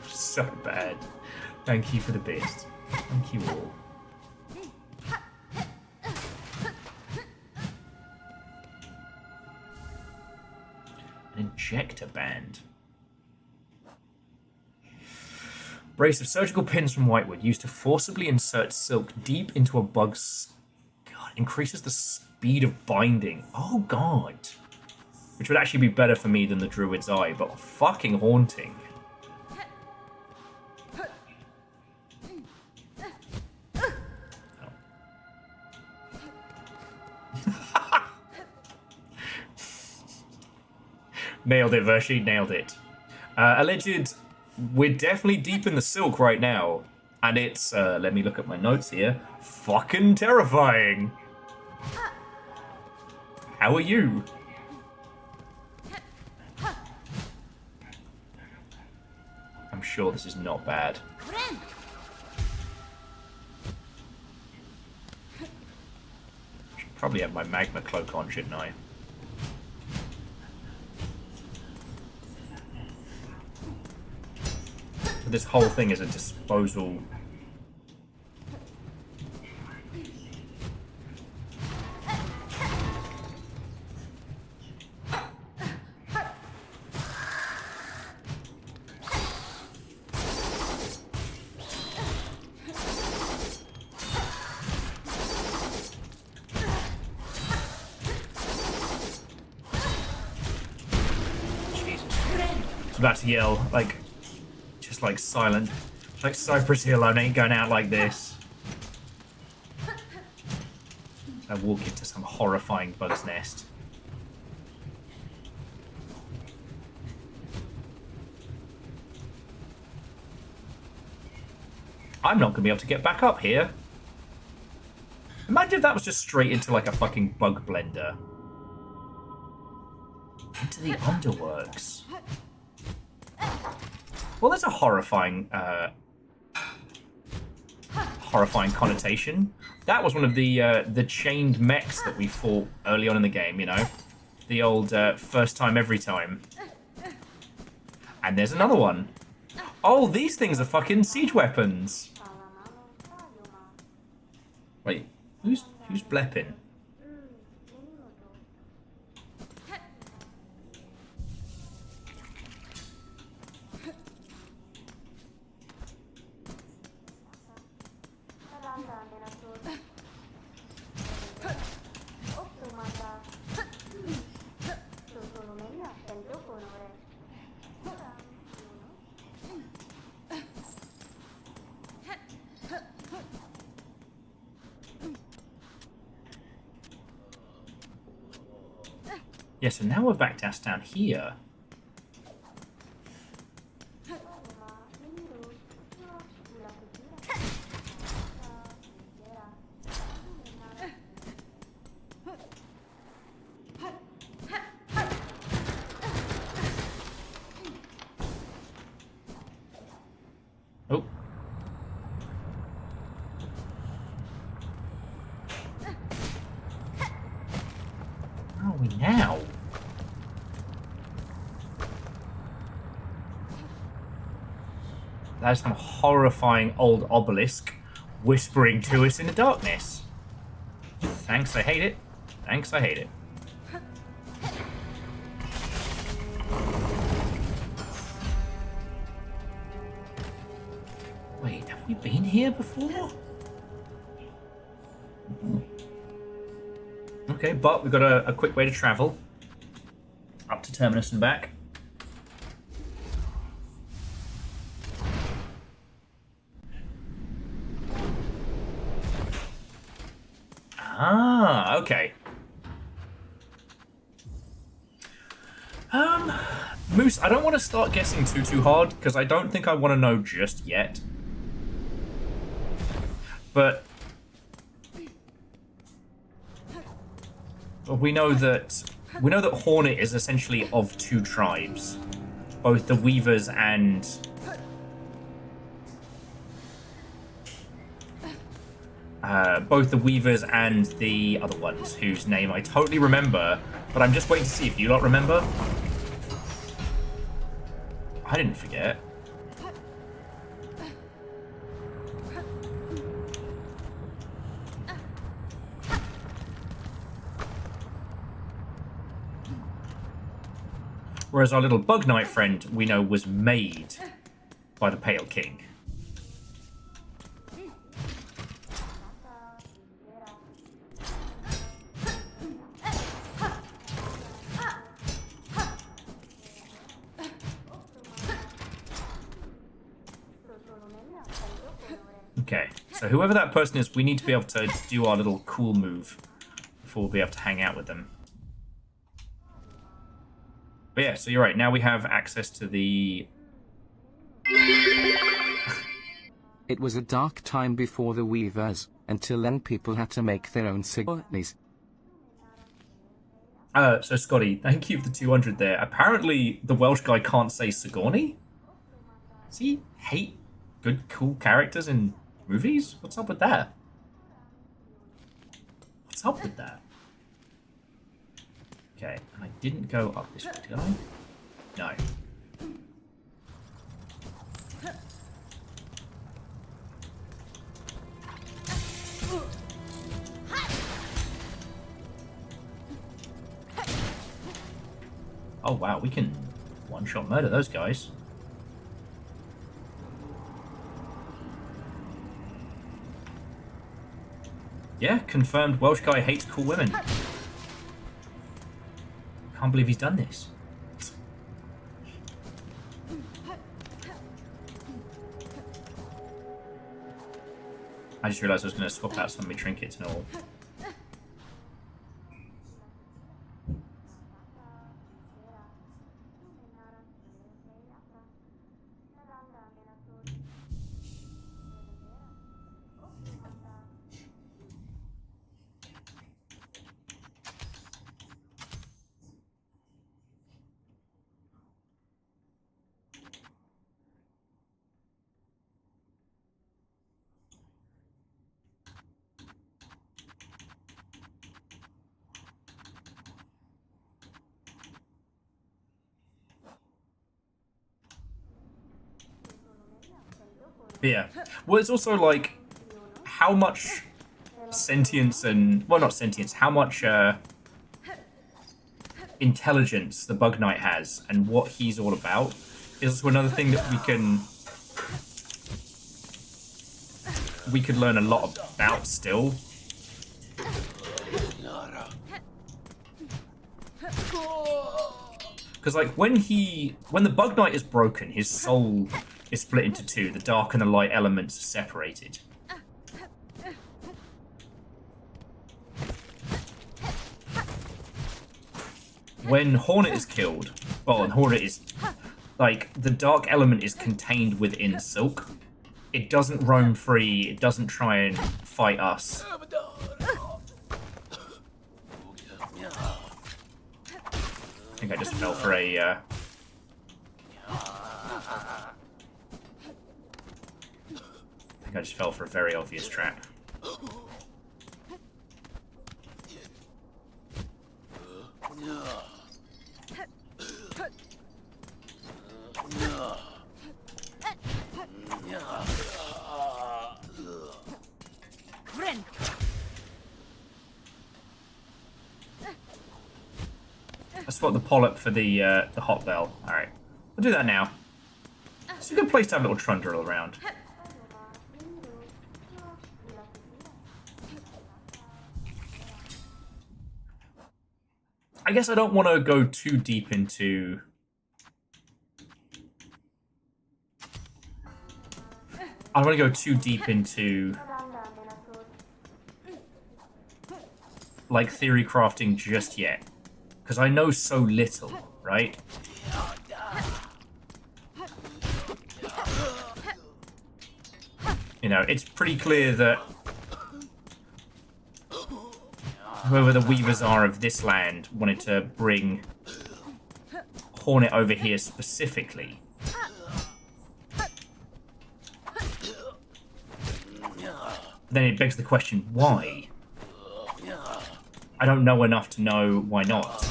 S1: So bad. Thank you for the best. Thank you all. An injector band. Brace of surgical pins from whitewood used to forcibly insert silk deep into a bug's... God, increases the speed of binding. Oh, God. Which would actually be better for me than the Druid's Eye, but fucking haunting. Nailed it, Vershi, nailed it. Alleged, we're definitely deep in the silk right now. And it's, let me look at my notes here, fucking terrifying. How are you? I'm sure this is not bad. Should probably have my magma cloak on, shouldn't I? This whole thing is a disposal. Jesus. I was about to yell, like, just like silent. Like Cypress Hill, I ain't going out like this. I walk into some horrifying bug's nest. I'm not going to be able to get back up here. Imagine if that was just straight into like a fucking bug blender. Into the underworks. Well, there's a horrifying connotation. That was one of the chained mechs that we fought early on in the game, you know? The old first time, every time. And there's another one. Oh, these things are fucking siege weapons. Wait, who's blepping? Yeah, so now we're back down here. Oh. Where are we now? That is some horrifying old obelisk whispering to us in the darkness. Thanks, I hate it. Thanks, I hate it. Wait, have we been here before? Okay, but we've got a quick way to travel. Up to Terminus and back. Ah, okay. Moose, I don't want to start guessing too hard, because I don't think I want to know just yet. But we know that Hornet is essentially of two tribes, both the Weavers and the other ones, whose name I totally remember, but I'm just waiting to see if you lot remember. I didn't forget. Whereas our little Bug Knight friend, we know, was made by the Pale King. Okay, so whoever that person is, we need to be able to do our little cool move before we'll be able to hang out with them. But yeah, so you're right. Now we have access to the...
S2: It was a dark time before the Weavers. Until then people had to make their own cigarettes.
S1: So Scotty, thank you for the 200 there. Apparently the Welsh guy can't say Sigourney? Does he hate good, cool characters in movies? What's up with that? What's up with that? Okay, and I didn't go up this way, did I? No. Oh wow, we can one-shot murder those guys. Yeah, confirmed Welsh guy hates cool women. Can't believe he's done this. I just realised I was going to swap out some of my trinkets and all. Yeah. Well, it's also like how much sentience and... Well, not sentience. How much intelligence the Bug Knight has and what he's all about is also another thing that we could learn a lot about still. Because like when the Bug Knight is broken, his soul is split into two. The dark and the light elements are separated. When Hornet is killed, well, and Hornet is like the dark element is contained within Silk. It doesn't roam free. It doesn't try and fight us. I think I just fell for a... I just fell for a very obvious trap. I spot the polyp for the hot bell. Alright. We'll do that now. It's a good place to have a little trundle around. I guess I don't want to go too deep into... I don't want to go too deep into... like, theory crafting just yet. Because I know so little, right? You know, it's pretty clear that whoever the weavers are of this land wanted to bring Hornet over here specifically. Then it begs the question, why? I don't know enough to know why not.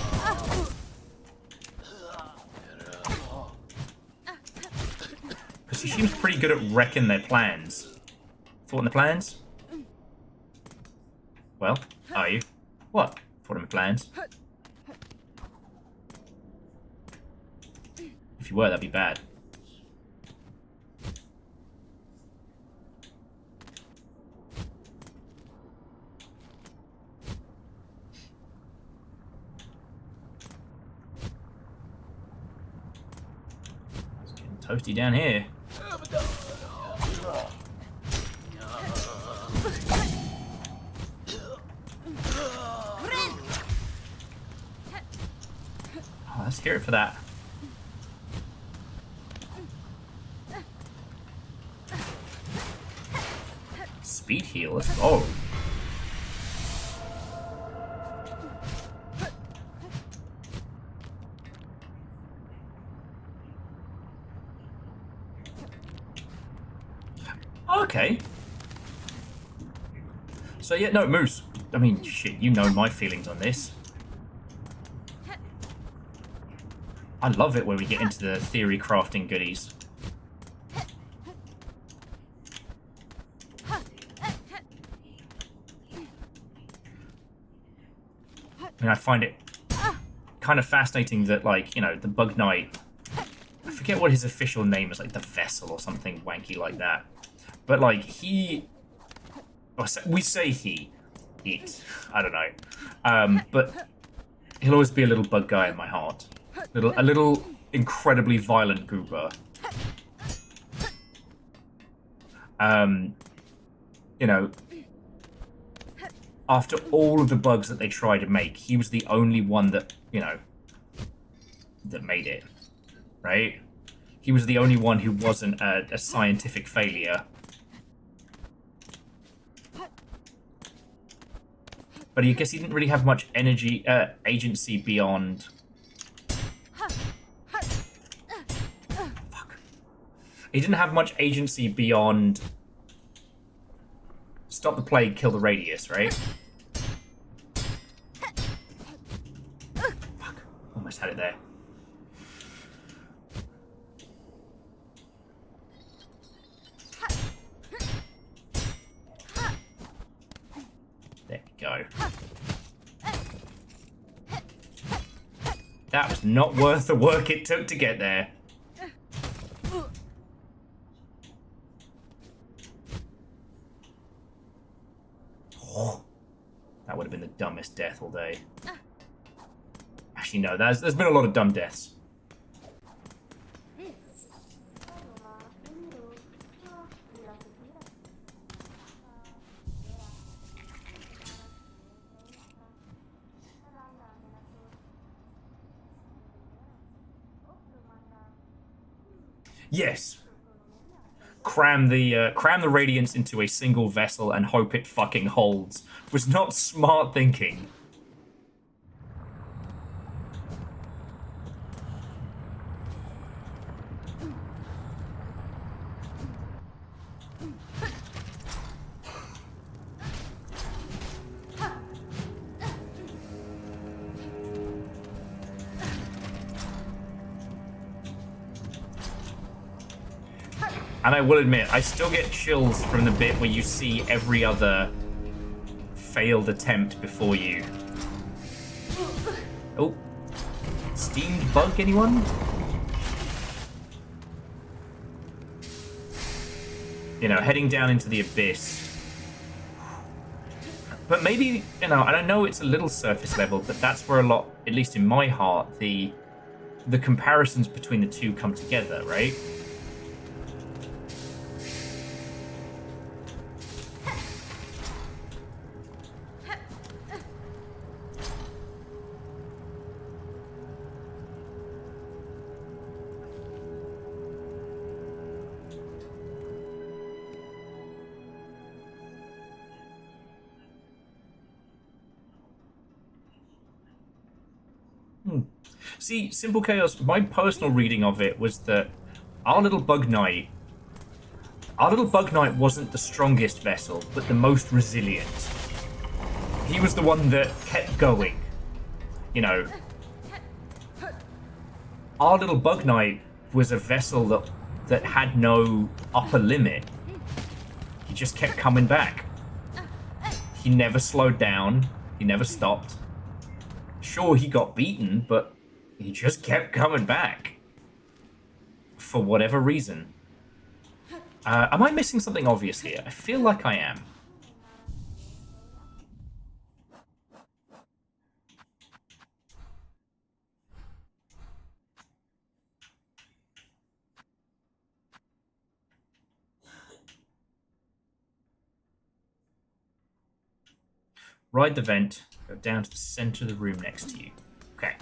S1: Because he seems pretty good at wrecking their plans. Thought in the plans? Well, are you? What? Thought in the plans? If you were, that'd be bad. It's getting toasty down here. Oh, let's hear it for that. Speed heal, let's go. Okay. So yeah, no, Moose. I mean, shit, you know my feelings on this. I love it when we get into the theory crafting goodies. And I find it kind of fascinating that, like, you know, the Bug Knight, I forget what his official name is, like the Vessel or something wanky like that. But, like, he... we say he. It. I don't know. But he'll always be a little bug guy in my heart. A little incredibly violent goober. You know, after all of the bugs that they tried to make, he was the only one that, you know, that made it, right? He was the only one who wasn't a scientific failure. But I guess he didn't really have much agency beyond... Fuck. He didn't have much agency beyond... Stop the plague, kill the radius, right? Fuck. Almost had it there. There we go. That was not worth the work it took to get there. Oh, that would have been the dumbest death all day. Actually, no, there's been a lot of dumb deaths. Yes. Cram the radiance into a single vessel and hope it fucking holds was not smart thinking. And I will admit, I still get chills from the bit where you see every other failed attempt before you. Oh. Steamed bug, anyone? You know, heading down into the abyss. But maybe, you know, and I know it's a little surface level, but that's where a lot, at least in my heart, the comparisons between the two come together, right? See, Simple Chaos, my personal reading of it was that our little Bug Knight wasn't the strongest vessel, but the most resilient. He was the one that kept going. You know, our little Bug Knight was a vessel that had no upper limit. He just kept coming back. He never slowed down. He never stopped. Sure, he got beaten, but he just kept coming back. For whatever reason. Am I missing something obvious here? I feel like I am. Ride the vent. Go down to the center of the room next to you. Okay.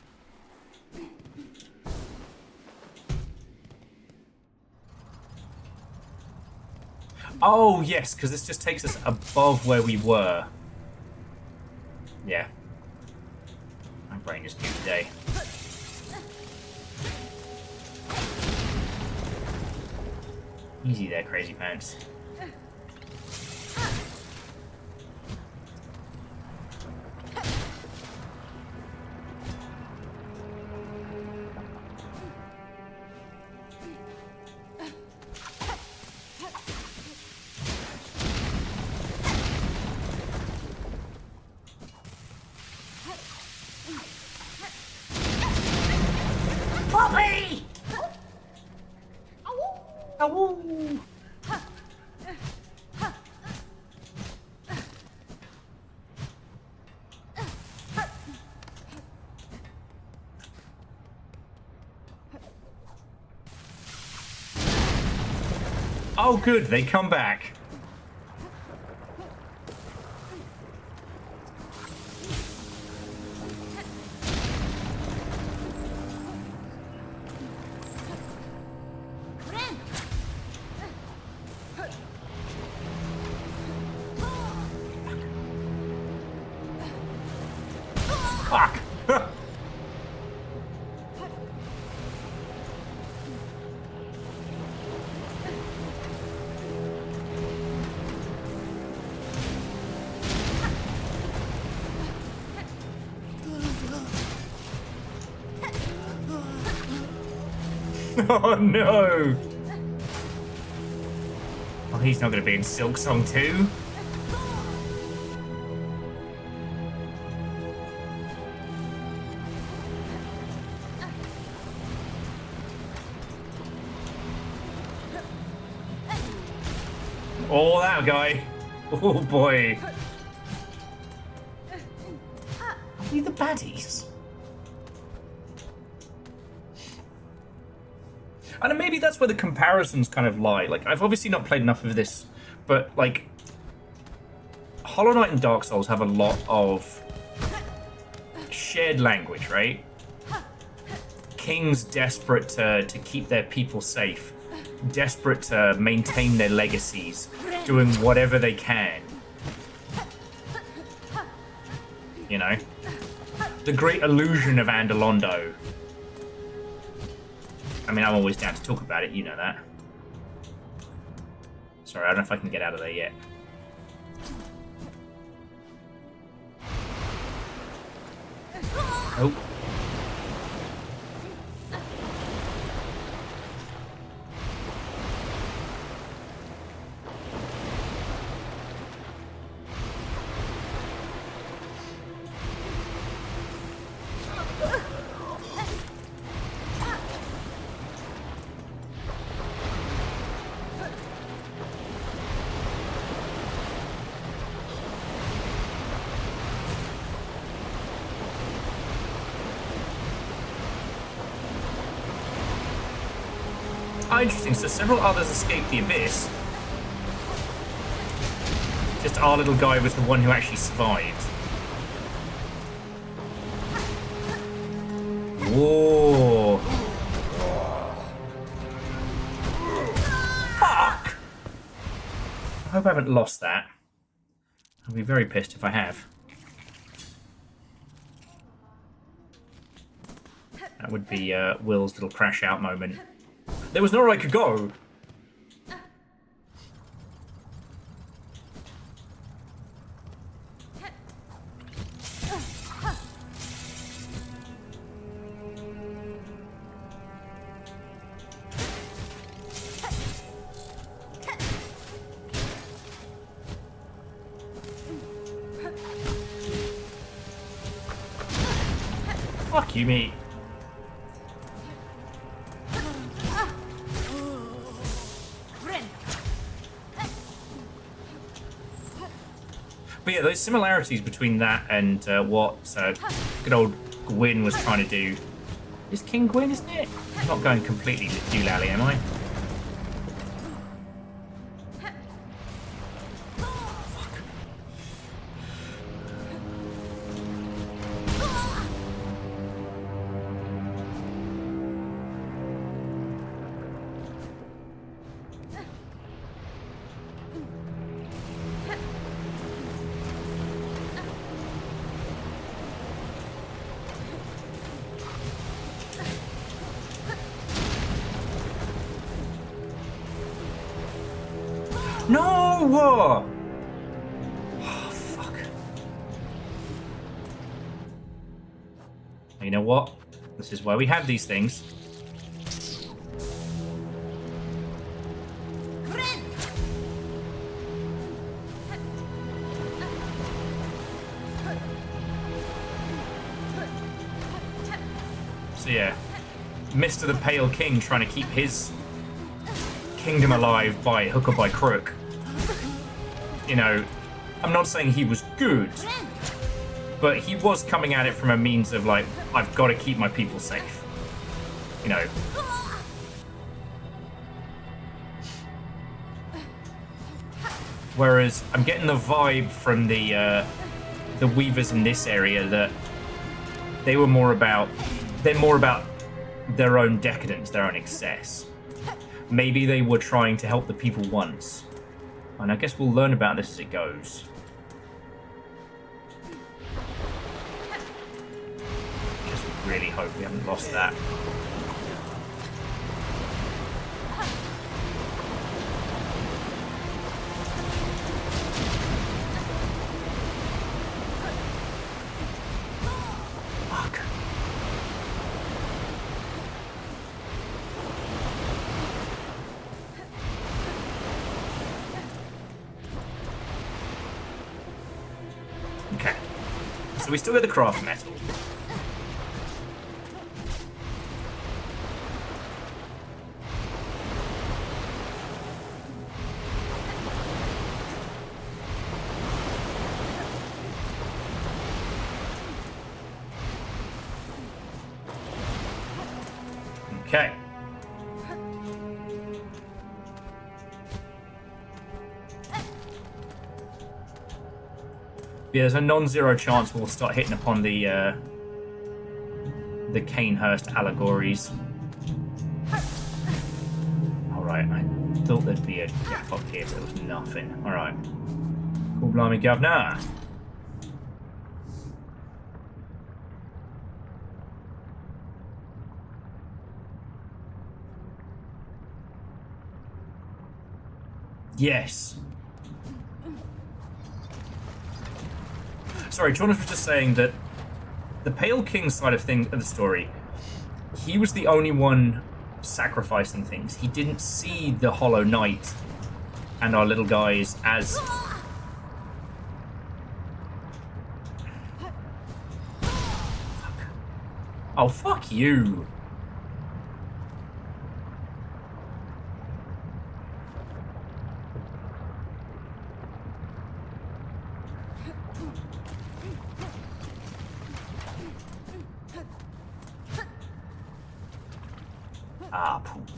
S1: Oh, yes, because this just takes us above where we were. Yeah. My brain is new today. Easy there, Crazy Pants. Poppy! Ow! Oh, good, they come back. Fuck. Oh no! Oh, he's not going to be in Silksong too. Oh, that guy. Oh boy. Are we the baddies? And maybe that's where the comparisons kind of lie. Like, I've obviously not played enough of this, but, like, Hollow Knight and Dark Souls have a lot of shared language, right? Kings desperate to keep their people safe, desperate to maintain their legacies, doing whatever they can. You know? The great illusion of Andalondo. I mean, I'm always down to talk about it, you know that. Sorry, I don't know if I can get out of there yet. Oh. Oh, interesting. So several others escaped the abyss. Just our little guy was the one who actually survived. Whoa. Fuck! I hope I haven't lost that. I'll be very pissed if I have. That would be Will's little crash out moment. There was nowhere I could go. Fuck you, mate. But yeah, those similarities between that and what good old Gwyn was trying to do. Is King Gwyn, isn't it? I'm not going completely doolally, am I? No! Oh, fuck. You know what? This is why we have these things. So yeah, Mr. the Pale King trying to keep his kingdom alive by hook or by crook. You know, I'm not saying he was good, but he was coming at it from a means of like, I've got to keep my people safe. You know. Whereas I'm getting the vibe from the Weavers in this area that they're more about their own decadence, their own excess. Maybe they were trying to help the people once. And I guess we'll learn about this as it goes. Just really hope we haven't lost that. Fuck. Okay. So we still get the craft metal. Okay. Yeah, there's a non-zero chance we'll start hitting upon the Canehurst allegories. Alright, I thought there'd be a gap up here, but there was nothing. Alright. Cool, blimey, governor. Yes. Sorry, Jonas was just saying that the Pale King side of the story, he was the only one sacrificing things. He didn't see the Hollow Knight and our little guys as... Fuck. Oh, fuck you. Ah, poop.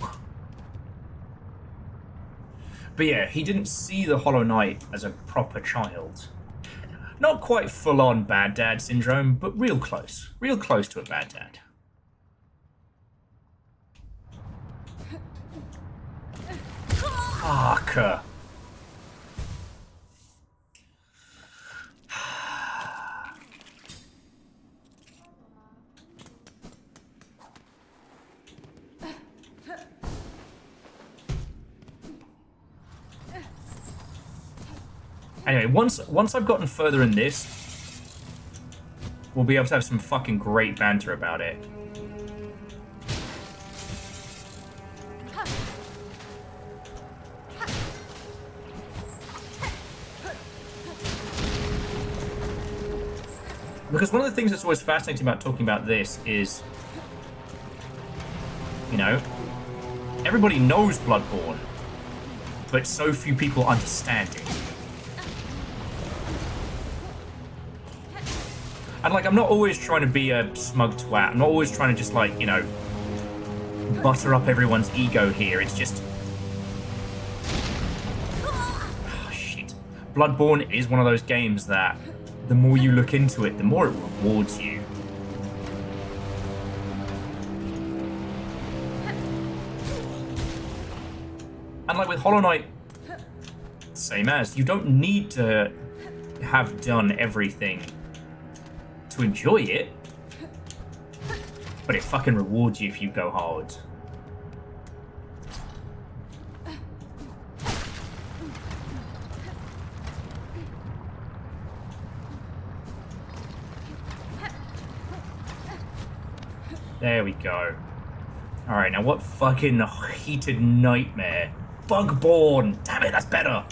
S1: But yeah, he didn't see the Hollow Knight as a proper child. Not quite full-on bad dad syndrome, but real close. Real close to a bad dad. Fuck. Anyway, once I've gotten further in this, we'll be able to have some fucking great banter about it. Because one of the things that's always fascinating about talking about this is, you know, everybody knows Bloodborne, but so few people understand it. And, like, I'm not always trying to be a smug twat. I'm not always trying to just, like, you know, butter up everyone's ego here. It's just... Oh, shit. Bloodborne is one of those games that the more you look into it, the more it rewards you. And, like, with Hollow Knight, same as, you don't need to have done everything to enjoy it, but it fucking rewards you if you go hard. There we go. Alright, now what fucking heated nightmare. Bugborn! Damn it, that's better!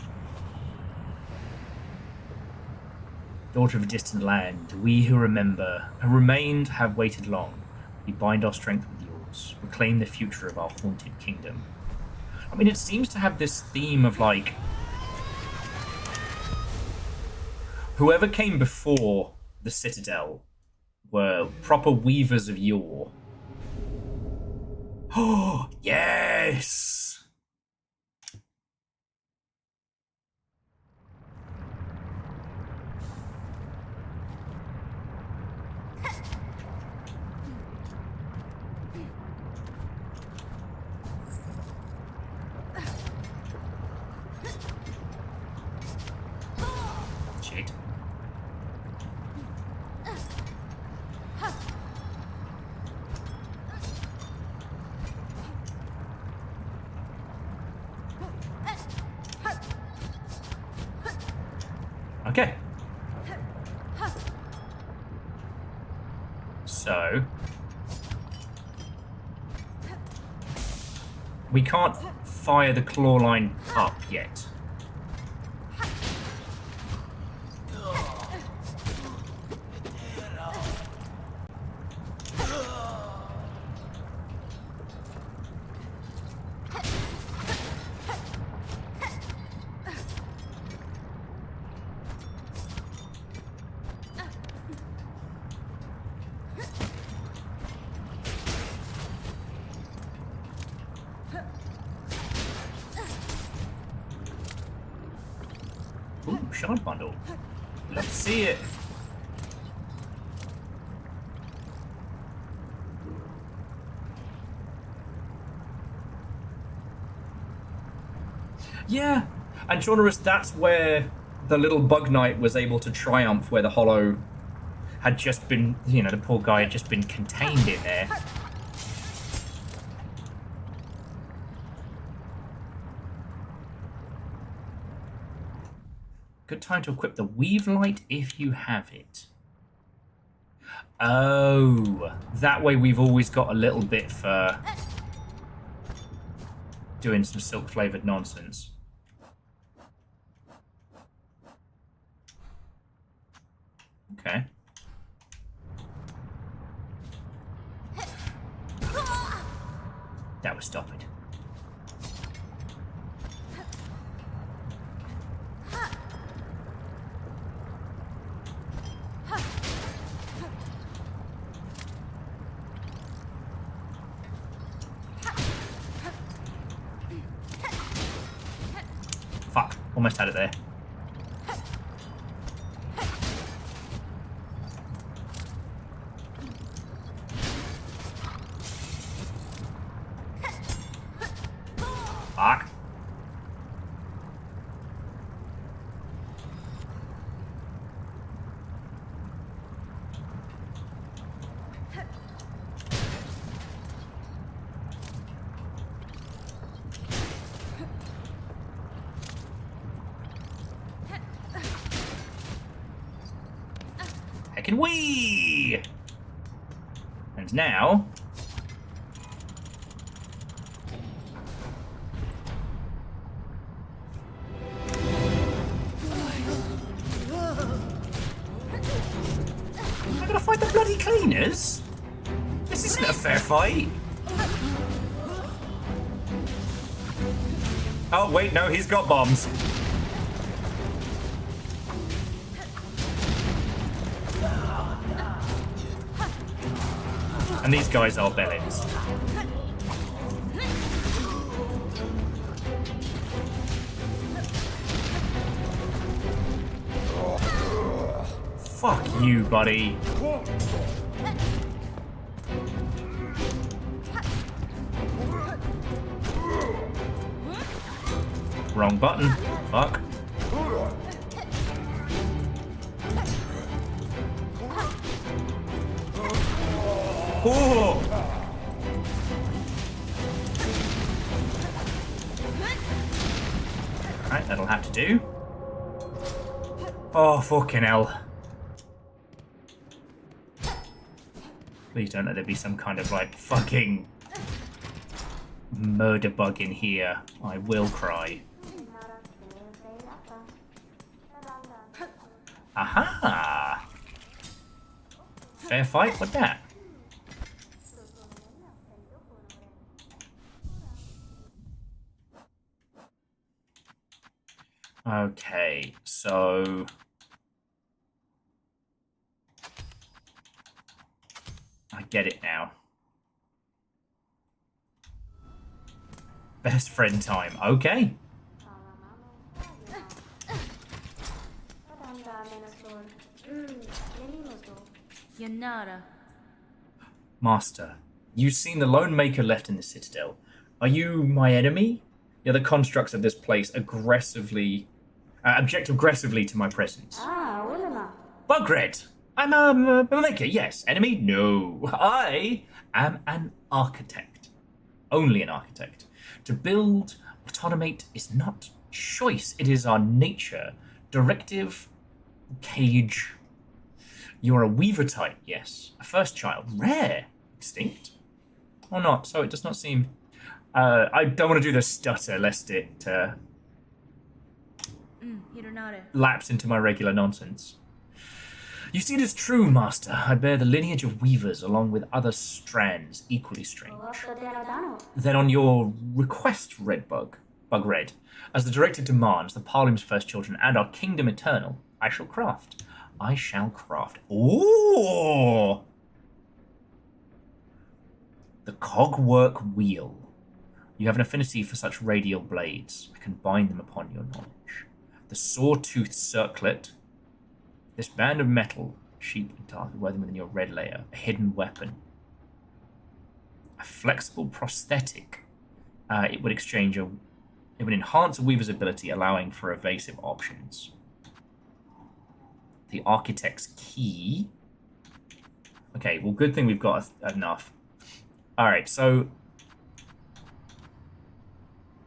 S1: Daughter of a distant land, we who remember, who remained, have waited long. We bind our strength with yours, reclaim the future of our haunted kingdom. I mean, it seems to have this theme of, like, whoever came before the Citadel were proper weavers of yore. Oh, yes! Shit. Okay. So we can't fire the claw line up yet. Ooh, shard bundle. Love to see it. Yeah, and Jonorus, that's where the little bug knight was able to triumph, where the Hollow had just been, you know, the poor guy had just been contained in there. Good time to equip the Weave Light if you have it. Oh, that way we've always got a little bit for doing some silk-flavored nonsense. Okay. That was stop it. Almost had it there. Fuck. Heckin' wee! And now... I'm gonna fight the bloody cleaners? This isn't a fair fight. Oh, wait, no, he's got bombs. And these guys are bellends. Fuck you, buddy. Wrong button. Fuck. Oh! Alright, that'll have to do. Oh, fucking hell. Please don't let there be some kind of, like, fucking murder bug in here. I will cry. Aha! Fair fight? What's that? Okay, so... I get it now. Best friend time. Okay. Master, you've seen the lone maker left in the citadel. Are you my enemy? The other constructs of this place object aggressively to my presence. Bugred! I'm a maker, yes. Enemy? No. I am an architect. Only an architect. To build, automate is not choice. It is our nature. Directive, cage. You're a weaver type, yes. A first child. Rare. Extinct? Or not, so it does not seem... I don't want to do the stutter, lest it lapse into my regular nonsense. You see, it is true, Master. I bear the lineage of weavers along with other strands equally strange. Then on your request, Bugred, as the directive demands, the Parlim's first children and our kingdom eternal, I shall craft. Ooh! The cogwork wheel. You have an affinity for such radial blades. I can bind them upon your knowledge. The sawtooth circlet. This band of metal, sheep and dark, wear them within your red layer. A hidden weapon. A flexible prosthetic. It would enhance a weaver's ability, allowing for evasive options. The architect's key. Okay, well, good thing we've got enough. Alright, so...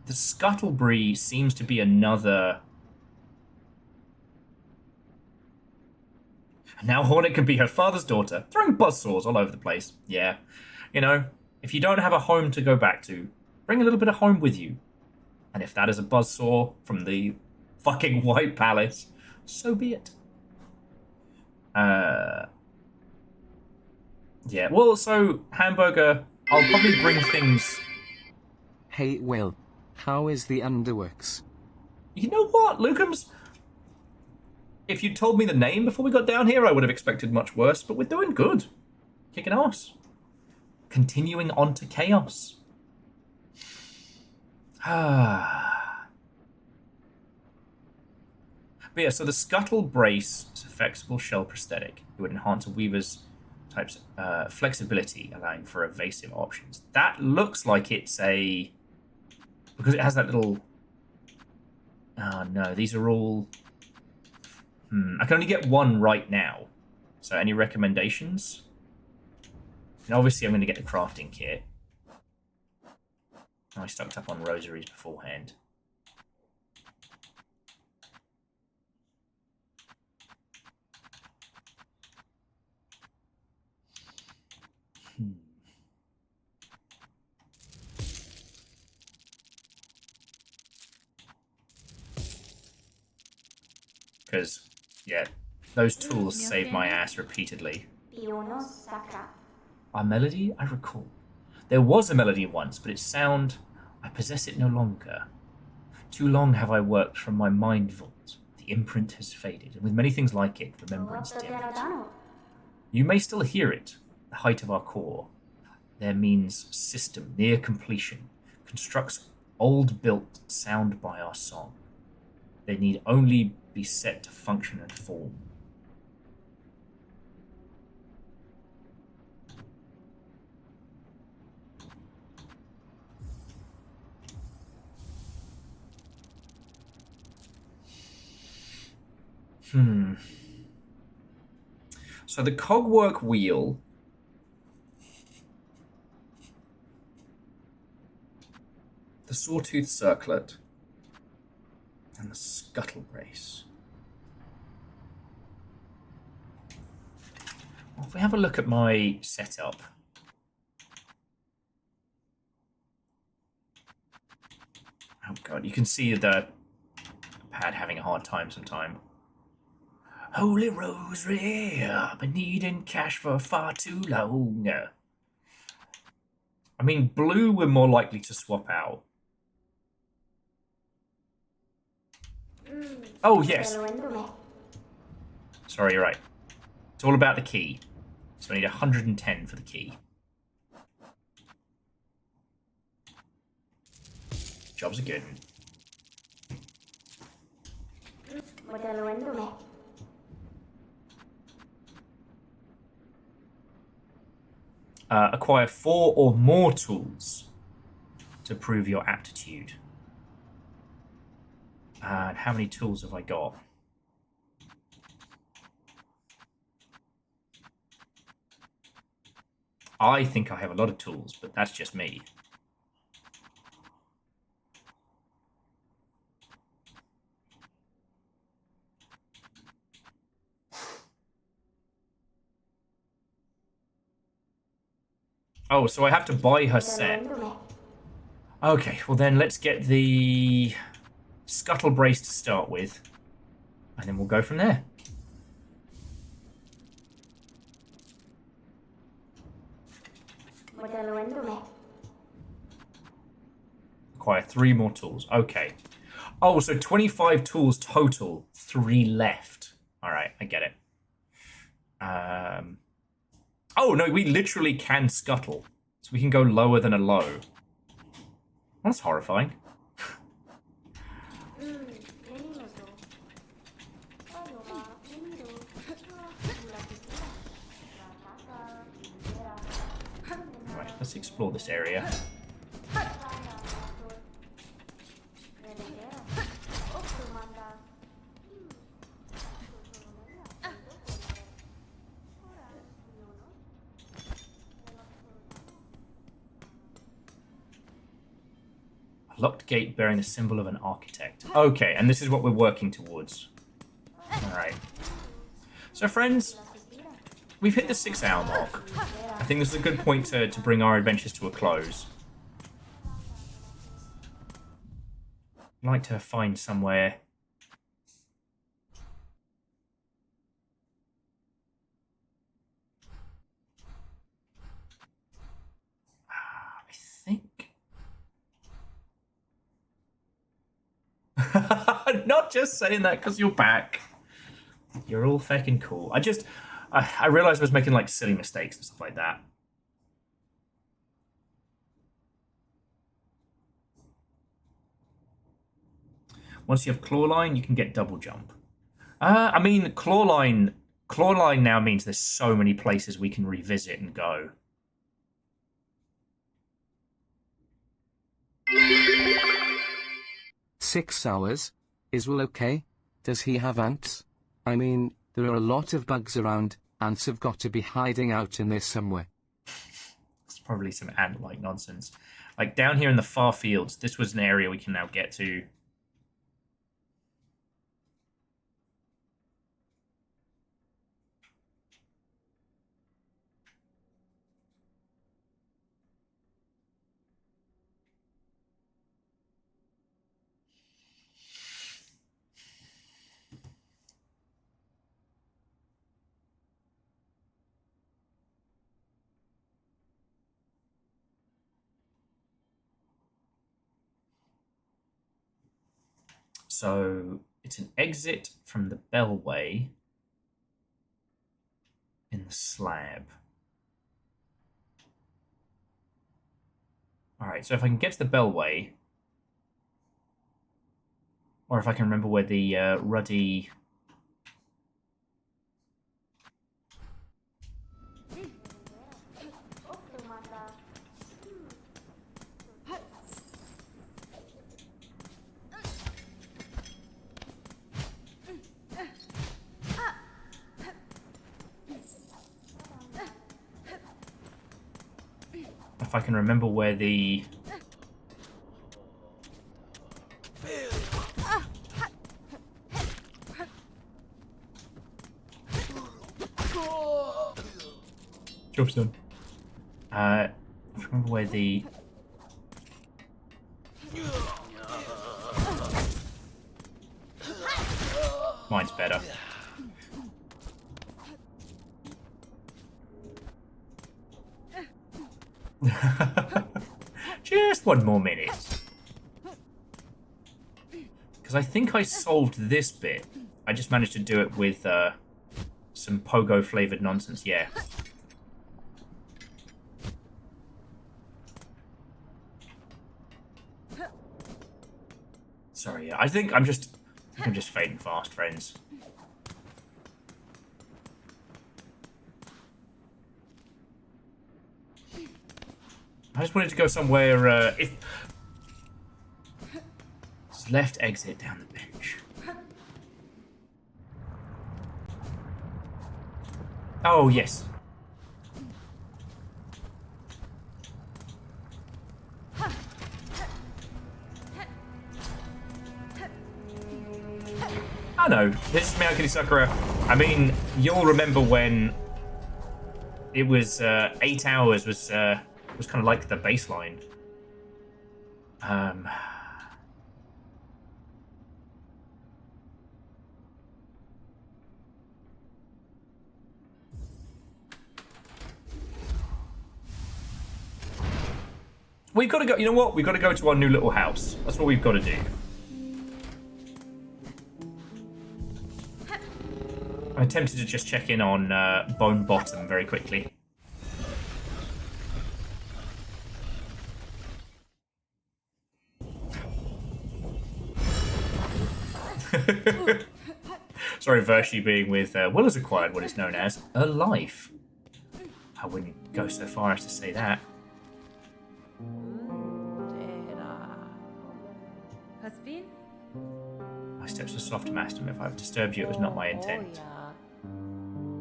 S1: The Scuttlebury seems to be another... Now Hornet can be her father's daughter, throwing buzzsaws all over the place. Yeah. You know, if you don't have a home to go back to, bring a little bit of home with you. And if that is a buzzsaw from the fucking White Palace, so be it. Yeah, well, so, Hamburger, I'll probably bring things...
S2: Hey, Will. How is the underworks?
S1: You know what, Lucums? If you'd told me the name before we got down here, I would have expected much worse, but we're doing good. Kicking ass. Continuing on to chaos. But yeah, so the Scuttle Brace is a flexible shell prosthetic. It would enhance a weaver's type's flexibility, allowing for evasive options. That looks like it's a... Because it has that little... Oh, no, these are all... I can only get one right now. So any recommendations? And obviously I'm going to get the crafting kit. I stocked up on rosaries beforehand. Because, yeah, those tools saved my ass repeatedly. Our melody? I recall. There was a melody once, but its sound, I possess it no longer. Too long have I worked from my mind vault. The imprint has faded, and with many things like it, remembrance dimmed. You may still hear it, the height of our core. There means system, near completion, constructs old built sound by our song. They need only be set to function and form. So the cogwork wheel the sawtooth circlet and the scuttle brace. Well, if we have a look at my setup, oh god, you can see the pad having a hard time sometime. Holy Rosary, I've been needing cash for far too long. I mean, blue we're more likely to swap out. Oh, yes. Sorry, you're right. It's all about the key. So I need 110 for the key. Jobs are good. Acquire 4 or more tools to prove your aptitude. And how many tools have I got? I think I have a lot of tools, but that's just me. Oh, so I have to buy her set. Okay, well then let's get the scuttle brace to start with, and then we'll go from there. Acquire 3 more tools. Okay. Oh, so 25 tools total, 3 left. All right, I get it. Oh, no, we literally can scuttle. So we can go lower than a low. That's horrifying. Right, let's explore this area. Locked gate bearing the symbol of an architect. Okay, and this is what we're working towards. Alright. So, friends, we've hit the 6-hour mark. I think this is a good point to bring our adventures to a close. I'd like to find somewhere... I think... Not just saying that because you're back. You're all fucking cool. I realized I was making like silly mistakes and stuff like that. Once you have claw line, you can get double jump. I mean, clawline now means there's so many places we can revisit and go.
S2: $6. Is Will okay? Does he have ants? I mean, there are a lot of bugs around. Ants have got to be hiding out in there somewhere.
S1: It's probably some ant-like nonsense. Like down here in the far fields, this was an area we can now get to. So it's an exit from the bellway in the slab. All right, so if I can get to the bellway, or if I can remember where the ruddy... If I can remember where the... Job's done. If I remember where the... Mine's better. Just one more minute. Because I think I solved this bit. I just managed to do it with some pogo-flavoured nonsense, yeah. Sorry, I think I'm just fading fast, friends. I just wanted to go somewhere, if... Just left exit down the bench. Oh, yes. I know, this is Meowkitty Sakura. I mean, you'll remember when it was 8 hours was kind of like the baseline. We've got to go, you know what? We've got to go to our new little house. That's what we've got to do. I'm tempted to just check in on Bone Bottom very quickly. Sorry, Vershi being with Will has acquired what is known as a life. I wouldn't go so far as to say that. My steps are soft, Master. If I've disturbed you, it was not my intent.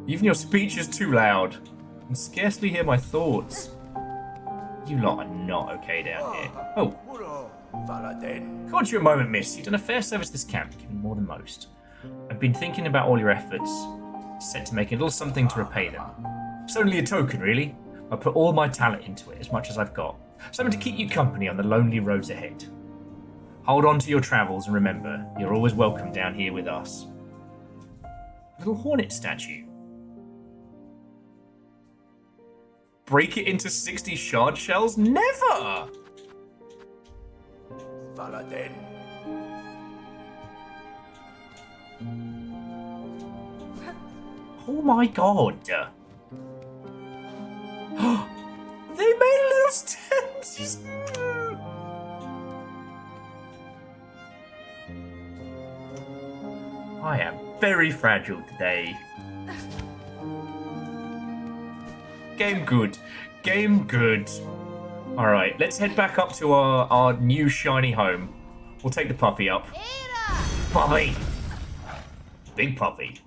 S1: Even your speech is too loud. I can scarcely hear my thoughts. You lot are not okay down here. Oh. Caught you a moment, miss. You've done a fair service to this camp, giving more than most. I've been thinking about all your efforts, set to make a little something to repay them. It's only a token, really. I put all my talent into it, as much as I've got. Something to keep you company on the lonely roads ahead. Hold on to your travels and remember, you're always welcome down here with us. Little hornet statue. Break it into 60 shard shells? Never! Oh my god. They made little stems. I am very fragile today. Game good. Game good. Alright, let's head back up to our new shiny home. We'll take the puppy up. Puppy! Big puppy.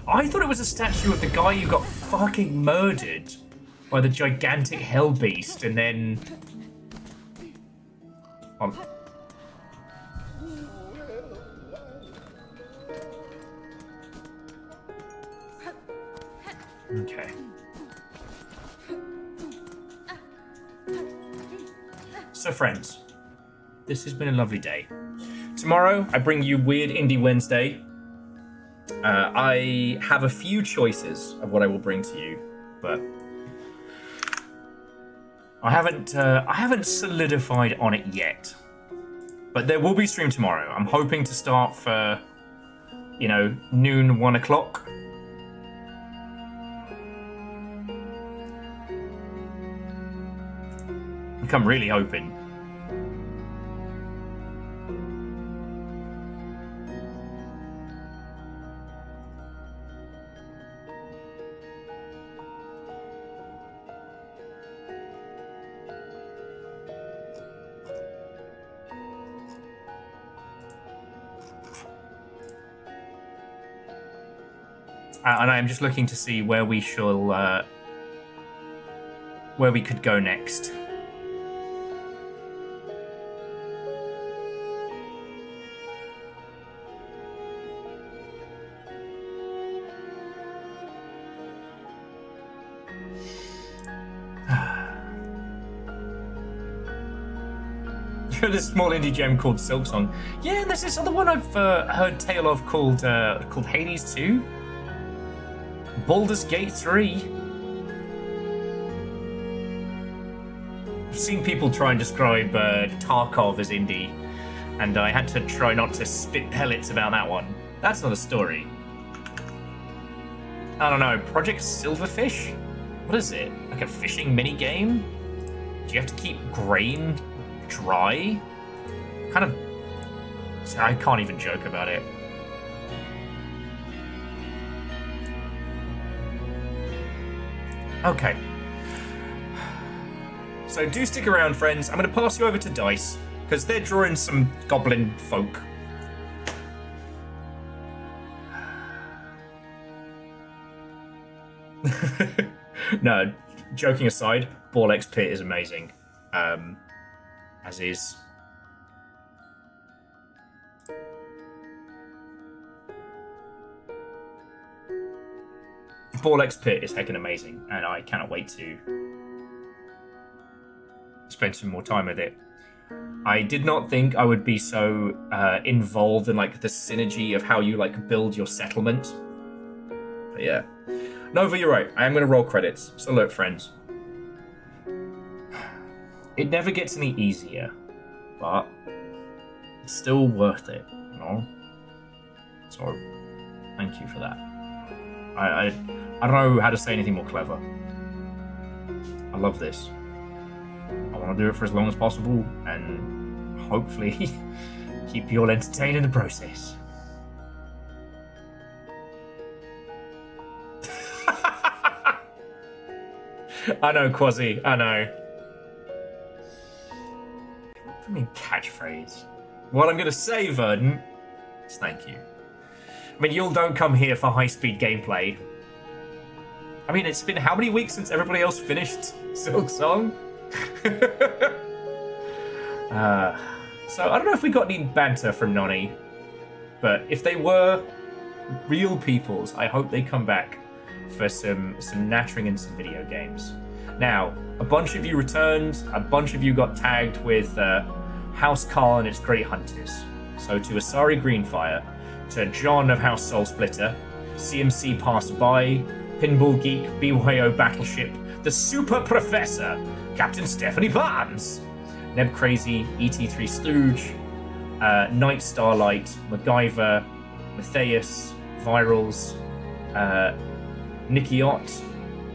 S1: I thought it was a statue of the guy who got fucking murdered by the gigantic hell beast, and then... Okay. So friends, this has been a lovely day. Tomorrow, I bring you Weird Indie Wednesday. I have a few choices of what I will bring to you, but I haven't solidified on it yet. But there will be stream tomorrow. I'm hoping to start for, you know, noon, 1 o'clock. I'm really hoping. And I'm just looking to see where we shall, where we could go next. This small indie gem called Silksong. Yeah, and there's this other one I've heard tale of called Hades 2. Baldur's Gate 3. I've seen people try and describe Tarkov as indie, and I had to try not to spit pellets about that one. That's not a story. I don't know, Project Silverfish? What is it? Like a fishing mini game? Do you have to keep grain dry? Kind of... I can't even joke about it. Okay. So do stick around, friends. I'm going to pass you over to Dice, because they're drawing some goblin folk. No, joking aside, Borlex Pit is amazing. As is. Borlex Pit is heckin' amazing, and I cannot wait to spend some more time with it. I did not think I would be so involved in like the synergy of how you like build your settlement. But yeah. Nova, you're right. I am going to roll credits. So look, friends. It never gets any easier, but it's still worth it, you know? So, thank you for that. I don't know how to say anything more clever. I love this. I want to do it for as long as possible, and hopefully keep you all entertained in the process. I know, Quasi, I know. I mean, catchphrase. What I'm going to say, Verdant, is thank you. I mean, you all don't come here for high-speed gameplay. I mean, it's been how many weeks since everybody else finished Silksong? So, I don't know if we got any banter from Nonny, but if they were real peoples, I hope they come back for some nattering and some video games. Now, a bunch of you returned, a bunch of you got tagged with House Carl and its Great Hunters. So to Asari Greenfire, to John of House Soul Splitter, CMC Passed By, Pinball Geek, BYO Battleship, The Super Professor, Captain Stephanie Barnes, Neb Crazy, ET3 Stooge, Night Starlight, MacGyver, Matthias, Virals, Nicky Ott,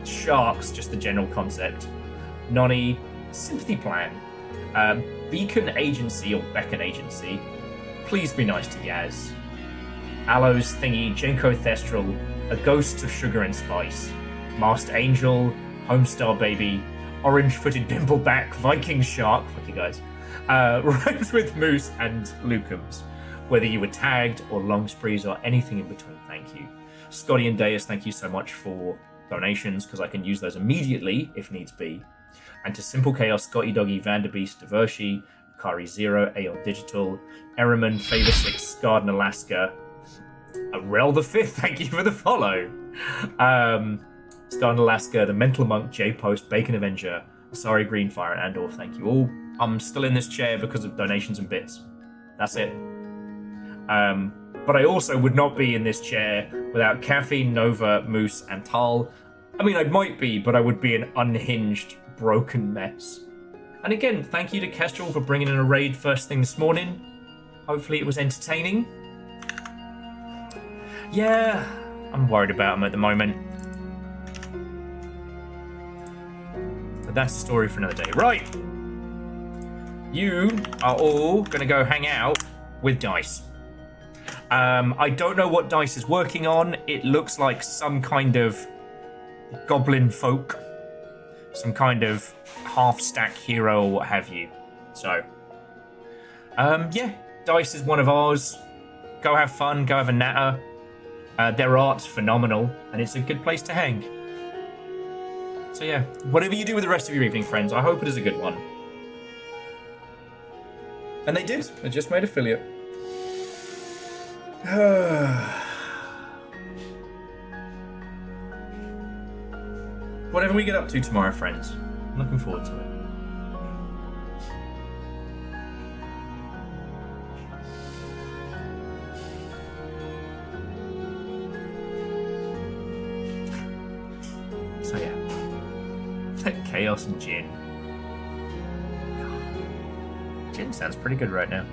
S1: Sharks, just the general concept. Nonny, Sympathy Plan. Beacon Agency or Beacon Agency. Please be nice to Yaz. Aloes Thingy, Jenko Thestral, A Ghost of Sugar and Spice. Masked Angel, Homestar Baby, Orange-Footed Bimbleback, Viking Shark, fuck you guys. Rhymes with Moose and Lucums. Whether you were tagged or long sprees or anything in between, thank you. Scotty and Deus, thank you so much for donations, because I can use those immediately if needs be. And to Simple Chaos, Scotty Doggy, Vanderbeest, Divershi, Kari Zero, Aeon Digital, Eriman, Favor 6, Garden Alaska, Rel the Fifth, thank you for the follow. Garden Alaska, The Mental Monk, J Post, Bacon Avenger, Sorry Greenfire, and Andorf, thank you all. I'm still in this chair because of donations and bits. That's it. But I also would not be in this chair without Caffeine, Nova, Moose, and Tal. I mean, I might be, but I would be an unhinged, broken mess. And again, thank you to Kestrel for bringing in a raid first thing this morning. Hopefully it was entertaining. Yeah, I'm worried about him at the moment. But that's a story for another day. Right. You are all going to go hang out with Dice. I don't know what Dice is working on. It looks like some kind of goblin folk. Some kind of half-stack hero or what have you. So, yeah. Dice is one of ours. Go have fun. Go have a natter. Their art's phenomenal. And it's a good place to hang. So yeah, whatever you do with the rest of your evening, friends, I hope it is a good one. And they did. They just made affiliate. Whatever we get up to tomorrow, friends, I'm looking forward to it. So yeah. Chaos and Gin. Gin sounds pretty good right now.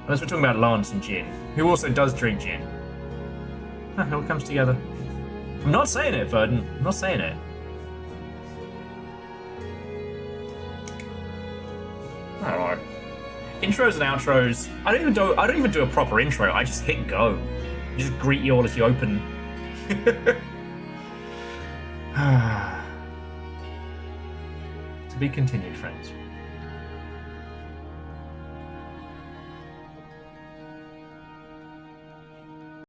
S1: Unless we're talking about Lance and Gin, who also does drink gin. It all comes together. I'm not saying it, Verdant. I'm not saying it. I don't know. Intros and outros. I don't even do a proper intro. I just hit go. Just greet you all as you open. To be continued, friends.